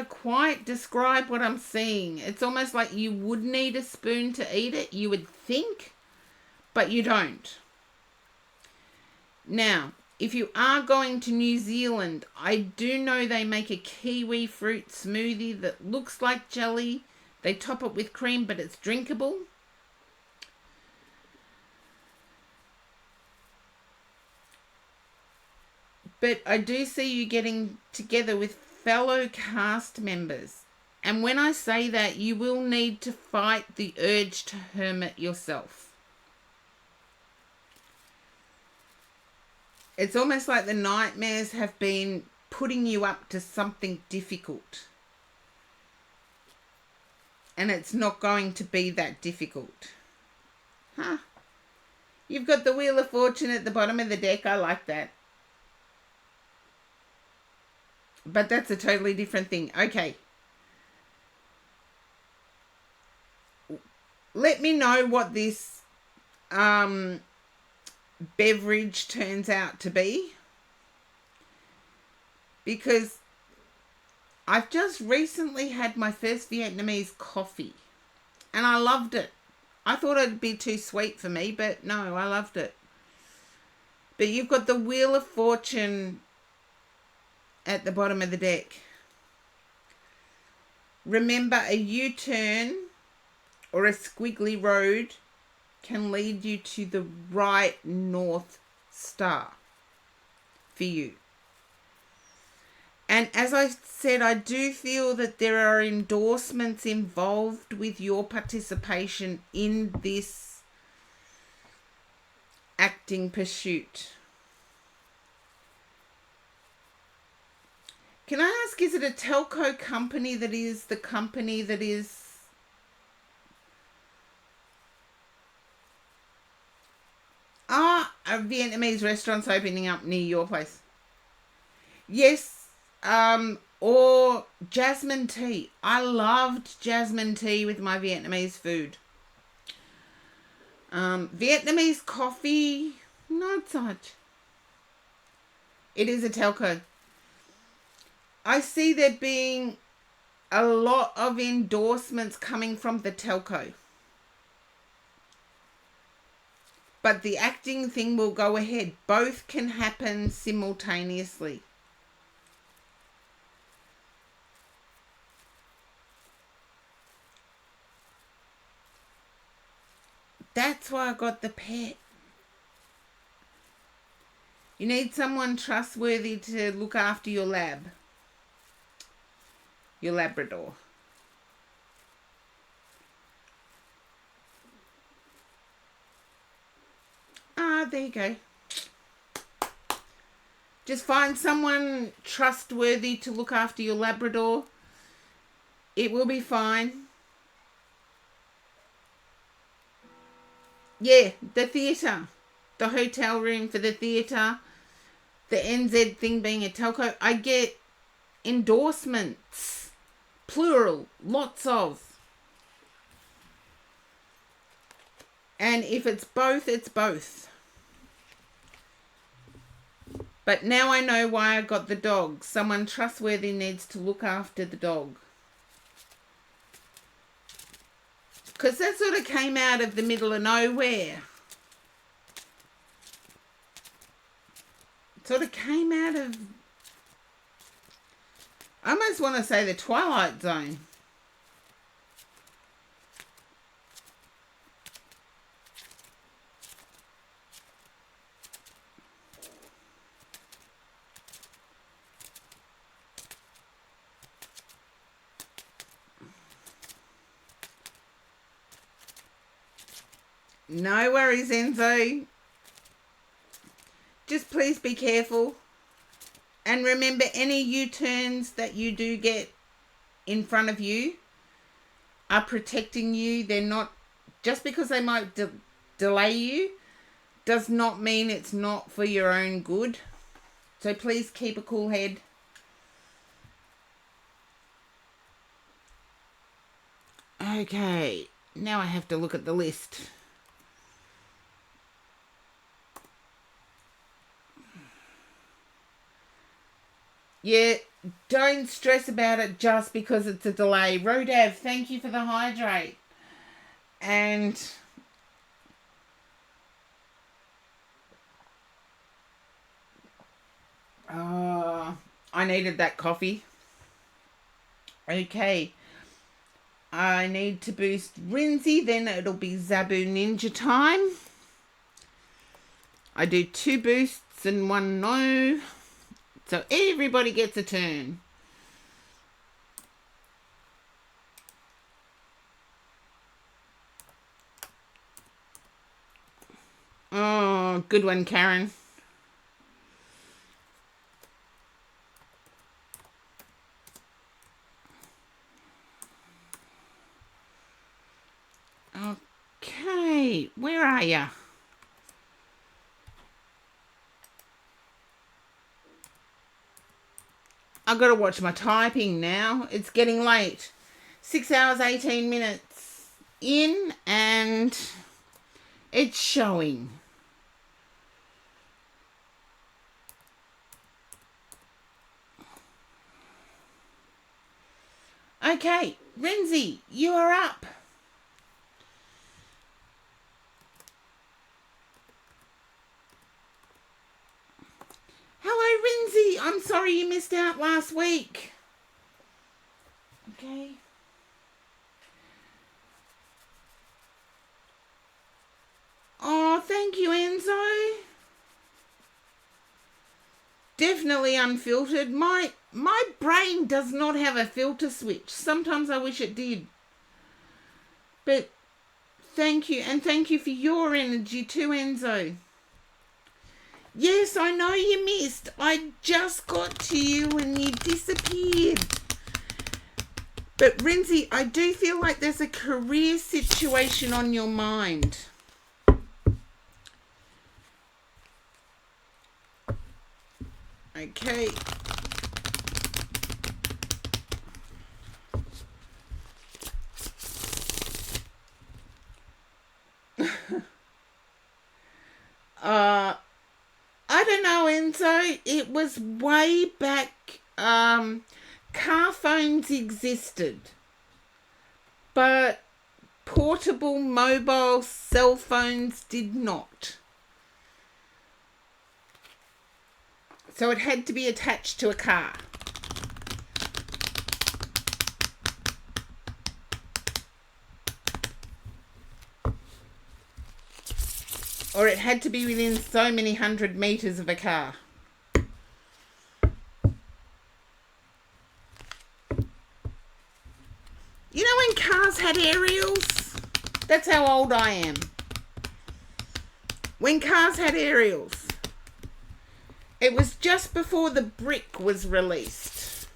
Speaker 1: quite describe what I'm seeing. It's almost like you would need a spoon to eat it, you would think, but you don't. Now, if you are going to New Zealand, I do know they make a kiwi fruit smoothie that looks like jelly. They top it with cream, but it's drinkable. But I do see you getting together with fellow cast members. And when I say that, you will need to fight the urge to hermit yourself. It's almost like the nightmares have been putting you up to something difficult. And it's not going to be that difficult. Huh? You've got the Wheel of Fortune at the bottom of the deck. I like that. But that's a totally different thing. Okay. Let me know what this beverage turns out to be. Because I've just recently had my first Vietnamese coffee. And I loved it. I thought it'd be too sweet for me, but no, I loved it. But you've got the Wheel of Fortune at the bottom of the deck. Remember, a U-turn or a squiggly road can lead you to the right North Star for you. And as I said, I do feel that there are endorsements involved with your participation in this acting pursuit. Can I ask, is it a telco company that is the company that is... a Vietnamese restaurant's opening up near your place? Yes, or jasmine tea. I loved jasmine tea with my Vietnamese food. Vietnamese coffee, not such. It is a telco. I see there being a lot of endorsements coming from the telco. But the acting thing will go ahead. Both can happen simultaneously. that's why I got the pet. You need someone trustworthy to look after your lab. Your Labrador. Ah, there you go. Just find someone trustworthy to look after your Labrador. It will be fine. Yeah, the theatre. The hotel room for the theatre. The NZ thing being a telco. I get endorsements. Plural. Lots of. And if it's both, it's both. But now I know why I got the dog. Someone trustworthy needs to look after the dog. Because that sort of came out of the middle of nowhere. It sort of came out of... I almost want to say the Twilight Zone. No worries, Enzo. Just please be careful. And remember, any U-turns that you do get in front of you are protecting you. They're not... Just because they might delay you does not mean it's not for your own good. So please keep a cool head. Okay. Now I have to look at the list. Yeah, don't stress about it just because it's a delay. Rodav, thank you for the hydrate. And I needed that coffee. Okay. I need to boost Rinzy, then it'll be Zabu Ninja time. I do 2 boosts and 1 no. So everybody gets a turn. Oh, good one, Karen. Okay, where are you? I've got to watch my typing now. It's getting late. 6 hours, 18 minutes in, and it's showing. Okay, Renzi, you are up. Hello, Rinzy. I'm sorry you missed out last week. Okay. Oh, thank you, Enzo. Definitely unfiltered. My brain does not have a filter switch. Sometimes I wish it did. But thank you. And thank you for your energy too, Enzo. Yes, I know you missed. I just got to you and you disappeared. But Rinzy, I do feel like there's a career situation on your mind. Okay. I don't know, Enzo. It was way back. Car phones existed, but portable mobile cell phones did not. So it had to be attached to a car. or it had to be within so many 100 meters of a car. You know when cars had aerials? That's how old I am. When cars had aerials, it was just before the brick was released.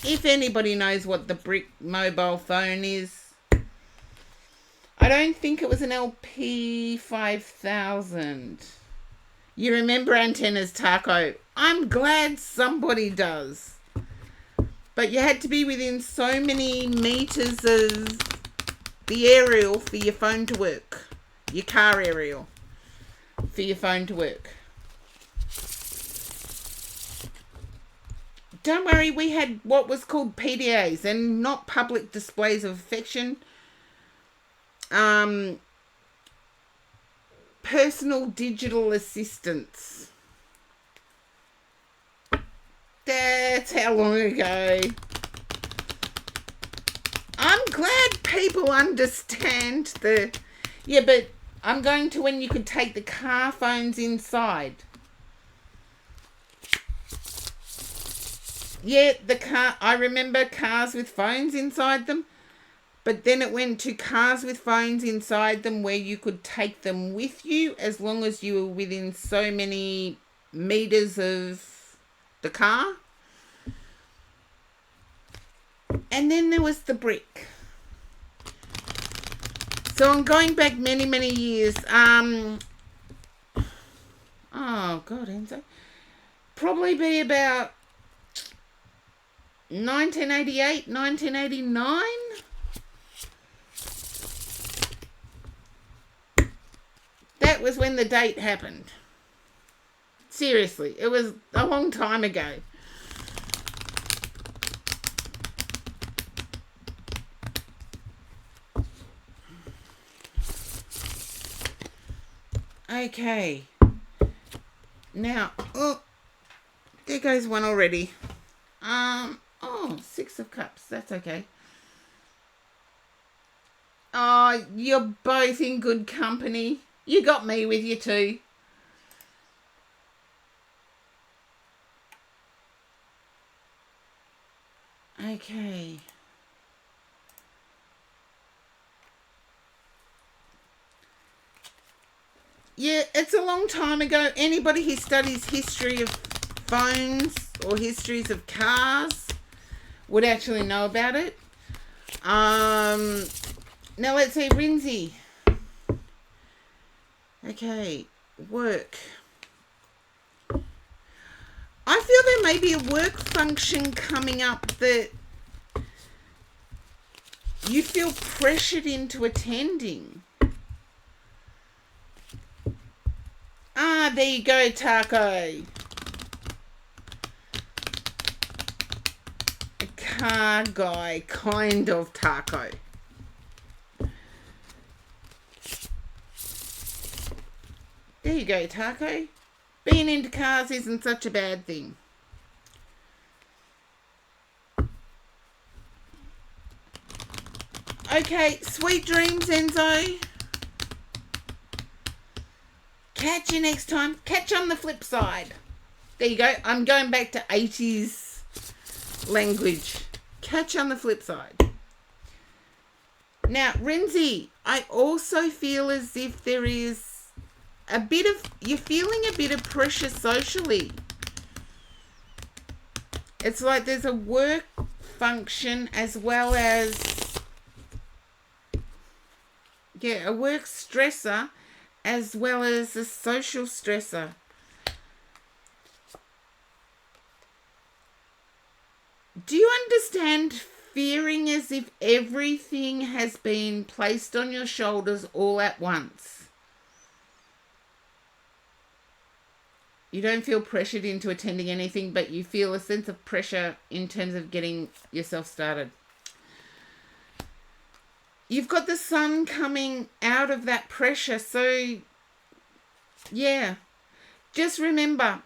Speaker 1: If anybody knows what the brick mobile phone is, I don't think it was an LP 5000. You remember antennas, Taco? I'm glad somebody does. But you had to be within so many meters of the aerial for your phone to work. Your car aerial for your phone to work. Don't worry, we had what was called PDAs, and not public displays of affection. Personal digital assistants. That's how long ago. I'm glad people understand the... Yeah, but I'm going to when you could take the car phones inside. Yeah, I remember cars with phones inside them. But then it went to cars with phones inside them where you could take them with you as long as you were within so many meters of the car. And then there was the brick. So I'm going back many, many years. Oh, God, Enzo. Probably be about 1988, 1989. That was when the date happened. Seriously, it was a long time ago. Okay. Now, oh, there goes one already. Oh, 6 of cups. That's okay. Oh, you're both in good company. You got me with you too. Okay. Yeah, it's a long time ago. Anybody who studies history of phones or histories of cars would actually know about it. Now let's see, Rinzy. Okay, work. I feel there may be a work function coming up that you feel pressured into attending. Ah, there you go, Taco. A car guy, kind of Taco. There you go, Taco. Being into cars isn't such a bad thing. Okay, sweet dreams, Enzo. Catch you next time. Catch on the flip side. There you go. I'm going back to 80s language. Catch on the flip side. Now, Renzi, I also feel as if there is a bit of... You're feeling a bit of pressure socially. It's like there's a work function as well as... Yeah, a work stressor as well as a social stressor. Do you understand fearing as if everything has been placed on your shoulders all at once? You don't feel pressured into attending anything, but you feel a sense of pressure in terms of getting yourself started. You've got the sun coming out of that pressure, so yeah. Just remember,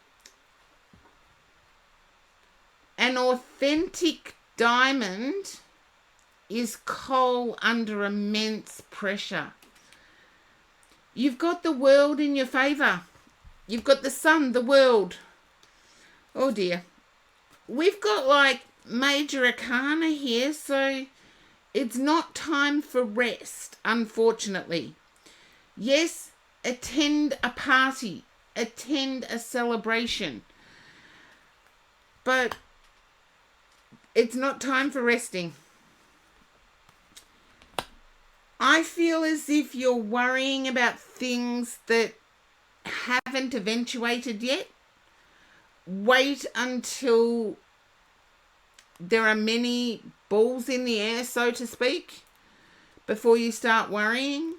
Speaker 1: an authentic diamond is coal under immense pressure. You've got the world in your favour. You've got the sun, the world. Oh dear. We've got like major arcana here, so it's not time for rest, unfortunately. Yes, attend a party, attend a celebration, but it's not time for resting. I feel as if you're worrying about things that haven't eventuated yet. Wait until there are many balls in the air, so to speak, before you start worrying.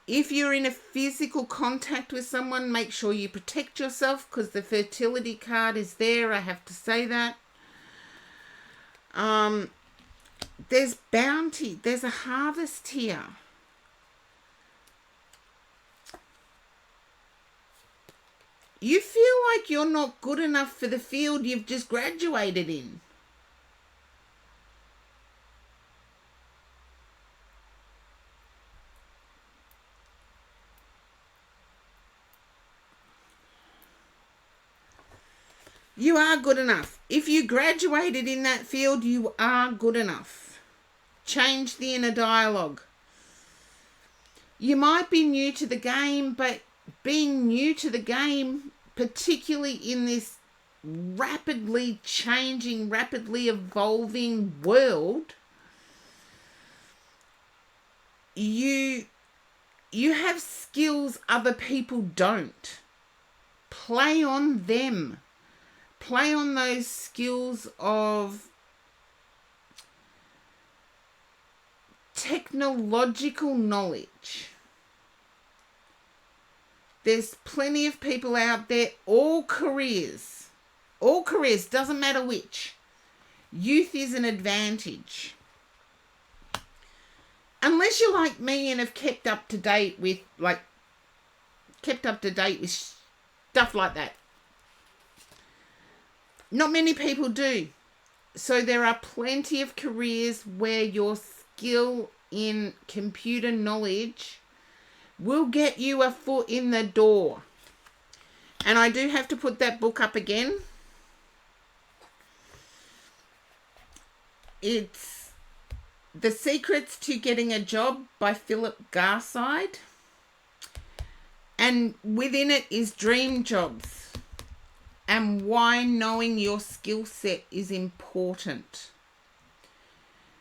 Speaker 1: If you're in a physical contact with someone, make sure you protect yourself, because the fertility card is there. I have to say that. There's bounty. There's a harvest here. You feel like you're not good enough for the field you've just graduated in. You are good enough. If you graduated in that field, you are good enough. Change the inner dialogue. You might be new to the game, but being new to the game, particularly in this rapidly changing, rapidly evolving world, you have skills other people don't. Play on them. Play on those skills of technological knowledge. There's plenty of people out there, all careers, doesn't matter which. Youth is an advantage. Unless you're like me and have kept up to date with stuff like that. Not many people do. So there are plenty of careers where your skill in computer knowledge will get you a foot in the door. And I do have to put that book up again. It's The Secrets to Getting a Job by Philip Garside. And within it is Dream Jobs and why knowing your skill set is important.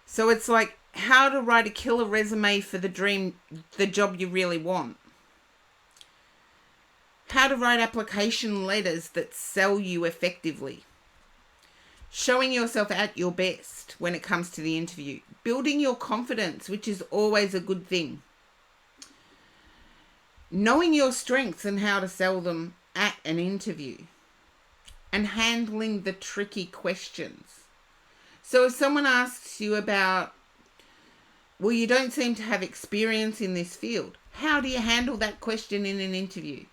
Speaker 1: So it's like how to write a killer resume for the job you really want. How to write application letters that sell you effectively. Showing yourself at your best when it comes to the interview. Building your confidence, which is always a good thing. Knowing your strengths and how to sell them at an interview. And handling the tricky questions. So if someone asks you about, well, you don't seem to have experience in this field, how do you handle that question in an interview?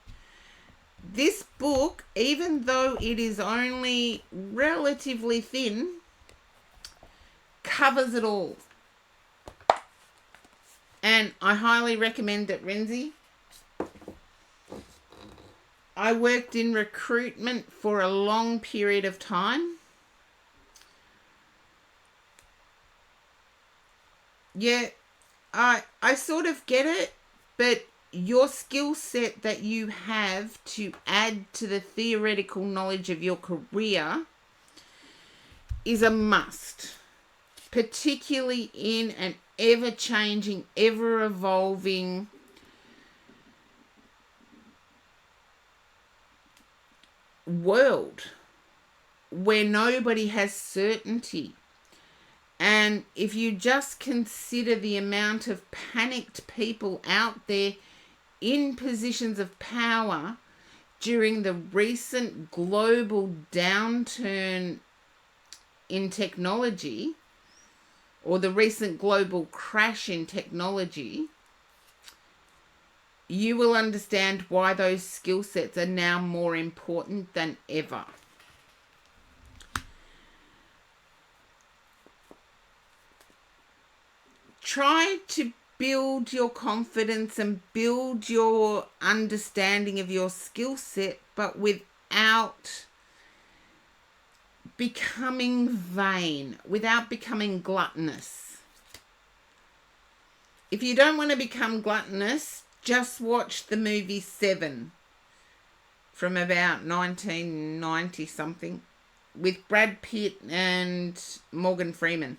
Speaker 1: This book, even though it is only relatively thin, covers it all. And I highly recommend it, Renzi. I worked in recruitment for a long period of time. Yeah, I sort of get it, but your skill set that you have to add to the theoretical knowledge of your career is a must, particularly in an ever-changing, ever-evolving world where nobody has certainty. And if you just consider the amount of panicked people out there in positions of power during the recent global downturn in technology, or the recent global crash in technology, you will understand why those skill sets are now more important than ever. Try to build your confidence and build your understanding of your skill set, but without becoming vain, without becoming gluttonous. If you don't want to become gluttonous, just watch the movie Seven from about 1990 something with Brad Pitt and Morgan Freeman.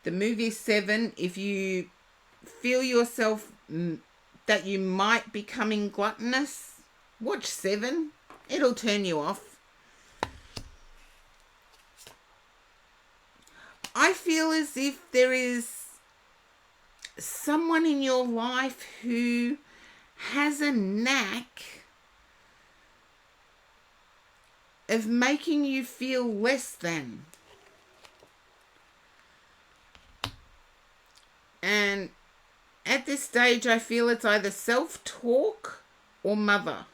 Speaker 1: The movie Seven, if you feel yourself that you might be becoming gluttonous, watch Seven. It'll turn you off. I feel as if there is someone in your life who has a knack of making you feel less than. And at this stage, I feel it's either self-talk or mother.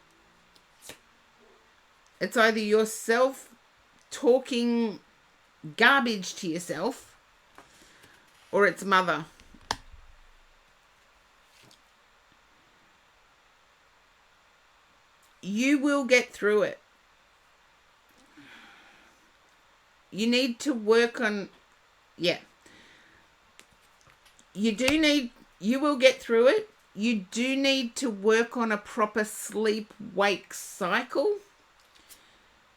Speaker 1: It's either yourself talking garbage to yourself or it's mother. You will get through it. You need to work on, you will get through it. You do need to work on a proper sleep-wake cycle.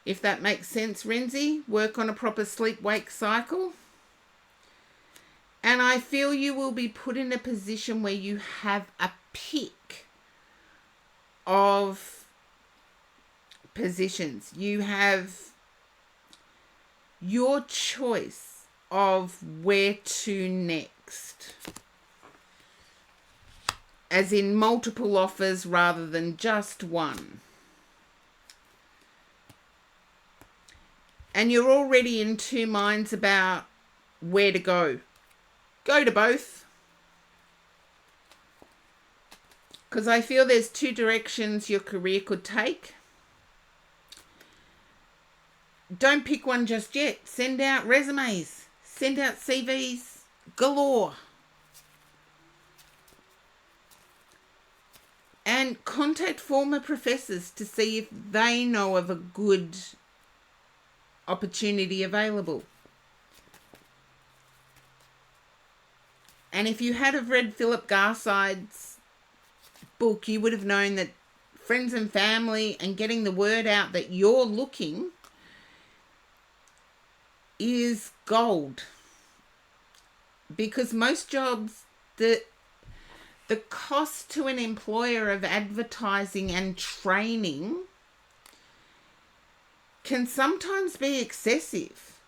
Speaker 1: If that makes sense, Renzi, work on a proper sleep-wake cycle. And I feel you will be put in a position where you have a pick of positions. You have your choice of where to next. As in multiple offers rather than just one. And you're already in two minds about where to go. Go to both. Because I feel there's two directions your career could take. Don't pick one just yet. Send out resumes. Send out CVs galore. And contact former professors to see if they know of a good opportunity available. And if you had have read Philip Garside's book, you would have known that friends and family and getting the word out that you're looking is gold. Because most jobs, the cost to an employer of advertising and training can sometimes be excessive.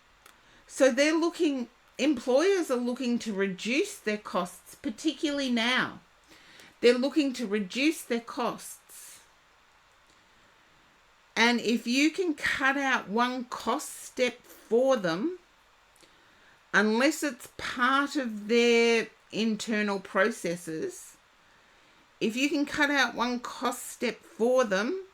Speaker 1: So employers are looking to reduce their costs, particularly now. They're looking to reduce their costs. And if you can cut out one cost step for them, unless it's part of their internal processes, if you can cut out one cost step for them,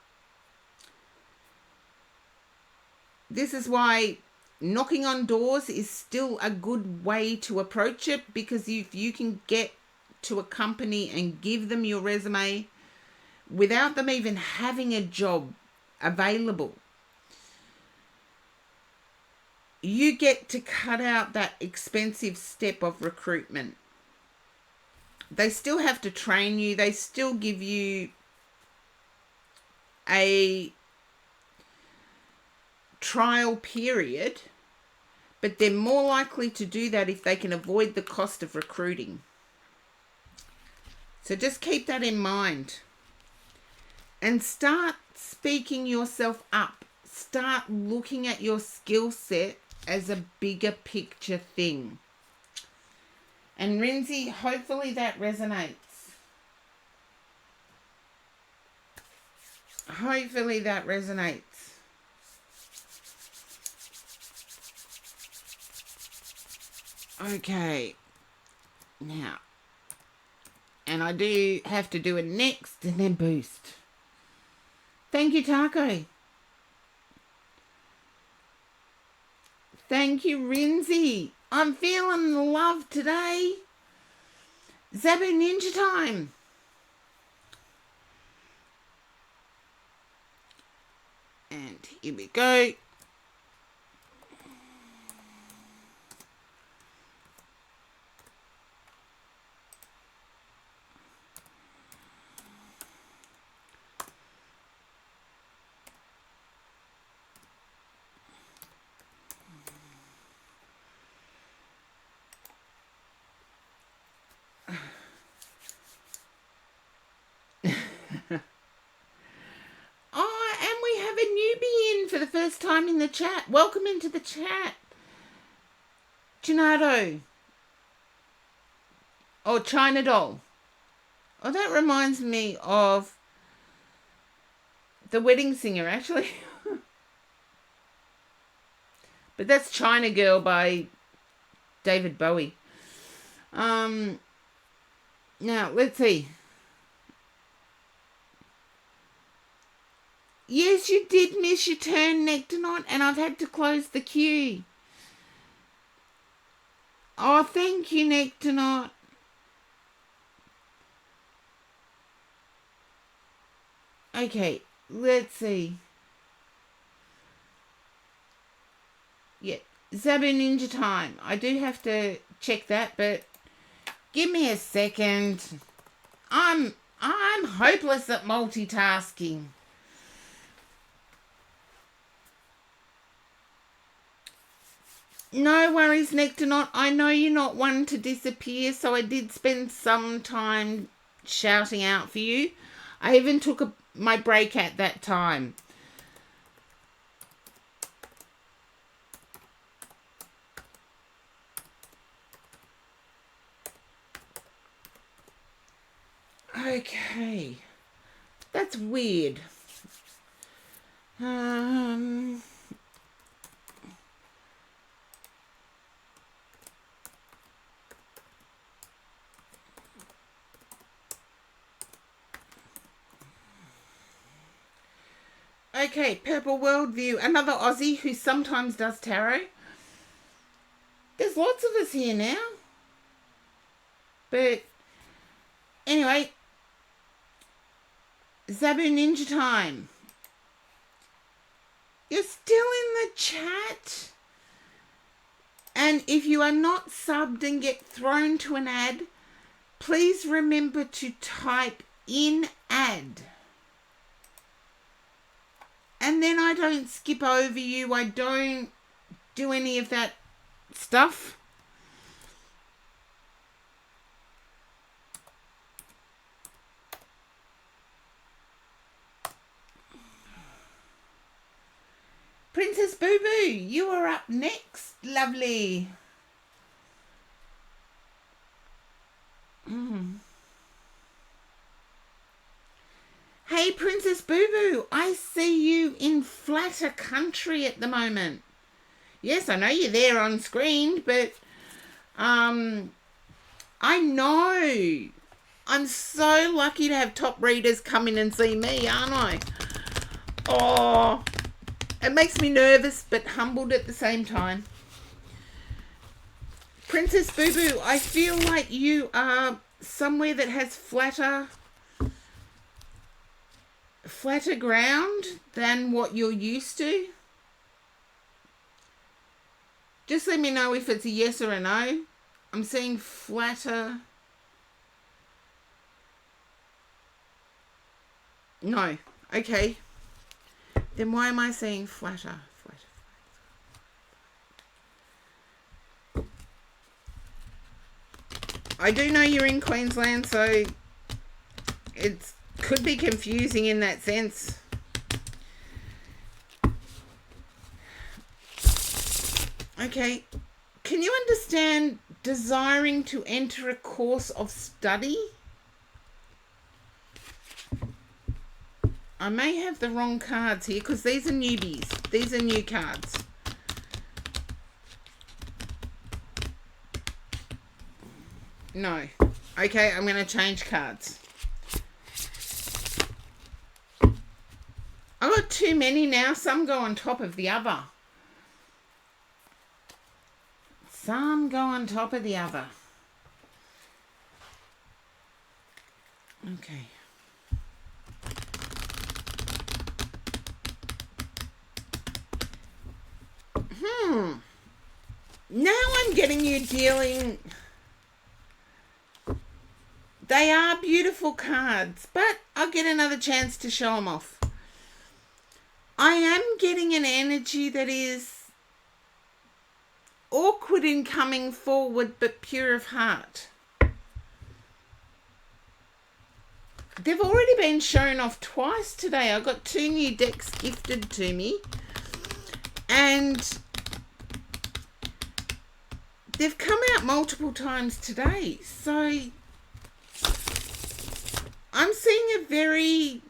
Speaker 1: this is why knocking on doors is still a good way to approach it, because if you can get to a company and give them your resume without them even having a job available, you get to cut out that expensive step of recruitment. They still have to train you. They still give you a trial period, but they're more likely to do that if they can avoid the cost of recruiting. So just keep that in mind and start speaking yourself up. Start looking at your skill set as a bigger picture thing. And Renzi, hopefully that resonates. Hopefully that resonates. Okay. Now. And I do have to do a next and then boost. Thank you, Taco. Thank you, Renzi. I'm feeling the love today. Zabu Ninja time. And here we go. Oh, and we have a newbie in for the first time in the chat. Welcome into the chat, Gennaro. Or China Doll. Oh, that reminds me of The Wedding Singer, actually. But that's China Girl by David Bowie. Now, let's see. Yes, you did miss your turn, Nectonaut, and I've had to close the queue. Oh, thank you, Nectonaut. Okay, let's see. Yeah, Zabu Ninja time. I do have to check that, but give me a second. I'm hopeless at multitasking. No worries, Nectonaut. I know you're not one to disappear, so I did spend some time shouting out for you. I even took my break at that time. Okay. That's weird. Okay, Purple Worldview, another Aussie who sometimes does tarot. There's lots of us here now. But anyway, Zabu Ninja time. You're still in the chat. And if you are not subbed and get thrown to an ad, please remember to type in ad. And then I don't skip over you. I don't do any of that stuff. Princess Boo Boo, you are up next. Lovely. Hey, Princess Boo Boo, I see you in flatter country at the moment. Yes, I know you're there on screen, but I know. I'm so lucky to have top readers come in and see me, aren't I? Oh, it makes me nervous but humbled at the same time. Princess Boo Boo, I feel like you are somewhere that has flatter ground than what you're used to. Just let me know if it's a yes or a no. I'm seeing flatter. No. Okay. Then why am I seeing flatter? I do know you're in Queensland, so it could be confusing in that sense. Okay. Can you understand desiring to enter a course of study? I may have the wrong cards here because these are newbies. These are new cards. No. Okay, I'm going to change cards. I've got too many now. Some go on top of the other. Let's Some go on top of the other. Okay. Now I'm getting you dealing. They are beautiful cards, but I'll get another chance to show them off. I am getting an energy that is awkward in coming forward, but pure of heart. They've already been shown off twice today. I got 2 new decks gifted to me. And they've come out multiple times today. So I'm seeing a very...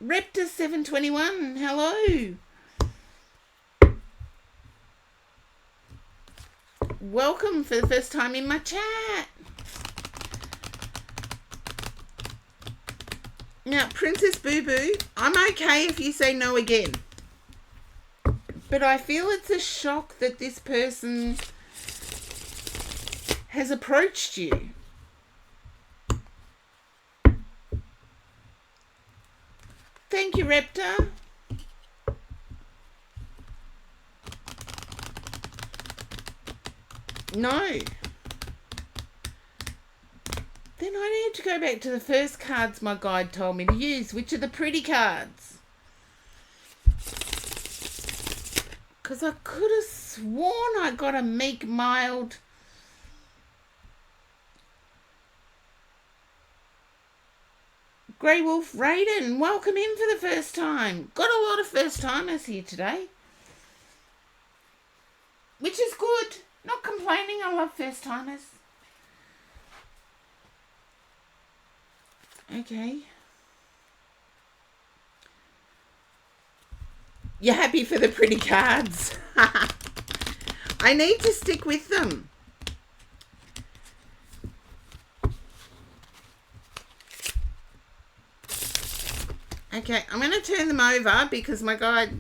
Speaker 1: Repta 721, hello. Welcome for the first time in my chat. Now, Princess Boo Boo, I'm okay if you say no again. But I feel it's a shock that this person has approached you. Thank you, Repta. No. Then I need to go back to the first cards my guide told me to use, which are the pretty cards. Because I could have sworn I got a meek, mild... Grey Wolf Raiden, welcome in for the first time. Got a lot of first timers here today. Which is good. Not complaining, I love first timers. Okay. You're happy for the pretty cards. I need to stick with them. Okay, I'm going to turn them over because my guide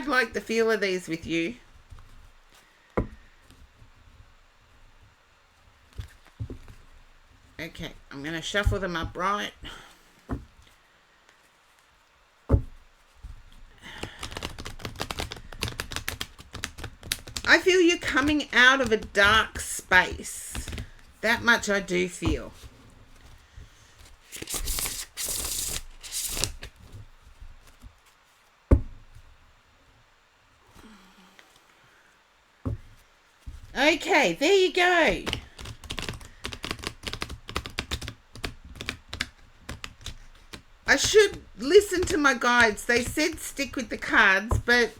Speaker 1: liked the feel of these with you. Okay, I'm going to shuffle them up right. I feel you're coming out of a dark space. That much I do feel. Okay, there you go. I should listen to my guides. They said stick with the cards, but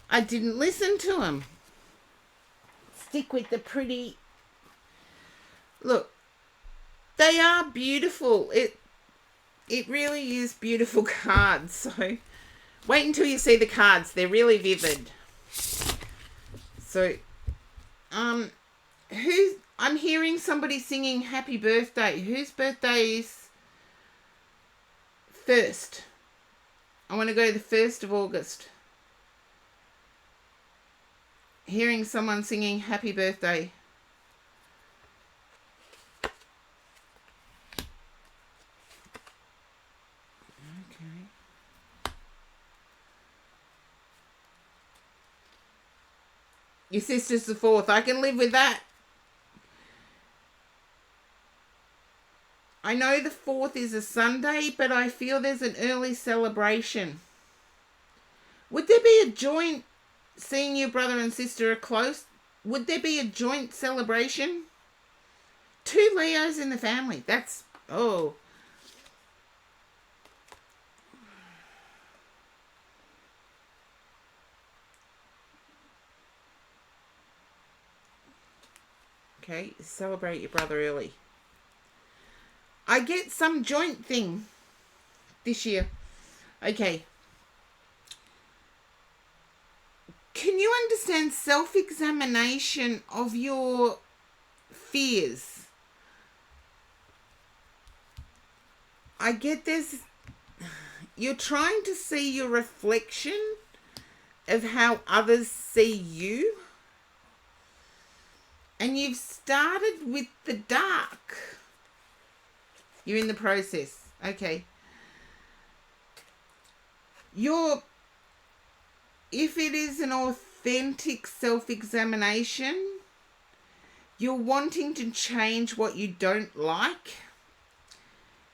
Speaker 1: I didn't listen to them. Stick with the pretty... Look, they are beautiful. It really is beautiful cards. So wait until you see the cards. They're really vivid. So, I'm hearing somebody singing happy birthday. Whose birthday is 1st? I want to go the 1st of August. Hearing someone singing happy birthday. Your sister's the 4th. I can live with that. I know the 4th is a Sunday, but I feel there's an early celebration. Would there be a joint, seeing your brother and sister are close, would there be a joint celebration? 2 Leos in the family. That's, oh... Okay, celebrate your brother early. I get some joint thing this year. Okay. Can you understand self-examination of your fears? I get this. You're trying to see your reflection of how others see you. And you've started with the dark. You're in the process. Okay. If it is an authentic self-examination, you're wanting to change what you don't like.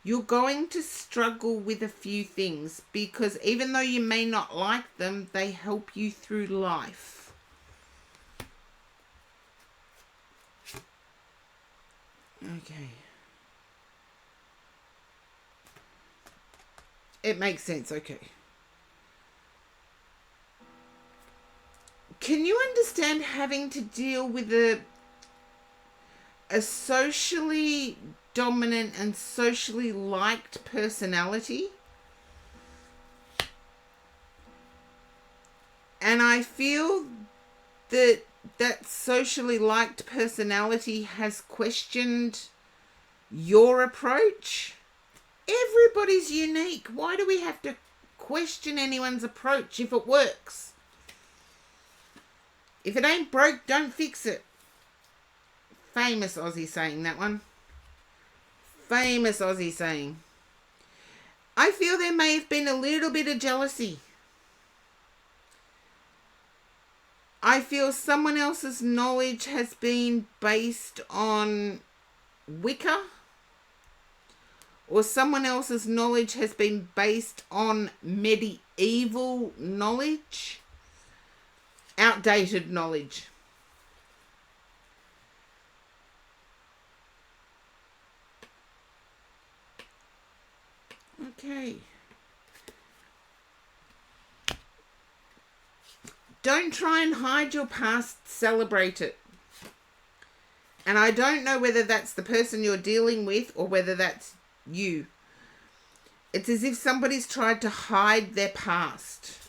Speaker 1: You're going to struggle with a few things because even though you may not like them, they help you through life. Okay. It makes sense. Okay. Can you understand having to deal with a socially dominant and socially liked personality? And I feel that socially liked personality has questioned your approach. Everybody's unique. Why do we have to question anyone's approach if it works? If it ain't broke, don't fix it. Famous Aussie saying, that one. Famous Aussie saying. I feel there may have been a little bit of jealousy. I feel someone else's knowledge has been based on Wicca, or someone else's knowledge has been based on medieval knowledge, outdated knowledge. Okay. Don't try and hide your past, celebrate it. And I don't know whether that's the person you're dealing with or whether that's you. It's as if somebody's tried to hide their past.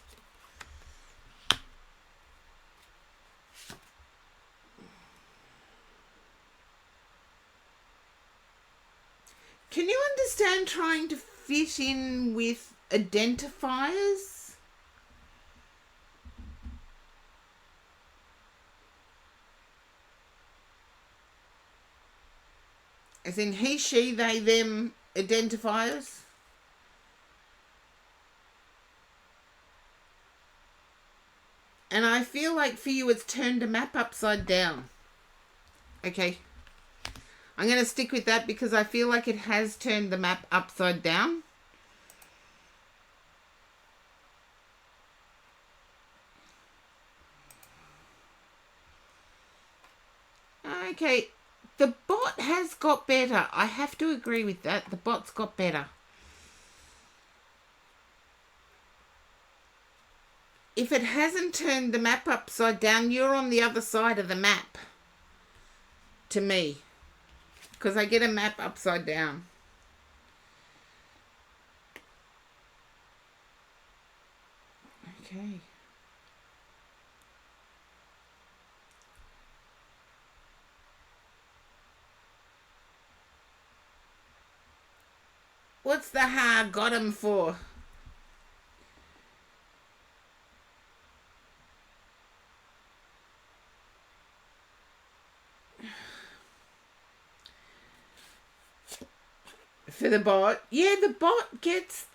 Speaker 1: Can you understand trying to fit in with identifiers? As in he, she, they, them identifiers? And I feel like for you it's turned a map upside down. Okay. I'm going to stick with that because I feel like it has turned the map upside down. Okay. The bot has got better. I have to agree with that. The bot's got better. If it hasn't turned the map upside down, you're on the other side of the map. To me. Because I get a map upside down. Okay. What's the ha got him for? For the bot? Yeah, the bot gets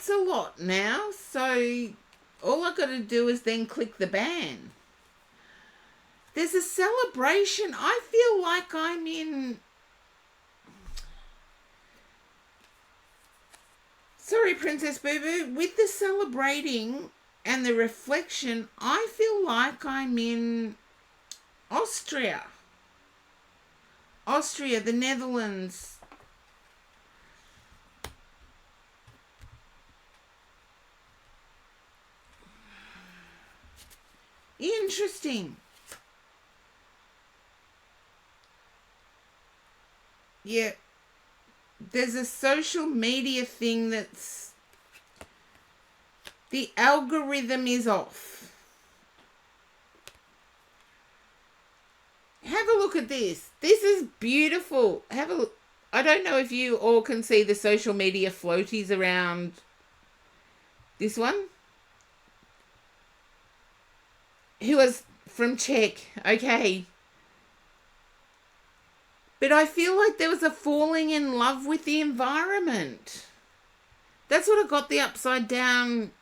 Speaker 1: a lot now. So all I got to do is then click the ban. There's a celebration. I feel like I'm in... Sorry, Princess Boo Boo. With the celebrating and the reflection, I feel like I'm in Austria. Austria, the Netherlands. Interesting. Yeah. There's a social media thing that's... The algorithm is off. Have a look at this. This is beautiful. Have a look. I don't know if you all can see the social media floaties around this one. who was from Czech, okay. But I feel like there was a falling in love with the environment. That's what I got the upside down.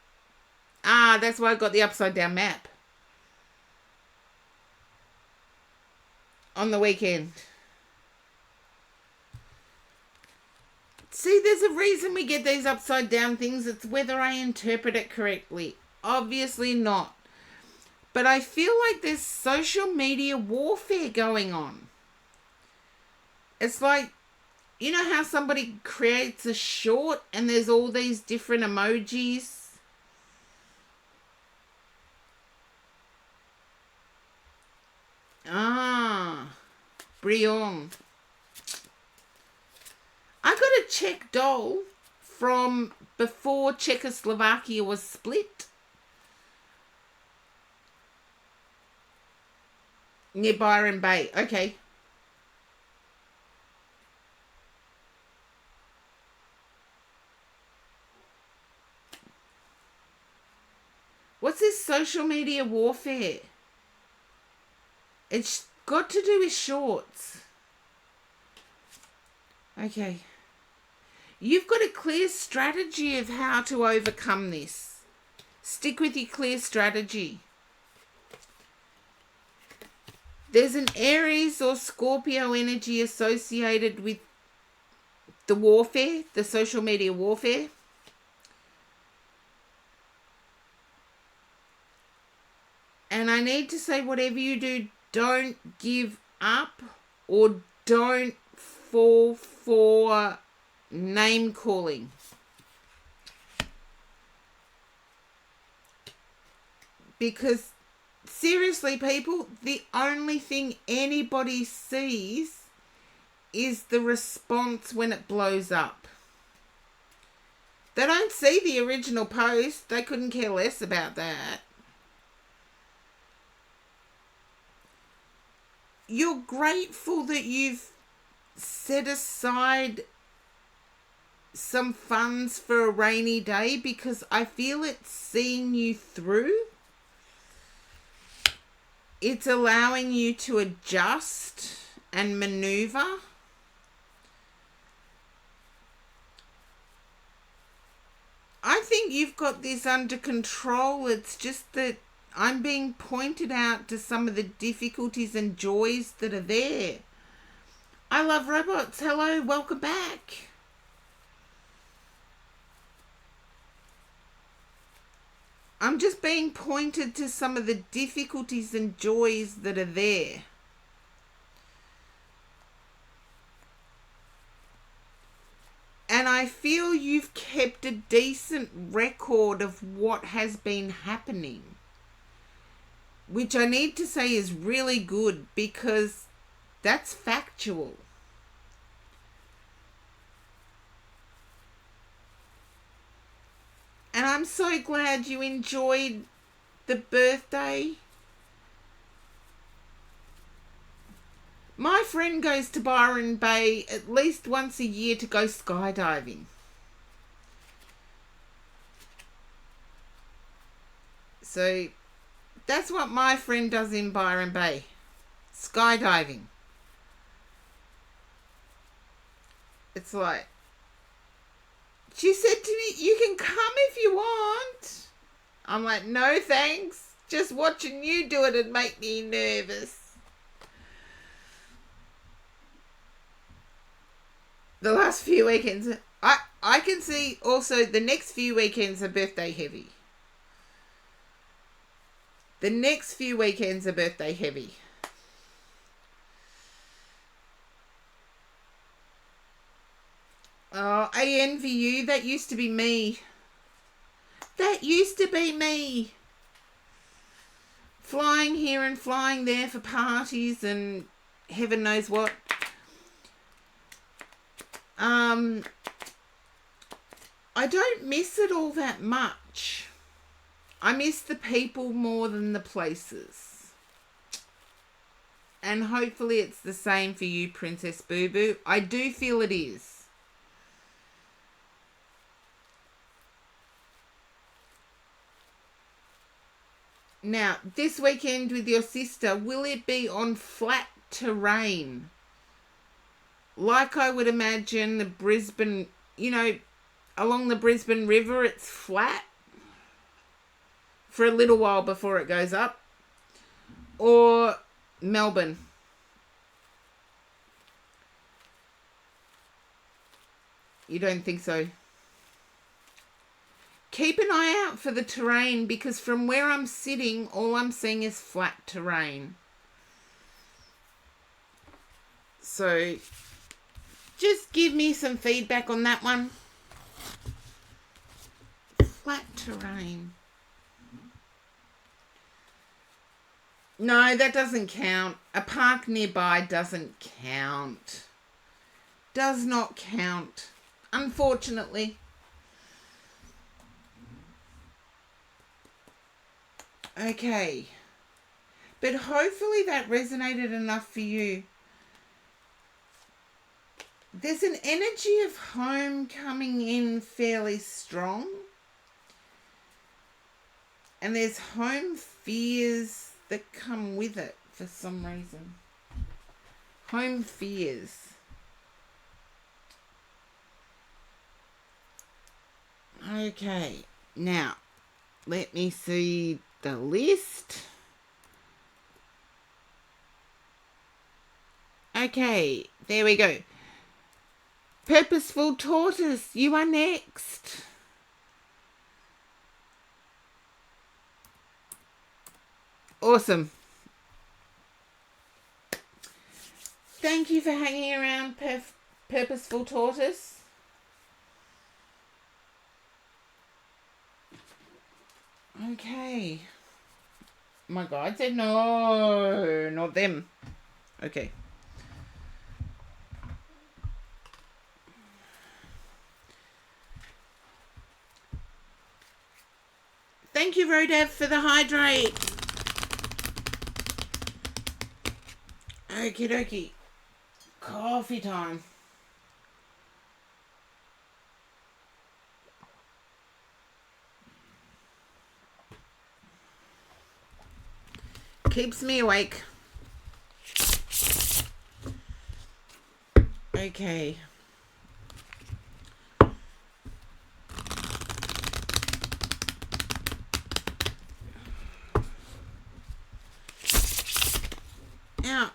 Speaker 1: That's why I got the upside down map on the weekend. See, there's a reason we get these upside down things. It's whether I interpret it correctly. Obviously not. But I feel like there's social media warfare going on. It's like, you know how somebody creates a short and there's all these different emojis? Brion. I got a Czech doll from before Czechoslovakia was split. Near Byron Bay. Okay. What's this social media warfare? It's got to do with shorts. Okay. You've got a clear strategy of how to overcome this. Stick with your clear strategy. There's an Aries or Scorpio energy associated with the warfare, the social media warfare. And I need to say, whatever you do, don't give up or don't fall for name calling. Because seriously, people, the only thing anybody sees is the response when it blows up. They don't see the original post. They couldn't care less about that. You're grateful that you've set aside some funds for a rainy day because I feel it's seeing you through. It's allowing you to adjust and maneuver. I think you've got this under control. It's just that I'm being pointed out to some of the difficulties and joys that are there. I love robots. Hello, welcome back. I'm just being pointed to some of the difficulties and joys that are there. And I feel you've kept a decent record of what has been happening. Which I need to say is really good because that's factual. And I'm so glad you enjoyed the birthday. My friend goes to Byron Bay at least once a year to go skydiving. So that's what my friend does in Byron Bay. Skydiving. It's like, she said to me, you can come if you want. I'm like, no thanks. Just watching you do it would make me nervous. The last few weekends, I can see also the next few weekends are birthday heavy. The next few weekends are birthday heavy. Oh, I envy you. That used to be me. That used to be me. Flying here and flying there for parties and heaven knows what. I don't miss it all that much. I miss the people more than the places. And hopefully it's the same for you, Princess Boo Boo. I do feel it is. Now, this weekend with your sister, will it be on flat terrain? Like I would imagine the Brisbane, along the Brisbane River, it's flat for a little while before it goes up. Or Melbourne. You don't think so? Keep an eye out for the terrain, because from where I'm sitting, all I'm seeing is flat terrain. So just give me some feedback on that one. Flat terrain. No, that doesn't count. A park nearby doesn't count. Does not count, unfortunately. Okay. But hopefully that resonated enough for you. There's an energy of home coming in fairly strong. And there's home fears that come with it for some reason. Home fears. Okay. Now, let me see the list. Okay, there we go. Purposeful Tortoise, you are next. Awesome. Thank you for hanging around, Purposeful Tortoise. Okay. My guide said no, not them. Okay. Thank you, Rodev, for the hydrate. Okie dokie. Coffee time. Keeps me awake. Okay. Now,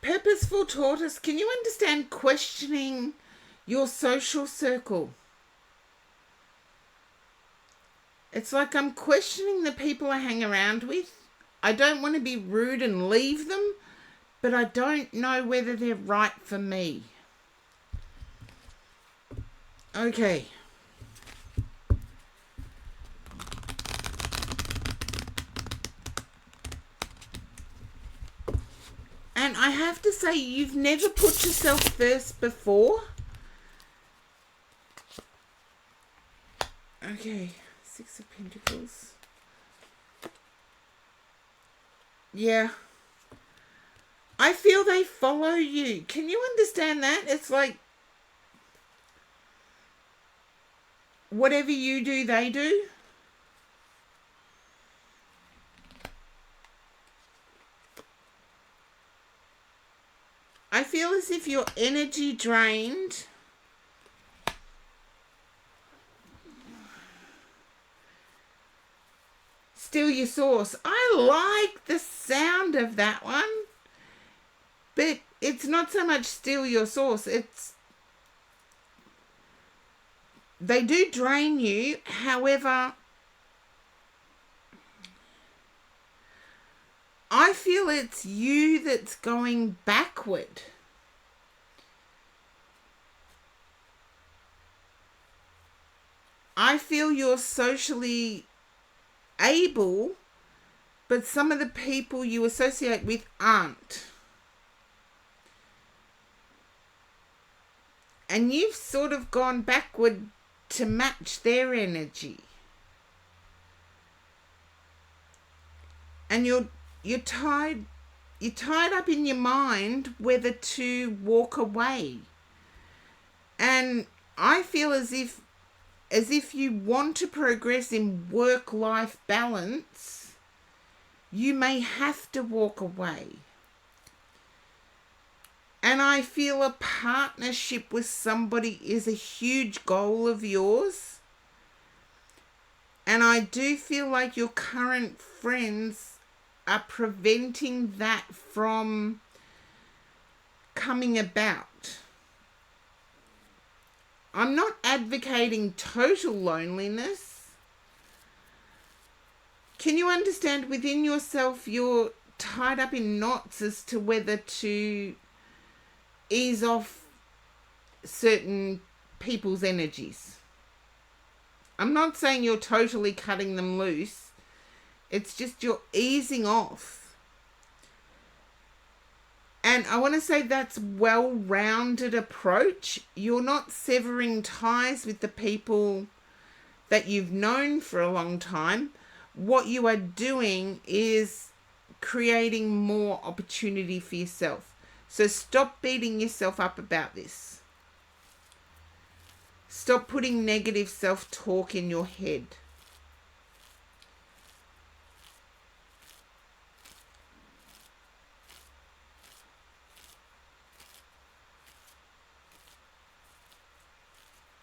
Speaker 1: Purposeful Tortoise, can you understand questioning your social circle? It's like I'm questioning the people I hang around with. I don't want to be rude and leave them, but I don't know whether they're right for me. Okay. And I have to say, you've never put yourself first before. Okay, Six of Pentacles. Yeah. I feel they follow you. Can you understand that? It's like whatever you do, they do. I feel as if you're energy drained. Still your source. I like the sound of that one. But it's not so much still your source. It's they do drain you. However, I feel it's you that's going backward. I feel you're socially able, but some of the people you associate with aren't. And you've sort of gone backward to match their energy. And you're tied up in your mind whether to walk away. And I feel as if you want to progress in work-life balance, you may have to walk away. And I feel a partnership with somebody is a huge goal of yours. And I do feel like your current friends are preventing that from coming about. I'm not advocating total loneliness. Can you understand within yourself you're tied up in knots as to whether to ease off certain people's energies? I'm not saying you're totally cutting them loose. It's just you're easing off. And I want to say that's a well-rounded approach. You're not severing ties with the people that you've known for a long time. What you are doing is creating more opportunity for yourself. So stop beating yourself up about this. Stop putting negative self-talk in your head.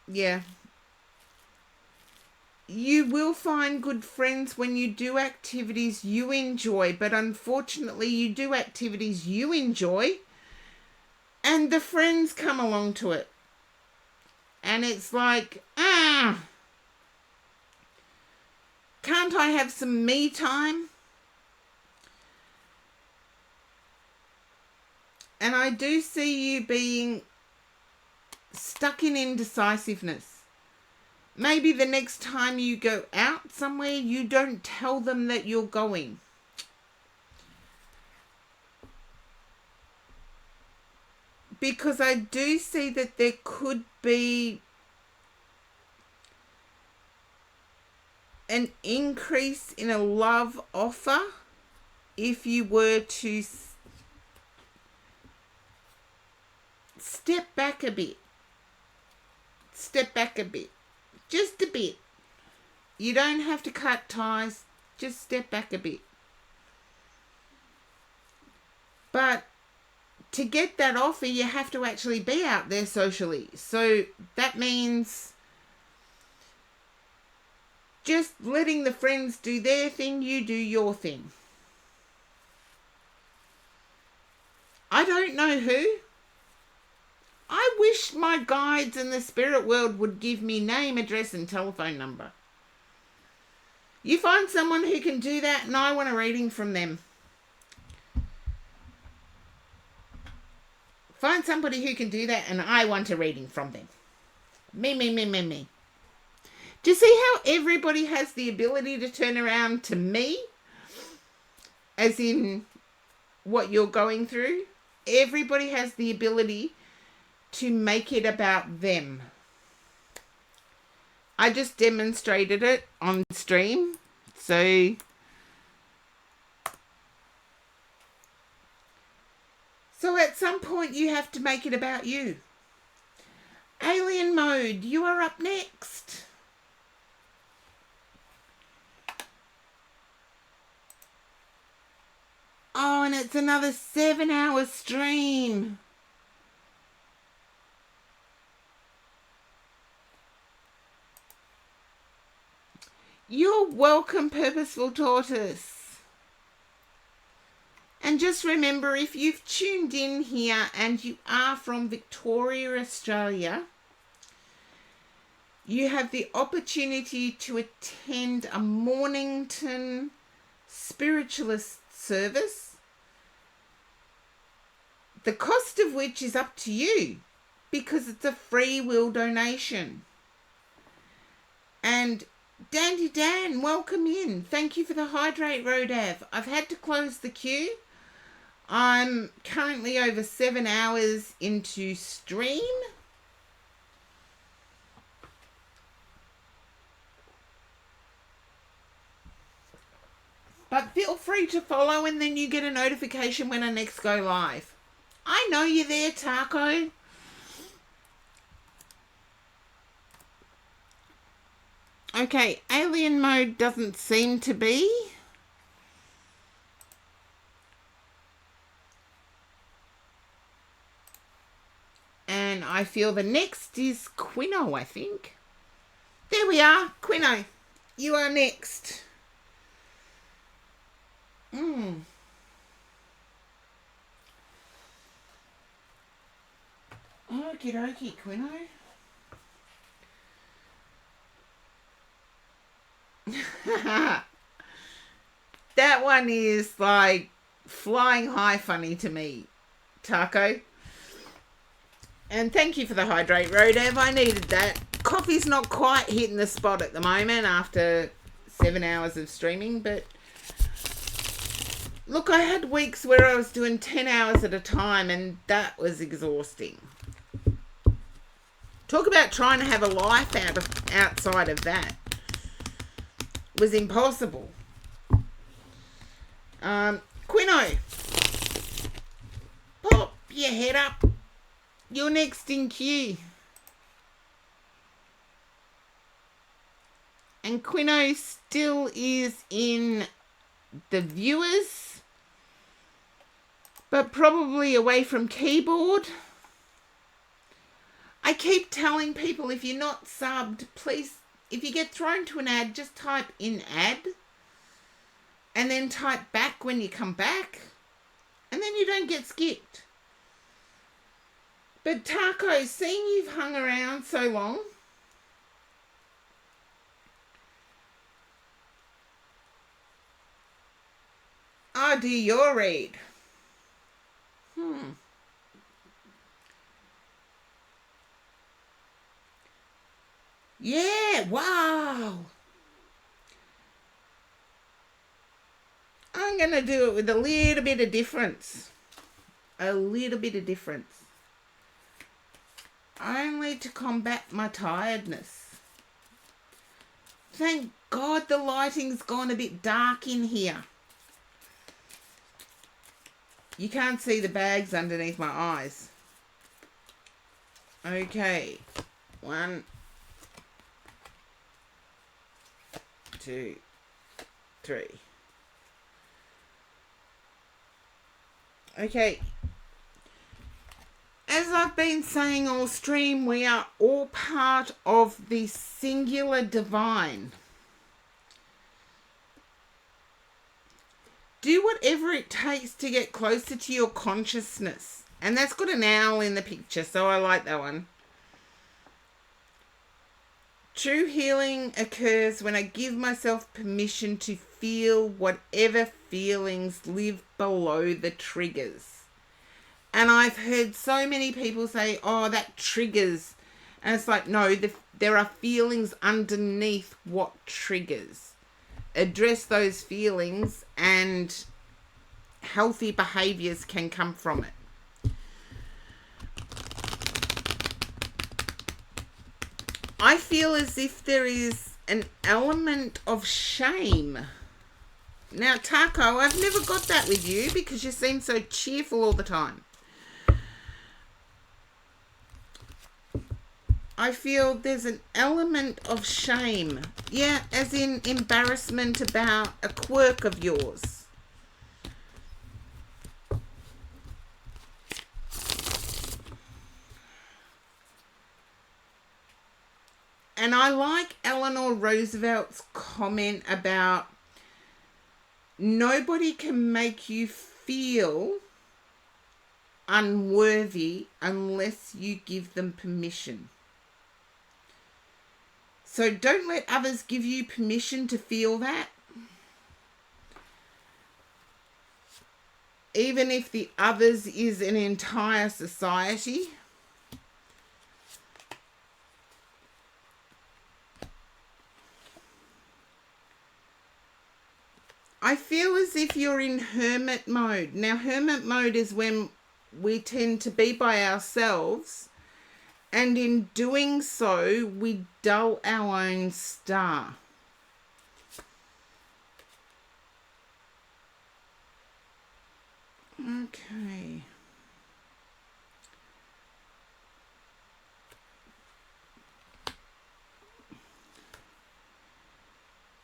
Speaker 1: Yeah. You will find good friends when you do activities you enjoy, but unfortunately you do activities you enjoy and the friends come along to it. And it's like, can't I have some me time? And I do see you being stuck in indecisiveness. Maybe the next time you go out somewhere, you don't tell them that you're going. Because I do see that there could be an increase in a love offer if you were to step back a bit. Step back a bit. Just a bit. You don't have to cut ties. Just step back a bit. But to get that offer, you have to actually be out there socially. So that means just letting the friends do their thing, you do your thing. I don't know who. I wish my guides in the spirit world would give me name, address, and telephone number. You find someone who can do that and I want a reading from them. Find somebody who can do that and I want a reading from them. Me. Do you see how everybody has the ability to turn around to me? As in what you're going through? Everybody has the ability to make it about them. I just demonstrated it on stream. So at some point you have to make it about you. Alien Mode, you are up next. Oh, and it's another 7-hour stream. You're welcome, Purposeful Tortoise. And just remember, if you've tuned in here and you are from Victoria, Australia, you have the opportunity to attend a Mornington spiritualist service, the cost of which is up to you because it's a free will donation. And Dandy Dan, welcome in. Thank you for the Hydrate Rodav. I've had to close the queue. I'm currently over 7 hours into stream. But feel free to follow and then you get a notification when I next go live. I know you're there, Taco. Okay, Alien Mode doesn't seem to be. feel the next is Quino, I think. There we are. Quino, you are next. Okie dokie, Quino. That one is like flying high funny to me, Taco. And thank you for the hydrate, Rodev. I needed that. Coffee's not quite hitting the spot at the moment after 7 hours of streaming, but look, I had weeks where I was doing 10 hours at a time, and that was exhausting. Talk about trying to have a life outside of that. It was impossible. Quino, pop your head up. You're next in queue. And Quino still is in the viewers, but probably away from keyboard. I keep telling people, if you're not subbed, please, if you get thrown to an ad, just type in ad and then type back when you come back, and then you don't get skipped. But Taco, seeing you've hung around so long, I'll do your read. Yeah, wow. I'm going to do it with a little bit of difference. A little bit of difference. Only to combat my tiredness. Thank God the lighting's gone a bit dark in here. You can't see the bags underneath my eyes. Okay. 1, 2, 3. Okay. As I've been saying all stream, we are all part of the singular divine. Do whatever it takes to get closer to your consciousness. And that's got an owl in the picture, so I like that one. True healing occurs when I give myself permission to feel whatever feelings live below the triggers. And I've heard so many people say, oh, that triggers. And it's like, no, there are feelings underneath what triggers. Address those feelings and healthy behaviours can come from it. I feel as if there is an element of shame. Now, Taco, I've never got that with you because you seem so cheerful all the time. I feel there's an element of shame. Yeah, as in embarrassment about a quirk of yours. And I like Eleanor Roosevelt's comment about nobody can make you feel unworthy unless you give them permission. So don't let others give you permission to feel that. Even if the others is an entire society. I feel as if you're in hermit mode. Now, hermit mode is when we tend to be by ourselves, and in doing so, we dull our own star. Okay.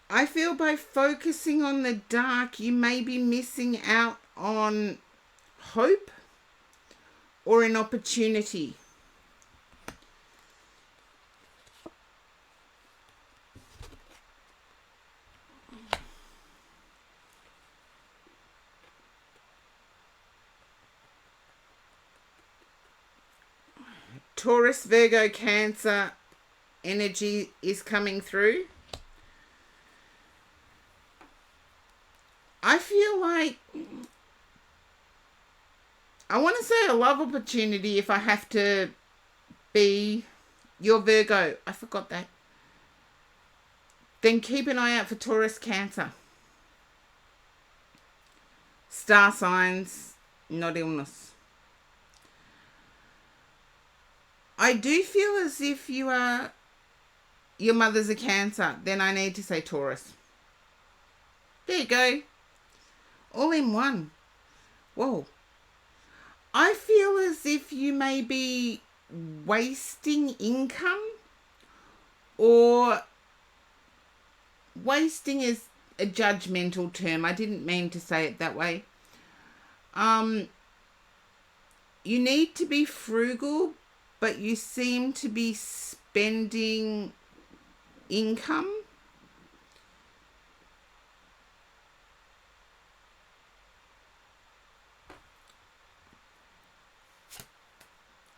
Speaker 1: I feel by focusing on the dark, you may be missing out on hope or an opportunity. Taurus, Virgo, Cancer energy is coming through. I feel like I want to say a love opportunity if I have to be your Virgo. I forgot that. Then keep an eye out for Taurus, Cancer. Star signs, not illness. I do feel as if your mother's a Cancer. Then I need to say Taurus. There you go. All in one. Whoa. I feel as if you may be wasting income, or wasting is a judgmental term. I didn't mean to say it that way. You need to be frugal, but you seem to be spending income.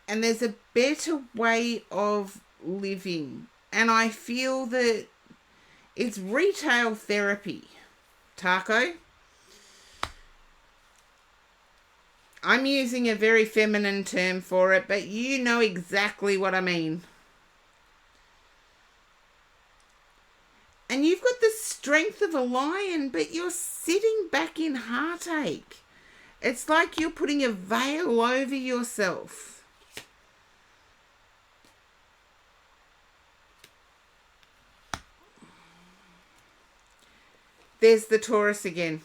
Speaker 1: And there's a better way of living. And I feel that it's retail therapy, Taco. I'm using a very feminine term for it, but you know exactly what I mean. And you've got the strength of a lion, but you're sitting back in heartache. It's like you're putting a veil over yourself. There's the Taurus again.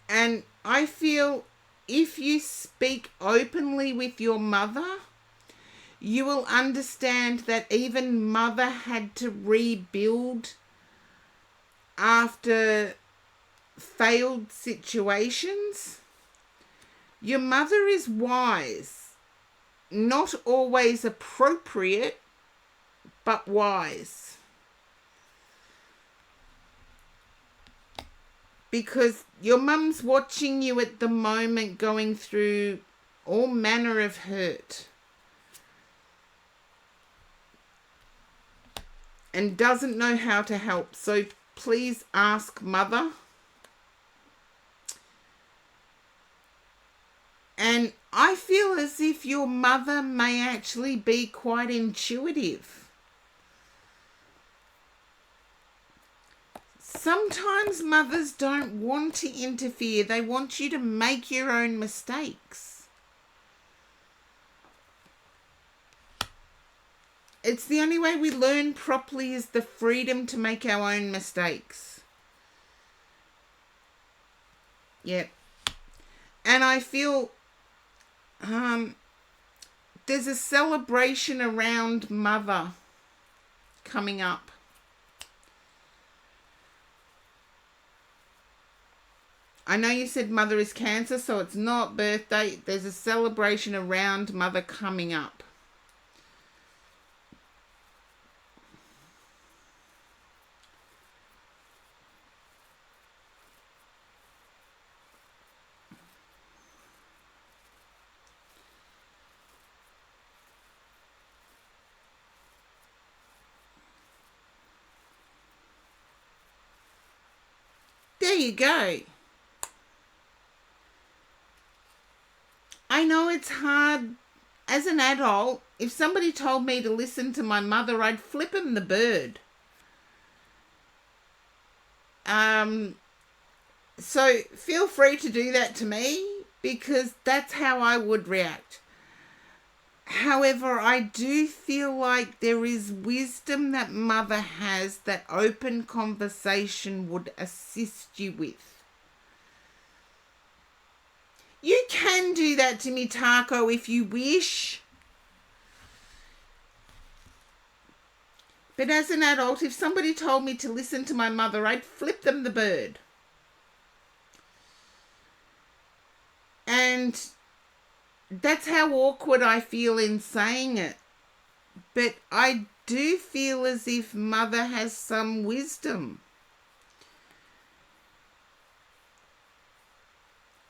Speaker 1: And I feel if you speak openly with your mother, you will understand that even mother had to rebuild after failed situations. Your mother is wise. Not always appropriate, but wise. Because your mum's watching you at the moment going through all manner of hurt. And doesn't know how to help. So please ask mother. And I feel as if your mother may actually be quite intuitive. Sometimes mothers don't want to interfere. They want you to make your own mistakes. It's the only way we learn properly is the freedom to make our own mistakes. Yep. And I feel there's a celebration around mother coming up. I know you said mother is Cancer, so it's not birthday. There's a celebration around mother coming up. There you go. I know it's hard as an adult. If somebody told me to listen to my mother, I'd flip him the bird. So feel free to do that to me, because that's how I would react. However, I do feel like there is wisdom that mother has that open conversation would assist you with. You can do that to me, Taco, if you wish. But as an adult, if somebody told me to listen to my mother, I'd flip them the bird. And that's how awkward I feel in saying it. But I do feel as if mother has some wisdom.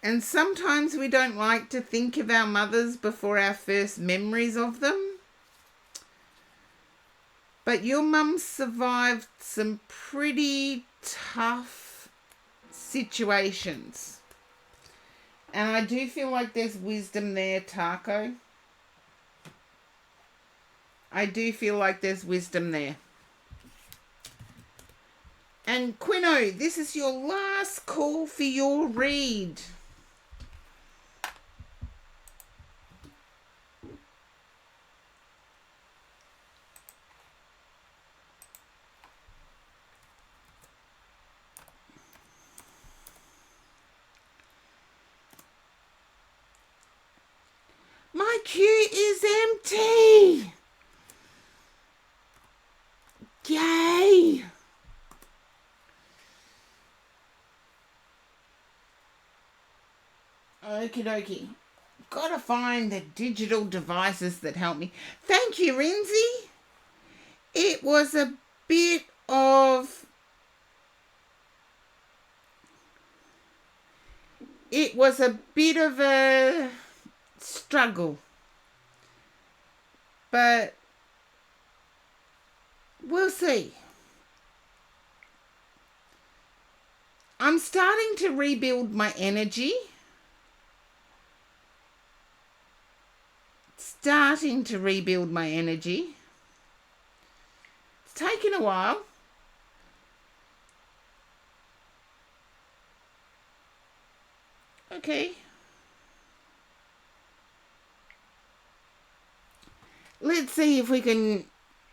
Speaker 1: And sometimes we don't like to think of our mothers before our first memories of them. But your mum survived some pretty tough situations. And I do feel like there's wisdom there, Taco. I do feel like there's wisdom there. And Quino, this is your last call for your read. My queue is empty. Yay. Okie dokie. Gotta find the digital devices that help me. Thank you, Rinzy. It was a bit of... It was a bit of a struggle. But we'll see. I'm starting to rebuild my energy. Starting to rebuild my energy. It's taken a while. Okay. Let's see if we can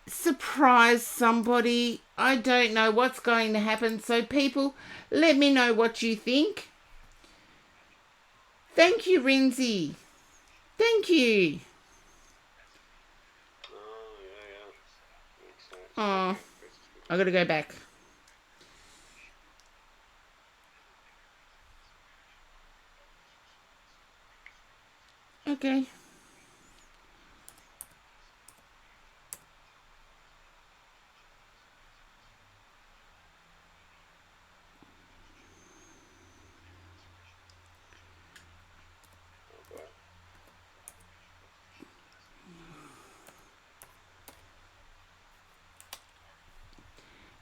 Speaker 1: surprise somebody. I don't know what's going to happen. So people, let me know what you think. Thank you, Rinzy. Thank you. Oh, I gotta go back. Okay.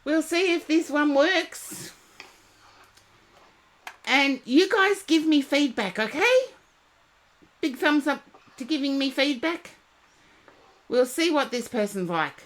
Speaker 1: We'll see if this one works. And you guys give me feedback, okay? Big thumbs up to giving me feedback. We'll see what this person's like.